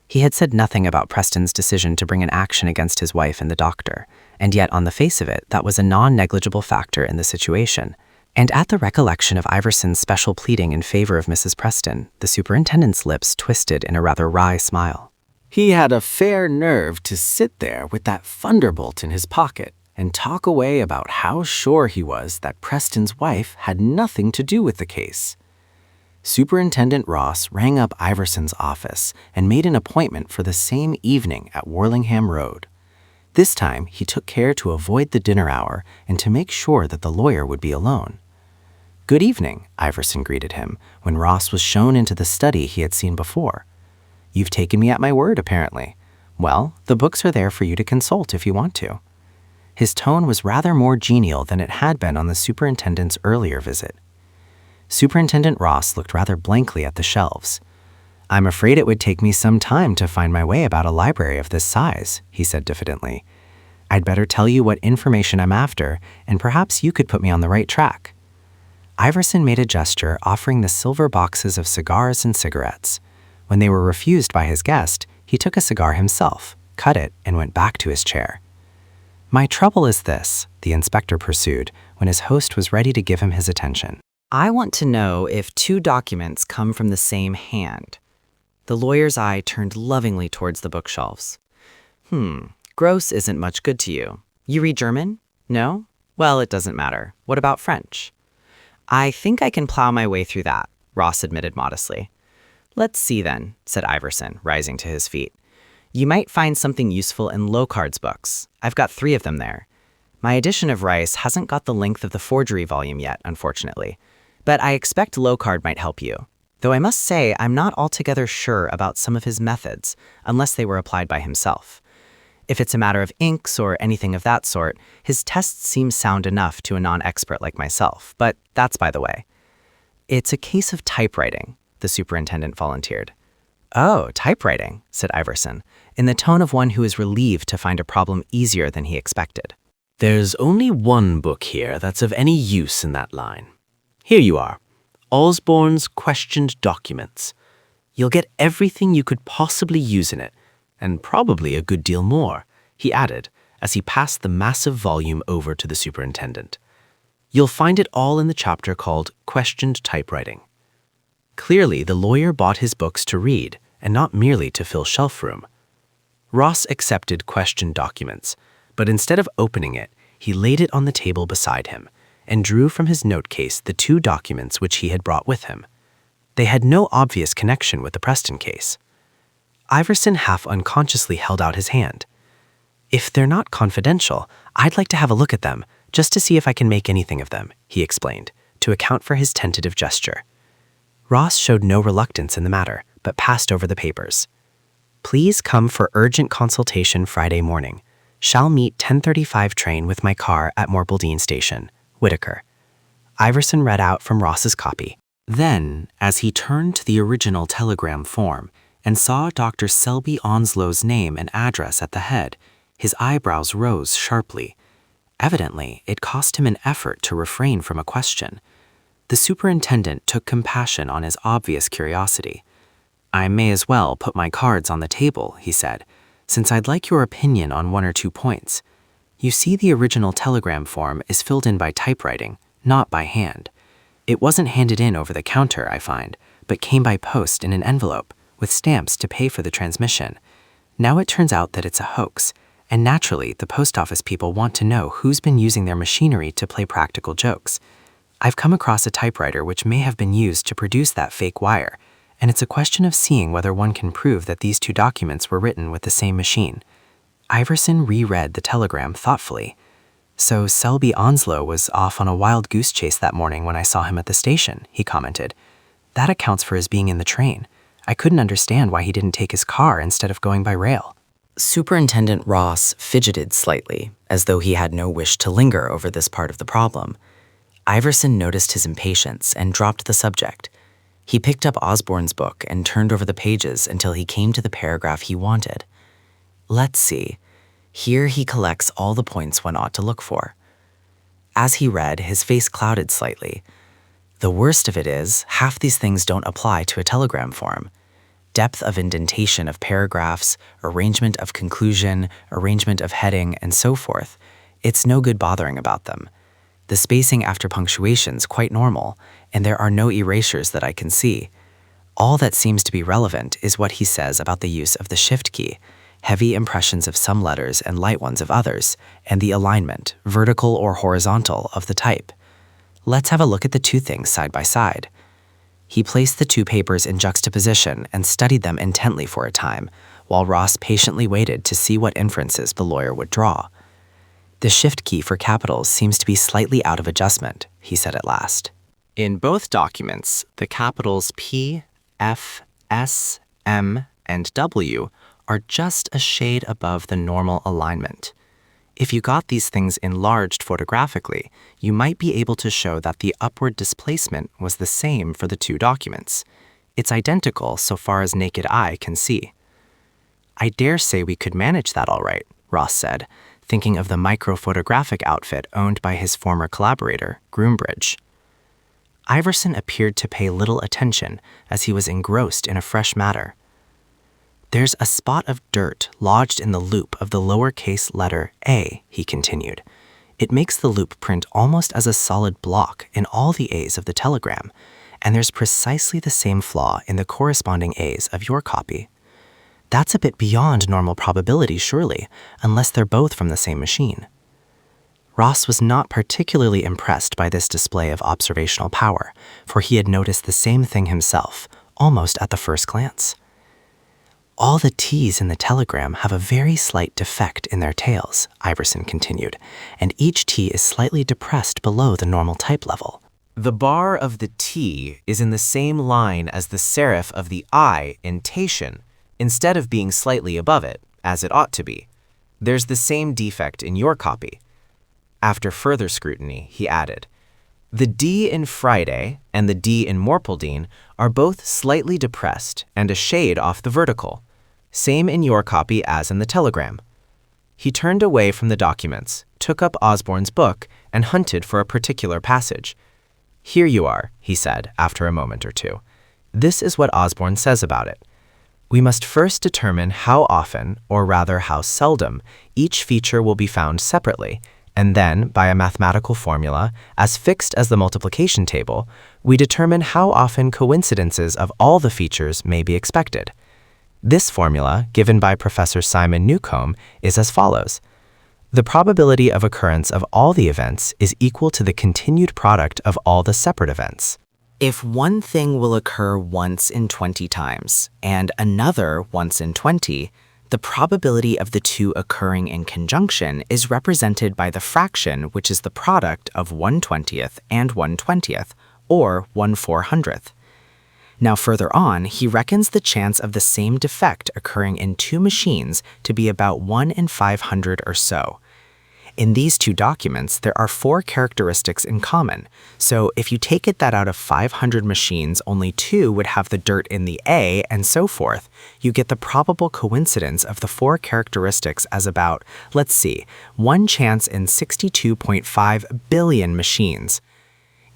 He had said nothing about Preston's decision to bring an action against his wife and the doctor, and yet on the face of it, that was a non-negligible factor in the situation. And at the recollection of Iverson's special pleading in favor of Mrs. Preston, the superintendent's lips twisted in a rather wry smile. He had a fair nerve to sit there with that thunderbolt in his pocket and talk away about how sure he was that Preston's wife had nothing to do with the case. Superintendent Ross rang up Iverson's office and made an appointment for the same evening at Worlingham Road. This time, he took care to avoid the dinner hour and to make sure that the lawyer would be alone. "Good evening," Iverson greeted him when Ross was shown into the study he had seen before. "You've taken me at my word, apparently. Well, the books are there for you to consult if you want to." His tone was rather more genial than it had been on the superintendent's earlier visit. Superintendent Ross looked rather blankly at the shelves. "I'm afraid it would take me some time to find my way about a library of this size," he said diffidently. "I'd better tell you what information I'm after, and perhaps you could put me on the right track." Iverson made a gesture offering the silver boxes of cigars and cigarettes. When they were refused by his guest, he took a cigar himself, cut it, and went back to his chair. "My trouble is this," the inspector pursued when his host was ready to give him his attention. I want to know if two documents come from the same hand. The lawyer's eye turned lovingly towards the bookshelves. Gross isn't much good to you. You read German? No? Well, it doesn't matter. What about French? I think I can plow my way through that, Ross admitted modestly. Let's see then, said Iverson, rising to his feet. You might find something useful in Locard's books. I've got 3 of them there. My edition of Rice hasn't got the length of the forgery volume yet, unfortunately. But I expect Locard might help you. Though I must say I'm not altogether sure about some of his methods, unless they were applied by himself. If it's a matter of inks or anything of that sort, his tests seem sound enough to a non-expert like myself, but that's by the way. It's a case of typewriting, the superintendent volunteered. Oh, typewriting, said Iverson, in the tone of one who is relieved to find a problem easier than he expected. There's only one book here that's of any use in that line. Here you are, Osborne's Questioned Documents. You'll get everything you could possibly use in it, and probably a good deal more, he added as he passed the massive volume over to the superintendent. You'll find it all in the chapter called Questioned Typewriting. Clearly, the lawyer bought his books to read, and not merely to fill shelf room. Ross accepted Questioned Documents, but instead of opening it, he laid it on the table beside him and drew from his note case the 2 documents which he had brought with him. They had no obvious connection with the Preston case. Iverson half unconsciously held out his hand. If they're not confidential, I'd like to have a look at them, just to see if I can make anything of them, he explained, to account for his tentative gesture. Ross showed no reluctance in the matter, but passed over the papers. Please come for urgent consultation Friday morning. Shall meet 10:35 train with my car at Morpledene Station. Whitaker. Iverson read out from Ross's copy. Then, as he turned to the original telegram form and saw Dr. Selby Onslow's name and address at the head, his eyebrows rose sharply. Evidently, it cost him an effort to refrain from a question. The superintendent took compassion on his obvious curiosity. I may as well put my cards on the table, he said, since I'd like your opinion on 1 or 2 points. You see, the original telegram form is filled in by typewriting, not by hand. It wasn't handed in over the counter, I find, but came by post in an envelope, with stamps to pay for the transmission. Now it turns out that it's a hoax, and naturally the post office people want to know who's been using their machinery to play practical jokes. I've come across a typewriter which may have been used to produce that fake wire, and it's a question of seeing whether one can prove that these 2 documents were written with the same machine. Iverson reread the telegram thoughtfully. So Selby Onslow was off on a wild goose chase that morning when I saw him at the station, he commented. That accounts for his being in the train. I couldn't understand why he didn't take his car instead of going by rail. Superintendent Ross fidgeted slightly, as though he had no wish to linger over this part of the problem. Iverson noticed his impatience and dropped the subject. He picked up Osborne's book and turned over the pages until he came to the paragraph he wanted. Let's see. Here he collects all the points one ought to look for. As he read, his face clouded slightly. The worst of it is, half these things don't apply to a telegram form. Depth of indentation of paragraphs, arrangement of conclusion, arrangement of heading, and so forth. It's no good bothering about them. The spacing after punctuation's quite normal, and there are no erasures that I can see. All that seems to be relevant is what he says about the use of the shift key, heavy impressions of some letters and light ones of others, and the alignment, vertical or horizontal, of the type. Let's have a look at the two things side by side. He placed the two papers in juxtaposition and studied them intently for a time, while Ross patiently waited to see what inferences the lawyer would draw. The shift key for capitals seems to be slightly out of adjustment, he said at last. In both documents, the capitals P, F, S, M, and W are just a shade above the normal alignment. If you got these things enlarged photographically, you might be able to show that the upward displacement was the same for the two documents. It's identical so far as naked eye can see. I dare say we could manage that all right, Ross said, thinking of the microphotographic outfit owned by his former collaborator, Groombridge. Iverson appeared to pay little attention as he was engrossed in a fresh matter. There's a spot of dirt lodged in the loop of the lowercase letter A, he continued. It makes the loop print almost as a solid block in all the A's of the telegram, and there's precisely the same flaw in the corresponding A's of your copy. That's a bit beyond normal probability, surely, unless they're both from the same machine. Ross was not particularly impressed by this display of observational power, for he had noticed the same thing himself, almost at the first glance. All the T's in the telegram have a very slight defect in their tails, Iverson continued, and each T is slightly depressed below the normal type level. The bar of the T is in the same line as the serif of the I in tation, instead of being slightly above it, as it ought to be. There's the same defect in your copy. After further scrutiny, he added, the D in Friday and the D in Morpaldine are both slightly depressed and a shade off the vertical. Same in your copy as in the telegram. He turned away from the documents, took up Osborne's book, and hunted for a particular passage. Here you are, he said after a moment or two. This is what Osborne says about it. We must first determine how often, or rather how seldom, each feature will be found separately, and then, by a mathematical formula, as fixed as the multiplication table, we determine how often coincidences of all the features may be expected. This formula, given by Professor Simon Newcomb, is as follows. The probability of occurrence of all the events is equal to the continued product of all the separate events. If one thing will occur once in 20 times and another once in 20, the probability of the two occurring in conjunction is represented by the fraction which is the product of 1/20th and 1/20th, or 1/400th. Now further on, he reckons the chance of the same defect occurring in two machines to be about 1 in 500 or so. In these two documents, there are 4 characteristics in common, so if you take it that out of 500 machines, only 2 would have the dirt in the A, and so forth, you get the probable coincidence of the 4 characteristics as about, let's see, 1 chance in 62.5 billion machines.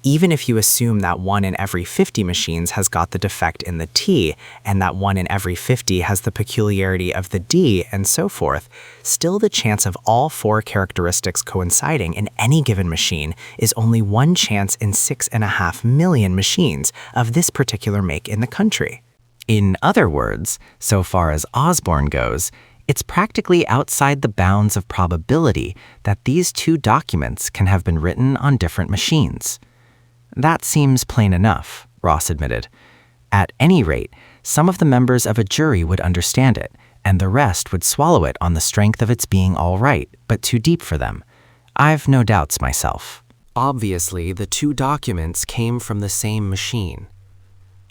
Even if you assume that 1 in every 50 machines has got the defect in the T, and that 1 in every 50 has the peculiarity of the D, and so forth, still the chance of all 4 characteristics coinciding in any given machine is only 1 chance in 6.5 million machines of this particular make in the country. In other words, so far as Osborne goes, it's practically outside the bounds of probability that these two documents can have been written on different machines. That seems plain enough, Ross admitted. At any rate, some of the members of a jury would understand it, and the rest would swallow it on the strength of its being all right, but too deep for them. I've no doubts myself. Obviously, the two documents came from the same machine.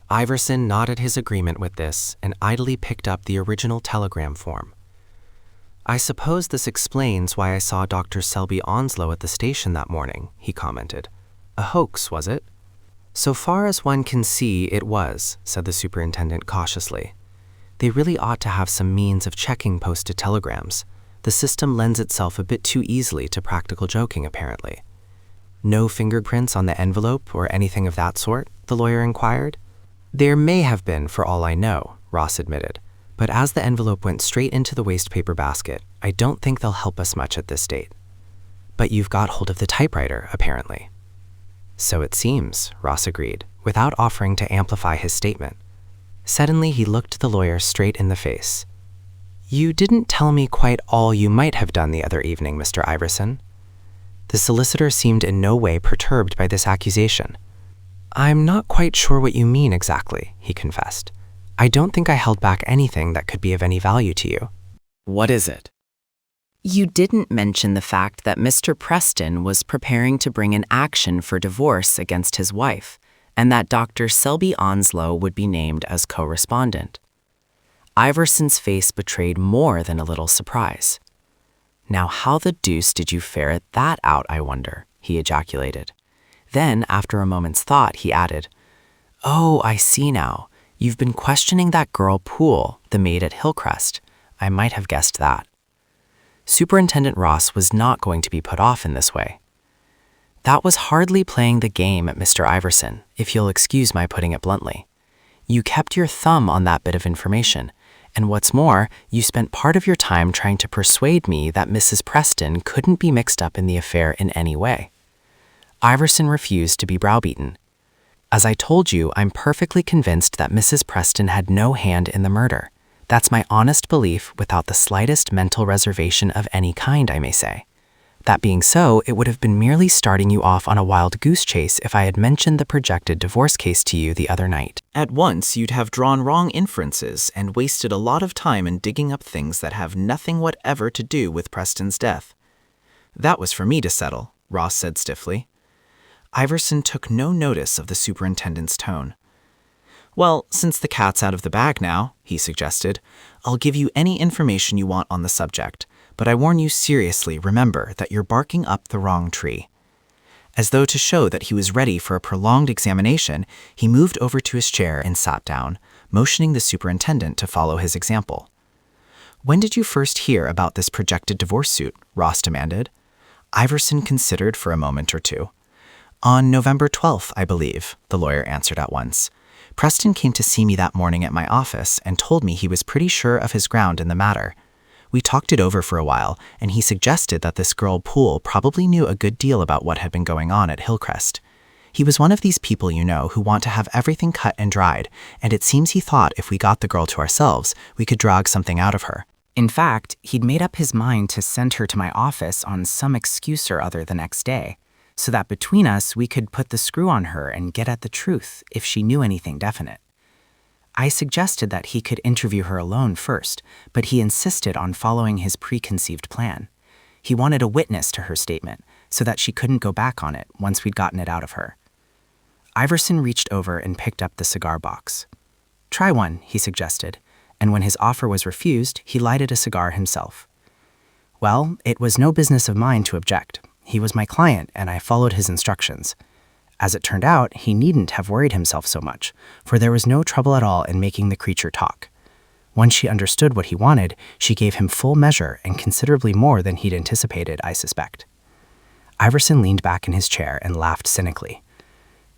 Iverson nodded his agreement with this and idly picked up the original telegram form. I suppose this explains why I saw Dr. Selby Onslow at the station that morning, he commented. A hoax, was it? So far as one can see, it was, said the superintendent cautiously. They really ought to have some means of checking posted telegrams. The system lends itself a bit too easily to practical joking, apparently. No fingerprints on the envelope or anything of that sort? The lawyer inquired. There may have been, for all I know, Ross admitted. But as the envelope went straight into the waste paper basket, I don't think they'll help us much at this date. But you've got hold of the typewriter, apparently. So it seems, Ross agreed, without offering to amplify his statement. Suddenly, he looked the lawyer straight in the face. You didn't tell me quite all you might have done the other evening, Mr. Iverson. The solicitor seemed in no way perturbed by this accusation. I'm not quite sure what you mean exactly, he confessed. I don't think I held back anything that could be of any value to you. What is it? You didn't mention the fact that Mr. Preston was preparing to bring an action for divorce against his wife, and that Dr. Selby Onslow would be named as co-respondent. Iverson's face betrayed more than a little surprise. Now how the deuce did you ferret that out, I wonder, he ejaculated. Then, after a moment's thought, he added, Oh, I see now. You've been questioning that girl Poole, the maid at Hillcrest. I might have guessed that. Superintendent Ross was not going to be put off in this way. That was hardly playing the game, Mr. Iverson, if you'll excuse my putting it bluntly. You kept your thumb on that bit of information, and what's more, you spent part of your time trying to persuade me that Mrs. Preston couldn't be mixed up in the affair in any way. Iverson refused to be browbeaten. As I told you, I'm perfectly convinced that Mrs. Preston had no hand in the murder. That's my honest belief without the slightest mental reservation of any kind, I may say. That being so, it would have been merely starting you off on a wild goose chase if I had mentioned the projected divorce case to you the other night. At once, you'd have drawn wrong inferences and wasted a lot of time in digging up things that have nothing whatever to do with Preston's death. That was for me to settle, Ross said stiffly. Iverson took no notice of the superintendent's tone. Well, since the cat's out of the bag now, he suggested, I'll give you any information you want on the subject, but I warn you seriously, remember that you're barking up the wrong tree. As though to show that he was ready for a prolonged examination, he moved over to his chair and sat down, motioning the superintendent to follow his example. When did you first hear about this projected divorce suit? Ross demanded. Iverson considered for a moment or two. On November 12th, I believe, the lawyer answered at once. Preston came to see me that morning at my office and told me he was pretty sure of his ground in the matter. We talked it over for a while, and he suggested that this girl Poole probably knew a good deal about what had been going on at Hillcrest. He was one of these people, you know, who want to have everything cut and dried, and it seems he thought if we got the girl to ourselves, we could drag something out of her. In fact, he'd made up his mind to send her to my office on some excuse or other the next day, so that between us we could put the screw on her and get at the truth if she knew anything definite. I suggested that he could interview her alone first, but he insisted on following his preconceived plan. He wanted a witness to her statement, so that she couldn't go back on it once we'd gotten it out of her. Iverson reached over and picked up the cigar box. Try one, he suggested, and when his offer was refused, he lighted a cigar himself. Well, it was no business of mine to object. He was my client, and I followed his instructions. As it turned out, he needn't have worried himself so much, for there was no trouble at all in making the creature talk. Once she understood what he wanted, she gave him full measure and considerably more than he'd anticipated, I suspect. Iverson leaned back in his chair and laughed cynically.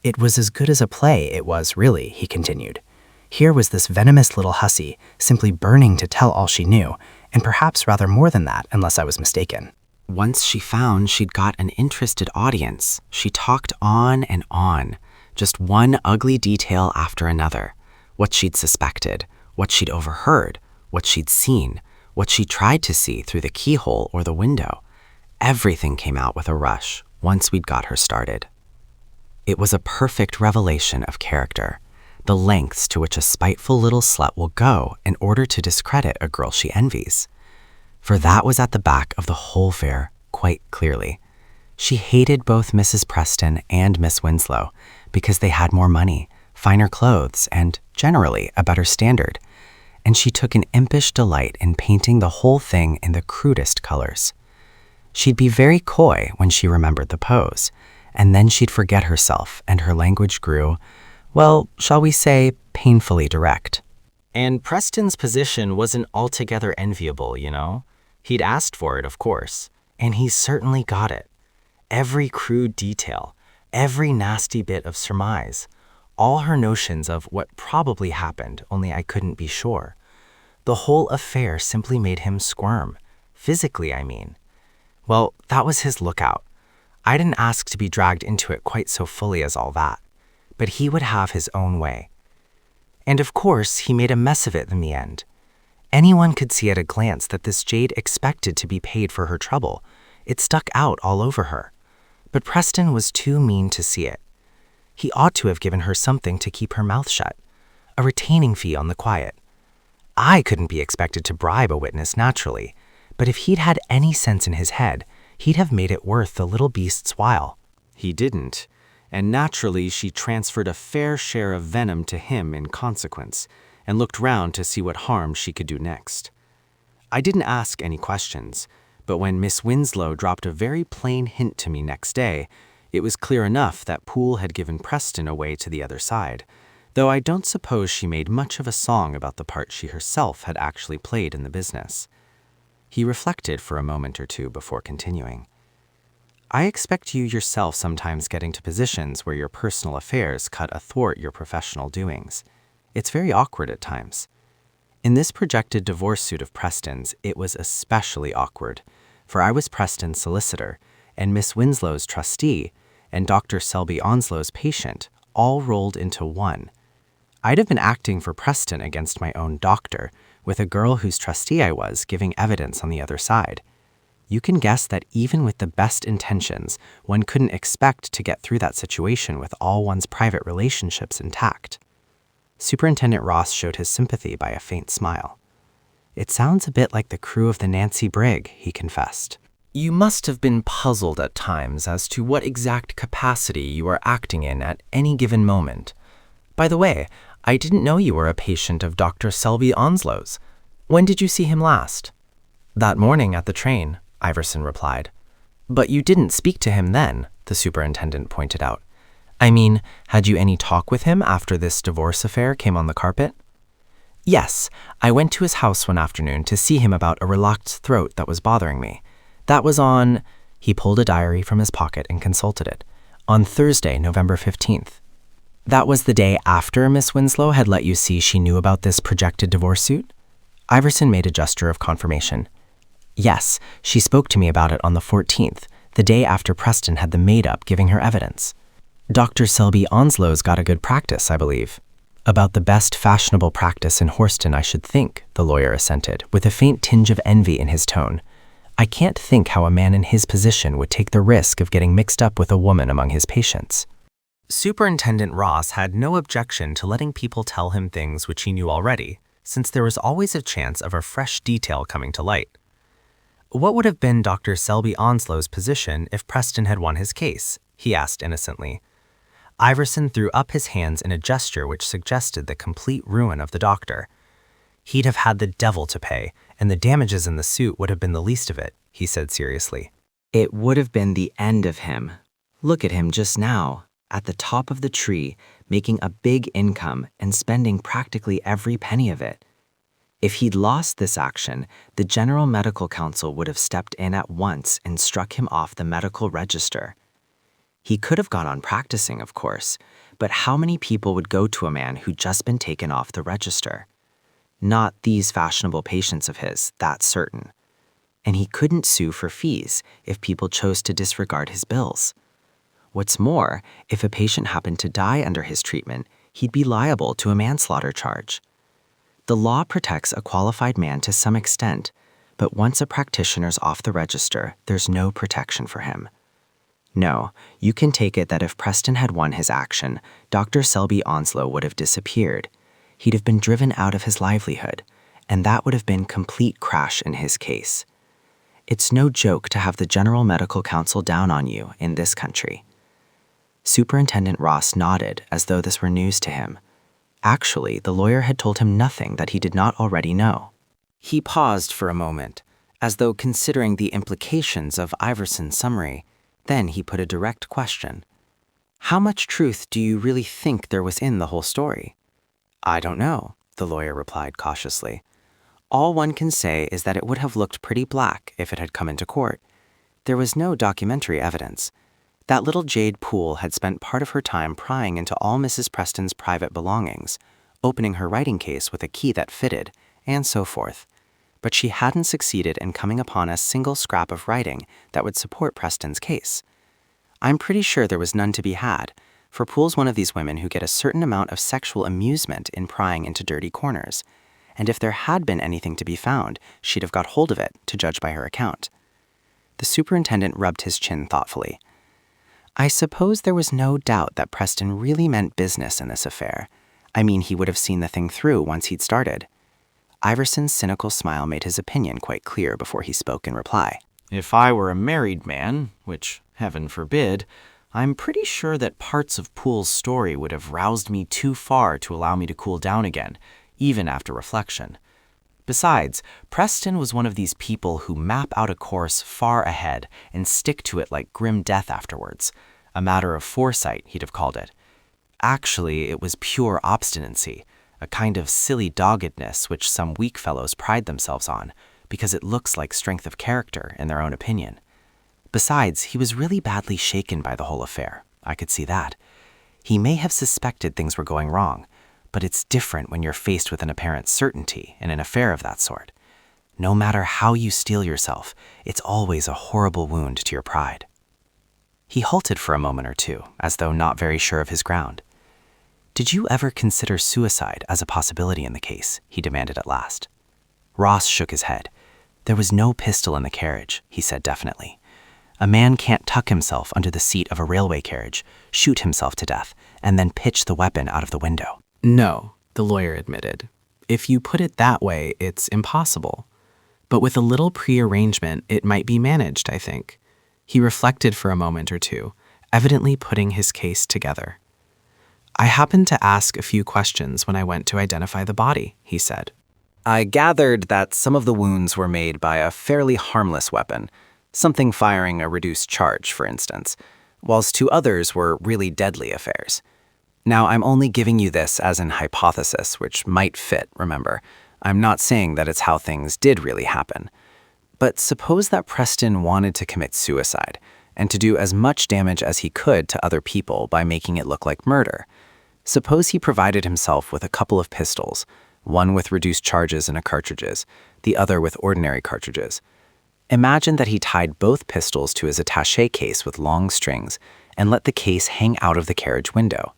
It was as good as a play, it was, really, he continued. Here was this venomous little hussy, simply burning to tell all she knew, and perhaps rather more than that, unless I was mistaken. Once she found she'd got an interested audience, she talked on and on, just one ugly detail after another. What she'd suspected, what she'd overheard, what she'd seen, what she tried to see through the keyhole or the window. Everything came out with a rush once we'd got her started. It was a perfect revelation of character, the lengths to which a spiteful little slut will go in order to discredit a girl she envies. For that was at the back of the whole affair, quite clearly. She hated both Mrs. Preston and Miss Winslow because they had more money, finer clothes, and, generally, a better standard. And she took an impish delight in painting the whole thing in the crudest colors. She'd be very coy when she remembered the pose, and then she'd forget herself and her language grew, well, shall we say, painfully direct. And Preston's position wasn't altogether enviable, you know. He'd asked for it, of course, and he certainly got it. Every crude detail, every nasty bit of surmise, all her notions of what probably happened, only I couldn't be sure. The whole affair simply made him squirm, physically, I mean. Well, that was his lookout. I didn't ask to be dragged into it quite so fully as all that, but he would have his own way. And of course, he made a mess of it in the end. Anyone could see at a glance that this jade expected to be paid for her trouble. It stuck out all over her. But Preston was too mean to see it. He ought to have given her something to keep her mouth shut, a retaining fee on the quiet. I couldn't be expected to bribe a witness naturally, but if he'd had any sense in his head, he'd have made it worth the little beast's while. He didn't, and naturally she transferred a fair share of venom to him in consequence, and looked round to see what harm she could do next. I didn't ask any questions, but when Miss Winslow dropped a very plain hint to me next day, it was clear enough that Poole had given Preston away to the other side, though I don't suppose she made much of a song about the part she herself had actually played in the business. He reflected for a moment or two before continuing. I expect you yourself sometimes get into positions where your personal affairs cut athwart your professional doings. It's very awkward at times. In this projected divorce suit of Preston's, it was especially awkward, for I was Preston's solicitor, and Miss Winslow's trustee, and Dr. Selby Onslow's patient, all rolled into one. I'd have been acting for Preston against my own doctor, with a girl whose trustee I was giving evidence on the other side. You can guess that even with the best intentions, one couldn't expect to get through that situation with all one's private relationships intact. Superintendent Ross showed his sympathy by a faint smile. It sounds a bit like the crew of the Nancy Brig, he confessed. You must have been puzzled at times as to what exact capacity you are acting in at any given moment. By the way, I didn't know you were a patient of Dr. Selby Onslow's. When did you see him last? That morning at the train, Iverson replied. But you didn't speak to him then, the superintendent pointed out. I mean, had you any talk with him after this divorce affair came on the carpet? Yes, I went to his house one afternoon to see him about a relaxed throat that was bothering me. That was on... He pulled a diary from his pocket and consulted it. On Thursday, November 15th. That was the day after Miss Winslow had let you see she knew about this projected divorce suit? Iverson made a gesture of confirmation. Yes, she spoke to me about it on the 14th, the day after Preston had the maid up giving her evidence. Dr. Selby Onslow's got a good practice, I believe. About the best fashionable practice in Horston, I should think, the lawyer assented, with a faint tinge of envy in his tone. I can't think how a man in his position would take the risk of getting mixed up with a woman among his patients. Superintendent Ross had no objection to letting people tell him things which he knew already, since there was always a chance of a fresh detail coming to light. What would have been Dr. Selby Onslow's position if Preston had won his case? He asked innocently. Iverson threw up his hands in a gesture which suggested the complete ruin of the doctor. He'd have had the devil to pay, and the damages in the suit would have been the least of it, he said seriously. It would have been the end of him. Look at him just now, at the top of the tree, making a big income and spending practically every penny of it. If he'd lost this action, the General Medical Council would have stepped in at once and struck him off the medical register. He could have gone on practicing, of course, but how many people would go to a man who'd just been taken off the register? Not these fashionable patients of his, that's certain. And he couldn't sue for fees if people chose to disregard his bills. What's more, if a patient happened to die under his treatment, he'd be liable to a manslaughter charge. The law protects a qualified man to some extent, but once a practitioner's off the register, there's no protection for him. No, you can take it that if Preston had won his action, Dr. Selby Onslow would have disappeared. He'd have been driven out of his livelihood, and that would have been complete crash in his case. It's no joke to have the General Medical Council down on you in this country. Superintendent Ross nodded as though this were news to him. Actually, the lawyer had told him nothing that he did not already know. He paused for a moment, as though considering the implications of Iverson's summary. Then he put a direct question. How much truth do you really think there was in the whole story? I don't know, the lawyer replied cautiously. All one can say is that it would have looked pretty black if it had come into court. There was no documentary evidence. That little Jade Poole had spent part of her time prying into all Mrs. Preston's private belongings, opening her writing case with a key that fitted, and so forth. but she hadn't succeeded in coming upon a single scrap of writing that would support Preston's case. I'm pretty sure there was none to be had, for Poole's one of these women who get a certain amount of sexual amusement in prying into dirty corners, and if there had been anything to be found, she'd have got hold of it, to judge by her account. The superintendent rubbed his chin thoughtfully. I suppose there was no doubt that Preston really meant business in this affair. I mean, he would have seen the thing through once he'd started. Iverson's cynical smile made his opinion quite clear before he spoke in reply. If I were a married man, which heaven forbid, I'm pretty sure that parts of Poole's story would have roused me too far to allow me to cool down again, even after reflection. Besides, Preston was one of these people who map out a course far ahead and stick to it like grim death afterwards. A matter of foresight, he'd have called it. Actually, it was pure obstinacy, a kind of silly doggedness which some weak fellows pride themselves on, because it looks like strength of character in their own opinion. Besides, he was really badly shaken by the whole affair. I could see that. He may have suspected things were going wrong, but it's different when you're faced with an apparent certainty in an affair of that sort. No matter how you steel yourself, it's always a horrible wound to your pride. He halted for a moment or two, as though not very sure of his ground. Did you ever consider suicide as a possibility in the case? He demanded at last. Ross shook his head. There was no pistol in the carriage, he said definitely. A man can't tuck himself under the seat of a railway carriage, shoot himself to death, and then pitch the weapon out of the window. No, the lawyer admitted. If you put it that way, it's impossible. But with a little prearrangement, it might be managed, I think. He reflected for a moment or two, evidently putting his case together. I happened to ask a few questions when I went to identify the body, he said. I gathered that some of the wounds were made by a fairly harmless weapon, something firing a reduced charge, for instance, whilst two others were really deadly affairs. Now, I'm only giving you this as an hypothesis, which might fit, remember. I'm not saying that it's how things did really happen. But suppose that Preston wanted to commit suicide, and to do as much damage as he could to other people by making it look like murder. Suppose he provided himself with a couple of pistols, one with reduced charges and cartridges, the other with ordinary cartridges. Imagine that he tied both pistols to his attaché case with long strings and let the case hang out of the carriage window.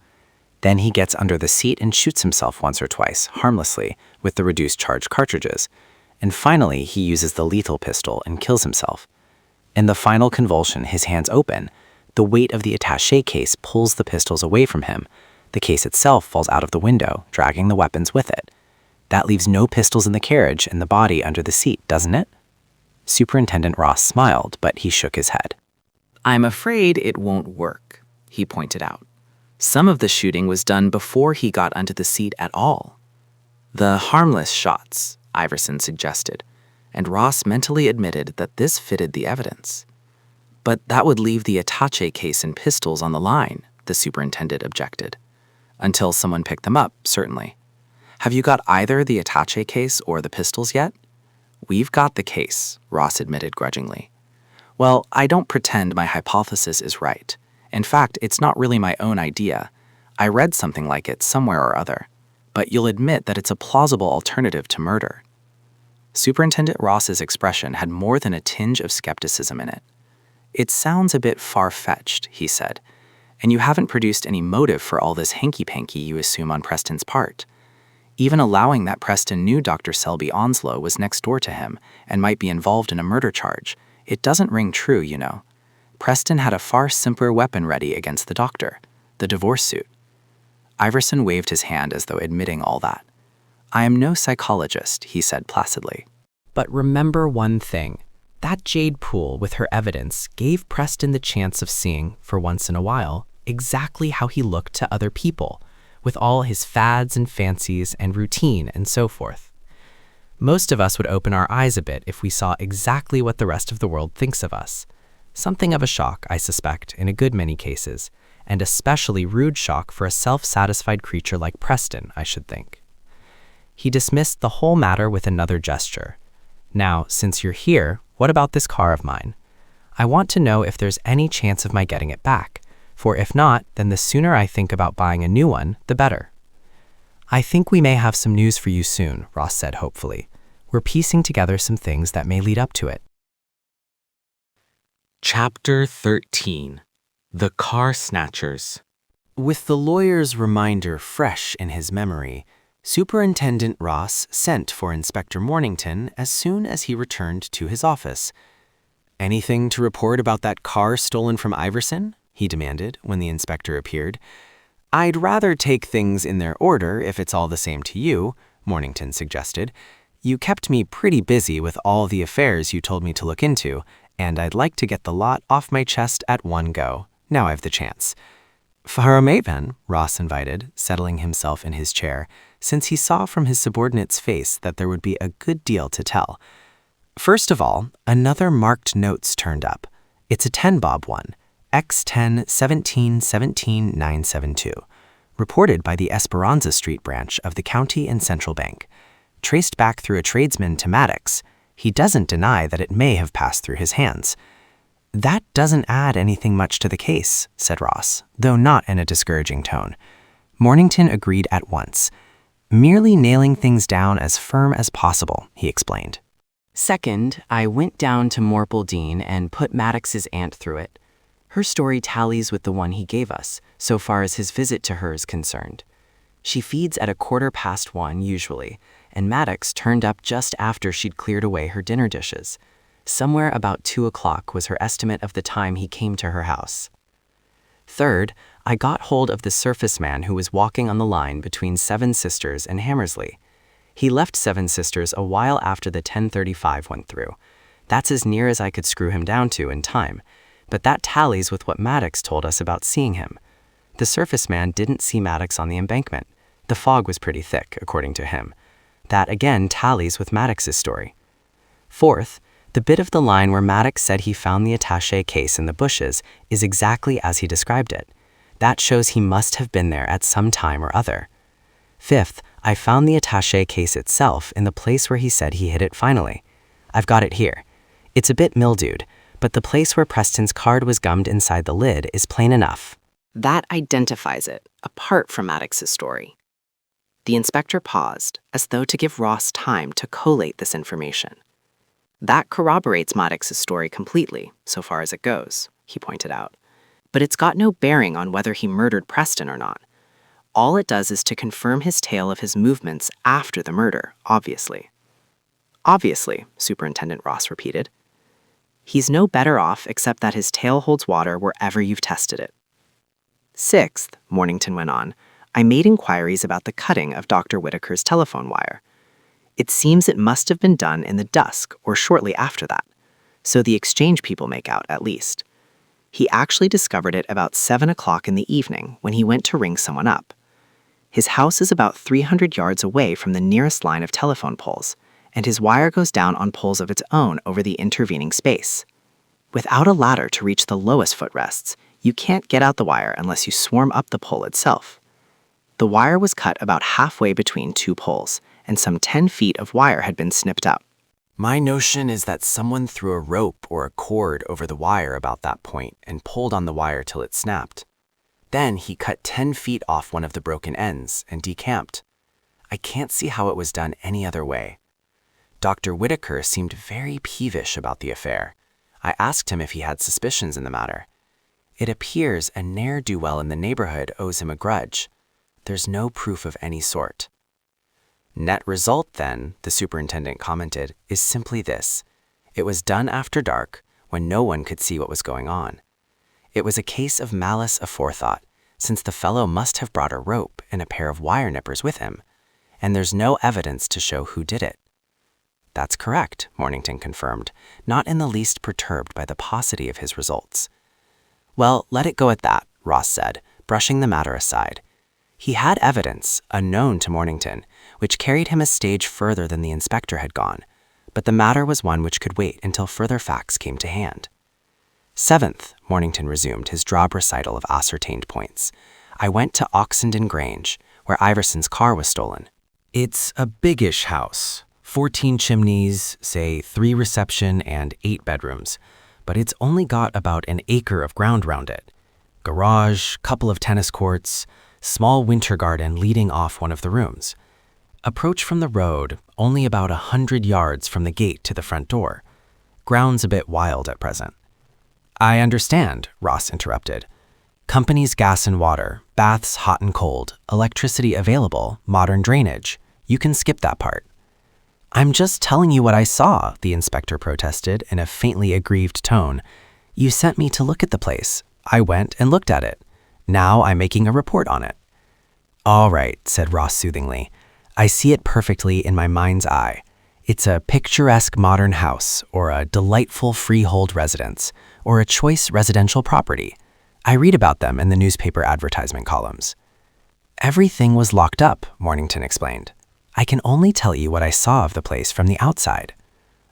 Then he gets under the seat and shoots himself once or twice, harmlessly, with the reduced charge cartridges. And finally, he uses the lethal pistol and kills himself. In the final convulsion, his hands open. The weight of the attaché case pulls the pistols away from him. The case itself falls out of the window, dragging the weapons with it. That leaves no pistols in the carriage and the body under the seat, doesn't it? Superintendent Ross smiled, but he shook his head. I'm afraid it won't work, he pointed out. Some of the shooting was done before he got onto the seat at all. The harmless shots, Iverson suggested, and Ross mentally admitted that this fitted the evidence. But that would leave the attaché case and pistols on the line, the superintendent objected. Until someone picked them up, certainly. Have you got either the attaché case or the pistols yet? We've got the case, Ross admitted grudgingly. Well, I don't pretend my hypothesis is right. In fact, it's not really my own idea. I read something like it somewhere or other. But you'll admit that it's a plausible alternative to murder. Superintendent Ross's expression had more than a tinge of skepticism in it. It sounds a bit far-fetched, he said, and you haven't produced any motive for all this hanky-panky you assume on Preston's part. Even allowing that Preston knew Dr. Selby Onslow was next door to him and might be involved in a murder charge, it doesn't ring true, you know. Preston had a far simpler weapon ready against the doctor, the divorce suit. Iverson waved his hand as though admitting all that. I am no psychologist, he said placidly. But remember one thing. That Jade Poole, with her evidence, gave Preston the chance of seeing, for once in a while, exactly how he looked to other people, with all his fads and fancies and routine and so forth. Most of us would open our eyes a bit if we saw exactly what the rest of the world thinks of us. Something of a shock, I suspect, in a good many cases, and especially rude shock for a self-satisfied creature like Preston, I should think. He dismissed the whole matter with another gesture. Now, since you're here, what about this car of mine? I want to know if there's any chance of my getting it back, for if not, then the sooner I think about buying a new one, the better. I think we may have some news for you soon, Ross said hopefully. We're piecing together some things that may lead up to it. Chapter 13. The Car Snatchers. With the lawyer's reminder fresh in his memory, Superintendent Ross sent for Inspector Mornington as soon as he returned to his office. "Anything to report about that car stolen from Iverson?" he demanded when the inspector appeared. "I'd rather take things in their order if it's all the same to you," Mornington suggested. "You kept me pretty busy with all the affairs you told me to look into, and I'd like to get the lot off my chest at one go. Now I've the chance." "Fire away then," Ross invited, settling himself in his chair, since he saw from his subordinate's face that there would be a good deal to tell. First of all, another marked notes turned up. It's a 10-bob one, X10 17 17 972, reported by the Esperanza Street branch of the County and Central Bank. Traced back through a tradesman to Maddox, he doesn't deny that it may have passed through his hands. "That doesn't add anything much to the case," said Ross, though not in a discouraging tone. Mornington agreed at once. "Merely nailing things down as firm as possible," he explained. Second, I went down to Morpledine and put Maddox's aunt through it. Her story tallies with the one he gave us, so far as his visit to her is concerned. She feeds at 1:15 usually, and Maddox turned up just after she'd cleared away her dinner dishes. Somewhere about 2 o'clock was her estimate of the time he came to her house. Third, I got hold of the surface man who was walking on the line between Seven Sisters and Hammersley. He left Seven Sisters a while after the 10:35 went through. That's as near as I could screw him down to in time, but that tallies with what Maddox told us about seeing him. The surface man didn't see Maddox on the embankment. The fog was pretty thick, according to him. That again tallies with Maddox's story. Fourth, the bit of the line where Maddox said he found the attaché case in the bushes is exactly as he described it. That shows he must have been there at some time or other. Fifth, I found the attaché case itself in the place where he said he hid it finally. I've got it here. It's a bit mildewed, but the place where Preston's card was gummed inside the lid is plain enough. That identifies it, apart from Maddox's story. The inspector paused, as though to give Ross time to collate this information. That corroborates Maddox's story completely, so far as it goes, he pointed out. But it's got no bearing on whether he murdered Preston or not. All it does is to confirm his tale of his movements after the murder, obviously. Obviously, Superintendent Ross repeated. He's no better off except that his tale holds water wherever you've tested it. Sixth, Mornington went on, I made inquiries about the cutting of Dr. Whitaker's telephone wire. It seems it must have been done in the dusk or shortly after that, so the exchange people make out at least. He actually discovered it about 7 o'clock in the evening when he went to ring someone up. His house is about 300 yards away from the nearest line of telephone poles, and his wire goes down on poles of its own over the intervening space. Without a ladder to reach the lowest footrests, you can't get out the wire unless you swarm up the pole itself. The wire was cut about halfway between two poles, and some 10 feet of wire had been snipped out. My notion is that someone threw a rope or a cord over the wire about that point and pulled on the wire till it snapped. Then he cut 10 feet off one of the broken ends and decamped. I can't see how it was done any other way. Dr. Whitaker seemed very peevish about the affair. I asked him if he had suspicions in the matter. It appears a ne'er-do-well in the neighborhood owes him a grudge. There's no proof of any sort. Net result, then, the superintendent commented, is simply this. It was done after dark, when no one could see what was going on. It was a case of malice aforethought, since the fellow must have brought a rope and a pair of wire nippers with him, and there's no evidence to show who did it. That's correct, Mornington confirmed, not in the least perturbed by the paucity of his results. Well, let it go at that, Ross said, brushing the matter aside. He had evidence, unknown to Mornington, which carried him a stage further than the inspector had gone, but the matter was one which could wait until further facts came to hand. Seventh, Mornington resumed his drawn recital of ascertained points. I went to Oxenden Grange, where Iverson's car was stolen. It's a biggish house, 14 chimneys, say 3 reception and 8 bedrooms, but it's only got about an acre of ground round it. Garage, couple of tennis courts, small winter garden leading off one of the rooms. Approach from the road, only about 100 yards from the gate to the front door. Ground's a bit wild at present. I understand, Ross interrupted. Company's gas and water, baths hot and cold, electricity available, modern drainage. You can skip that part. I'm just telling you what I saw, the inspector protested in a faintly aggrieved tone. You sent me to look at the place. I went and looked at it. Now I'm making a report on it. All right, said Ross soothingly. I see it perfectly in my mind's eye. It's a picturesque modern house, or a delightful freehold residence, or a choice residential property. I read about them in the newspaper advertisement columns. Everything was locked up, Mornington explained. I can only tell you what I saw of the place from the outside.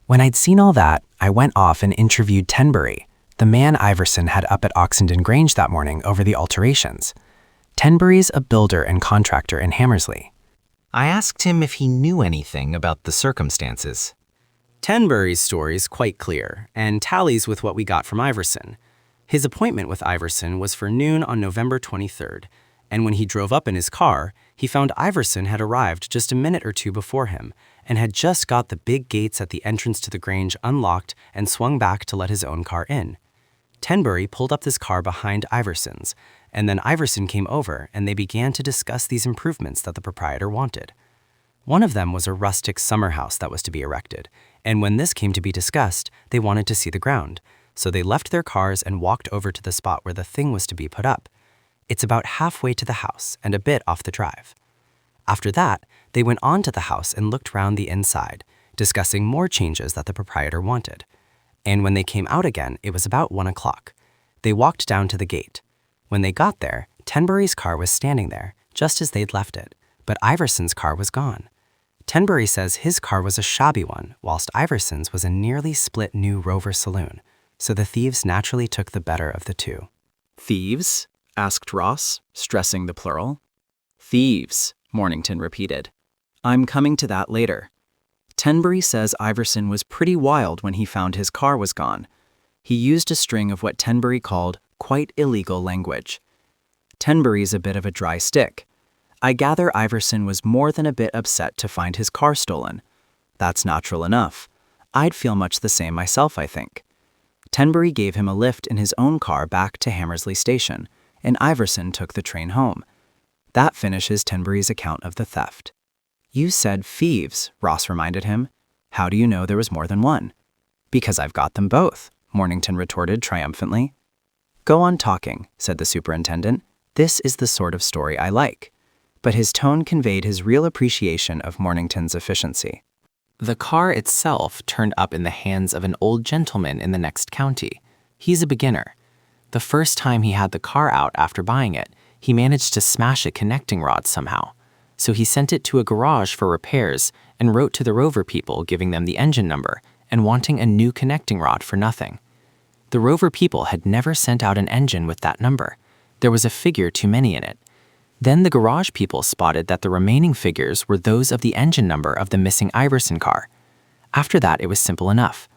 When I'd seen all that, I went off and interviewed Tenbury, the man Iverson had up at Oxenden Grange that morning over the alterations. Tenbury's a builder and contractor in Hammersley. I asked him if he knew anything about the circumstances. Tenbury's story's quite clear and tallies with what we got from Iverson. His appointment with Iverson was for noon on November 23rd, and when he drove up in his car, he found Iverson had arrived just a minute or two before him and had just got the big gates at the entrance to the Grange unlocked and swung back to let his own car in. Tenbury pulled up his car behind Iverson's, and then Iverson came over and they began to discuss these improvements that the proprietor wanted. One of them was a rustic summer house that was to be erected, and when this came to be discussed, they wanted to see the ground, so they left their cars and walked over to the spot where the thing was to be put up. It's about halfway to the house and a bit off the drive. After that, they went on to the house and looked round the inside, discussing more changes that the proprietor wanted. And when they came out again, it was about 1 o'clock. They walked down to the gate. When they got there, Tenbury's car was standing there, just as they'd left it, but Iverson's car was gone. Tenbury says his car was a shabby one, whilst Iverson's was a nearly split new Rover saloon, so the thieves naturally took the better of the two. Thieves? Asked Ross, stressing the plural. Thieves, Mornington repeated. I'm coming to that later. Tenbury says Iverson was pretty wild when he found his car was gone. He used a string of what Tenbury called quite illegal language. Tenbury's a bit of a dry stick. I gather Iverson was more than a bit upset to find his car stolen. That's natural enough. I'd feel much the same myself, I think. Tenbury gave him a lift in his own car back to Hammersley Station, and Iverson took the train home. That finishes Tenbury's account of the theft. You said thieves, Ross reminded him. How do you know there was more than one? Because I've got them both, Mornington retorted triumphantly. Go on talking, said the superintendent. This is the sort of story I like. But his tone conveyed his real appreciation of Mornington's efficiency. The car itself turned up in the hands of an old gentleman in the next county. He's a beginner. The first time he had the car out after buying it, he managed to smash a connecting rod somehow. So he sent it to a garage for repairs and wrote to the Rover people giving them the engine number and wanting a new connecting rod for nothing. The Rover people had never sent out an engine with that number. There was a figure too many in it. Then the garage people spotted that the remaining figures were those of the engine number of the missing Iverson car. After that, it was simple enough.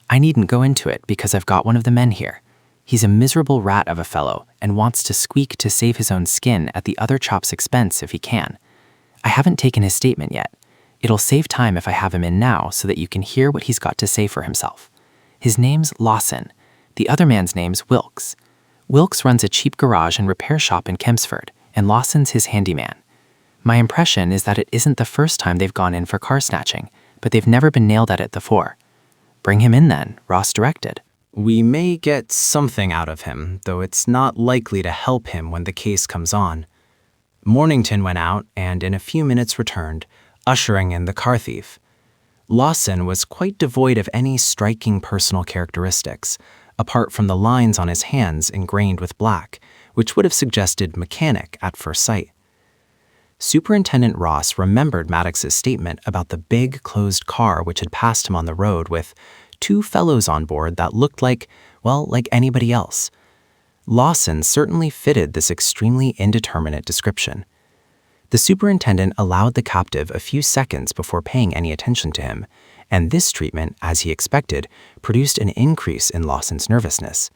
I needn't go into it because I've got one of the men here. He's a miserable rat of a fellow and wants to squeak to save his own skin at the other chop's expense if he can. I haven't taken his statement yet. It'll save time if I have him in now so that you can hear what he's got to say for himself. His name's Lawson. The other man's name's Wilkes. Wilkes runs a cheap garage and repair shop in Kempsford, and Lawson's his handyman. My impression is that it isn't the first time they've gone in for car snatching, but they've never been nailed at it before. Bring him in then, Ross directed. We may get something out of him, though it's not likely to help him when the case comes on. Mornington went out and in a few minutes returned, ushering in the car thief. Lawson was quite devoid of any striking personal characteristics, apart from the lines on his hands ingrained with black, which would have suggested mechanic at first sight. Superintendent Ross remembered Maddox's statement about the big closed car which had passed him on the road with two fellows on board that looked like anybody else. Lawson certainly fitted this extremely indeterminate description. The superintendent allowed the captive a few seconds before paying any attention to him, and this treatment, as he expected, produced an increase in Lawson's nervousness.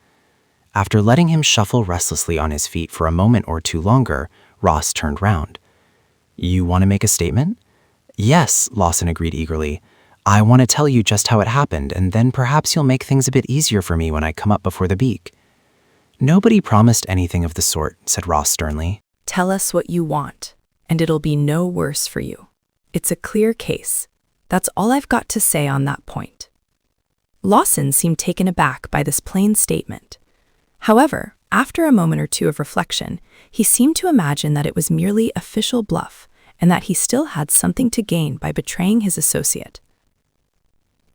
After letting him shuffle restlessly on his feet for a moment or two longer, Ross turned round. You want to make a statement? Yes, Lawson agreed eagerly. I want to tell you just how it happened, and then perhaps you'll make things a bit easier for me when I come up before the beak. Nobody promised anything of the sort, said Ross sternly. Tell us what you want, and it'll be no worse for you. It's a clear case. That's all I've got to say on that point. Lawson seemed taken aback by this plain statement. However, after a moment or two of reflection, he seemed to imagine that it was merely official bluff and that he still had something to gain by betraying his associate.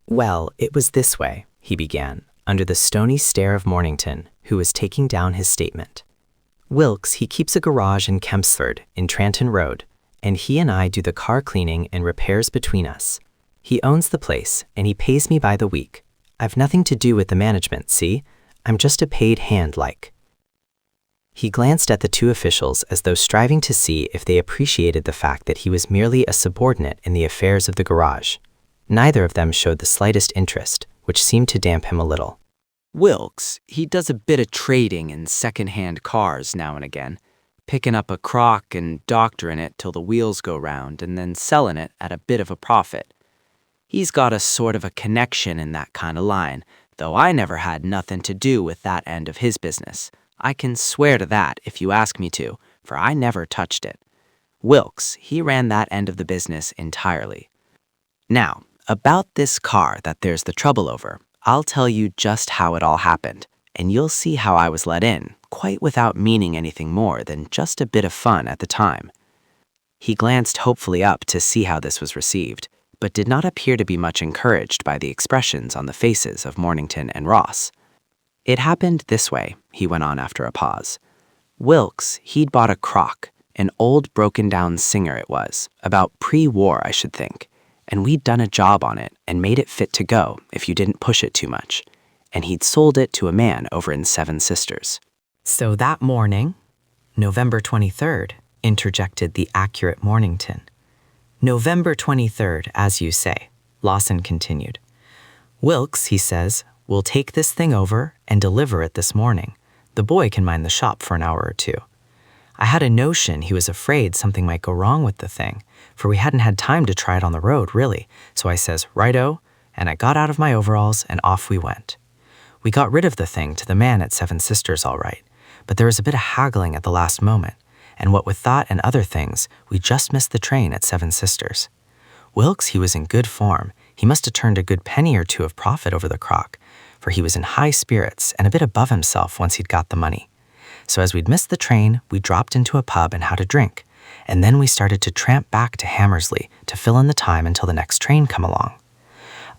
Well, it was this way, he began, under the stony stare of Mornington, who was taking down his statement. Wilkes, he keeps a garage in Kempsford, in Tranton Road, and he and I do the car cleaning and repairs between us. He owns the place, and he pays me by the week. I've nothing to do with the management, see? I'm just a paid hand like. He glanced at the two officials as though striving to see if they appreciated the fact that he was merely a subordinate in the affairs of the garage. Neither of them showed the slightest interest, which seemed to damp him a little. Wilkes, he does a bit of trading in second-hand cars now and again, picking up a crock and doctoring it till the wheels go round and then selling it at a bit of a profit. He's got a sort of a connection in that kind of line, though I never had nothing to do with that end of his business. I can swear to that if you ask me to, for I never touched it. Wilkes, he ran that end of the business entirely. Now, about this car that there's the trouble over, I'll tell you just how it all happened, and you'll see how I was let in, quite without meaning anything more than just a bit of fun at the time. He glanced hopefully up to see how this was received, but did not appear to be much encouraged by the expressions on the faces of Mornington and Ross. It happened this way, he went on after a pause. Wilkes, he'd bought a crock, an old broken-down Singer it was, about pre-war I should think, and we'd done a job on it and made it fit to go if you didn't push it too much, and he'd sold it to a man over in Seven Sisters. So that morning, November 23rd, interjected the accurate Mornington. November 23rd, as you say, Lawson continued. Wilkes, he says, will take this thing over and deliver it this morning. The boy can mind the shop for an hour or two. I had a notion he was afraid something might go wrong with the thing, for we hadn't had time to try it on the road, really. So I says, righto, and I got out of my overalls and off we went. We got rid of the thing to the man at Seven Sisters all right, but there was a bit of haggling at the last moment, and what with that and other things, we just missed the train at Seven Sisters. Wilkes, he was in good form. He must have turned a good penny or two of profit over the crock, for he was in high spirits and a bit above himself once he'd got the money. So as we'd missed the train, we dropped into a pub and had a drink, and then we started to tramp back to Hammersley to fill in the time until the next train come along.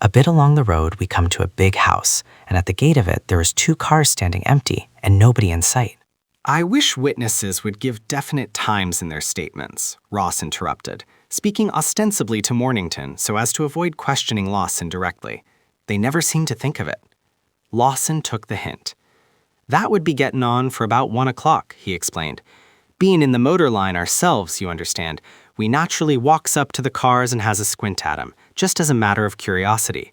A bit along the road, we come to a big house, and at the gate of it, there was 2 cars standing empty and nobody in sight. I wish witnesses would give definite times in their statements, Ross interrupted, speaking ostensibly to Mornington so as to avoid questioning Lawson directly. They never seemed to think of it. Lawson took the hint. That would be getting on for about 1 o'clock, he explained. Being in the motor line ourselves, you understand, we naturally walks up to the cars and has a squint at 'em, just as a matter of curiosity.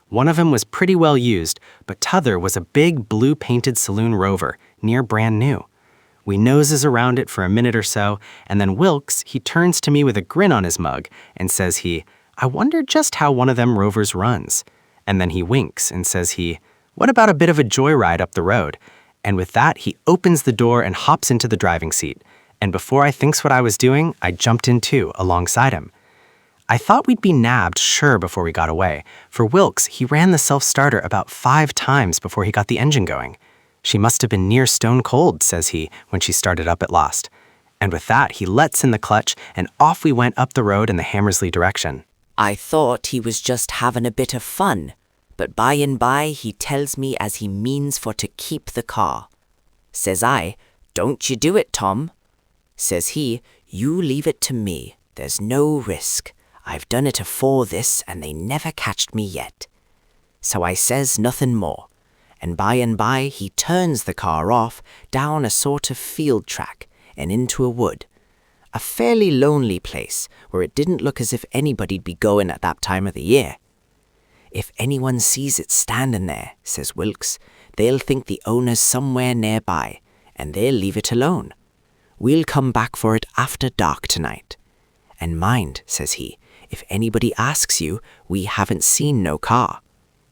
One of 'em was pretty well used, but t'other was a big blue-painted saloon Rover, near brand new. We noses around it for a minute or so, and then Wilkes, he turns to me with a grin on his mug and says I wonder just how one of them Rovers runs. And then he winks and says what about a bit of a joyride up the road? And with that, he opens the door and hops into the driving seat. And before I thinks what I was doing, I jumped in too, alongside him. I thought we'd be nabbed sure before we got away, for Wilkes, he ran the self-starter about 5 times before he got the engine going. She must have been near stone cold, says he, when she started up at last. And with that, he lets in the clutch, and off we went up the road in the Hammersley direction. I thought he was just having a bit of fun, but by and by he tells me as he means for to keep the car. Says I, don't you do it, Tom. Says he, you leave it to me, there's no risk. I've done it afore this, and they never catched me yet. So I says nothing more, and by he turns the car off down a sort of field track and into a wood. A fairly lonely place where it didn't look as if anybody'd be going at that time of the year. If anyone sees it standing there, says Wilkes, they'll think the owner's somewhere nearby, and they'll leave it alone. We'll come back for it after dark tonight. And mind, says he, If anybody asks you, we haven't seen no car.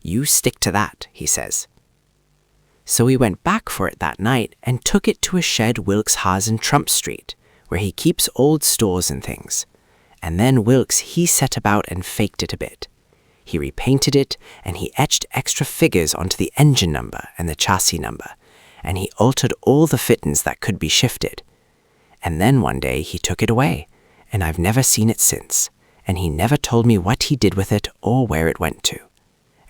You stick to that, he says. So he went back for it that night and took it to a shed Wilkes has in Trump Street, where he keeps old stores and things. And then Wilkes, he set about and faked it a bit. He repainted it, and he etched extra figures onto the engine number and the chassis number, and he altered all the fittings that could be shifted. And then one day he took it away, and I've never seen it since, and he never told me what he did with it or where it went to.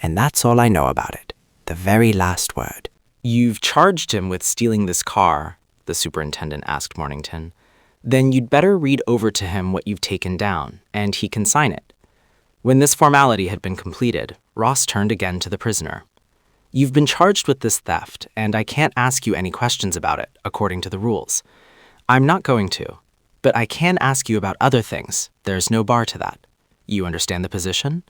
And that's all I know about it, the very last word. You've charged him with stealing this car, the superintendent asked Mornington. Then you'd better read over to him what you've taken down, and he can sign it. When this formality had been completed, Ross turned again to the prisoner. You've been charged with this theft, and I can't ask you any questions about it, according to the rules. I'm not going to, but I can ask you about other things. There's no bar to that. You understand the position?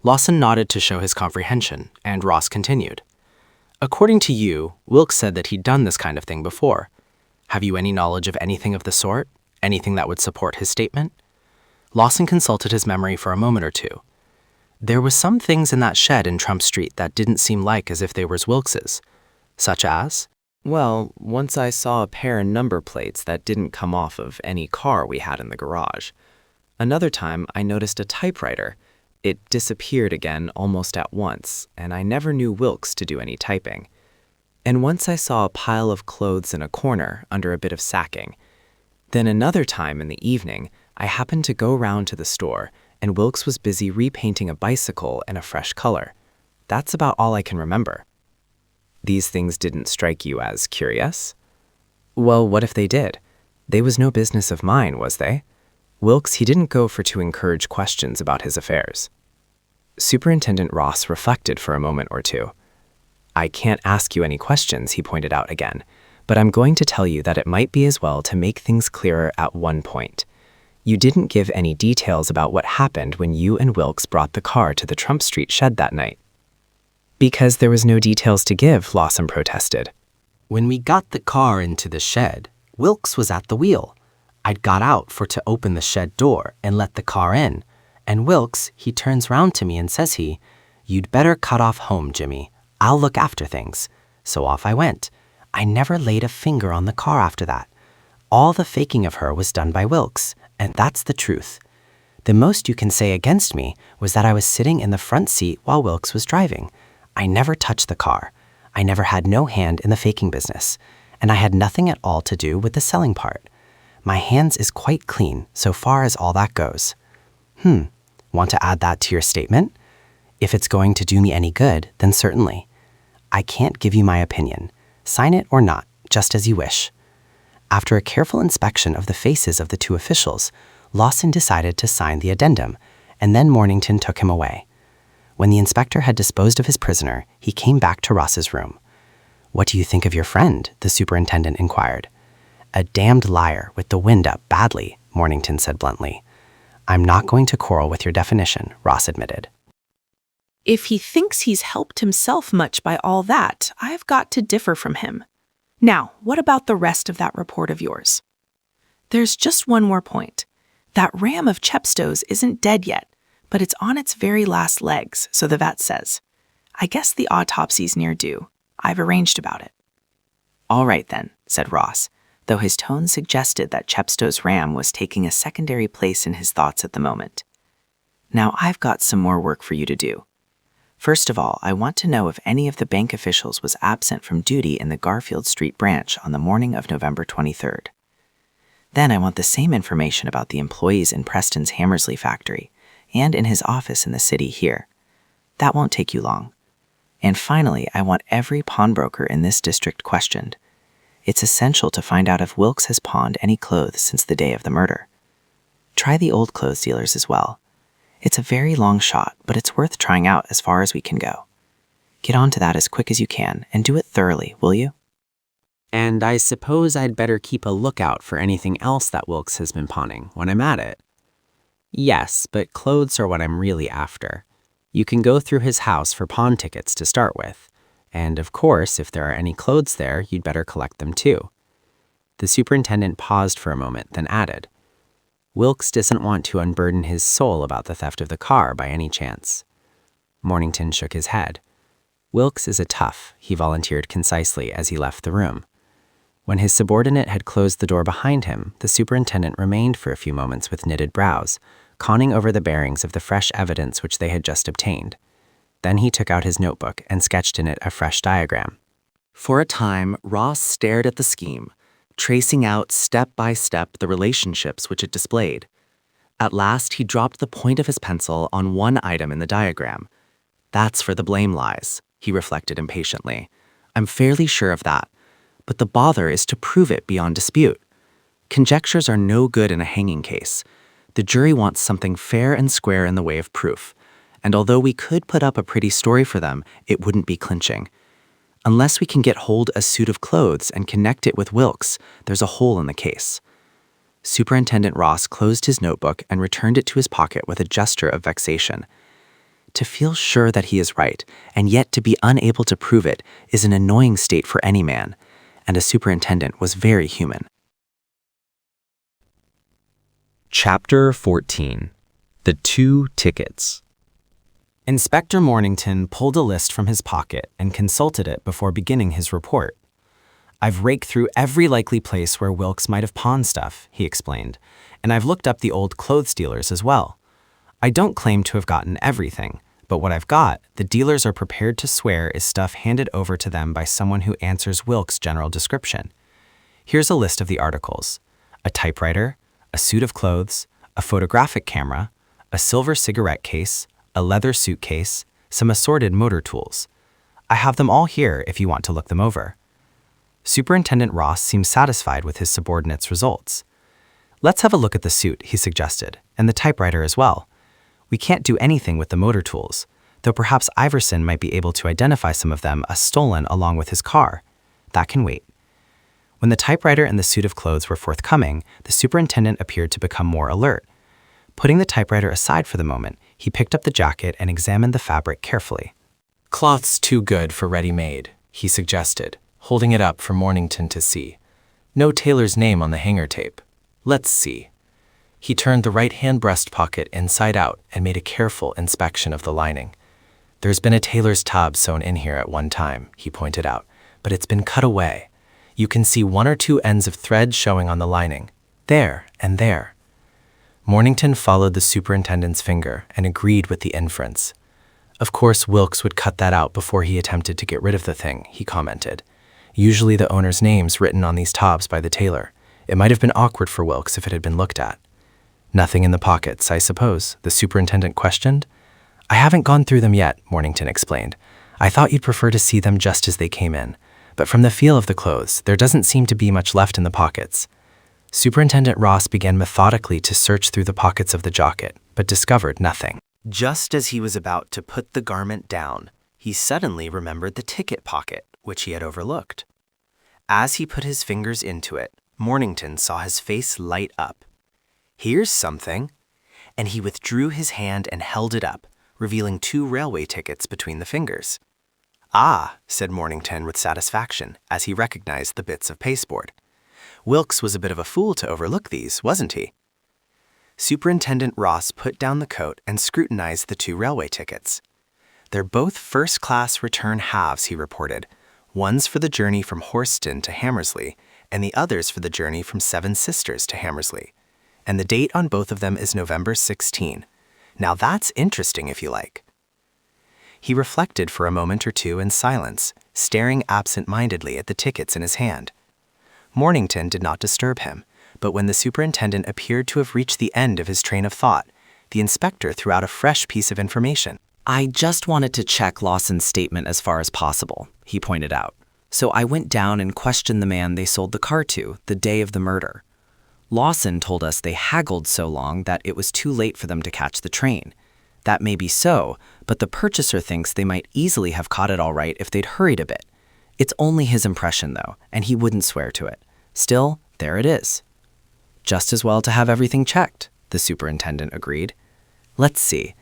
Lawson nodded to show his comprehension, and Ross continued. According to you, Wilkes said that he'd done this kind of thing before. Have you any knowledge of anything of the sort? Anything that would support his statement? Lawson consulted his memory for a moment or two. There was some things in that shed in Trump Street that didn't seem like as if they were Wilkes's. Such as? Well, once I saw a pair of number plates that didn't come off of any car we had in the garage. Another time, I noticed a typewriter. It disappeared again almost at once, and I never knew Wilkes to do any typing. And once I saw a pile of clothes in a corner under a bit of sacking. Then another time in the evening, I happened to go round to the store, and Wilkes was busy repainting a bicycle in a fresh color. That's about all I can remember. These things didn't strike you as curious? Well, what if they did? They was no business of mine, was they? Wilkes, he didn't go for to encourage questions about his affairs. Superintendent Ross reflected for a moment or two. I can't ask you any questions, he pointed out again, but I'm going to tell you that it might be as well to make things clearer at one point. You didn't give any details about what happened when you and Wilkes brought the car to the Trump Street shed that night. Because there was no details to give, Lawson protested. When we got the car into the shed, Wilkes was at the wheel. I'd got out for to open the shed door and let the car in, and Wilkes, he turns round to me and says you'd better cut off home, Jimmy. I'll look after things. So off I went. I never laid a finger on the car after that. All the faking of her was done by Wilkes, and that's the truth. The most you can say against me was that I was sitting in the front seat while Wilkes was driving. I never touched the car. I never had no hand in the faking business, and I had nothing at all to do with the selling part. My hands is quite clean so far as all that goes. Want to add that to your statement? If it's going to do me any good, then certainly. I can't give you my opinion. Sign it or not, just as you wish. After a careful inspection of the faces of the two officials, Lawson decided to sign the addendum, and then Mornington took him away. When the inspector had disposed of his prisoner, he came back to Ross's room. What do you think of your friend? The superintendent inquired. A damned liar with the wind up badly, Mornington said bluntly. I'm not going to quarrel with your definition, Ross admitted. If he thinks he's helped himself much by all that, I've got to differ from him. Now, what about the rest of that report of yours? There's just one more point. That ram of Chepstow's isn't dead yet, but it's on its very last legs, so the vet says. I guess the autopsy's near due. I've arranged about it. All right then, said Ross, though his tone suggested that Chepstow's ram was taking a secondary place in his thoughts at the moment. Now I've got some more work for you to do. First of all, I want to know if any of the bank officials was absent from duty in the Garfield Street branch on the morning of November 23rd. Then I want the same information about the employees in Preston's Hammersley factory and in his office in the city here. That won't take you long. And finally, I want every pawnbroker in this district questioned. It's essential to find out if Wilkes has pawned any clothes since the day of the murder. Try the old clothes dealers as well. It's a very long shot, but it's worth trying out as far as we can go. Get on to that as quick as you can, and do it thoroughly, will you? And I suppose I'd better keep a lookout for anything else that Wilkes has been pawning when I'm at it. Yes, but clothes are what I'm really after. You can go through his house for pawn tickets to start with. And of course, if there are any clothes there, you'd better collect them too. The superintendent paused for a moment, then added, Wilkes doesn't want to unburden his soul about the theft of the car by any chance. Mornington shook his head. Wilkes is a tough, he volunteered concisely as he left the room. When his subordinate had closed the door behind him, the superintendent remained for a few moments with knitted brows, conning over the bearings of the fresh evidence which they had just obtained. Then he took out his notebook and sketched in it a fresh diagram. For a time, Ross stared at the scheme, tracing out step by step the relationships which it displayed. At last, he dropped the point of his pencil on one item in the diagram. That's where the blame lies, he reflected impatiently. I'm fairly sure of that, but the bother is to prove it beyond dispute. Conjectures are no good in a hanging case. The jury wants something fair and square in the way of proof, and although we could put up a pretty story for them, it wouldn't be clinching. Unless we can get hold a suit of clothes and connect it with Wilkes, there's a hole in the case. Superintendent Ross closed his notebook and returned it to his pocket with a gesture of vexation. To feel sure that he is right, and yet to be unable to prove it, is an annoying state for any man, and a superintendent was very human. Chapter 14. The Two Tickets. Inspector Mornington pulled a list from his pocket and consulted it before beginning his report. I've raked through every likely place where Wilkes might have pawned stuff, he explained, and I've looked up the old clothes dealers as well. I don't claim to have gotten everything, but what I've got, the dealers are prepared to swear is stuff handed over to them by someone who answers Wilkes' general description. Here's a list of the articles: a typewriter, a suit of clothes, a photographic camera, a silver cigarette case, a leather suitcase, some assorted motor tools. I have them all here if you want to look them over. Superintendent Ross seemed satisfied with his subordinate's results. Let's have a look at the suit, he suggested, and the typewriter as well. We can't do anything with the motor tools, though perhaps Iverson might be able to identify some of them as stolen along with his car. That can wait. When the typewriter and the suit of clothes were forthcoming, the superintendent appeared to become more alert. Putting the typewriter aside for the moment, he picked up the jacket and examined the fabric carefully. Cloth's too good for ready-made, he suggested, holding it up for Mornington to see. No tailor's name on the hanger tape. Let's see. He turned the right-hand breast pocket inside out and made a careful inspection of the lining. There's been a tailor's tab sewn in here at one time, he pointed out, but it's been cut away. You can see one or two ends of thread showing on the lining. There and there. Mornington followed the superintendent's finger and agreed with the inference. Of course, Wilkes would cut that out before he attempted to get rid of the thing, he commented. Usually the owner's name's written on these tabs by the tailor. It might have been awkward for Wilkes if it had been looked at. Nothing in the pockets, I suppose, the superintendent questioned. I haven't gone through them yet, Mornington explained. I thought you'd prefer to see them just as they came in, but from the feel of the clothes, there doesn't seem to be much left in the pockets. Superintendent Ross began methodically to search through the pockets of the jacket, but discovered nothing. Just as he was about to put the garment down, he suddenly remembered the ticket pocket, which he had overlooked. As he put his fingers into it, Mornington saw his face light up. Here's something, and he withdrew his hand and held it up, revealing 2 railway tickets between the fingers. Ah, said Mornington with satisfaction as he recognized the bits of pasteboard. Wilkes was a bit of a fool to overlook these, wasn't he? Superintendent Ross put down the coat and scrutinized the 2 railway tickets. They're both first-class return halves, he reported. One's for the journey from Horston to Hammersley, and the other's for the journey from Seven Sisters to Hammersley. And the date on both of them is November 16. Now that's interesting if you like. He reflected for a moment or two in silence, staring absent-mindedly at the tickets in his hand. Mornington did not disturb him, but when the superintendent appeared to have reached the end of his train of thought, the inspector threw out a fresh piece of information. I just wanted to check Lawson's statement as far as possible, he pointed out. So I went down and questioned the man they sold the car to the day of the murder. Lawson told us they haggled so long that it was too late for them to catch the train. That may be so, but the purchaser thinks they might easily have caught it all right if they'd hurried a bit. It's only his impression, though, and he wouldn't swear to it. Still, there it is. Just as well to have everything checked, the superintendent agreed. Let's see.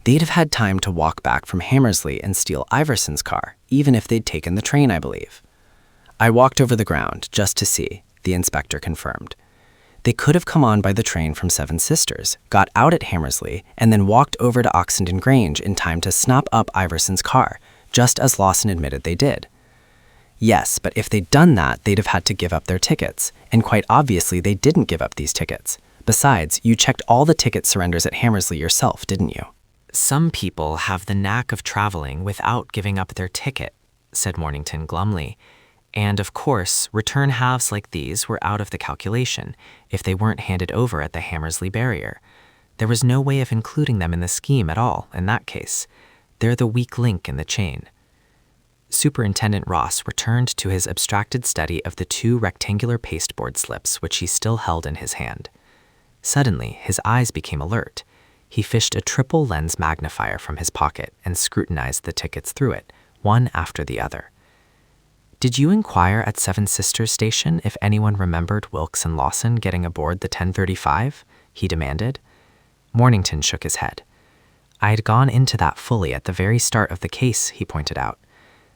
They'd have had time to walk back from Hammersley and steal Iverson's car, even if they'd taken the train, I believe. I walked over the ground just to see, the inspector confirmed. They could have come on by the train from Seven Sisters, got out at Hammersley, and then walked over to Oxenden Grange in time to snap up Iverson's car, just as Lawson admitted they did. Yes, but if they'd done that, they'd have had to give up their tickets, and quite obviously they didn't give up these tickets. Besides, you checked all the ticket surrenders at Hammersley yourself, didn't you? Some people have the knack of traveling without giving up their ticket, said Mornington glumly. And of course, return halves like these were out of the calculation if they weren't handed over at the Hammersley barrier. There was no way of including them in the scheme at all in that case. They're the weak link in the chain. Superintendent Ross returned to his abstracted study of the 2 rectangular pasteboard slips which he still held in his hand. Suddenly, his eyes became alert. He fished a triple lens magnifier from his pocket and scrutinized the tickets through it, one after the other. Did you inquire at Seven Sisters Station if anyone remembered Wilkes and Lawson getting aboard the 10:35? He demanded. Mornington shook his head. I had gone into that fully at the very start of the case, he pointed out.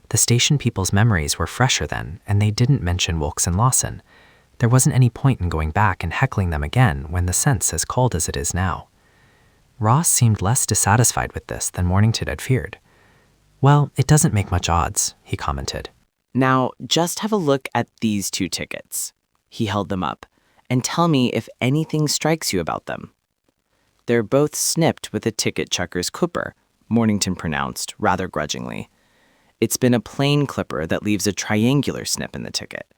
The station people's memories were fresher then, and they didn't mention Wilkes and Lawson. There wasn't any point in going back and heckling them again when the scent's as cold as it is now. Ross seemed less dissatisfied with this than Mornington had feared. Well, it doesn't make much odds, he commented. Now, just have a look at these 2 tickets. He held them up, and tell me if anything strikes you about them. They're both snipped with a ticket checker's clipper, Mornington pronounced, rather grudgingly. It's been a plain clipper that leaves a triangular snip in the ticket.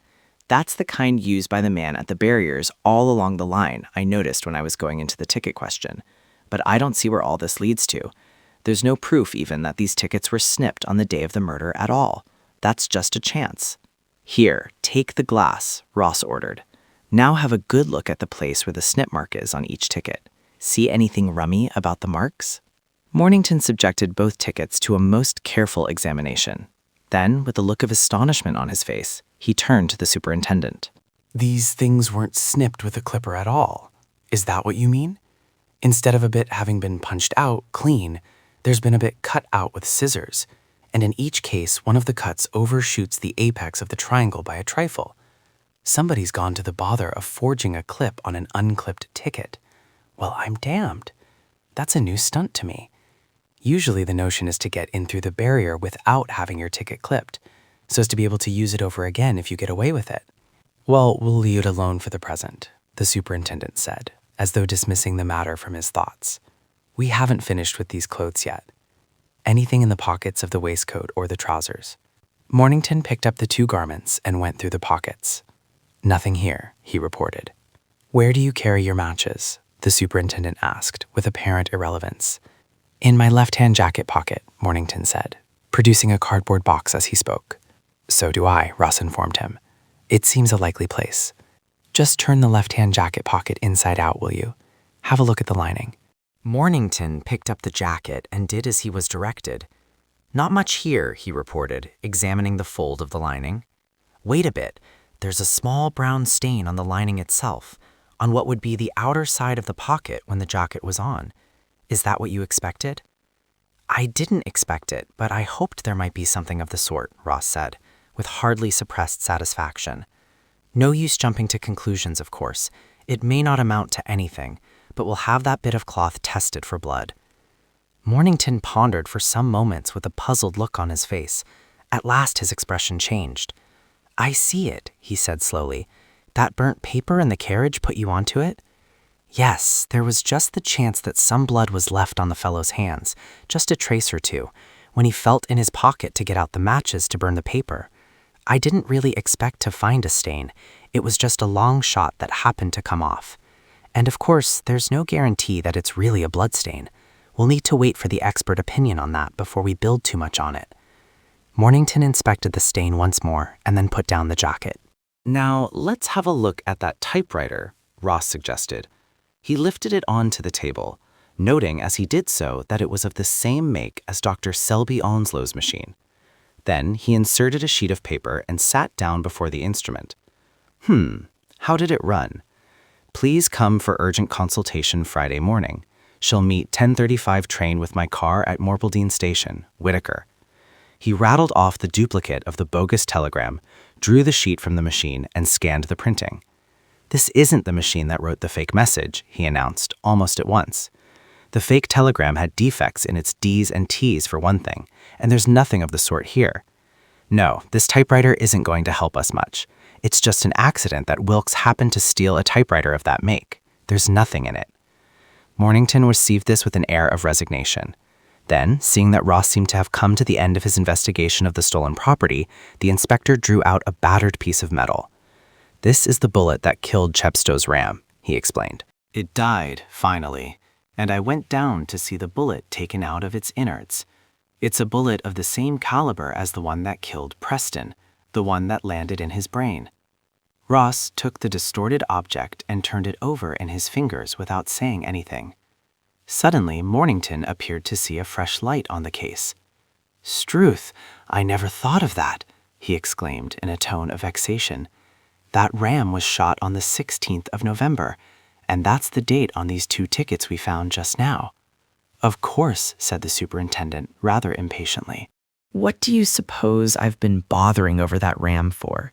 That's the kind used by the man at the barriers all along the line, I noticed when I was going into the ticket question. But I don't see where all this leads to. There's no proof even that these tickets were snipped on the day of the murder at all. That's just a chance. Here, take the glass, Ross ordered. Now have a good look at the place where the snip mark is on each ticket. See anything rummy about the marks? Mornington subjected both tickets to a most careful examination. Then, with a look of astonishment on his face, he turned to the superintendent. These things weren't snipped with a clipper at all. Is that what you mean? Instead of a bit having been punched out clean, there's been a bit cut out with scissors, and in each case, one of the cuts overshoots the apex of the triangle by a trifle. Somebody's gone to the bother of forging a clip on an unclipped ticket. Well, I'm damned. That's a new stunt to me. Usually the notion is to get in through the barrier without having your ticket clipped, so as to be able to use it over again if you get away with it. Well, we'll leave it alone for the present, the superintendent said, as though dismissing the matter from his thoughts. We haven't finished with these clothes yet. Anything in the pockets of the waistcoat or the trousers? Mornington picked up the 2 garments and went through the pockets. Nothing here, he reported. Where do you carry your matches? The superintendent asked, with apparent irrelevance. In my left-hand jacket pocket, Mornington said, producing a cardboard box as he spoke. So do I, Ross informed him. It seems a likely place. Just turn the left-hand jacket pocket inside out, will you? Have a look at the lining. Mornington picked up the jacket and did as he was directed. Not much here, he reported, examining the fold of the lining. Wait a bit, there's a small brown stain on the lining itself, on what would be the outer side of the pocket when the jacket was on. Is that what you expected? I didn't expect it, but I hoped there might be something of the sort, Ross said, with hardly suppressed satisfaction. No use jumping to conclusions, of course. It may not amount to anything, but we'll have that bit of cloth tested for blood. Mornington pondered for some moments with a puzzled look on his face. At last his expression changed. I see it, he said slowly. That burnt paper in the carriage put you onto it? Yes, there was just the chance that some blood was left on the fellow's hands, just a trace or two, when he felt in his pocket to get out the matches to burn the paper. I didn't really expect to find a stain. It was just a long shot that happened to come off. And of course, there's no guarantee that it's really a bloodstain. We'll need to wait for the expert opinion on that before we build too much on it. Mornington inspected the stain once more and then put down the jacket. Now, let's have a look at that typewriter, Ross suggested. He lifted it onto the table, noting as he did so that it was of the same make as Dr. Selby Onslow's machine. Then he inserted a sheet of paper and sat down before the instrument. How did it run? Please come for urgent consultation Friday morning. Shall meet 10:35 train with my car at Morpledene Station, Whitaker. He rattled off the duplicate of the bogus telegram, drew the sheet from the machine, and scanned the printing. "This isn't the machine that wrote the fake message," he announced, almost at once. "The fake telegram had defects in its D's and T's for one thing, and there's nothing of the sort here. No, this typewriter isn't going to help us much. It's just an accident that Wilkes happened to steal a typewriter of that make. There's nothing in it." Mornington received this with an air of resignation. Then, seeing that Ross seemed to have come to the end of his investigation of the stolen property, the inspector drew out a battered piece of metal. "This is the bullet that killed Chepstow's ram," he explained. "It died, finally, and I went down to see the bullet taken out of its innards. It's a bullet of the same caliber as the one that killed Preston, the one that landed in his brain." Ross took the distorted object and turned it over in his fingers without saying anything. Suddenly, Mornington appeared to see a fresh light on the case. "Struth, I never thought of that," he exclaimed in a tone of vexation. "That ram was shot on the 16th of November, and that's the date on these 2 tickets we found just now." "Of course," said the superintendent, rather impatiently. What do you suppose I've been bothering over that ram for?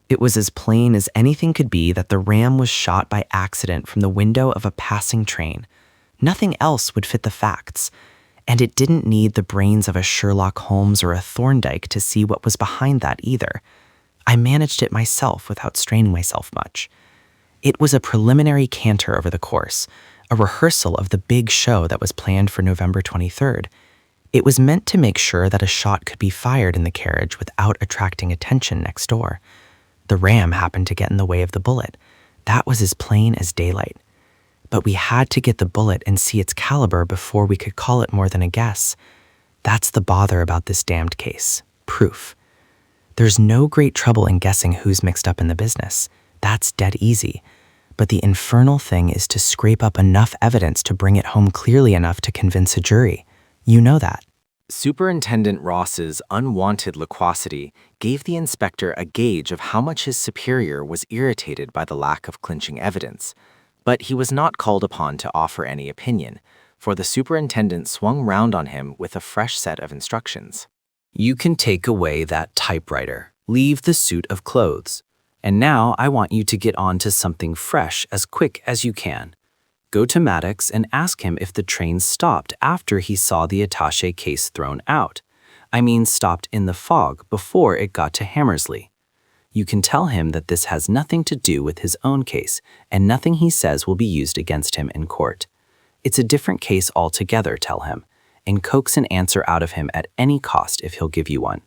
It was as plain as anything could be that the ram was shot by accident from the window of a passing train. Nothing else would fit the facts. And it didn't need the brains of a Sherlock Holmes or a Thorndike to see what was behind that either. I managed it myself without straining myself much. It was a preliminary canter over the course, a rehearsal of the big show that was planned for November 23rd. It was meant to make sure that a shot could be fired in the carriage without attracting attention next door. The ram happened to get in the way of the bullet. That was as plain as daylight. But we had to get the bullet and see its caliber before we could call it more than a guess. That's the bother about this damned case. Proof. There's no great trouble in guessing who's mixed up in the business. That's dead easy. But the infernal thing is to scrape up enough evidence to bring it home clearly enough to convince a jury. You know that. Superintendent Ross's unwanted loquacity gave the inspector a gauge of how much his superior was irritated by the lack of clinching evidence. But he was not called upon to offer any opinion, for the superintendent swung round on him with a fresh set of instructions. You can take away that typewriter, leave the suit of clothes, and now I want you to get on to something fresh as quick as you can. Go to Maddox and ask him if the train stopped after he saw the attaché case thrown out. I mean stopped in the fog before it got to Hammersley. You can tell him that this has nothing to do with his own case, and nothing he says will be used against him in court. It's a different case altogether, tell him, and coax an answer out of him at any cost if he'll give you one.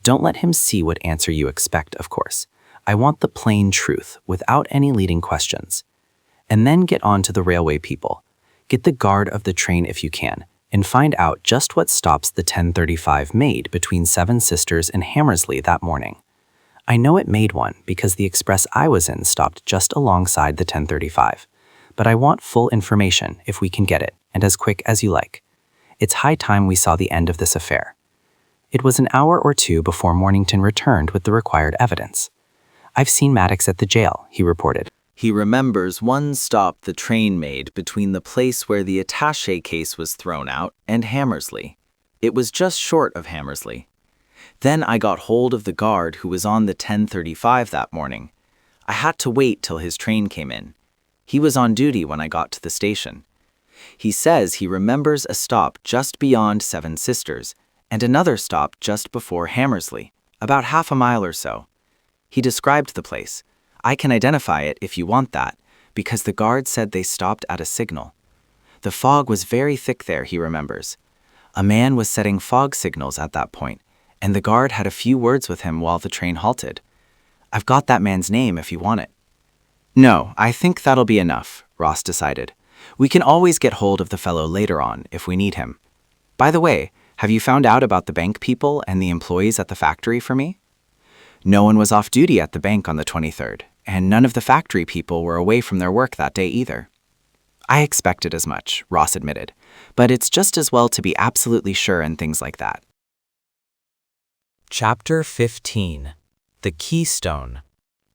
Don't let him see what answer you expect, of course. I want the plain truth, without any leading questions. And then get on to the railway people. Get the guard of the train if you can, and find out just what stops the 10:35 made between Seven Sisters and Hammersley that morning. I know it made one because the express I was in stopped just alongside the 10:35, but I want full information if we can get it, and as quick as you like. It's high time we saw the end of this affair. It was an hour or two before Mornington returned with the required evidence. I've seen Maddox at the jail, he reported. He remembers one stop the train made between the place where the attaché case was thrown out and Hammersley. It was just short of Hammersley. Then I got hold of the guard who was on the 10:35 that morning. I had to wait till his train came in. He was on duty when I got to the station. He says he remembers a stop just beyond Seven Sisters and another stop just before Hammersley, about half a mile or so. He described the place. I can identify it if you want that, because the guard said they stopped at a signal. The fog was very thick there, he remembers. A man was setting fog signals at that point, and the guard had a few words with him while the train halted. I've got that man's name if you want it. No, I think that'll be enough, Ross decided. We can always get hold of the fellow later on if we need him. By the way, have you found out about the bank people and the employees at the factory for me? No one was off duty at the bank on the 23rd, and none of the factory people were away from their work that day either. I expected as much, Ross admitted, but it's just as well to be absolutely sure in things like that. Chapter 15. The Keystone.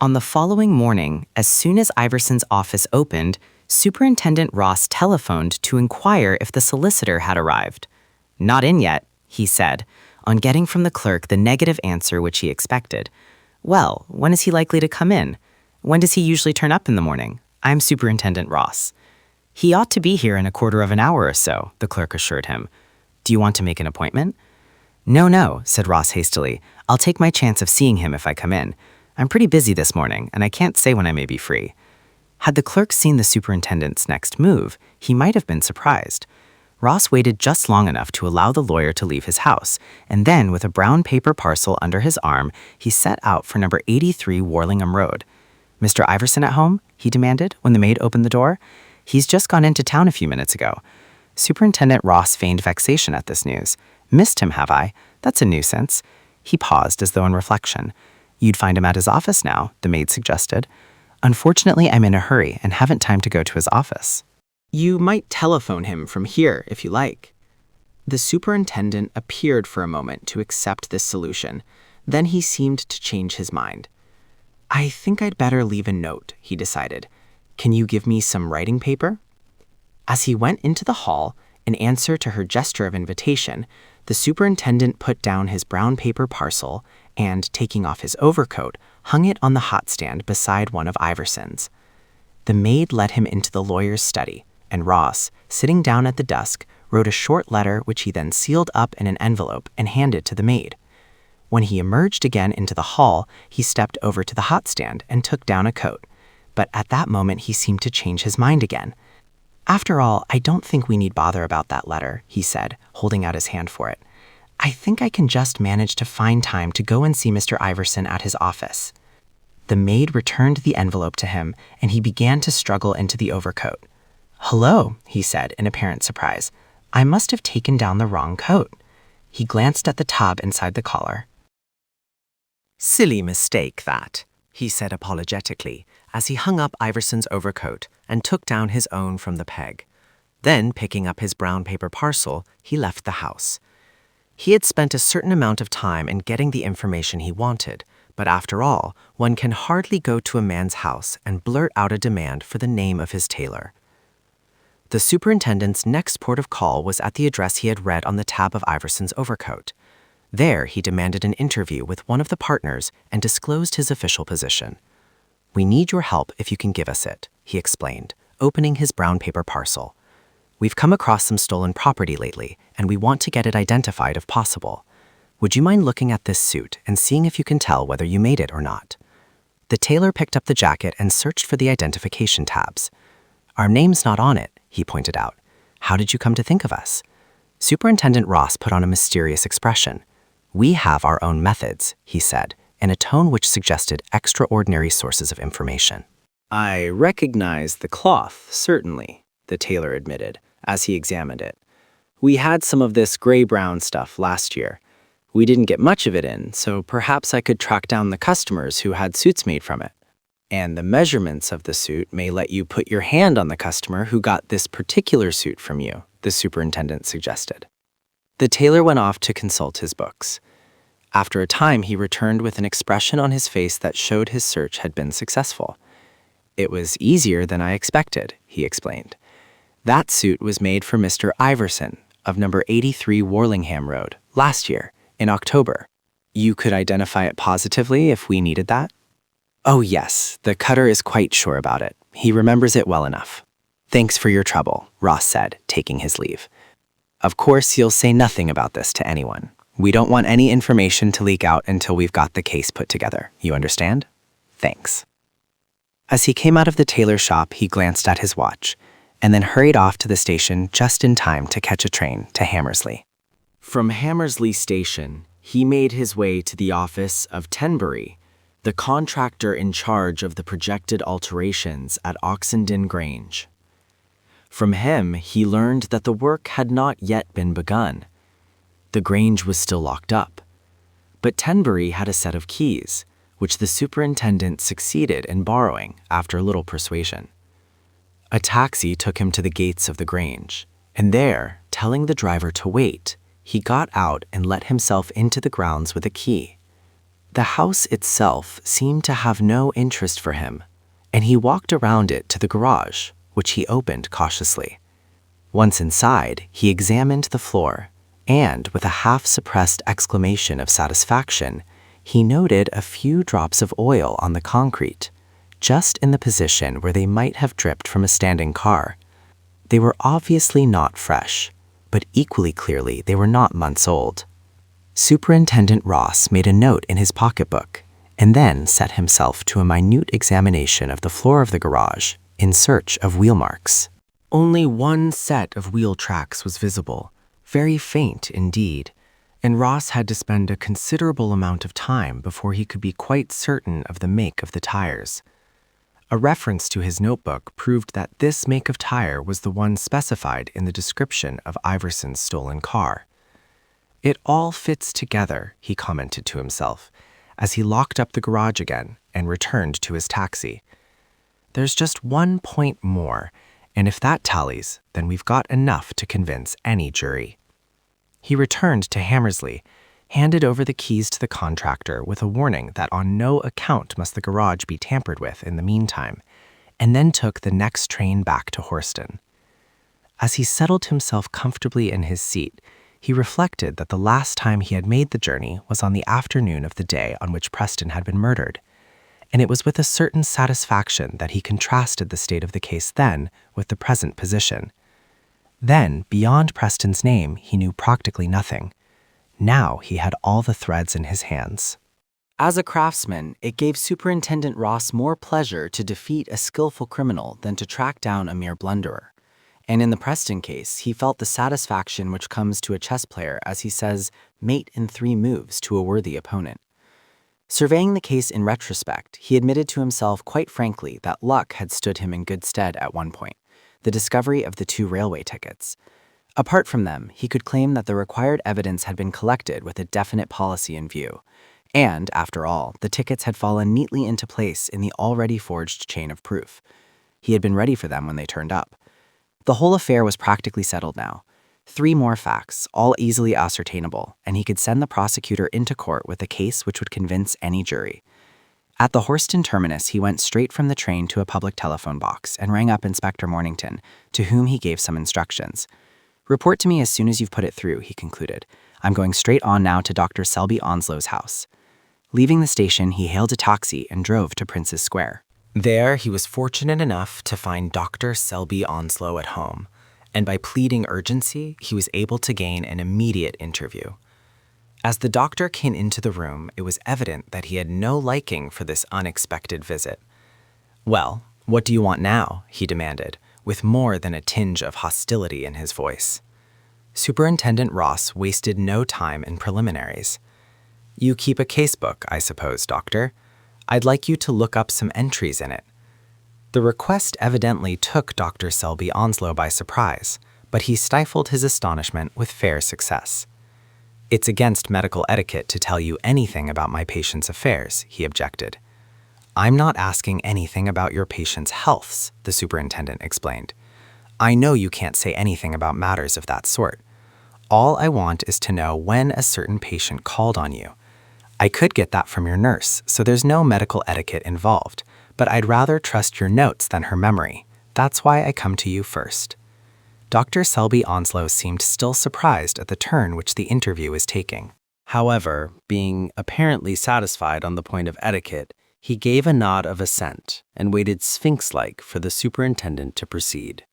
On the following morning, as soon as Iverson's office opened, Superintendent Ross telephoned to inquire if the solicitor had arrived. Not in yet, he said, on getting from the clerk the negative answer which he expected. Well, when is he likely to come in? When does he usually turn up in the morning? I'm Superintendent Ross. He ought to be here in a quarter of an hour or so, the clerk assured him. Do you want to make an appointment? No, said Ross hastily. I'll take my chance of seeing him if I come in. I'm pretty busy this morning, and I can't say when I may be free. Had the clerk seen the superintendent's next move, he might have been surprised. Ross waited just long enough to allow the lawyer to leave his house, and then, with a brown paper parcel under his arm, he set out for number 83 Warlingham Road. Mr. Iverson at home? He demanded when the maid opened the door. He's just gone into town a few minutes ago. Superintendent Ross feigned vexation at this news. Missed him, have I? That's a nuisance. He paused as though in reflection. You'd find him at his office now, the maid suggested. Unfortunately, I'm in a hurry and haven't time to go to his office. You might telephone him from here if you like. The superintendent appeared for a moment to accept this solution. Then he seemed to change his mind. I think I'd better leave a note, he decided. Can you give me some writing paper? As he went into the hall, in answer to her gesture of invitation, the superintendent put down his brown paper parcel and, taking off his overcoat, hung it on the hot stand beside one of Iverson's. The maid led him into the lawyer's study, and Ross, sitting down at the desk, wrote a short letter which he then sealed up in an envelope and handed to the maid. When he emerged again into the hall, he stepped over to the hot stand and took down a coat. But at that moment he seemed to change his mind again. After all, I don't think we need bother about that letter, he said, holding out his hand for it. I think I can just manage to find time to go and see Mr. Iverson at his office. The maid returned the envelope to him, and he began to struggle into the overcoat. Hello, he said in apparent surprise. I must have taken down the wrong coat. He glanced at the tab inside the collar. Silly mistake, that, he said apologetically, as he hung up Iverson's overcoat and took down his own from the peg. Then, picking up his brown paper parcel, he left the house. He had spent a certain amount of time in getting the information he wanted, but after all, one can hardly go to a man's house and blurt out a demand for the name of his tailor. The superintendent's next port of call was at the address he had read on the tab of Iverson's overcoat. There, he demanded an interview with one of the partners and disclosed his official position. We need your help if you can give us it, he explained, opening his brown paper parcel. We've come across some stolen property lately, and we want to get it identified if possible. Would you mind looking at this suit and seeing if you can tell whether you made it or not? The tailor picked up the jacket and searched for the identification tabs. Our name's not on it, he pointed out. How did you come to think of us? Superintendent Ross put on a mysterious expression. We have our own methods, he said, in a tone which suggested extraordinary sources of information. I recognize the cloth, certainly, the tailor admitted, as he examined it. We had some of this gray-brown stuff last year. We didn't get much of it in, so perhaps I could track down the customers who had suits made from it. And the measurements of the suit may let you put your hand on the customer who got this particular suit from you, the superintendent suggested. The tailor went off to consult his books. After a time, he returned with an expression on his face that showed his search had been successful. It was easier than I expected, he explained. That suit was made for Mr. Iverson of number 83 Warlingham Road last year, in October. You could identify it positively if we needed that? Oh yes, the cutter is quite sure about it. He remembers it well enough. Thanks for your trouble, Ross said, taking his leave. Of course, you'll say nothing about this to anyone. We don't want any information to leak out until we've got the case put together. You understand? Thanks. As he came out of the tailor shop, he glanced at his watch, and then hurried off to the station just in time to catch a train to Hammersley. From Hammersley Station, he made his way to the office of Tenbury, the contractor in charge of the projected alterations at Oxenden Grange. From him, he learned that the work had not yet been begun. The Grange was still locked up, but Tenbury had a set of keys, which the superintendent succeeded in borrowing after a little persuasion. A taxi took him to the gates of the Grange, and there, telling the driver to wait, he got out and let himself into the grounds with a key. The house itself seemed to have no interest for him, and he walked around it to the garage, which he opened cautiously. Once inside, he examined the floor, and with a half-suppressed exclamation of satisfaction, he noted a few drops of oil on the concrete, just in the position where they might have dripped from a standing car. They were obviously not fresh, but equally clearly they were not months old. Superintendent Ross made a note in his pocketbook and then set himself to a minute examination of the floor of the garage in search of wheel marks. Only one set of wheel tracks was visible, very faint indeed, and Ross had to spend a considerable amount of time before he could be quite certain of the make of the tires. A reference to his notebook proved that this make of tire was the one specified in the description of Iverson's stolen car. "It all fits together," he commented to himself, as he locked up the garage again and returned to his taxi. "There's just 1 point more, and if that tallies, then we've got enough to convince any jury." He returned to Hammersley, handed over the keys to the contractor with a warning that on no account must the garage be tampered with in the meantime, and then took the next train back to Horston. As he settled himself comfortably in his seat, he reflected that the last time he had made the journey was on the afternoon of the day on which Preston had been murdered, and it was with a certain satisfaction that he contrasted the state of the case then with the present position. Then, beyond Preston's name, he knew practically nothing. Now he had all the threads in his hands. As a craftsman, it gave Superintendent Ross more pleasure to defeat a skillful criminal than to track down a mere blunderer. And in the Preston case, he felt the satisfaction which comes to a chess player as he says, "mate in 3 moves" to a worthy opponent. Surveying the case in retrospect, he admitted to himself quite frankly that luck had stood him in good stead at one point, the discovery of the 2 railway tickets. Apart from them, he could claim that the required evidence had been collected with a definite policy in view. And, after all, the tickets had fallen neatly into place in the already forged chain of proof. He had been ready for them when they turned up. The whole affair was practically settled now. 3 more facts, all easily ascertainable, and he could send the prosecutor into court with a case which would convince any jury. At the Horston terminus, he went straight from the train to a public telephone box and rang up Inspector Mornington, to whom he gave some instructions. "Report to me as soon as you've put it through," he concluded. "I'm going straight on now to Dr. Selby Onslow's house." Leaving the station, he hailed a taxi and drove to Prince's Square. There, he was fortunate enough to find Dr. Selby Onslow at home, and by pleading urgency, he was able to gain an immediate interview. As the doctor came into the room, it was evident that he had no liking for this unexpected visit. "Well, what do you want now?" he demanded, with more than a tinge of hostility in his voice. Superintendent Ross wasted no time in preliminaries. "You keep a casebook, I suppose, Doctor? I'd like you to look up some entries in it." The request evidently took Dr. Selby Onslow by surprise, but he stifled his astonishment with fair success. "It's against medical etiquette to tell you anything about my patient's affairs," he objected. "I'm not asking anything about your patient's healths," the superintendent explained. "I know you can't say anything about matters of that sort. All I want is to know when a certain patient called on you. I could get that from your nurse, so there's no medical etiquette involved, but I'd rather trust your notes than her memory. That's why I come to you first." Dr. Selby Onslow seemed still surprised at the turn which the interview was taking. However, being apparently satisfied on the point of etiquette, he gave a nod of assent and waited sphinx-like for the superintendent to proceed.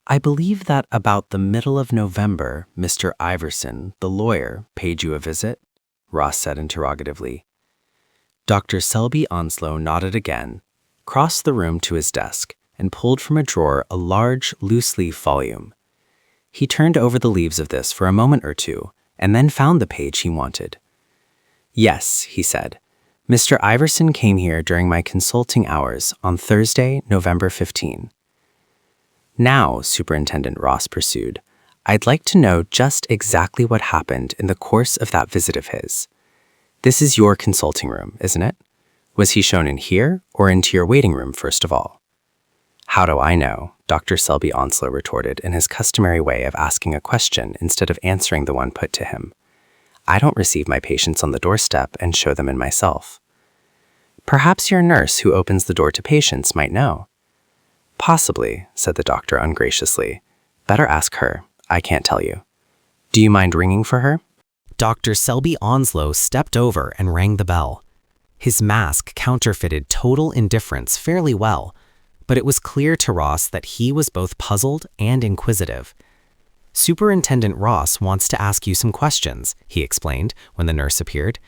"I believe that about the middle of November, Mr. Iverson, the lawyer, paid you a visit?" Ross said interrogatively. Dr. Selby Onslow nodded again, crossed the room to his desk, and pulled from a drawer a large, loose-leaf volume. He turned over the leaves of this for a moment or two, and then found the page he wanted. "Yes," he said. "Mr. Iverson came here during my consulting hours on Thursday, November 15. Now, Superintendent Ross pursued, I'd like to know just exactly what happened in the course of that visit of his. This is your consulting room, isn't it? Was he shown in here or into your waiting room first of all?" "How do I know?" Dr. Selby Onslow retorted in his customary way of asking a question instead of answering the one put to him. "I don't receive my patients on the doorstep and show them in myself." "Perhaps your nurse who opens the door to patients might know." "Possibly," said the doctor ungraciously. "Better ask her. I can't tell you. Do you mind ringing for her?" Dr. Selby Onslow stepped over and rang the bell. His mask counterfeited total indifference fairly well, but it was clear to Ross that he was both puzzled and inquisitive. "Superintendent Ross wants to ask you some questions," he explained when the nurse appeared.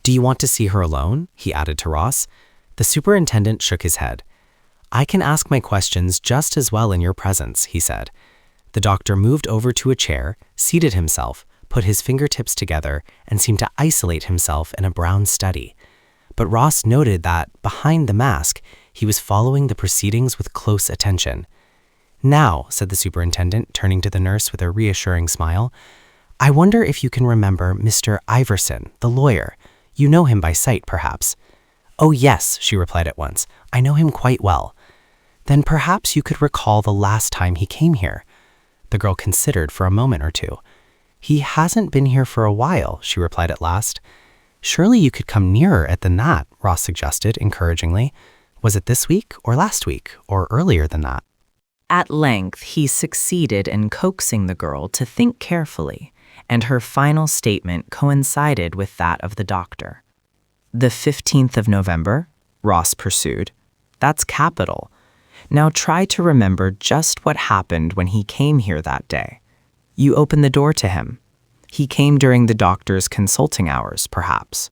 "Do you want to see her alone?" he added to Ross. The superintendent shook his head. "I can ask my questions just as well in your presence," he said. The doctor moved over to a chair, seated himself, put his fingertips together, and seemed to isolate himself in a brown study. But Ross noted that, behind the mask, he was following the proceedings with close attention. "Now," said the superintendent, turning to the nurse with a reassuring smile, "I wonder if you can remember Mr. Iverson, the lawyer. You know him by sight, perhaps." "Oh, yes," she replied at once. "I know him quite well." "Then perhaps you could recall the last time he came here." The girl considered for a moment or two. "He hasn't been here for a while," she replied at last. "Surely you could come nearer than that," Ross suggested encouragingly. "Was it this week or last week or earlier than that?" At length, he succeeded in coaxing the girl to think carefully, and her final statement coincided with that of the doctor. "The 15th of November?" Ross pursued. "That's capital. Now try to remember just what happened when he came here that day. You opened the door to him. He came during the doctor's consulting hours, perhaps."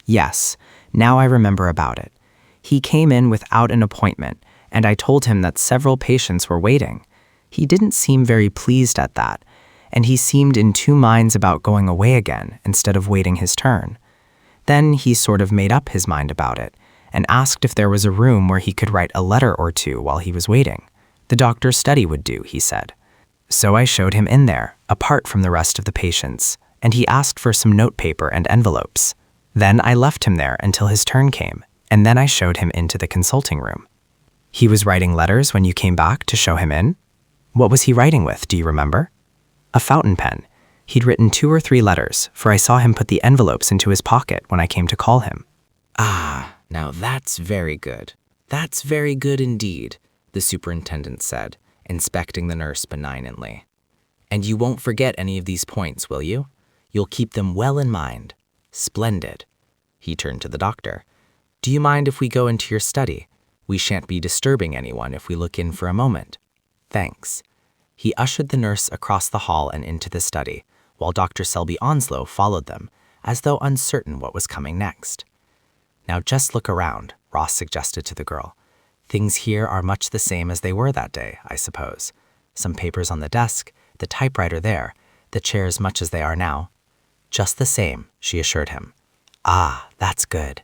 "Yes, now I remember about it. He came in without an appointment, and I told him that several patients were waiting. He didn't seem very pleased at that, and he seemed in two minds about going away again instead of waiting his turn. Then he sort of made up his mind about it, and asked if there was a room where he could write a letter or two while he was waiting. The doctor's study would do, he said. So I showed him in there, apart from the rest of the patients, and he asked for some notepaper and envelopes. Then I left him there until his turn came, and then I showed him into the consulting room." "He was writing letters when you came back to show him in? What was he writing with, do you remember?" "A fountain pen. He'd written 2 or 3 letters, for I saw him put the envelopes into his pocket when I came to call him." "Ah, now that's very good. That's very good indeed," the superintendent said, inspecting the nurse benignantly. "And you won't forget any of these points, will you? You'll keep them well in mind. Splendid." He turned to the doctor. "Do you mind if we go into your study? We shan't be disturbing anyone if we look in for a moment." "Thanks." He ushered the nurse across the hall and into the study, while Dr. Selby Onslow followed them, as though uncertain what was coming next. "Now just look around," Ross suggested to the girl. "Things here are much the same as they were that day, I suppose. Some papers on the desk, the typewriter there, the chairs much as they are now." "Just the same," she assured him. "Ah, that's good.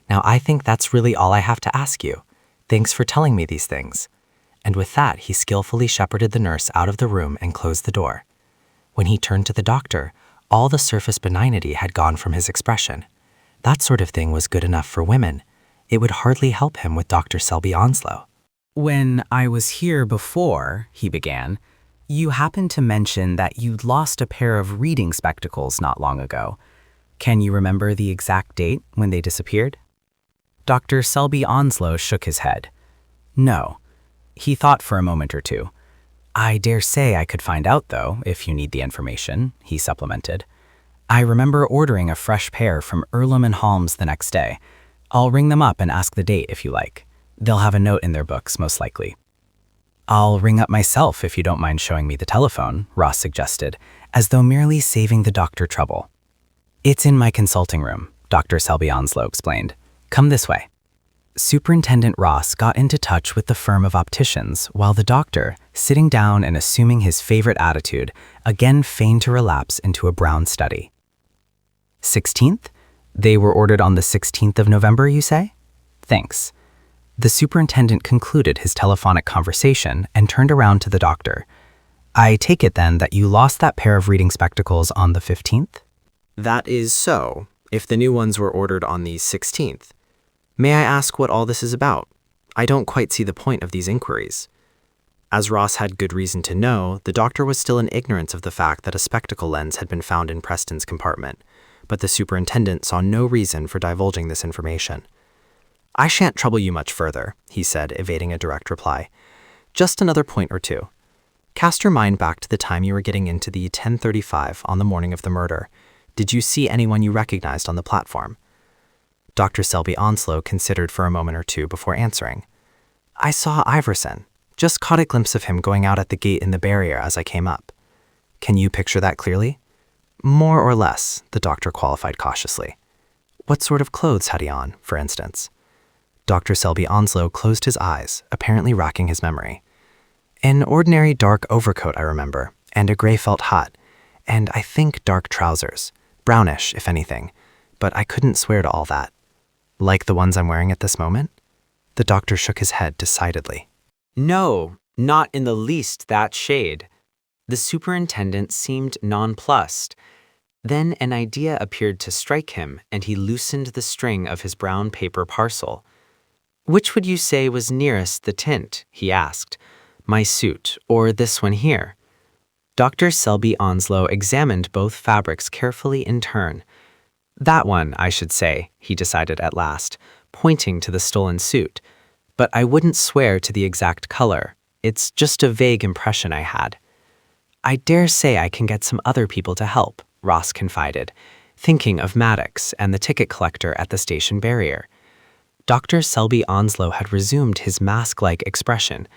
Now I think that's really all I have to ask you. Thanks for telling me these things." And with that, he skillfully shepherded the nurse out of the room and closed the door. When he turned to the doctor, all the surface benignity had gone from his expression. That sort of thing was good enough for women. It would hardly help him with Dr. Selby Onslow. "When I was here before," he began, "you happened to mention that you'd lost a pair of reading spectacles not long ago. Can you remember the exact date when they disappeared?" Dr. Selby Onslow shook his head. "No." He thought for a moment or two. "I dare say I could find out, though, if you need the information," he supplemented. "I remember ordering a fresh pair from Earlham and Holmes the next day. I'll ring them up and ask the date if you like. They'll have a note in their books, most likely." "I'll ring up myself if you don't mind showing me the telephone," Ross suggested, as though merely saving the doctor trouble. "It's in my consulting room," Dr. Selby Onslow explained. "Come this way." Superintendent Ross got into touch with the firm of opticians, while the doctor, sitting down and assuming his favorite attitude, again feigned to relapse into a brown study. 16th? They were ordered on the 16th of November, you say? Thanks. The superintendent concluded his telephonic conversation and turned around to the doctor. I take it then that you lost that pair of reading spectacles on the 15th? That is so, if the new ones were ordered on the 16th. May I ask what all this is about? I don't quite see the point of these inquiries. As Ross had good reason to know, the doctor was still in ignorance of the fact that a spectacle lens had been found in Preston's compartment, but the superintendent saw no reason for divulging this information. I shan't trouble you much further, he said, evading a direct reply. Just another point or two. Cast your mind back to the time you were getting into the 10:35 on the morning of the murder. Did you see anyone you recognized on the platform? Dr. Selby Onslow considered for a moment or two before answering. I saw Iverson. Just caught a glimpse of him going out at the gate in the barrier as I came up. Can you picture that clearly? More or less, the doctor qualified cautiously. What sort of clothes had he on, for instance? Dr. Selby Onslow closed his eyes, apparently racking his memory. An ordinary dark overcoat, I remember, and a gray felt hat, and I think dark trousers, brownish, if anything, but I couldn't swear to all that. Like the ones I'm wearing at this moment? The doctor shook his head decidedly. No, not in the least that shade. The superintendent seemed nonplussed. Then an idea appeared to strike him, and he loosened the string of his brown paper parcel. Which would you say was nearest the tint? He asked. My suit, or this one here? Dr. Selby Onslow examined both fabrics carefully in turn. That one, I should say, he decided at last, pointing to the stolen suit. But I wouldn't swear to the exact color. It's just a vague impression I had. I dare say I can get some other people to help, Ross confided, thinking of Maddox and the ticket collector at the station barrier. Dr. Selby Onslow had resumed his mask-like expression.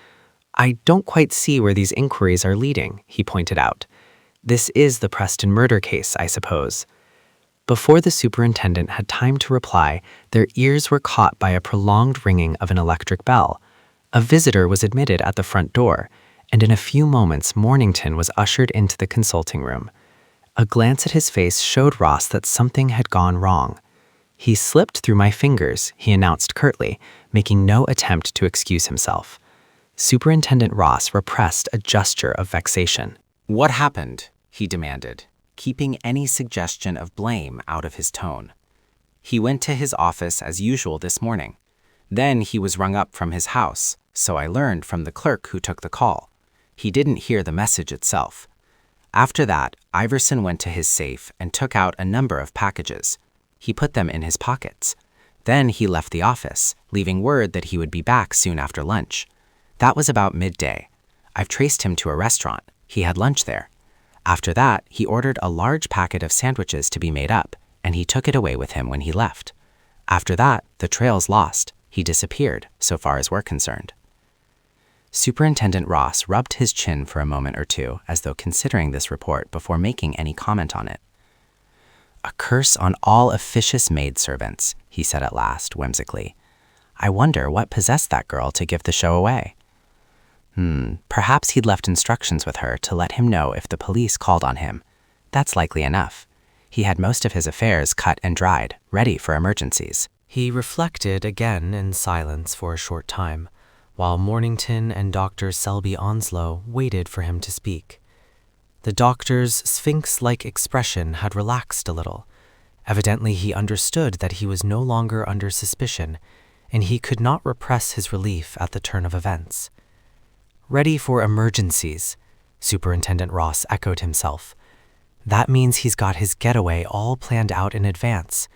I don't quite see where these inquiries are leading, he pointed out. This is the Preston murder case, I suppose. Before the superintendent had time to reply, their ears were caught by a prolonged ringing of an electric bell. A visitor was admitted at the front door, and in a few moments Mornington was ushered into the consulting room. A glance at his face showed Ross that something had gone wrong. He slipped through my fingers, he announced curtly, making no attempt to excuse himself. Superintendent Ross repressed a gesture of vexation. What happened? He demanded, keeping any suggestion of blame out of his tone. He went to his office as usual this morning. Then he was rung up from his house, so I learned from the clerk who took the call. He didn't hear the message itself. After that, Iverson went to his safe and took out a number of packages. He put them in his pockets. Then he left the office, leaving word that he would be back soon after lunch. That was about midday. I've traced him to a restaurant. He had lunch there. After that, he ordered a large packet of sandwiches to be made up, and he took it away with him when he left. After that, the trail's lost. He disappeared, so far as we're concerned. Superintendent Ross rubbed his chin for a moment or two, as though considering this report before making any comment on it. A curse on all officious maidservants, he said at last, whimsically. I wonder what possessed that girl to give the show away. Perhaps he'd left instructions with her to let him know if the police called on him. That's likely enough. He had most of his affairs cut and dried, ready for emergencies. He reflected again in silence for a short time, while Mornington and Dr. Selby Onslow waited for him to speak. The doctor's sphinx-like expression had relaxed a little. Evidently he understood that he was no longer under suspicion, and he could not repress his relief at the turn of events. Ready for emergencies, Superintendent Ross echoed himself. That means he's got his getaway all planned out in advance.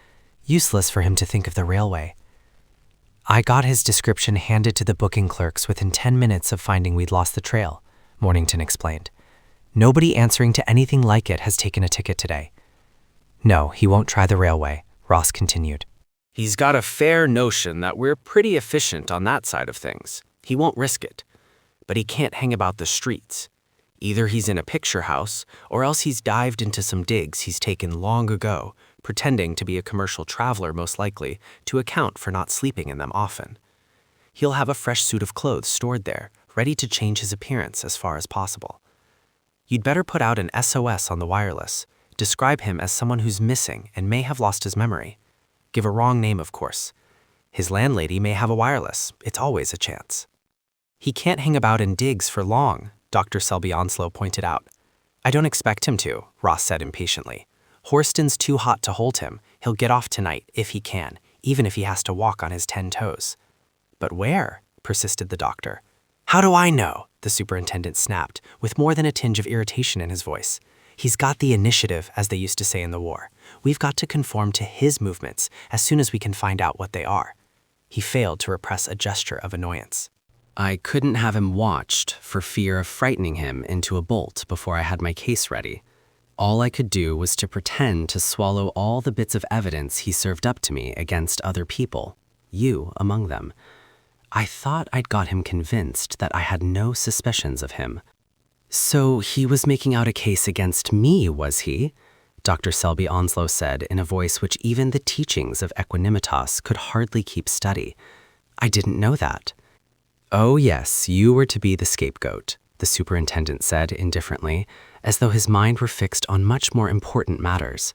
Useless for him to think of the railway. I got his description handed to the booking clerks within 10 minutes of finding we'd lost the trail, Mornington explained. Nobody answering to anything like it has taken a ticket today. No, he won't try the railway, Ross continued. He's got a fair notion that we're pretty efficient on that side of things. He won't risk it. But he can't hang about the streets. Either he's in a picture house, or else he's dived into some digs he's taken long ago, pretending to be a commercial traveler most likely, to account for not sleeping in them often. He'll have a fresh suit of clothes stored there, ready to change his appearance as far as possible. You'd better put out an SOS on the wireless. Describe him as someone who's missing and may have lost his memory. Give a wrong name, of course. His landlady may have a wireless. It's always a chance. He can't hang about in digs for long, Dr. Selby Onslow pointed out. I don't expect him to, Ross said impatiently. Horston's too hot to hold him. He'll get off tonight, if he can, even if he has to walk on his 10 toes. But where? Persisted the doctor. How do I know? The superintendent snapped, with more than a tinge of irritation in his voice. He's got the initiative, as they used to say in the war. We've got to conform to his movements as soon as we can find out what they are. He failed to repress a gesture of annoyance. I couldn't have him watched for fear of frightening him into a bolt before I had my case ready. All I could do was to pretend to swallow all the bits of evidence he served up to me against other people, you among them. I thought I'd got him convinced that I had no suspicions of him. So he was making out a case against me, was he? Dr. Selby Onslow said in a voice which even the teachings of equanimitas could hardly keep steady. I didn't know that. Oh yes, you were to be the scapegoat, the superintendent said indifferently, as though his mind were fixed on much more important matters.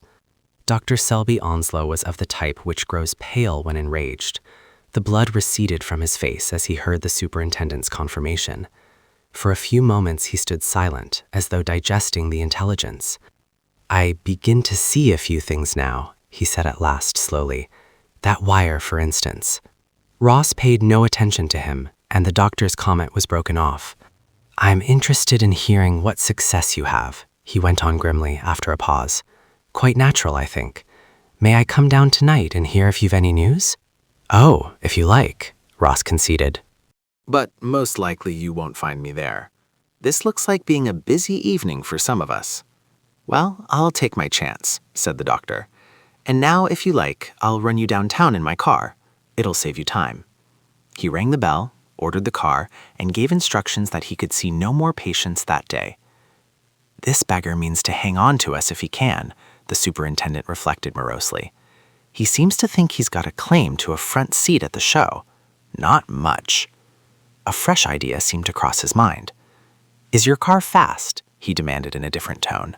Dr. Selby Onslow was of the type which grows pale when enraged. The blood receded from his face as he heard the superintendent's confirmation. For a few moments he stood silent, as though digesting the intelligence. I begin to see a few things now, he said at last slowly. That wire, for instance. Ross paid no attention to him, and the doctor's comment was broken off. I'm interested in hearing what success you have, he went on grimly after a pause. Quite natural, I think. May I come down tonight and hear if you've any news? Oh, if you like, Ross conceded. But most likely you won't find me there. This looks like being a busy evening for some of us. Well, I'll take my chance, said the doctor. And now, if you like, I'll run you downtown in my car. It'll save you time. He rang the bell, ordered the car, and gave instructions that he could see no more patients that day. This beggar means to hang on to us if he can, the superintendent reflected morosely. He seems to think he's got a claim to a front seat at the show. Not much. A fresh idea seemed to cross his mind. Is your car fast? He demanded in a different tone.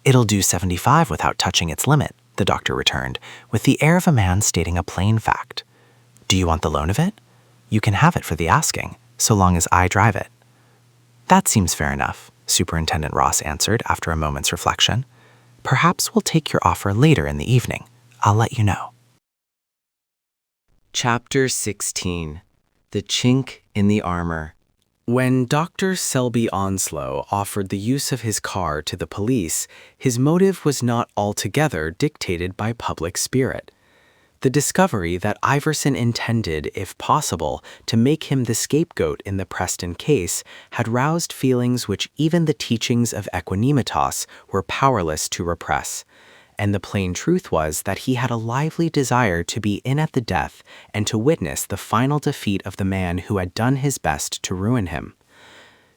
It'll do 75 without touching its limit, the doctor returned, with the air of a man stating a plain fact. Do you want the loan of it? You can have it for the asking, so long as I drive it. That seems fair enough, Superintendent Ross answered after a moment's reflection. Perhaps we'll take your offer later in the evening. I'll let you know. Chapter 16. The Chink in the Armor. When Dr. Selby Onslow offered the use of his car to the police, his motive was not altogether dictated by public spirit. The discovery that Iverson intended, if possible, to make him the scapegoat in the Preston case had roused feelings which even the teachings of equanimitas were powerless to repress. And the plain truth was that he had a lively desire to be in at the death and to witness the final defeat of the man who had done his best to ruin him.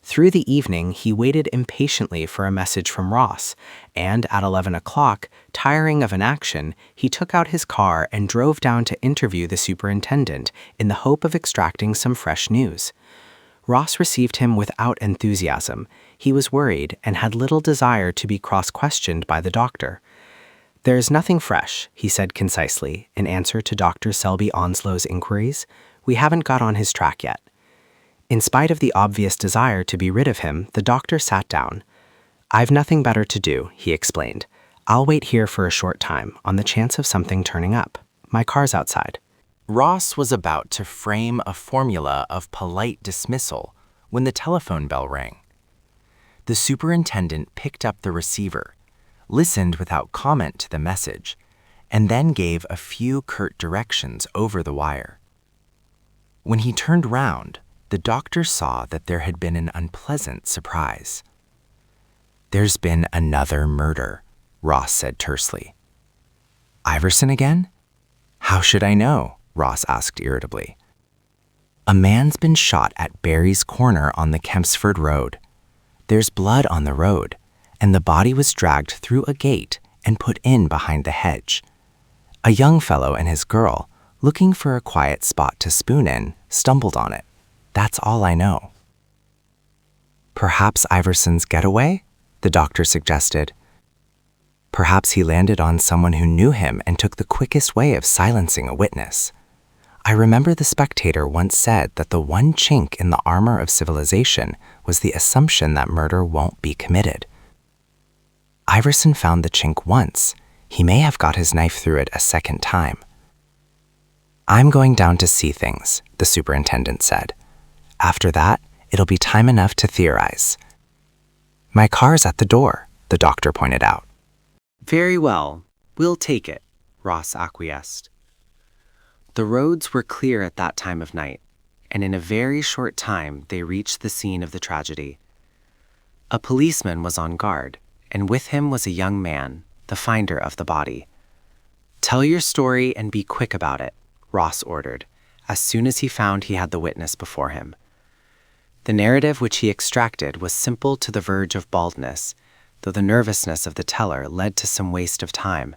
Through the evening, he waited impatiently for a message from Ross, and at 11 o'clock, tiring of inaction, he took out his car and drove down to interview the superintendent in the hope of extracting some fresh news. Ross received him without enthusiasm. He was worried and had little desire to be cross-questioned by the doctor. There's nothing fresh, he said concisely, in answer to Dr. Selby Onslow's inquiries. We haven't got on his track yet. In spite of the obvious desire to be rid of him, the doctor sat down. I've nothing better to do, he explained. I'll wait here for a short time, on the chance of something turning up. My car's outside. Ross was about to frame a formula of polite dismissal when the telephone bell rang. The superintendent picked up the receiver, listened without comment to the message, and then gave a few curt directions over the wire. When he turned round, the doctor saw that there had been an unpleasant surprise. There's been another murder, Ross said tersely. Iverson again? How should I know? Ross asked irritably. A man's been shot at Barry's Corner on the Kempsford Road. There's blood on the road, and the body was dragged through a gate and put in behind the hedge. A young fellow and his girl, looking for a quiet spot to spoon in, stumbled on it. That's all I know. Perhaps Iverson's getaway? The doctor suggested. Perhaps he landed on someone who knew him and took the quickest way of silencing a witness. I remember the Spectator once said that the one chink in the armor of civilization was the assumption that murder won't be committed. Iverson found the chink once. He may have got his knife through it a second time. I'm going down to see things, the superintendent said. After that, it'll be time enough to theorize. My car's at the door, the doctor pointed out. Very well, we'll take it, Ross acquiesced. The roads were clear at that time of night, and in a very short time they reached the scene of the tragedy. A policeman was on guard, and with him was a young man, the finder of the body. "Tell your story and be quick about it," Ross ordered, as soon as he found he had the witness before him. The narrative which he extracted was simple to the verge of baldness, though the nervousness of the teller led to some waste of time.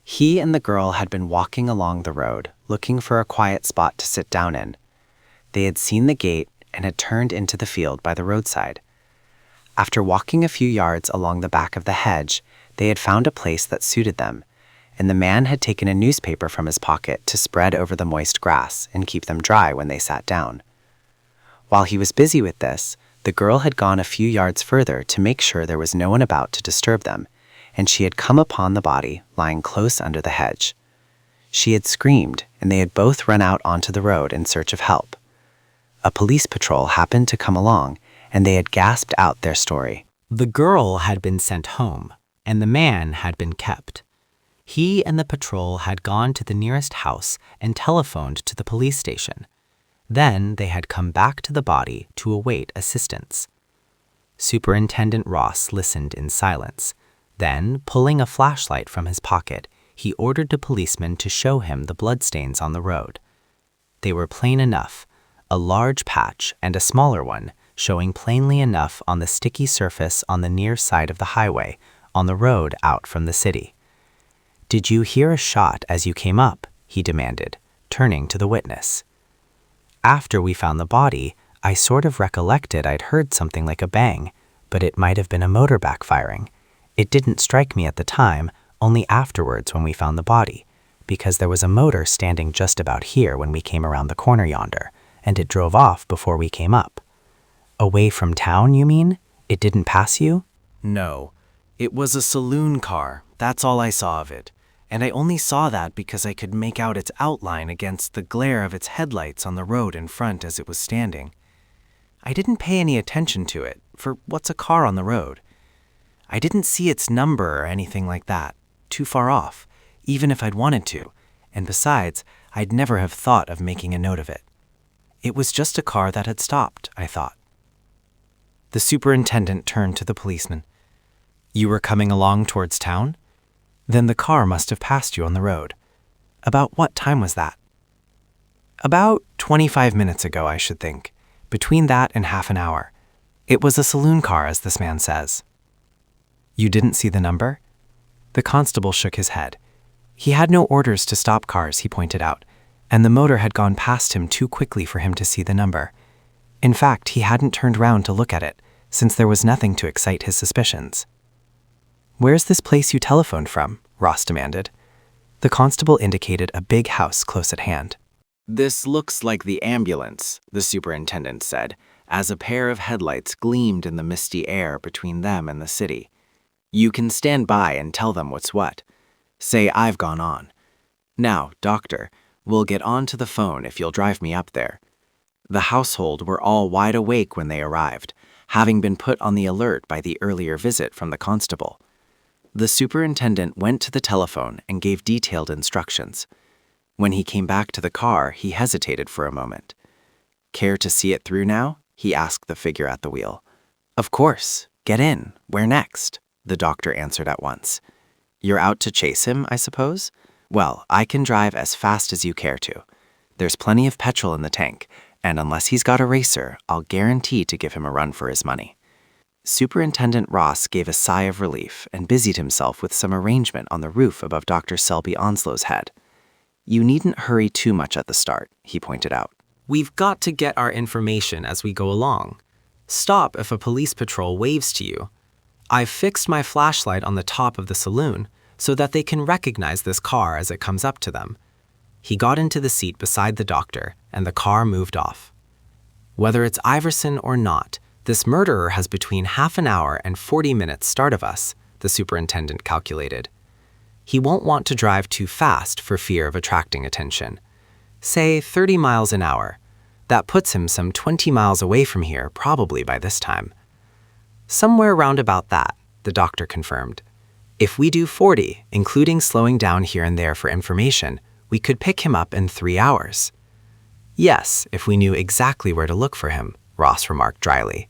He and the girl had been walking along the road, looking for a quiet spot to sit down in. They had seen the gate and had turned into the field by the roadside. After walking a few yards along the back of the hedge, they had found a place that suited them, and the man had taken a newspaper from his pocket to spread over the moist grass and keep them dry when they sat down. While he was busy with this, the girl had gone a few yards further to make sure there was no one about to disturb them, and she had come upon the body lying close under the hedge. She had screamed, and they had both run out onto the road in search of help. A police patrol happened to come along, and they had gasped out their story. The girl had been sent home, and the man had been kept. He and the patrol had gone to the nearest house and telephoned to the police station. Then they had come back to the body to await assistance. Superintendent Ross listened in silence. Then, pulling a flashlight from his pocket, he ordered the policeman to show him the bloodstains on the road. They were plain enough, a large patch and a smaller one, showing plainly enough on the sticky surface on the near side of the highway, on the road out from the city. "Did you hear a shot as you came up?" he demanded, turning to the witness. "After we found the body, I sort of recollected I'd heard something like a bang, but it might have been a motor backfiring. It didn't strike me at the time, only afterwards when we found the body, because there was a motor standing just about here when we came around the corner yonder, and it drove off before we came up." "Away from town, you mean? It didn't pass you?" No, it was a saloon car. That's all I saw of it. And I only saw that because I could make out its outline against the glare of its headlights on the road in front as it was standing. I didn't pay any attention to it, for what's a car on the road? I didn't see its number or anything like that, too far off, even if I'd wanted to, and besides, I'd never have thought of making a note of it. It was just a car that had stopped, I thought. The superintendent turned to the policeman. "You were coming along towards town? Then the car must have passed you on the road. About what time was that?" "About 25 minutes ago, I should think. Between that and half an hour. It was a saloon car, as this man says." "You didn't see the number?" The constable shook his head. He had no orders to stop cars, he pointed out, and the motor had gone past him too quickly for him to see the number. In fact, he hadn't turned round to look at it, since there was nothing to excite his suspicions. "Where's this place you telephoned from?" Ross demanded. The constable indicated a big house close at hand. "This looks like the ambulance," the superintendent said, as a pair of headlights gleamed in the misty air between them and the city. "You can stand by and tell them what's what. Say I've gone on. Now, doctor, we'll get on to the phone if you'll drive me up there." The household were all wide awake when they arrived, having been put on the alert by the earlier visit from the constable. The superintendent went to the telephone and gave detailed instructions. When he came back to the car, he hesitated for a moment. "Care to see it through now?" he asked the figure at the wheel. "Of course. Get in. Where next?" the doctor answered at once. "You're out to chase him, I suppose? Well, I can drive as fast as you care to. There's plenty of petrol in the tank, and unless he's got a racer, I'll guarantee to give him a run for his money." Superintendent Ross gave a sigh of relief and busied himself with some arrangement on the roof above Dr. Selby Onslow's head. "You needn't hurry too much at the start," he pointed out. "We've got to get our information as we go along. Stop if a police patrol waves to you. I've fixed my flashlight on the top of the saloon so that they can recognize this car as it comes up to them." He got into the seat beside the doctor, and the car moved off. "Whether it's Iverson or not, this murderer has between half an hour and 40 minutes start of us," the superintendent calculated. "He won't want to drive too fast for fear of attracting attention. Say 30 miles an hour. That puts him some 20 miles away from here probably by this time." "Somewhere round about that," the doctor confirmed. "If we do 40, including slowing down here and there for information, we could pick him up in 3 hours." "Yes, if we knew exactly where to look for him," Ross remarked dryly.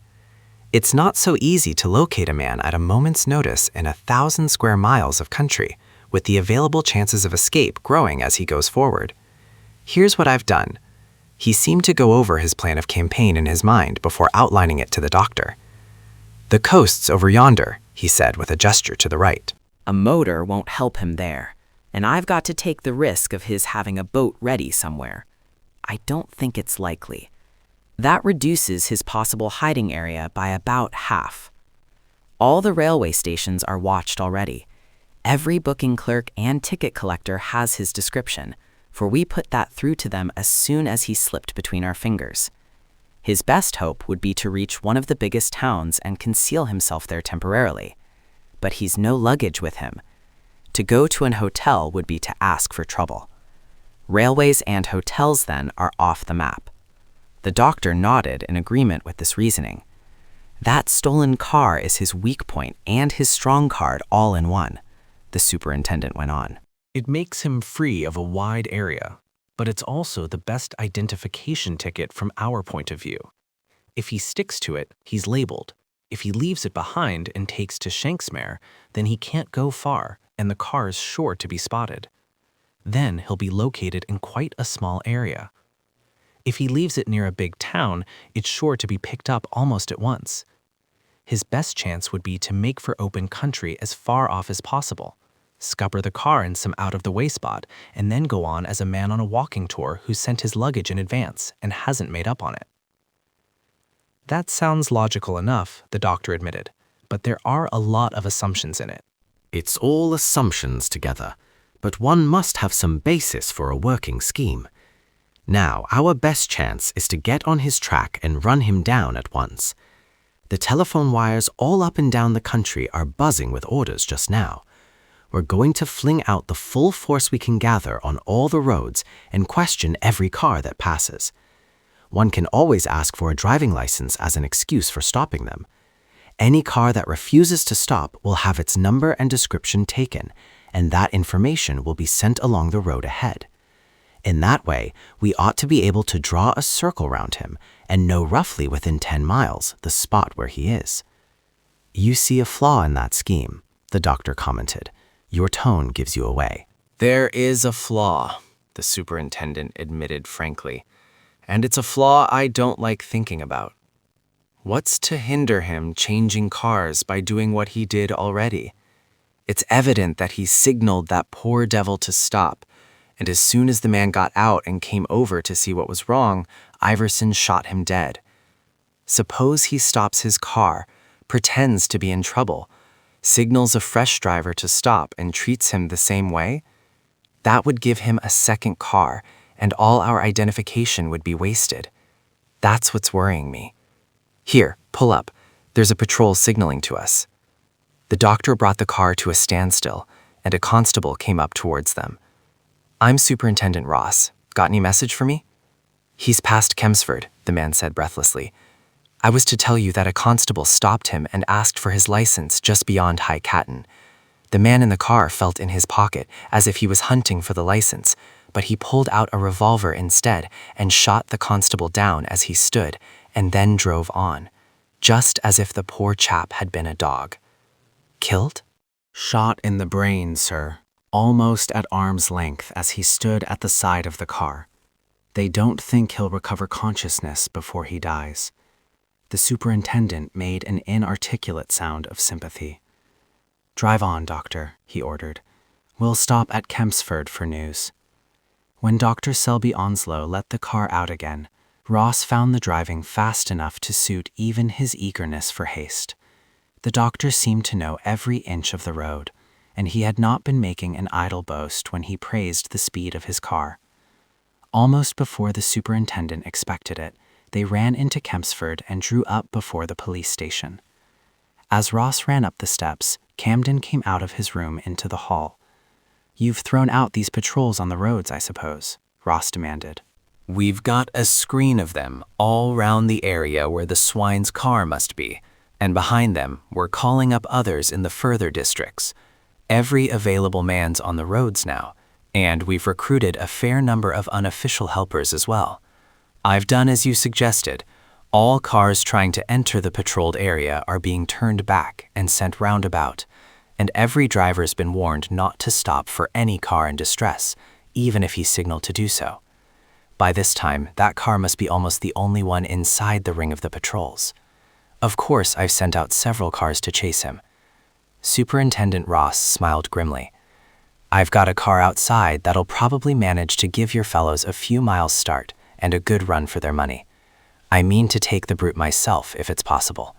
It's not so easy to locate a man at a moment's notice in 1,000 square miles of country, with the available chances of escape growing as he goes forward. Here's what I've done. He seemed to go over his plan of campaign in his mind before outlining it to the doctor. "The coast's over yonder," he said with a gesture to the right. A motor won't help him there, and I've got to take the risk of his having a boat ready somewhere. I don't think it's likely. That reduces his possible hiding area by about half. All the railway stations are watched already. Every booking clerk and ticket collector has his description, for we put that through to them as soon as he slipped between our fingers. His best hope would be to reach one of the biggest towns and conceal himself there temporarily. But he's no luggage with him. To go to an hotel would be to ask for trouble. Railways and hotels, then, are off the map. The doctor nodded in agreement with this reasoning. That stolen car is his weak point and his strong card all in one, the superintendent went on. It makes him free of a wide area, but it's also the best identification ticket from our point of view. If he sticks to it, he's labeled. If he leaves it behind and takes to Shanksmere, then he can't go far, and the car's sure to be spotted. Then he'll be located in quite a small area. If he leaves it near a big town, it's sure to be picked up almost at once. His best chance would be to make for open country as far off as possible, scupper the car in some out-of-the-way spot, and then go on as a man on a walking tour who sent his luggage in advance and hasn't made up on it. That sounds logical enough, the doctor admitted, but there are a lot of assumptions in it. It's all assumptions together, but one must have some basis for a working scheme. Now, our best chance is to get on his track and run him down at once. The telephone wires all up and down the country are buzzing with orders just now. We're going to fling out the full force we can gather on all the roads and question every car that passes. One can always ask for a driving license as an excuse for stopping them. Any car that refuses to stop will have its number and description taken, and that information will be sent along the road ahead. In that way, we ought to be able to draw a circle round him and know roughly within 10 miles the spot where he is. You see a flaw in that scheme, the doctor commented. Your tone gives you away. There is a flaw, the superintendent admitted frankly, and it's a flaw I don't like thinking about. What's to hinder him changing cars by doing what he did already? It's evident that he signaled that poor devil to stop, and as soon as the man got out and came over to see what was wrong, Iverson shot him dead. Suppose he stops his car, pretends to be in trouble, signals a fresh driver to stop and treats him the same way? That would give him a second car, and all our identification would be wasted. That's what's worrying me. Here, pull up. There's a patrol signaling to us. The doctor brought the car to a standstill, and a constable came up towards them. I'm Superintendent Ross. Got any message for me? He's past Kempsford, the man said breathlessly. I was to tell you that a constable stopped him and asked for his license just beyond High Catton. The man in the car felt in his pocket as if he was hunting for the license, but he pulled out a revolver instead and shot the constable down as he stood, and then drove on, just as if the poor chap had been a dog. Killed? Shot in the brain, sir. Almost at arm's length as he stood at the side of the car. They don't think he'll recover consciousness before he dies. The superintendent made an inarticulate sound of sympathy. Drive on, doctor, he ordered. We'll stop at Kempsford for news. When Dr. Selby Onslow let the car out again, Ross found the driving fast enough to suit even his eagerness for haste. The doctor seemed to know every inch of the road, and he had not been making an idle boast when he praised the speed of his car. Almost before the superintendent expected it, they ran into Kempsford and drew up before the police station. As Ross ran up the steps, Camden came out of his room into the hall. You've thrown out these patrols on the roads, I suppose, Ross demanded. We've got a screen of them all round the area where the swine's car must be, and behind them we're calling up others in the further districts. Every available man's on the roads now, and we've recruited a fair number of unofficial helpers as well. I've done as you suggested. All cars trying to enter the patrolled area are being turned back and sent roundabout, and every driver's been warned not to stop for any car in distress, even if he signaled to do so. By this time, that car must be almost the only one inside the ring of the patrols. Of course, I've sent out several cars to chase him. Superintendent Ross smiled grimly. I've got a car outside that'll probably manage to give your fellows a few miles start and a good run for their money. I mean to take the brute myself if it's possible.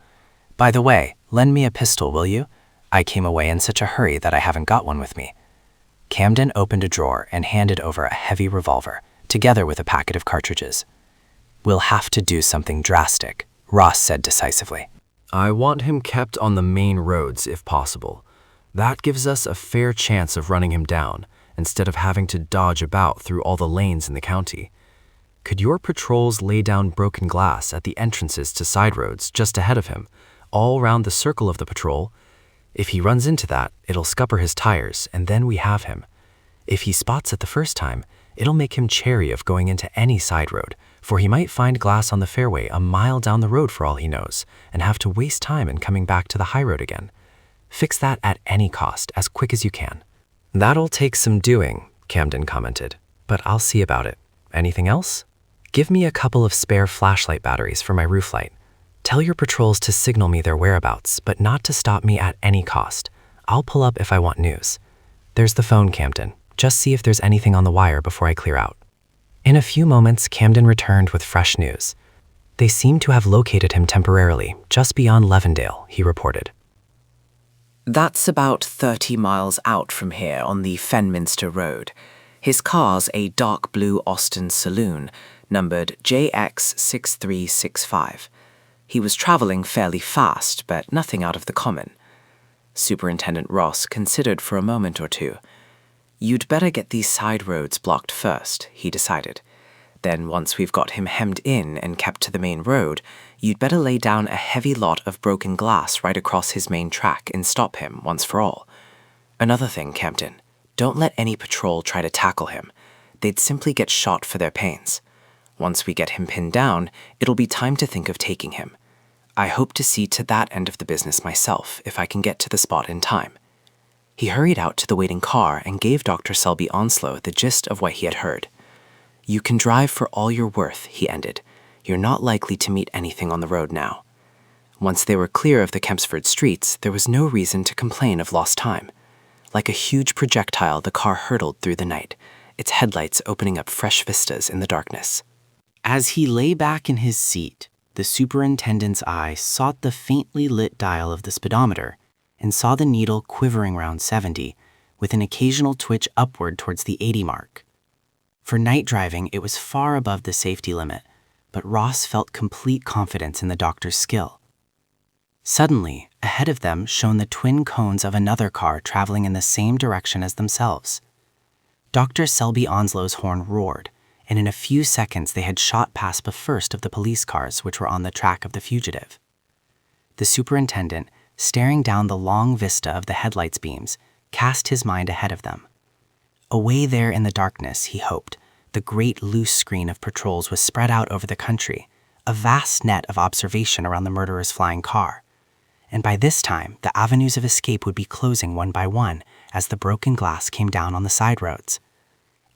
By the way, lend me a pistol, will you? I came away in such a hurry that I haven't got one with me. Camden opened a drawer and handed over a heavy revolver, together with a packet of cartridges. We'll have to do something drastic, Ross said decisively. I want him kept on the main roads if possible. That gives us a fair chance of running him down, instead of having to dodge about through all the lanes in the county. Could your patrols lay down broken glass at the entrances to side roads just ahead of him, all round the circle of the patrol? If he runs into that, it'll scupper his tires, and then we have him. If he spots it the first time, it'll make him chary of going into any side road, for he might find glass on the fairway a mile down the road for all he knows, and have to waste time in coming back to the high road again. Fix that at any cost, as quick as you can. That'll take some doing, Camden commented, but I'll see about it. Anything else? Give me a couple of spare flashlight batteries for my roof light. Tell your patrols to signal me their whereabouts, but not to stop me at any cost. I'll pull up if I want news. There's the phone, Camden. Just see if there's anything on the wire before I clear out. In a few moments, Camden returned with fresh news. They seem to have located him temporarily, just beyond Levendale, he reported. That's about 30 miles out from here on the Fenminster Road. His car's a dark blue Austin saloon, numbered JX6365. He was traveling fairly fast, but nothing out of the common. Superintendent Ross considered for a moment or two. You'd better get these side roads blocked first, he decided. Then once we've got him hemmed in and kept to the main road, you'd better lay down a heavy lot of broken glass right across his main track and stop him once for all. Another thing, Camden, don't let any patrol try to tackle him. They'd simply get shot for their pains. Once we get him pinned down, it'll be time to think of taking him. I hope to see to that end of the business myself if I can get to the spot in time. He hurried out to the waiting car and gave Dr. Selby Onslow the gist of what he had heard. You can drive for all you're worth, he ended. You're not likely to meet anything on the road now. Once they were clear of the Kempsford streets, there was no reason to complain of lost time. Like a huge projectile, the car hurtled through the night, its headlights opening up fresh vistas in the darkness. As he lay back in his seat, the superintendent's eye sought the faintly lit dial of the speedometer and saw the needle quivering round 70, with an occasional twitch upward towards the 80 mark. For night driving, it was far above the safety limit, but Ross felt complete confidence in the doctor's skill. Suddenly, ahead of them shone the twin cones of another car traveling in the same direction as themselves. Dr. Selby Onslow's horn roared, and in a few seconds they had shot past the first of the police cars which were on the track of the fugitive. The superintendent, staring down the long vista of the headlights' beams, cast his mind ahead of them. Away there in the darkness, he hoped, the great loose screen of patrols was spread out over the country, a vast net of observation around the murderer's flying car. And by this time, the avenues of escape would be closing one by one as the broken glass came down on the side roads.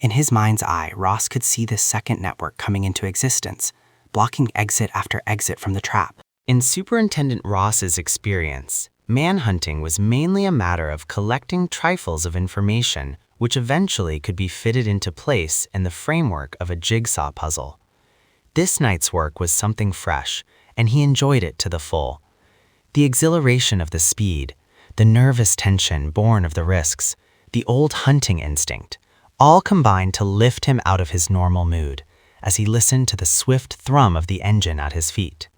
In his mind's eye, Ross could see this second network coming into existence, blocking exit after exit from the trap. In Superintendent Ross's experience, manhunting was mainly a matter of collecting trifles of information which eventually could be fitted into place in the framework of a jigsaw puzzle. This night's work was something fresh, and he enjoyed it to the full. The exhilaration of the speed, the nervous tension born of the risks, the old hunting instinct, all combined to lift him out of his normal mood as he listened to the swift thrum of the engine at his feet.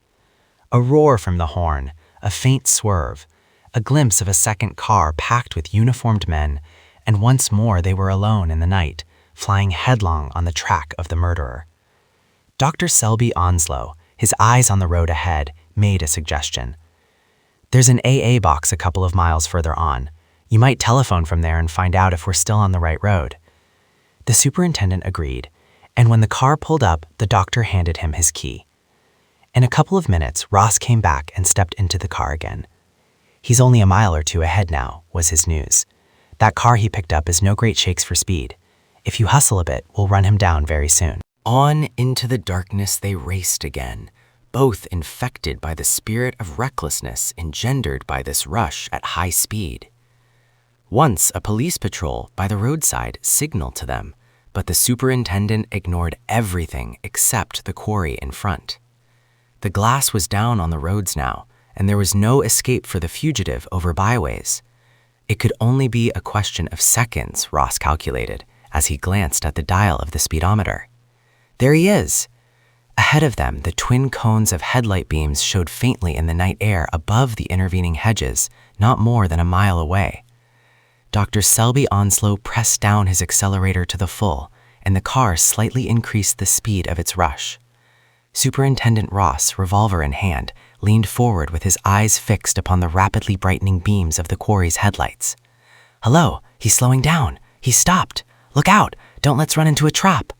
A roar from the horn, a faint swerve, a glimpse of a second car packed with uniformed men, and once more they were alone in the night, flying headlong on the track of the murderer. Dr. Selby Onslow, his eyes on the road ahead, made a suggestion. There's an AA box a couple of miles further on. You might telephone from there and find out if we're still on the right road. The superintendent agreed, and when the car pulled up, the doctor handed him his key. In a couple of minutes, Ross came back and stepped into the car again. "He's only a mile or two ahead now," was his news. "That car he picked up is no great shakes for speed. If you hustle a bit, we'll run him down very soon." On into the darkness they raced again, both infected by the spirit of recklessness engendered by this rush at high speed. Once a police patrol by the roadside signaled to them, but the superintendent ignored everything except the quarry in front. The glass was down on the roads now, and there was no escape for the fugitive over byways. It could only be a question of seconds, Ross calculated, as he glanced at the dial of the speedometer. There he is! Ahead of them, the twin cones of headlight beams showed faintly in the night air above the intervening hedges, not more than a mile away. Dr. Selby Onslow pressed down his accelerator to the full, and the car slightly increased the speed of its rush. Superintendent Ross, revolver in hand, leaned forward with his eyes fixed upon the rapidly brightening beams of the quarry's headlights. "Hello, he's slowing down. He's stopped. Look out, don't let's run into a trap."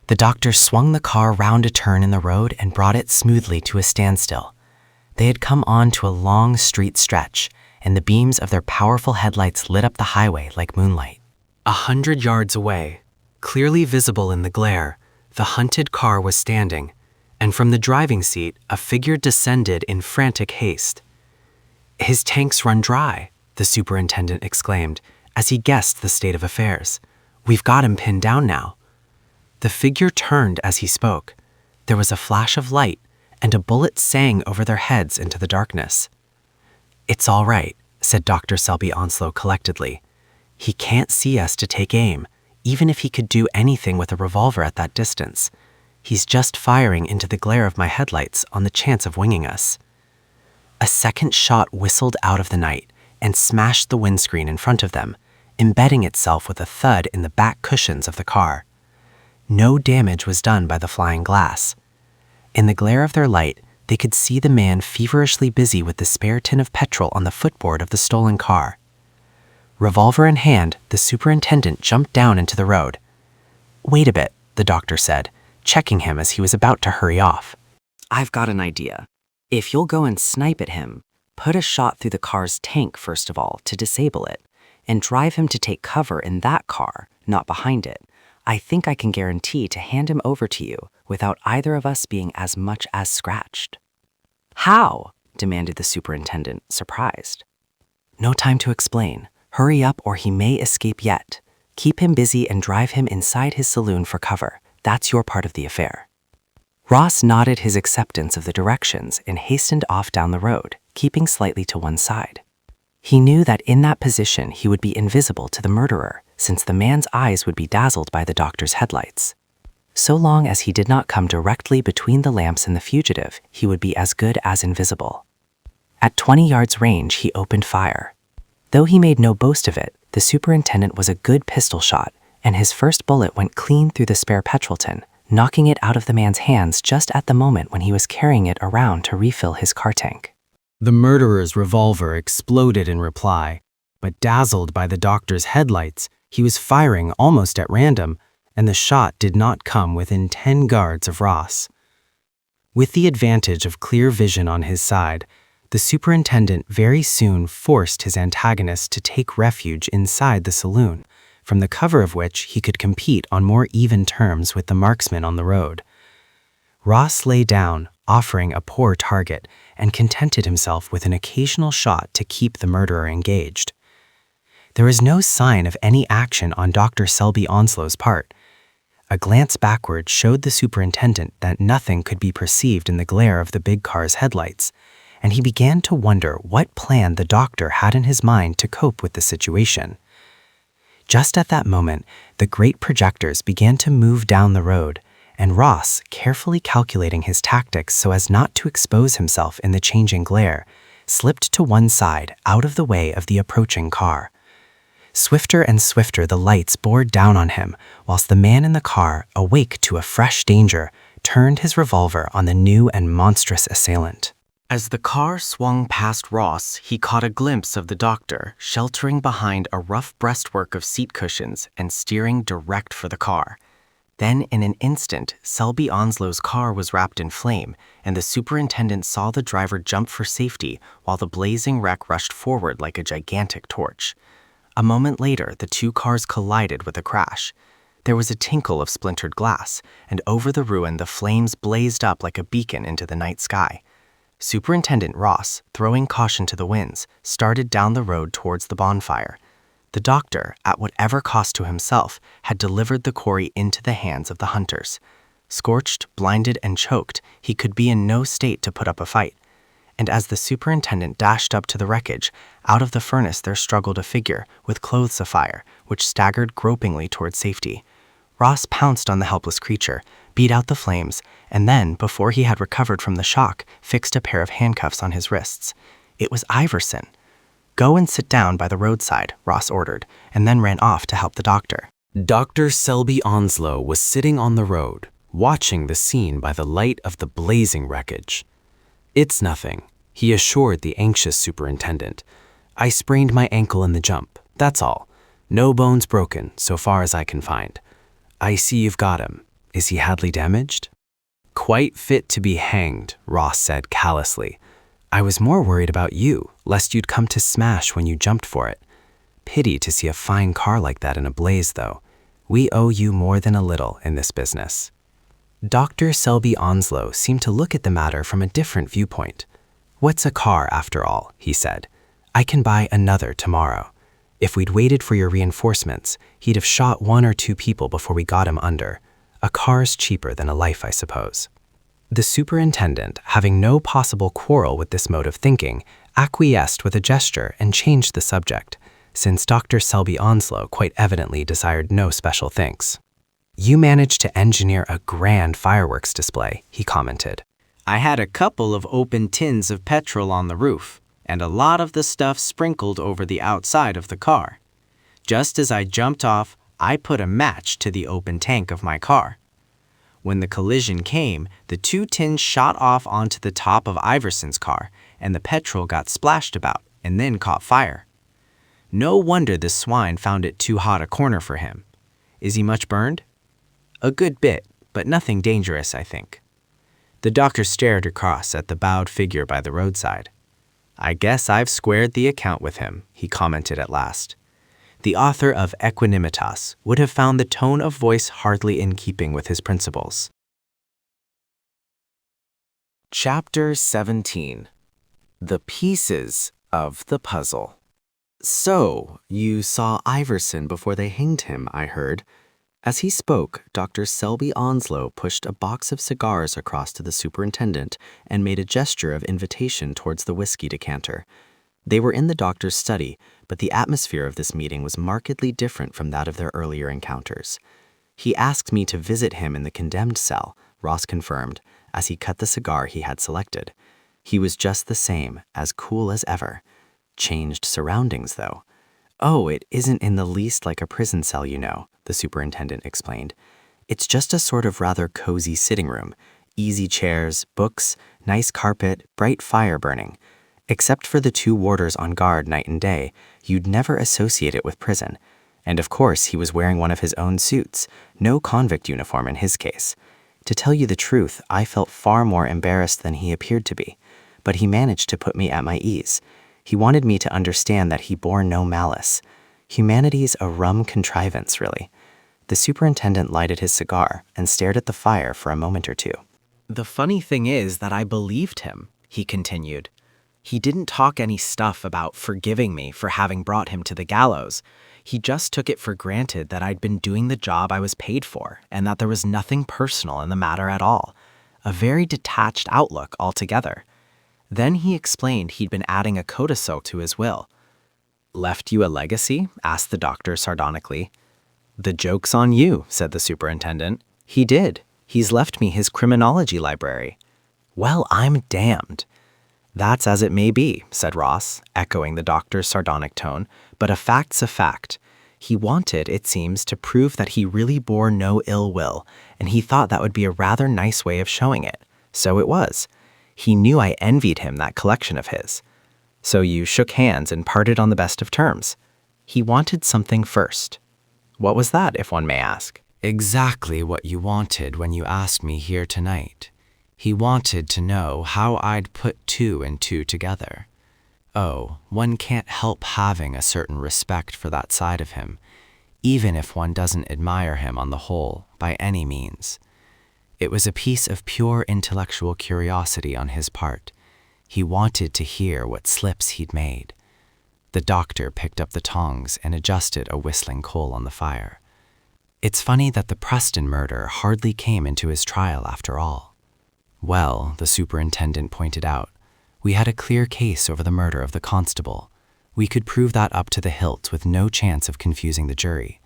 The doctor swung the car round a turn in the road and brought it smoothly to a standstill. They had come on to a long street stretch, and the beams of their powerful headlights lit up the highway like moonlight. 100 yards away, clearly visible in the glare, the hunted car was standing, and from the driving seat, a figure descended in frantic haste. "His tanks run dry," the superintendent exclaimed, as he guessed the state of affairs. "We've got him pinned down now." The figure turned as he spoke. There was a flash of light, and a bullet sang over their heads into the darkness. "It's all right," said Dr. Selby Onslow collectedly. "He can't see us to take aim, even if he could do anything with a revolver at that distance. He's just firing into the glare of my headlights on the chance of winging us." A second shot whistled out of the night and smashed the windscreen in front of them, embedding itself with a thud in the back cushions of the car. No damage was done by the flying glass. In the glare of their light, they could see the man feverishly busy with the spare tin of petrol on the footboard of the stolen car. Revolver in hand, the superintendent jumped down into the road. "Wait a bit," the doctor said, checking him as he was about to hurry off. "I've got an idea. If you'll go and snipe at him, put a shot through the car's tank first of all to disable it, and drive him to take cover in that car, not behind it. I think I can guarantee to hand him over to you without either of us being as much as scratched." "How?" demanded the superintendent, surprised. "No time to explain. Hurry up or he may escape yet. Keep him busy and drive him inside his saloon for cover. That's your part of the affair." Ross nodded his acceptance of the directions and hastened off down the road, keeping slightly to one side. He knew that in that position he would be invisible to the murderer, since the man's eyes would be dazzled by the doctor's headlights. So long as he did not come directly between the lamps and the fugitive, he would be as good as invisible. At 20 yards range, he opened fire. Though he made no boast of it, the superintendent was a good pistol shot, and his first bullet went clean through the spare petrol tin, knocking it out of the man's hands just at the moment when he was carrying it around to refill his car tank. The murderer's revolver exploded in reply, but dazzled by the doctor's headlights, he was firing almost at random, and the shot did not come within 10 yards of Ross. With the advantage of clear vision on his side, the superintendent very soon forced his antagonist to take refuge inside the saloon, from the cover of which he could compete on more even terms with the marksman on the road. Ross lay down, offering a poor target, and contented himself with an occasional shot to keep the murderer engaged. There was no sign of any action on Dr. Selby Onslow's part. A glance backward showed the superintendent that nothing could be perceived in the glare of the big car's headlights, and he began to wonder what plan the doctor had in his mind to cope with the situation. Just at that moment, the great projectors began to move down the road, and Ross, carefully calculating his tactics so as not to expose himself in the changing glare, slipped to one side out of the way of the approaching car. Swifter and swifter the lights bore down on him, whilst the man in the car, awake to a fresh danger, turned his revolver on the new and monstrous assailant. As the car swung past Ross, he caught a glimpse of the doctor, sheltering behind a rough breastwork of seat cushions and steering direct for the car. Then, in an instant, Selby Onslow's car was wrapped in flame, and the superintendent saw the driver jump for safety while the blazing wreck rushed forward like a gigantic torch. A moment later, the two cars collided with a crash. There was a tinkle of splintered glass, and over the ruin the flames blazed up like a beacon into the night sky. Superintendent Ross, throwing caution to the winds, started down the road towards the bonfire. The doctor, at whatever cost to himself, had delivered the quarry into the hands of the hunters. Scorched, blinded, and choked, he could be in no state to put up a fight. And as the superintendent dashed up to the wreckage, out of the furnace there struggled a figure, with clothes afire, which staggered gropingly towards safety. Ross pounced on the helpless creature, beat out the flames, and then, before he had recovered from the shock, fixed a pair of handcuffs on his wrists. It was Iverson. "Go and sit down by the roadside," Ross ordered, and then ran off to help the doctor. Dr. Selby Onslow was sitting on the road, watching the scene by the light of the blazing wreckage. "It's nothing," he assured the anxious superintendent. "I sprained my ankle in the jump, that's all. No bones broken, so far as I can find. I see you've got him. Is he badly damaged?" "Quite fit to be hanged," Ross said callously. "I was more worried about you, lest you'd come to smash when you jumped for it. Pity to see a fine car like that in a blaze, though. We owe you more than a little in this business." Dr. Selby Onslow seemed to look at the matter from a different viewpoint. "What's a car, after all?" he said. "I can buy another tomorrow. If we'd waited for your reinforcements, he'd have shot 1 or 2 people before we got him under. A car's cheaper than a life, I suppose." The superintendent, having no possible quarrel with this mode of thinking, acquiesced with a gesture and changed the subject, since Dr. Selby Onslow quite evidently desired no special thanks. "You managed to engineer a grand fireworks display," he commented. I had a couple of open tins of petrol on the roof, and a lot of the stuff sprinkled over the outside of the car. Just as I jumped off, I put a match to the open tank of my car. When the collision came, the 2 tins shot off onto the top of Iverson's car, and the petrol got splashed about and then caught fire. No wonder the swine found it too hot a corner for him. Is he much burned? A good bit, but nothing dangerous, I think. The doctor stared across at the bowed figure by the roadside. "I guess I've squared the account with him," he commented at last. The author of Equanimitas would have found the tone of voice hardly in keeping with his principles. Chapter 17. The Pieces of the Puzzle. "So, you saw Iverson before they hanged him, I heard." As he spoke, Dr. Selby Onslow pushed a box of cigars across to the superintendent and made a gesture of invitation towards the whiskey decanter. They were in the doctor's study, but the atmosphere of this meeting was markedly different from that of their earlier encounters. "He asked me to visit him in the condemned cell," Ross confirmed, as he cut the cigar he had selected. He was just the same, as cool as ever. Changed surroundings, though. "Oh, it isn't in the least like a prison cell, you know," the superintendent explained. "It's just a sort of rather cozy sitting room. Easy chairs, books, nice carpet, bright fire burning. Except for the 2 warders on guard night and day, you'd never associate it with prison. And of course, he was wearing one of his own suits, no convict uniform in his case. To tell you the truth, I felt far more embarrassed than he appeared to be, but he managed to put me at my ease. He wanted me to understand that he bore no malice. Humanity's a rum contrivance, really." The superintendent lighted his cigar and stared at the fire for a moment or 2. "The funny thing is that I believed him," he continued. "He didn't talk any stuff about forgiving me for having brought him to the gallows. He just took it for granted that I'd been doing the job I was paid for and that there was nothing personal in the matter at all. A very detached outlook altogether. Then he explained he'd been adding a codicil to his will." "Left you a legacy?" asked the doctor sardonically. "The joke's on you," said the superintendent. "He did. He's left me his criminology library." "Well, I'm damned." "That's as it may be," said Ross, echoing the doctor's sardonic tone, "but a fact's a fact. He wanted, it seems, to prove that he really bore no ill will, and he thought that would be a rather nice way of showing it. So it was. He knew I envied him that collection of his. So you shook hands and parted on the best of terms. He wanted something first. What was that, if one may ask?" Exactly what you wanted when you asked me here tonight. He wanted to know how I'd put two and two together. Oh, one can't help having a certain respect for that side of him, even if one doesn't admire him on the whole, by any means. It was a piece of pure intellectual curiosity on his part. He wanted to hear what slips he'd made. The doctor picked up the tongs and adjusted a whistling coal on the fire. It's funny that the Preston murder hardly came into his trial after all. Well, the superintendent pointed out, we had a clear case over the murder of the constable. We could prove that up to the hilt with no chance of confusing the jury.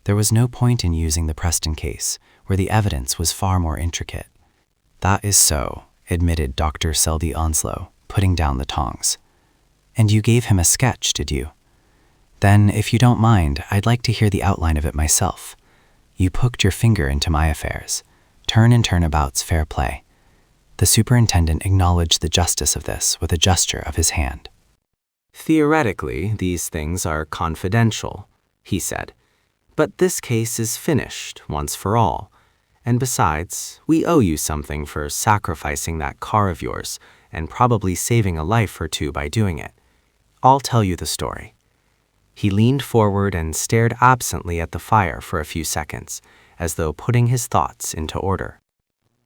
There was no point in using the Preston case, where the evidence was far more intricate. That is so, admitted Dr. Selby Onslow, putting down the tongs. And you gave him a sketch, did you? Then, if you don't mind, I'd like to hear the outline of it myself. You poked your finger into my affairs. Turn and turnabout's fair play. The superintendent acknowledged the justice of this with a gesture of his hand. Theoretically, these things are confidential, he said. But this case is finished once for all. And besides, we owe you something for sacrificing that car of yours and probably saving a life or two by doing it. I'll tell you the story. He leaned forward and stared absently at the fire for a few seconds, as though putting his thoughts into order.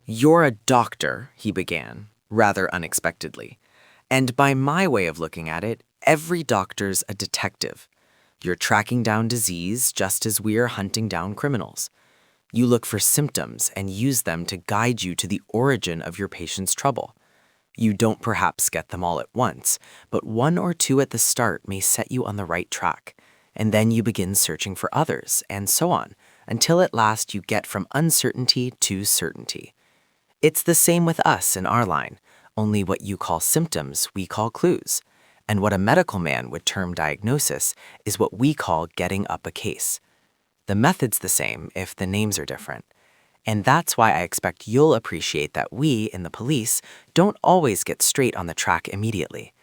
You're a doctor, he began, rather unexpectedly. And by my way of looking at it, every doctor's a detective. You're tracking down disease just as we're hunting down criminals. You look for symptoms and use them to guide you to the origin of your patient's trouble. You don't perhaps get them all at once, but one or two at the start may set you on the right track, and then you begin searching for others, and so on, until at last you get from uncertainty to certainty. It's the same with us in our line, only what you call symptoms we call clues, and what a medical man would term diagnosis is what we call getting up a case. The method's the same if the names are different. And that's why I expect you'll appreciate that we, in the police, don't always get straight on the track immediately.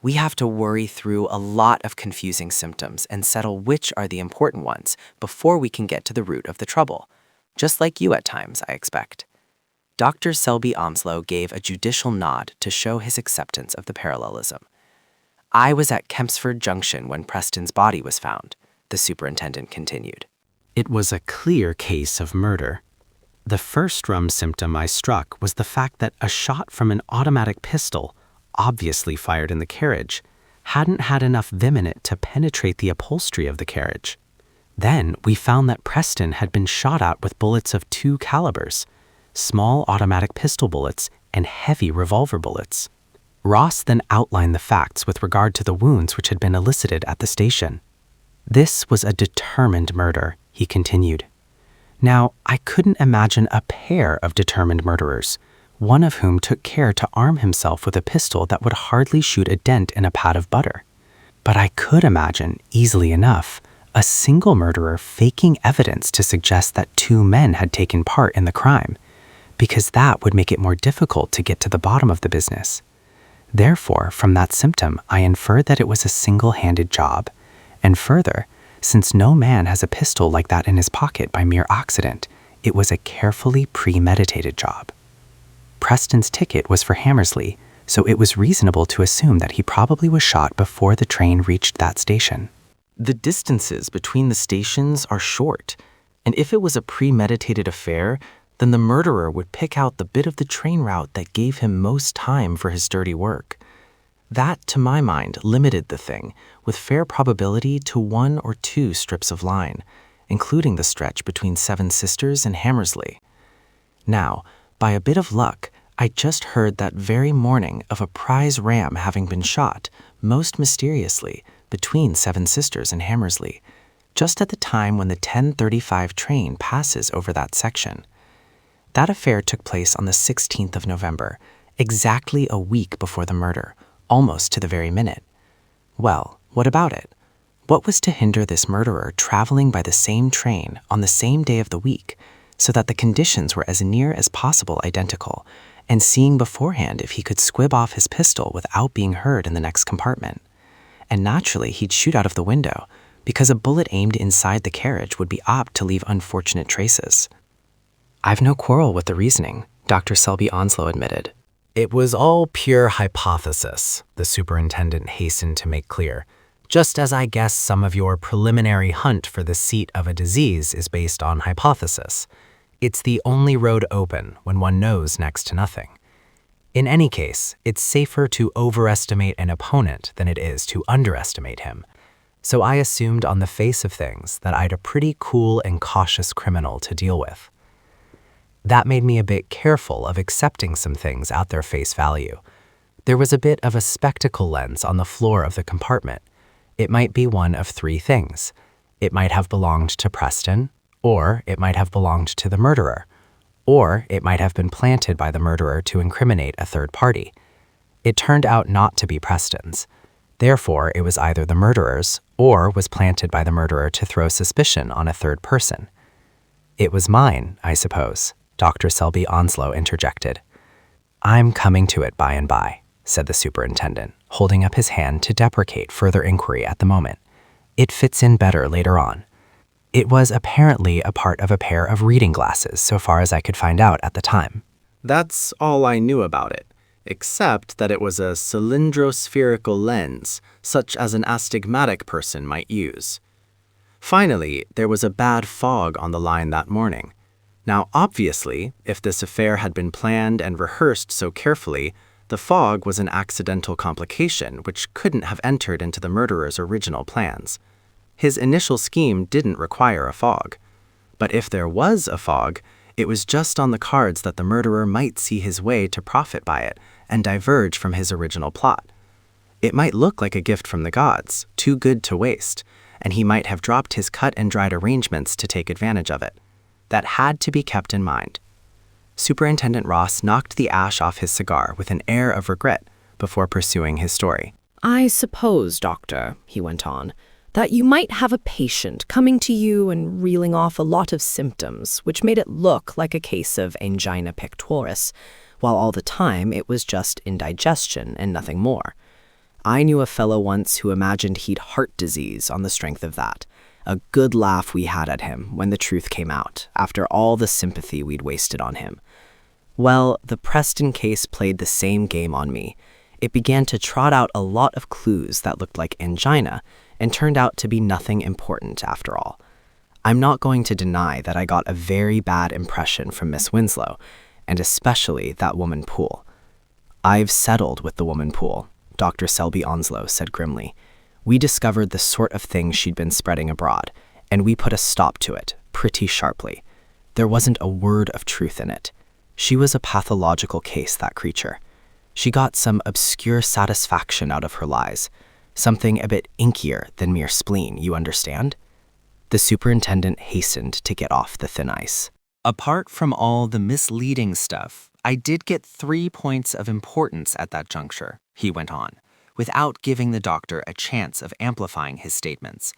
We have to worry through a lot of confusing symptoms and settle which are the important ones before we can get to the root of the trouble. Just like you at times, I expect. Dr. Selby Onslow gave a judicial nod to show his acceptance of the parallelism. I was at Kempsford Junction when Preston's body was found, the superintendent continued. It was a clear case of murder. The first rum symptom I struck was the fact that a shot from an automatic pistol, obviously fired in the carriage, hadn't had enough vim in it to penetrate the upholstery of the carriage. Then we found that Preston had been shot at with bullets of 2 calibers, small automatic pistol bullets and heavy revolver bullets. Ross then outlined the facts with regard to the wounds which had been elicited at the station. This was a determined murder, he continued. Now, I couldn't imagine a pair of determined murderers, one of whom took care to arm himself with a pistol that would hardly shoot a dent in a pat of butter. But I could imagine, easily enough, a single murderer faking evidence to suggest that 2 men had taken part in the crime, because that would make it more difficult to get to the bottom of the business. Therefore, from that symptom, I inferred that it was a single-handed job, and further, since no man has a pistol like that in his pocket by mere accident, it was a carefully premeditated job. Preston's ticket was for Hammersley, so it was reasonable to assume that he probably was shot before the train reached that station. The distances between the stations are short, and if it was a premeditated affair, then the murderer would pick out the bit of the train route that gave him most time for his dirty work. That, to my mind, limited the thing, with fair probability, to 1 or 2 strips of line, including the stretch between Seven Sisters and Hammersley. Now, by a bit of luck, I just heard that very morning of a prize ram having been shot, most mysteriously, between Seven Sisters and Hammersley, just at the time when the 10:35 train passes over that section. That affair took place on the 16th of November, exactly a week before the murder, almost to the very minute. Well, what about it? What was to hinder this murderer traveling by the same train on the same day of the week, so that the conditions were as near as possible identical, and seeing beforehand if he could squib off his pistol without being heard in the next compartment? And naturally, he'd shoot out of the window, because a bullet aimed inside the carriage would be apt to leave unfortunate traces. I've no quarrel with the reasoning, Dr. Selby Onslow admitted. It was all pure hypothesis, the superintendent hastened to make clear, just as I guess some of your preliminary hunt for the seat of a disease is based on hypothesis. It's the only road open when one knows next to nothing. In any case, it's safer to overestimate an opponent than it is to underestimate him. So I assumed on the face of things that I'd a pretty cool and cautious criminal to deal with. That made me a bit careful of accepting some things at their face value. There was a bit of a spectacle lens on the floor of the compartment. It might be one of three things. It might have belonged to Preston, or it might have belonged to the murderer, or it might have been planted by the murderer to incriminate a third party. It turned out not to be Preston's. Therefore, it was either the murderer's or was planted by the murderer to throw suspicion on a third person. It was mine, I suppose, Dr. Selby Onslow interjected. I'm coming to it by and by, said the superintendent, holding up his hand to deprecate further inquiry at the moment. It fits in better later on. It was apparently a part of a pair of reading glasses, so far as I could find out at the time. That's all I knew about it, except that it was a cylindrospherical lens, such as an astigmatic person might use. Finally, there was a bad fog on the line that morning. Now, obviously, if this affair had been planned and rehearsed so carefully, the fog was an accidental complication which couldn't have entered into the murderer's original plans. His initial scheme didn't require a fog. But if there was a fog, it was just on the cards that the murderer might see his way to profit by it and diverge from his original plot. It might look like a gift from the gods, too good to waste, and he might have dropped his cut and dried arrangements to take advantage of it. That had to be kept in mind. Superintendent Ross knocked the ash off his cigar with an air of regret before pursuing his story. I suppose, Doctor, he went on, that you might have a patient coming to you and reeling off a lot of symptoms, which made it look like a case of angina pectoris, while all the time it was just indigestion and nothing more. I knew a fellow once who imagined he'd heart disease on the strength of that. A good laugh we had at him when the truth came out, after all the sympathy we'd wasted on him. Well, the Preston case played the same game on me. It began to trot out a lot of clues that looked like angina, and turned out to be nothing important after all. I'm not going to deny that I got a very bad impression from Miss Winslow, and especially that woman Poole. I've settled with the woman Poole, Dr. Selby Onslow said grimly. We discovered the sort of thing she'd been spreading abroad, and we put a stop to it, pretty sharply. There wasn't a word of truth in it. She was a pathological case, that creature. She got some obscure satisfaction out of her lies, something a bit inkier than mere spleen, you understand? The superintendent hastened to get off the thin ice. Apart from all the misleading stuff, I did get 3 points of importance at that juncture, he went on, without giving the doctor a chance of amplifying his statements.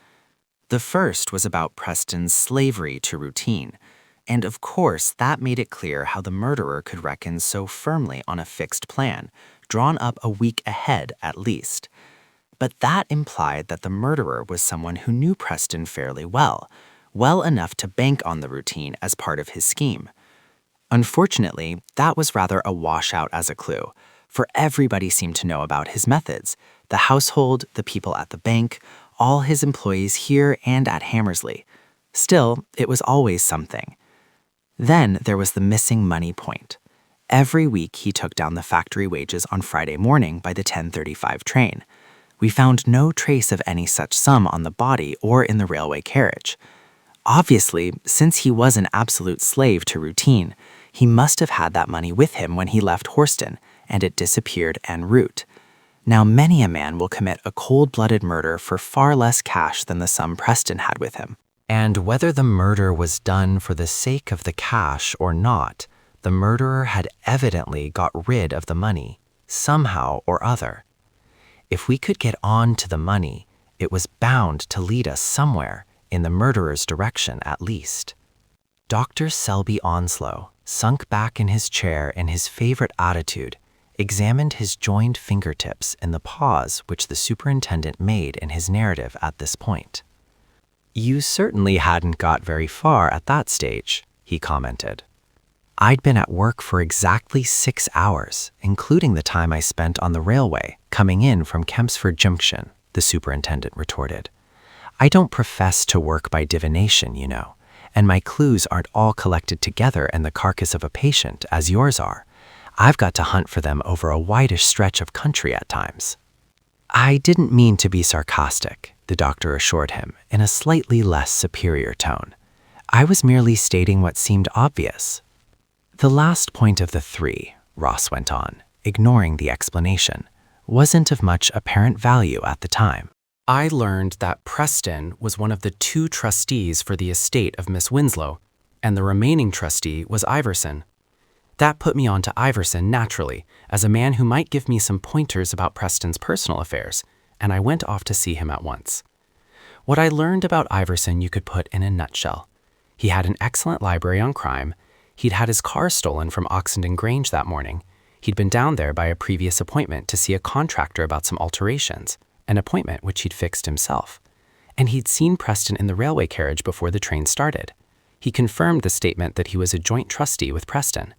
The first was about Preston's slavery to routine, and of course that made it clear how the murderer could reckon so firmly on a fixed plan, drawn up a week ahead at least. But that implied that the murderer was someone who knew Preston fairly well enough to bank on the routine as part of his scheme. Unfortunately, that was rather a washout as a clue, for everybody seemed to know about his methods, the household, the people at the bank, all his employees here and at Hammersley. Still, it was always something. Then there was the missing money point. Every week he took down the factory wages on Friday morning by the 10:35 train. We found no trace of any such sum on the body or in the railway carriage. Obviously, since he was an absolute slave to routine, he must have had that money with him when he left Horston, and it disappeared en route. Now, many a man will commit a cold-blooded murder for far less cash than the sum Preston had with him. And whether the murder was done for the sake of the cash or not, the murderer had evidently got rid of the money, somehow or other. If we could get on to the money, it was bound to lead us somewhere, in the murderer's direction at least. Dr. Selby Onslow, sunk back in his chair in his favorite attitude, examined his joined fingertips in the pause which the superintendent made in his narrative at this point. You certainly hadn't got very far at that stage, he commented. I'd been at work for exactly 6 hours, including the time I spent on the railway coming in from Kempsford Junction, the superintendent retorted. I don't profess to work by divination, you know, and my clues aren't all collected together in the carcass of a patient as yours are. I've got to hunt for them over a wideish stretch of country at times. I didn't mean to be sarcastic, the doctor assured him in a slightly less superior tone. I was merely stating what seemed obvious. The last point of the 3, Ross went on, ignoring the explanation, wasn't of much apparent value at the time. I learned that Preston was one of the 2 trustees for the estate of Miss Winslow, and the remaining trustee was Iverson. That put me on to Iverson naturally, as a man who might give me some pointers about Preston's personal affairs, and I went off to see him at once. What I learned about Iverson you could put in a nutshell. He had an excellent library on crime. He'd had his car stolen from Oxenden Grange that morning. He'd been down there by a previous appointment to see a contractor about some alterations, an appointment which he'd fixed himself. And he'd seen Preston in the railway carriage before the train started. He confirmed the statement that he was a joint trustee with Preston.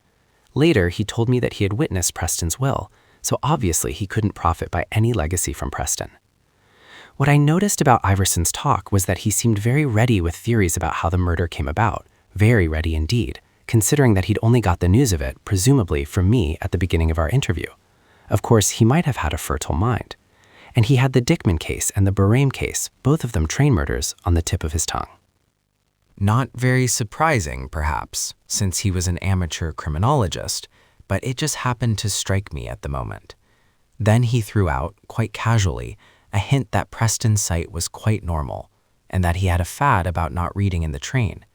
Later, he told me that he had witnessed Preston's will, so obviously he couldn't profit by any legacy from Preston. What I noticed about Iverson's talk was that he seemed very ready with theories about how the murder came about, very ready indeed, considering that he'd only got the news of it, presumably from me at the beginning of our interview. Of course, he might have had a fertile mind. And he had the Dickman case and the Barame case, both of them train murders, on the tip of his tongue. Not very surprising, perhaps, since he was an amateur criminologist, but it just happened to strike me at the moment. Then he threw out, quite casually, a hint that Preston's sight was quite normal, and that he had a fad about not reading in the train.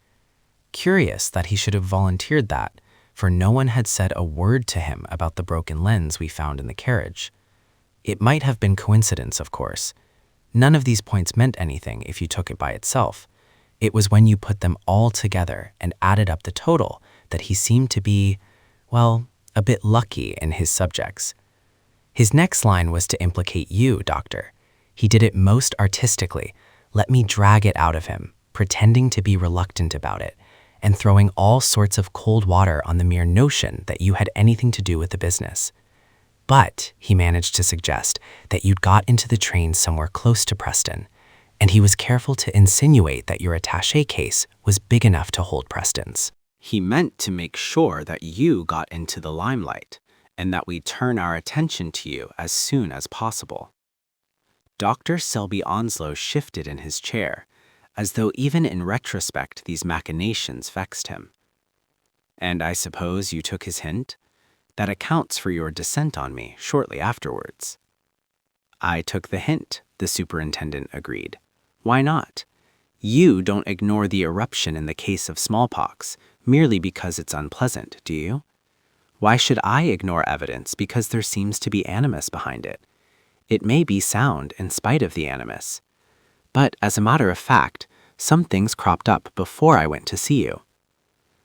Curious that he should have volunteered that, for no one had said a word to him about the broken lens we found in the carriage. It might have been coincidence, of course. None of these points meant anything if you took it by itself. It was when you put them all together and added up the total that he seemed to be, well, a bit lucky in his subjects. His next line was to implicate you, Doctor. He did it most artistically, let me drag it out of him, pretending to be reluctant about it, and throwing all sorts of cold water on the mere notion that you had anything to do with the business. But he managed to suggest that you'd got into the train somewhere close to Preston, and he was careful to insinuate that your attaché case was big enough to hold Preston's. He meant to make sure that you got into the limelight, and that we turn our attention to you as soon as possible. Dr. Selby Onslow shifted in his chair, as though even in retrospect these machinations vexed him. And I suppose you took his hint? That accounts for your descent on me shortly afterwards. I took the hint, the superintendent agreed. Why not? You don't ignore the eruption in the case of smallpox merely because it's unpleasant, do you? Why should I ignore evidence because there seems to be animus behind it? It may be sound in spite of the animus. But as a matter of fact, some things cropped up before I went to see you.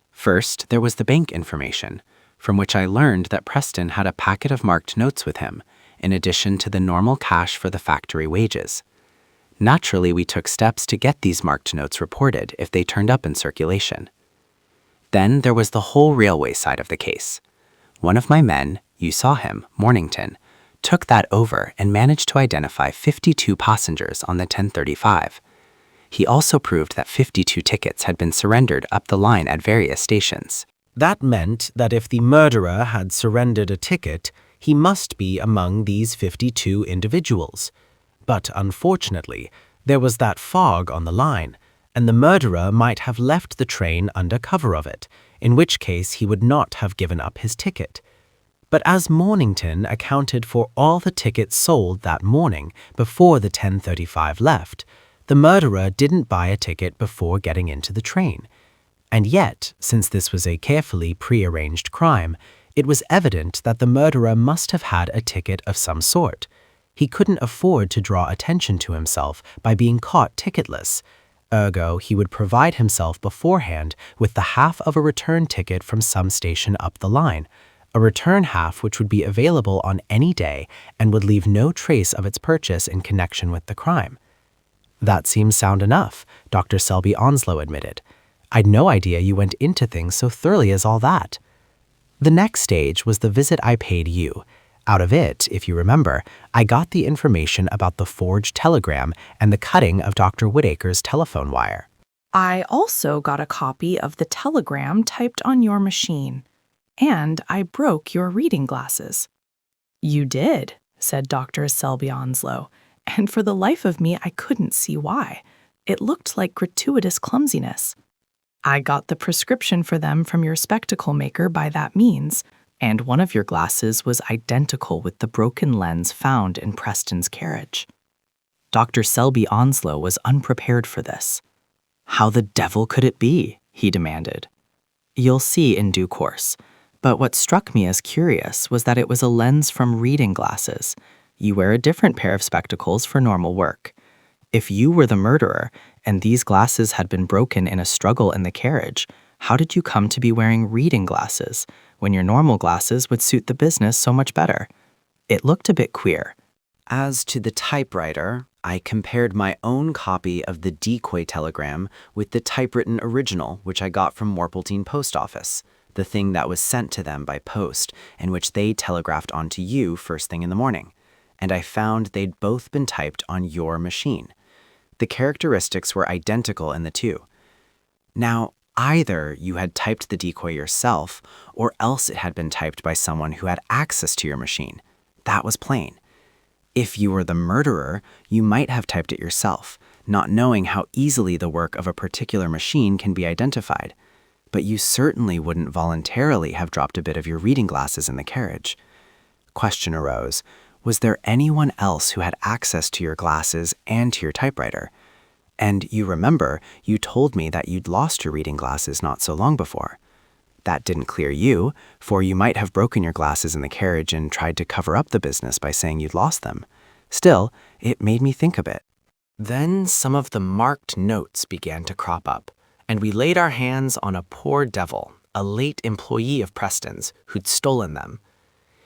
First, there was the bank information, from which I learned that Preston had a packet of marked notes with him, in addition to the normal cash for the factory wages. Naturally, we took steps to get these marked notes reported if they turned up in circulation. Then there was the whole railway side of the case. One of my men, you saw him, Mornington, took that over and managed to identify 52 passengers on the 1035. He also proved that 52 tickets had been surrendered up the line at various stations. That meant that if the murderer had surrendered a ticket, he must be among these 52 individuals. But unfortunately, there was that fog on the line, and the murderer might have left the train under cover of it, in which case he would not have given up his ticket. But as Mornington accounted for all the tickets sold that morning before the 1035 left, the murderer didn't buy a ticket before getting into the train. And yet, since this was a carefully prearranged crime, it was evident that the murderer must have had a ticket of some sort. He couldn't afford to draw attention to himself by being caught ticketless. Ergo, he would provide himself beforehand with the half of a return ticket from some station up the line, a return half which would be available on any day and would leave no trace of its purchase in connection with the crime. That seems sound enough, Dr. Selby Onslow admitted. I'd no idea you went into things so thoroughly as all that. The next stage was the visit I paid you. Out of it, if you remember, I got the information about the forged telegram and the cutting of Dr. Whittaker's telephone wire. I also got a copy of the telegram typed on your machine, and I broke your reading glasses. You did, said Dr. Selby Onslow, and for the life of me, I couldn't see why. It looked like gratuitous clumsiness. I got the prescription for them from your spectacle maker by that means, and one of your glasses was identical with the broken lens found in Preston's carriage. Dr. Selby Onslow was unprepared for this. How the devil could it be? He demanded. You'll see in due course. But what struck me as curious was that it was a lens from reading glasses. You wear a different pair of spectacles for normal work. If you were the murderer, and these glasses had been broken in a struggle in the carriage, how did you come to be wearing reading glasses, when your normal glasses would suit the business so much better? It looked a bit queer. As to the typewriter, I compared my own copy of the decoy telegram with the typewritten original, which I got from Warpleton Post Office, the thing that was sent to them by post and which they telegraphed on to you first thing in the morning. And I found they'd both been typed on your machine. The characteristics were identical in the two. Now, either you had typed the decoy yourself, or else it had been typed by someone who had access to your machine. That was plain. If you were the murderer, you might have typed it yourself, not knowing how easily the work of a particular machine can be identified. But you certainly wouldn't voluntarily have dropped a bit of your reading glasses in the carriage. Question arose, was there anyone else who had access to your glasses and to your typewriter? And you remember, you told me that you'd lost your reading glasses not so long before. That didn't clear you, for you might have broken your glasses in the carriage and tried to cover up the business by saying you'd lost them. Still, it made me think a bit. Then some of the marked notes began to crop up, and we laid our hands on a poor devil, a late employee of Preston's, who'd stolen them.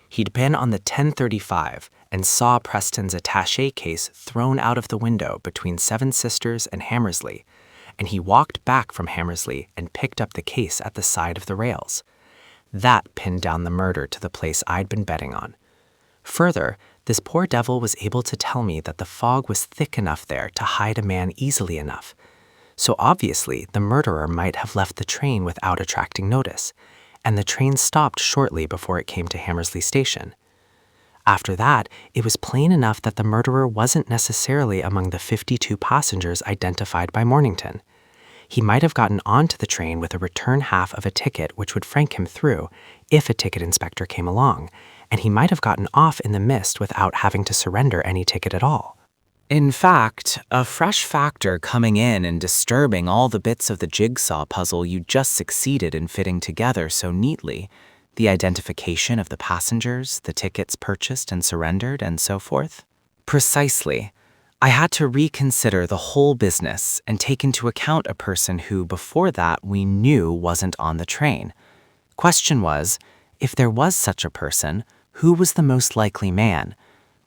He'd been on the 1035 and saw Preston's attaché case thrown out of the window between Seven Sisters and Hammersley, and he walked back from Hammersley and picked up the case at the side of the rails. That pinned down the murder to the place I'd been betting on. Further, this poor devil was able to tell me that the fog was thick enough there to hide a man easily enough. So obviously, the murderer might have left the train without attracting notice, and the train stopped shortly before it came to Hammersley Station. After that, it was plain enough that the murderer wasn't necessarily among the 52 passengers identified by Mornington. He might have gotten onto the train with a return half of a ticket which would frank him through if a ticket inspector came along, and he might have gotten off in the mist without having to surrender any ticket at all. In fact, a fresh factor coming in and disturbing all the bits of the jigsaw puzzle you just succeeded in fitting together so neatly, the identification of the passengers, the tickets purchased and surrendered, and so forth. Precisely. I had to reconsider the whole business and take into account a person who, before that, we knew wasn't on the train. Question was, if there was such a person, who was the most likely man?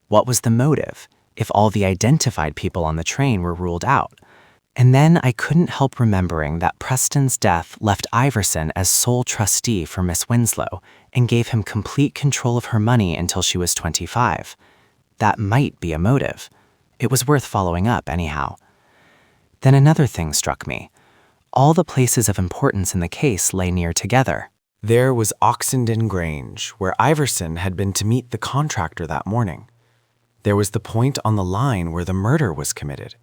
What was the motive, if all the identified people on the train were ruled out? And then I couldn't help remembering that Preston's death left Iverson as sole trustee for Miss Winslow and gave him complete control of her money until she was 25. That might be a motive. It was worth following up anyhow. Then another thing struck me. All the places of importance in the case lay near together. There was Oxenden Grange, where Iverson had been to meet the contractor that morning. There was the point on the line where the murder was committed.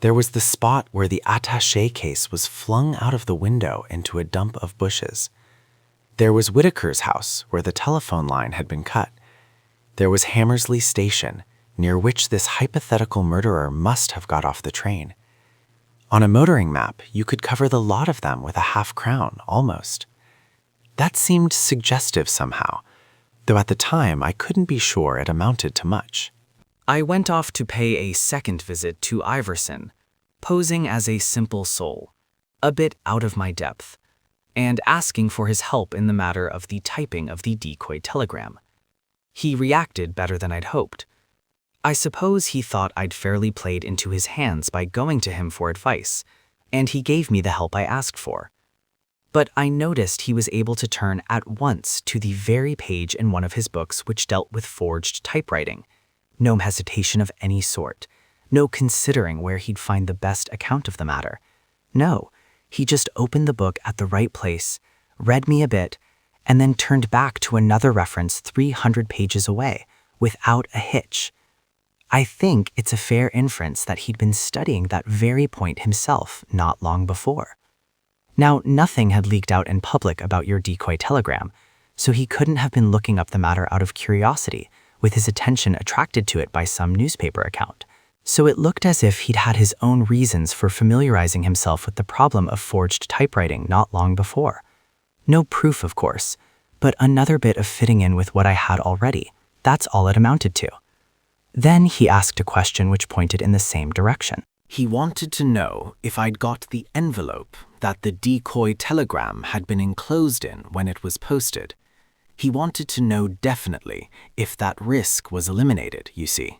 There was the spot where the attaché case was flung out of the window into a dump of bushes. There was Whittaker's house, where the telephone line had been cut. There was Hammersley Station, near which this hypothetical murderer must have got off the train. On a motoring map, you could cover the lot of them with a half-crown, almost. That seemed suggestive somehow, though at the time I couldn't be sure it amounted to much. I went off to pay a second visit to Iverson, posing as a simple soul, a bit out of my depth, and asking for his help in the matter of the typing of the decoy telegram. He reacted better than I'd hoped. I suppose he thought I'd fairly played into his hands by going to him for advice, and he gave me the help I asked for. But I noticed he was able to turn at once to the very page in one of his books which dealt with forged typewriting. No hesitation of any sort. No considering where he'd find the best account of the matter. No, he just opened the book at the right place, read me a bit, and then turned back to another reference 300 pages away, without a hitch. I think it's a fair inference that he'd been studying that very point himself not long before. Now, nothing had leaked out in public about your decoy telegram, so he couldn't have been looking up the matter out of curiosity, with his attention attracted to it by some newspaper account. So it looked as if he'd had his own reasons for familiarizing himself with the problem of forged typewriting not long before. No proof, of course, but another bit of fitting in with what I had already. That's all it amounted to. Then he asked a question which pointed in the same direction. He wanted to know if I'd got the envelope that the decoy telegram had been enclosed in when it was posted. He wanted to know definitely if that risk was eliminated, you see.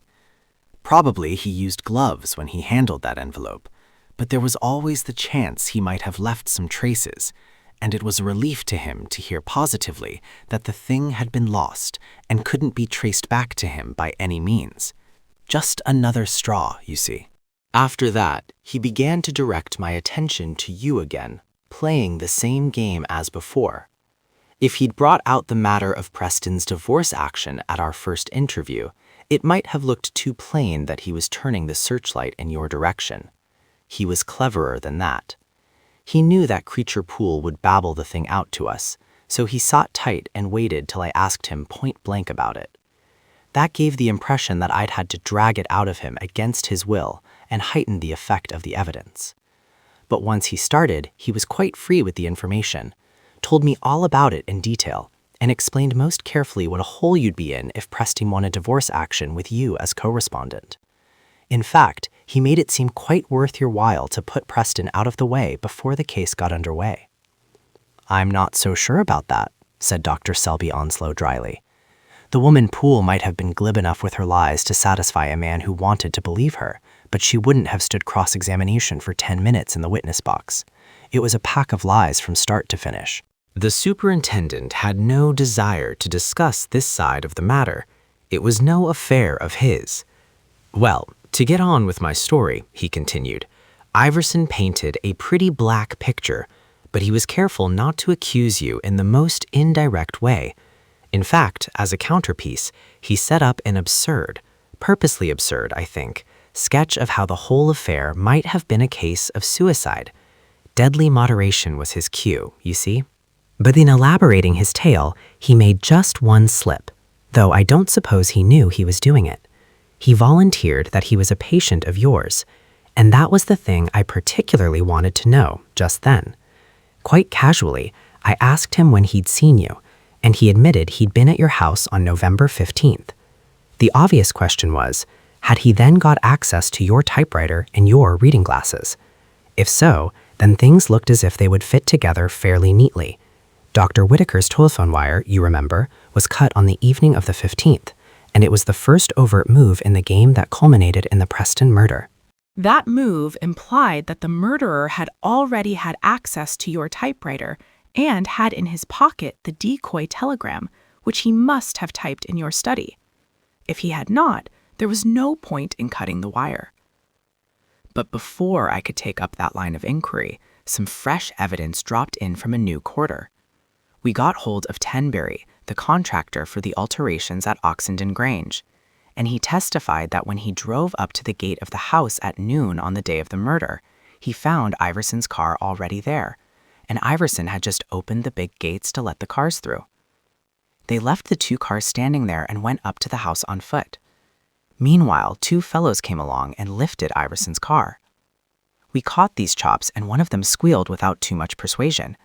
Probably he used gloves when he handled that envelope, but there was always the chance he might have left some traces, and it was a relief to him to hear positively that the thing had been lost and couldn't be traced back to him by any means. Just another straw, you see. After that, he began to direct my attention to you again, playing the same game as before. If he'd brought out the matter of Preston's divorce action at our first interview, it might have looked too plain that he was turning the searchlight in your direction. He was cleverer than that. He knew that creature Poole would babble the thing out to us, so he sat tight and waited till I asked him point blank about it. That gave the impression that I'd had to drag it out of him against his will and heightened the effect of the evidence. But once he started, he was quite free with the information, told me all about it in detail, and explained most carefully what a hole you'd be in if Preston won a divorce action with you as co-respondent. In fact, he made it seem quite worth your while to put Preston out of the way before the case got underway. "I'm not so sure about that," said Dr. Selby Onslow dryly. "The woman Poole might have been glib enough with her lies to satisfy a man who wanted to believe her, but she wouldn't have stood cross-examination for 10 minutes in the witness box. It was a pack of lies from start to finish." The superintendent had no desire to discuss this side of the matter. It was no affair of his. "Well, to get on with my story," he continued, "Iverson painted a pretty black picture, but he was careful not to accuse you in the most indirect way. In fact, as a counterpiece, he set up an absurd, purposely absurd, I think, sketch of how the whole affair might have been a case of suicide. Deadly moderation was his cue, you see. But in elaborating his tale, he made just one slip, though I don't suppose he knew he was doing it. He volunteered that he was a patient of yours, and that was the thing I particularly wanted to know just then. Quite casually, I asked him when he'd seen you, and he admitted he'd been at your house on November 15th. The obvious question was, had he then got access to your typewriter and your reading glasses? If so, then things looked as if they would fit together fairly neatly. Dr. Whitaker's telephone wire, you remember, was cut on the evening of the 15th, and it was the first overt move in the game that culminated in the Preston murder. That move implied that the murderer had already had access to your typewriter and had in his pocket the decoy telegram, which he must have typed in your study. If he had not, there was no point in cutting the wire. But before I could take up that line of inquiry, some fresh evidence dropped in from a new quarter. We got hold of Tenbury, the contractor for the alterations at Oxenden Grange, and he testified that when he drove up to the gate of the house at noon on the day of the murder, he found Iverson's car already there, and Iverson had just opened the big gates to let the cars through. They left the two cars standing there and went up to the house on foot. Meanwhile, two fellows came along and lifted Iverson's car. We caught these chops, and one of them squealed without too much persuasion.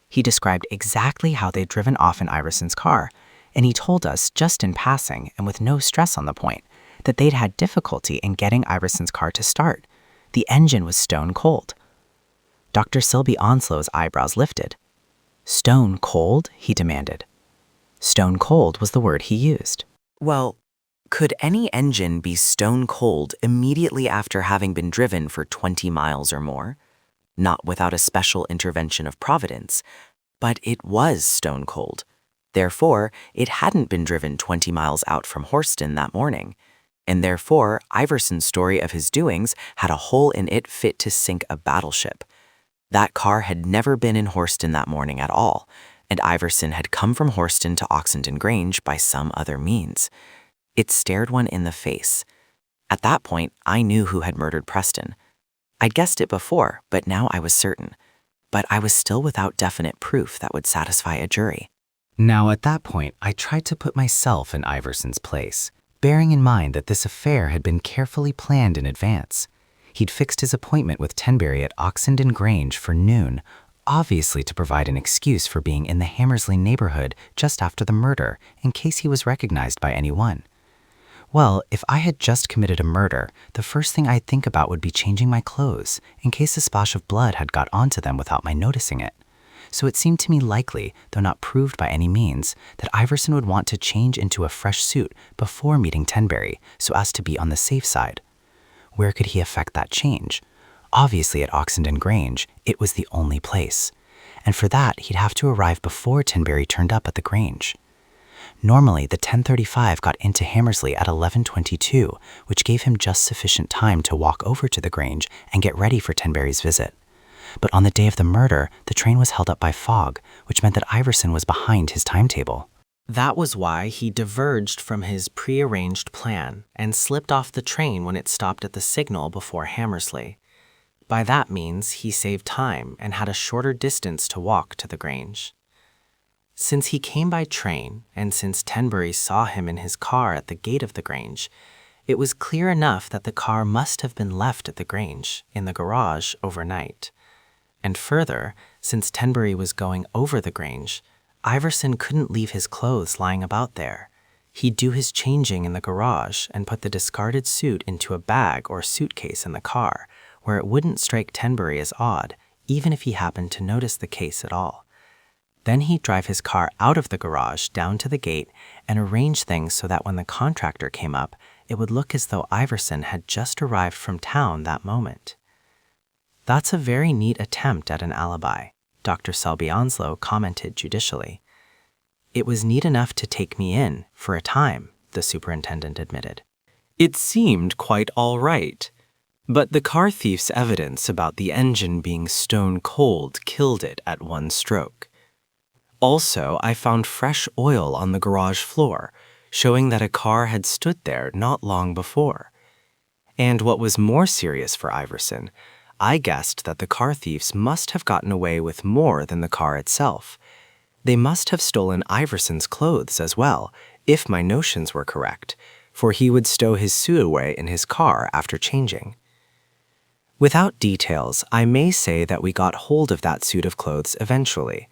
He described exactly how they'd driven off in Iverson's car, and he told us, just in passing and with no stress on the point, that they'd had difficulty in getting Iverson's car to start. The engine was stone cold. Dr. Selby Onslow's eyebrows lifted. "Stone cold?" he demanded. Stone cold was the word he used. Well, Could any engine be stone cold immediately after having been driven for 20 miles or more? Not without a special intervention of Providence, but it was stone cold. Therefore, it hadn't been driven 20 miles out from Horston that morning, and therefore Iverson's story of his doings had a hole in it fit to sink a battleship. That car had never been in Horston that morning at all, and Iverson had come from Horston to Oxenden Grange by some other means. It stared one in the face. At that point, I knew who had murdered Preston. I'd guessed it before, but now I was certain. But I was still without definite proof that would satisfy a jury. Now, at that point, I tried to put myself in Iverson's place, bearing in mind that this affair had been carefully planned in advance. He'd fixed his appointment with Tenbury at Oxenden Grange for noon, obviously to provide an excuse for being in the Hammersley neighborhood just after the murder, in case he was recognized by anyone. Well, if I had just committed a murder, the first thing I'd think about would be changing my clothes, in case a splash of blood had got onto them without my noticing it. So it seemed to me likely, though not proved by any means, that Iverson would want to change into a fresh suit before meeting Tenbury, so as to be on the safe side. Where could he effect that change? Obviously at Oxenden Grange, it was the only place. And for that, he'd have to arrive before Tenbury turned up at the Grange. Normally, the 10:35 got into Hammersley at 11:22, which gave him just sufficient time to walk over to the Grange and get ready for Tenbury's visit. But on the day of the murder, the train was held up by fog, which meant that Iverson was behind his timetable. That was why he diverged from his prearranged plan and slipped off the train when it stopped at the signal before Hammersley. By that means, he saved time and had a shorter distance to walk to the Grange. Since he came by train, and since Tenbury saw him in his car at the gate of the Grange, it was clear enough that the car must have been left at the Grange, in the garage, overnight. And further, since Tenbury was going over the Grange, Iverson couldn't leave his clothes lying about there. He'd do his changing in the garage and put the discarded suit into a bag or suitcase in the car, where it wouldn't strike Tenbury as odd, even if he happened to notice the case at all. Then he'd drive his car out of the garage down to the gate and arrange things so that when the contractor came up, it would look as though Iverson had just arrived from town that moment. That's a very neat attempt at an alibi, Dr. Selby Onslow commented judicially. It was neat enough to take me in, for a time, the superintendent admitted. It seemed quite all right. But the car thief's evidence about the engine being stone cold killed it at one stroke. Also, I found fresh oil on the garage floor, showing that a car had stood there not long before. And what was more serious for Iverson, I guessed that the car thieves must have gotten away with more than the car itself. They must have stolen Iverson's clothes as well, if my notions were correct, for he would stow his suit away in his car after changing. Without details, I may say that we got hold of that suit of clothes eventually.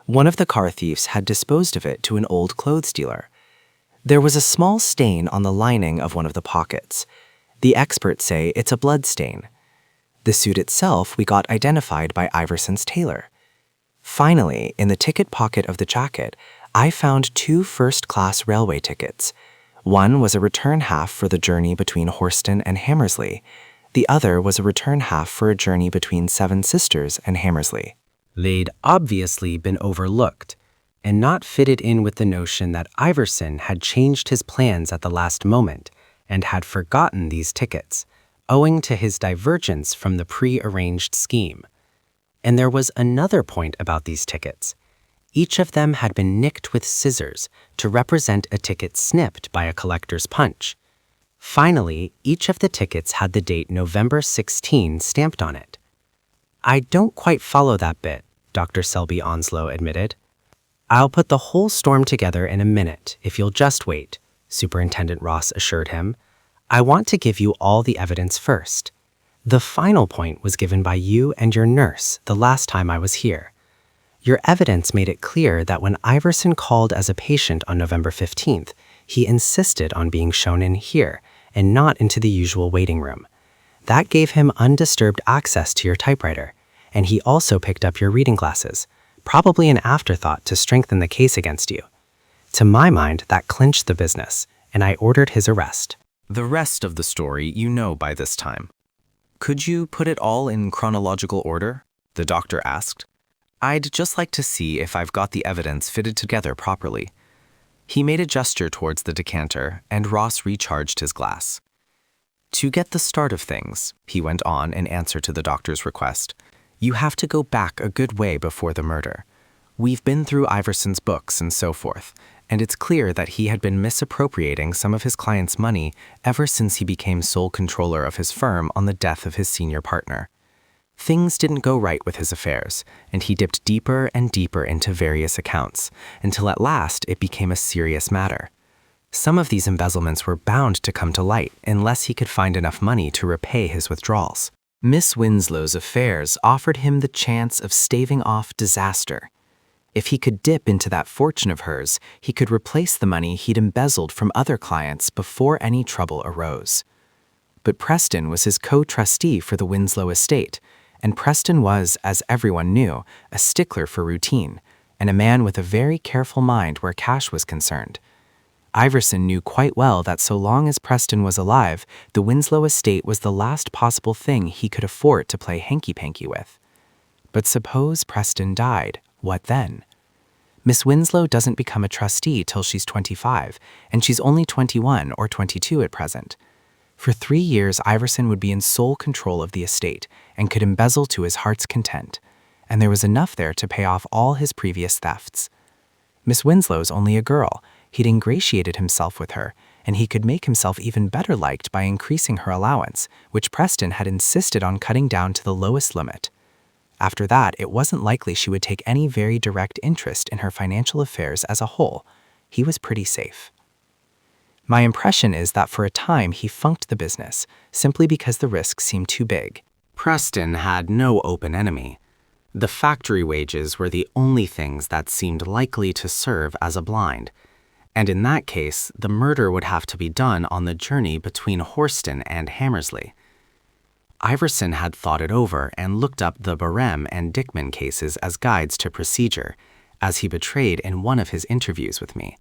One of the car thieves had disposed of it to an old clothes dealer. There was a small stain on the lining of one of the pockets. The experts say it's a blood stain. The suit itself we got identified by Iverson's tailor. Finally, in the ticket pocket of the jacket, I found 2 first-class railway tickets. One was a return half for the journey between Horston and Hammersley. The other was a return half for a journey between Seven Sisters and Hammersley. They'd obviously been overlooked, and not fitted in with the notion that Iverson had changed his plans at the last moment and had forgotten these tickets, owing to his divergence from the pre-arranged scheme. And there was another point about these tickets. Each of them had been nicked with scissors to represent a ticket snipped by a collector's punch. Finally, each of the tickets had the date November 16 stamped on it. I don't quite follow that bit, Dr. Selby Onslow admitted. I'll put the whole storm together in a minute, if you'll just wait, Superintendent Ross assured him. I want to give you all the evidence first. The final point was given by you and your nurse the last time I was here. Your evidence made it clear that when Iverson called as a patient on November 15th, he insisted on being shown in here and not into the usual waiting room. That gave him undisturbed access to your typewriter, and he also picked up your reading glasses, probably an afterthought to strengthen the case against you. To my mind, that clinched the business, and I ordered his arrest. The rest of the story you know by this time. Could you put it all in chronological order? The doctor asked. I'd just like to see if I've got the evidence fitted together properly. He made a gesture towards the decanter, and Ross recharged his glass. To get the start of things, he went on in answer to the doctor's request, you have to go back a good way before the murder. We've been through Iverson's books and so forth, and it's clear that he had been misappropriating some of his clients' money ever since he became sole controller of his firm on the death of his senior partner. Things didn't go right with his affairs, and he dipped deeper and deeper into various accounts, until at last it became a serious matter. Some of these embezzlements were bound to come to light unless he could find enough money to repay his withdrawals. Miss Winslow's affairs offered him the chance of staving off disaster. If he could dip into that fortune of hers, he could replace the money he'd embezzled from other clients before any trouble arose. But Preston was his co-trustee for the Winslow estate, and Preston was, as everyone knew, a stickler for routine, and a man with a very careful mind where cash was concerned. Iverson knew quite well that so long as Preston was alive, the Winslow estate was the last possible thing he could afford to play hanky-panky with. But suppose Preston died, what then? Miss Winslow doesn't become a trustee till she's 25, and she's only 21 or 22 at present. For 3 years, Iverson would be in sole control of the estate and could embezzle to his heart's content, and there was enough there to pay off all his previous thefts. Miss Winslow's only a girl. He'd ingratiated himself with her, and he could make himself even better liked by increasing her allowance, which Preston had insisted on cutting down to the lowest limit. After that, it wasn't likely she would take any very direct interest in her financial affairs as a whole. He was pretty safe. My impression is that for a time he funked the business, simply because the risks seemed too big. Preston had no open enemy. The factory wages were the only things that seemed likely to serve as a blind, and in that case, the murder would have to be done on the journey between Horston and Hammersley. Iverson had thought it over and looked up the Barem and Dickman cases as guides to procedure, as he betrayed in one of his interviews with me.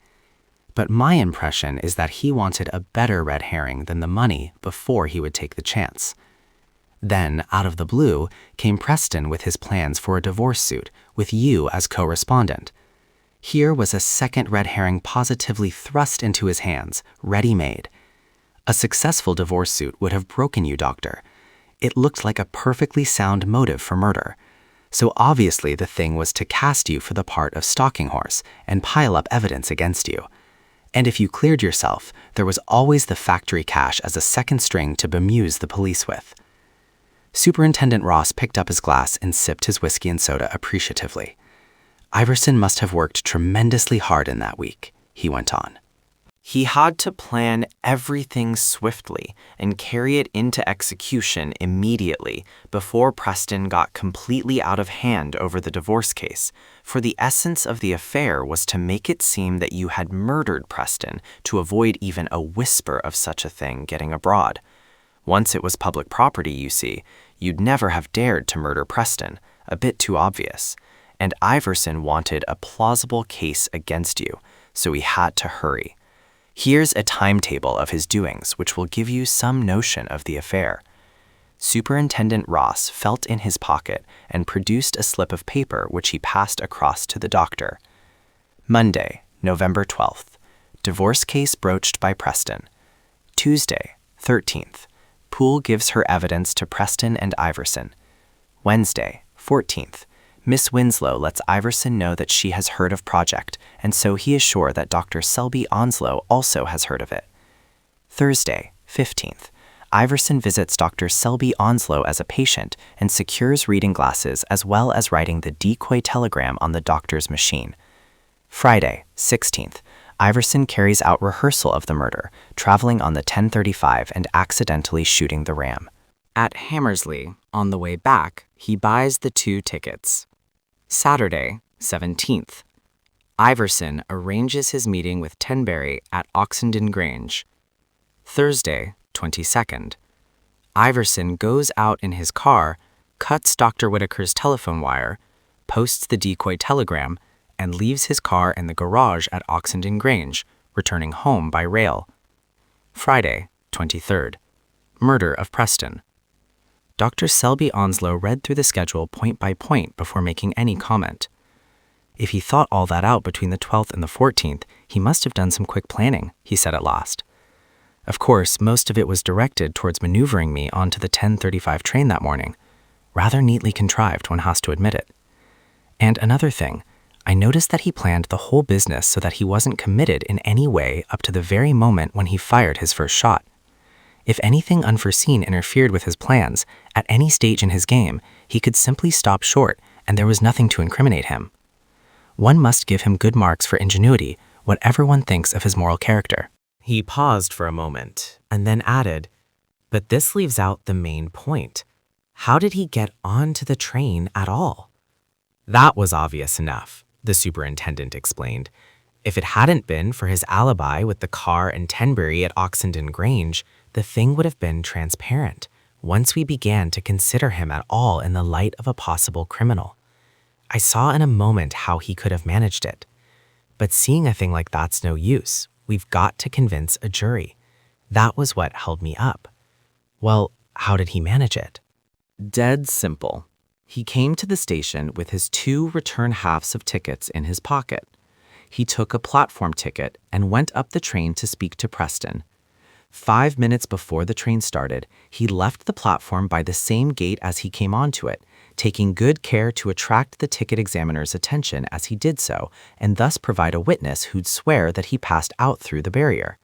But my impression is that he wanted a better red herring than the money before he would take the chance. Then, out of the blue, came Preston with his plans for a divorce suit, with you as co-respondent. Here was a second red herring positively thrust into his hands, ready-made. A successful divorce suit would have broken you, Doctor. It looked like a perfectly sound motive for murder. So obviously the thing was to cast you for the part of stalking horse and pile up evidence against you. And if you cleared yourself, there was always the factory cash as a second string to bemuse the police with. Superintendent Ross picked up his glass and sipped his whiskey and soda appreciatively. Iverson must have worked tremendously hard in that week, he went on. He had to plan everything swiftly and carry it into execution immediately before Preston got completely out of hand over the divorce case, for the essence of the affair was to make it seem that you had murdered Preston to avoid even a whisper of such a thing getting abroad. Once it was public property, you see, you'd never have dared to murder Preston, a bit too obvious, and Iverson wanted a plausible case against you, so he had to hurry. Here's a timetable of his doings which will give you some notion of the affair. Superintendent Ross felt in his pocket and produced a slip of paper which he passed across to the doctor. Monday, November 12th. Divorce case broached by Preston. Tuesday, 13th. Poole gives her evidence to Preston and Iverson. Wednesday, 14th. Miss Winslow lets Iverson know that she has heard of project, and so he is sure that Dr. Selby Onslow also has heard of it. Thursday, 15th. Iverson visits Dr. Selby Onslow as a patient and secures reading glasses as well as writing the decoy telegram on the doctor's machine. Friday, 16th. Iverson carries out rehearsal of the murder, traveling on the 1035 and accidentally shooting the ram. At Hammersley, on the way back, he buys the 2 tickets. Saturday, 17th. Iverson arranges his meeting with Tenbury at Oxenden Grange. Thursday, 22nd. Iverson goes out in his car, cuts Dr. Whitaker's telephone wire, posts the decoy telegram, and leaves his car in the garage at Oxenden Grange, returning home by rail, Friday, 23rd. Murder of Preston. Dr. Selby Onslow read through the schedule point by point before making any comment. If he thought all that out between the 12th and the 14th, he must have done some quick planning, he said at last. Of course, most of it was directed towards maneuvering me onto the 10:35 train that morning. Rather neatly contrived, one has to admit it. And another thing, I noticed that he planned the whole business so that he wasn't committed in any way up to the very moment when he fired his first shot. If anything unforeseen interfered with his plans, at any stage in his game, he could simply stop short, and there was nothing to incriminate him. One must give him good marks for ingenuity, whatever one thinks of his moral character. He paused for a moment, and then added, "But this leaves out the main point. How did he get onto the train at all?" "That was obvious enough," the superintendent explained. "If it hadn't been for his alibi with the car and Tenbury at Oxenden Grange, the thing would have been transparent once we began to consider him at all in the light of a possible criminal. I saw in a moment how he could have managed it. But seeing a thing like that's no use. We've got to convince a jury. That was what held me up." "Well, how did he manage it?" Dead simple. He came to the station with his 2 return halves of tickets in his pocket. He took a platform ticket and went up the train to speak to Preston. 5 minutes before the train started, he left the platform by the same gate as he came onto it, taking good care to attract the ticket examiner's attention as he did so, and thus provide a witness who'd swear that he passed out through the barrier.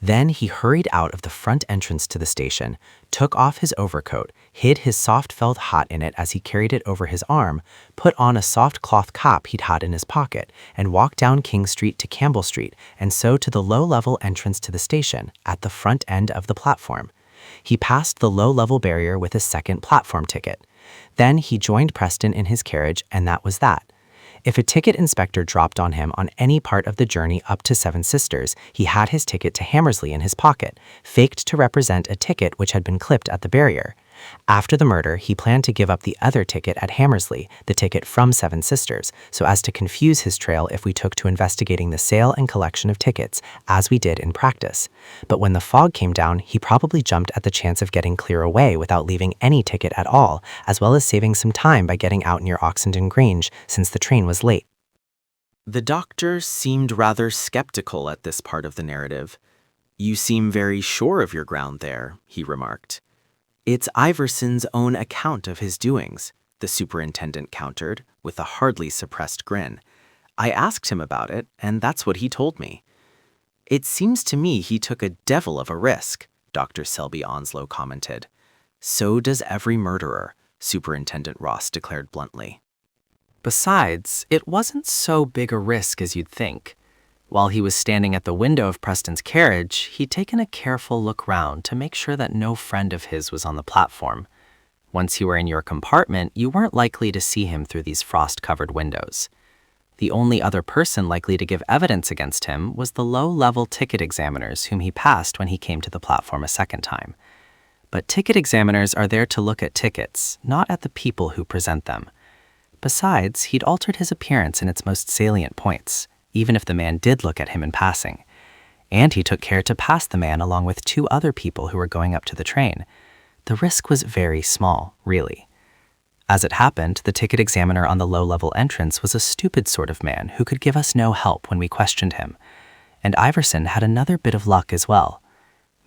Then he hurried out of the front entrance to the station, took off his overcoat, hid his soft felt hat in it as he carried it over his arm, put on a soft cloth cap he'd had in his pocket, and walked down King Street to Campbell Street, and so to the low-level entrance to the station, at the front end of the platform. He passed the low-level barrier with a second platform ticket. Then he joined Preston in his carriage, and that was that. If a ticket inspector dropped on him on any part of the journey up to Seven Sisters, he had his ticket to Hammersley in his pocket, faked to represent a ticket which had been clipped at the barrier. After the murder, he planned to give up the other ticket at Hammersley, the ticket from Seven Sisters, so as to confuse his trail if we took to investigating the sale and collection of tickets, as we did in practice. But when the fog came down, he probably jumped at the chance of getting clear away without leaving any ticket at all, as well as saving some time by getting out near Oxenden Grange, since the train was late. The doctor seemed rather skeptical at this part of the narrative. "You seem very sure of your ground there," he remarked. "It's Iverson's own account of his doings," the superintendent countered, with a hardly suppressed grin. "I asked him about it, and that's what he told me." "It seems to me he took a devil of a risk," Dr. Selby Onslow commented. "So does every murderer," Superintendent Ross declared bluntly. Besides, it wasn't so big a risk as you'd think. While he was standing at the window of Preston's carriage, he'd taken a careful look round to make sure that no friend of his was on the platform. Once you were in your compartment, you weren't likely to see him through these frost-covered windows. The only other person likely to give evidence against him was the low-level ticket examiners whom he passed when he came to the platform a second time. But ticket examiners are there to look at tickets, not at the people who present them. Besides, he'd altered his appearance in its most salient points, even if the man did look at him in passing. And he took care to pass the man along with 2 other people who were going up to the train. The risk was very small, really. As it happened, the ticket examiner on the low-level entrance was a stupid sort of man who could give us no help when we questioned him. And Iverson had another bit of luck as well.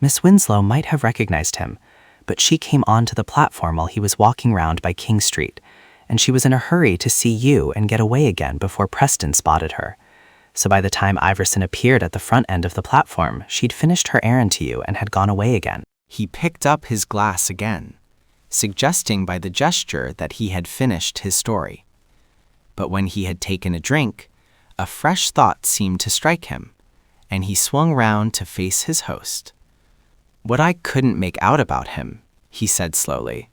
Miss Winslow might have recognized him, but she came onto the platform while he was walking round by King Street, and she was in a hurry to see you and get away again before Preston spotted her. So by the time Iverson appeared at the front end of the platform, she'd finished her errand to you and had gone away again. He picked up his glass again, suggesting by the gesture that he had finished his story. But when he had taken a drink, a fresh thought seemed to strike him, and he swung round to face his host. "What I couldn't make out about him," he said slowly,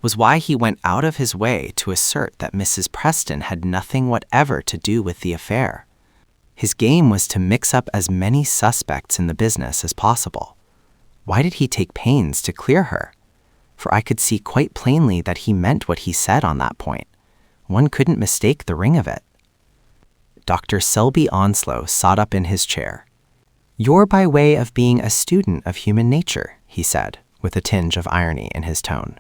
"was why he went out of his way to assert that Mrs. Preston had nothing whatever to do with the affair. His game was to mix up as many suspects in the business as possible. Why did he take pains to clear her? For I could see quite plainly that he meant what he said on that point. One couldn't mistake the ring of it." Dr. Selby Onslow sat up in his chair. You're by way of being a student of human nature, he said, with a tinge of irony in his tone.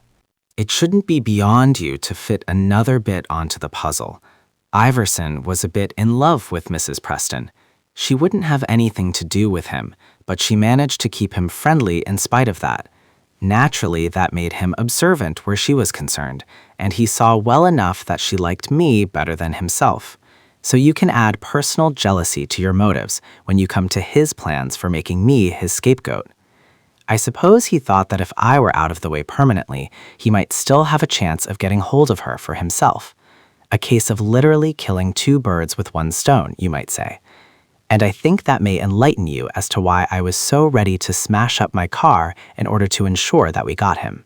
It shouldn't be beyond you to fit another bit onto the puzzle. Iverson was a bit in love with Mrs. Preston. She wouldn't have anything to do with him, but she managed to keep him friendly in spite of that. Naturally, that made him observant where she was concerned, and he saw well enough that she liked me better than himself. So you can add personal jealousy to your motives when you come to his plans for making me his scapegoat. I suppose he thought that if I were out of the way permanently, he might still have a chance of getting hold of her for himself. A case of literally killing two birds with one stone, you might say. And I think that may enlighten you as to why I was so ready to smash up my car in order to ensure that we got him.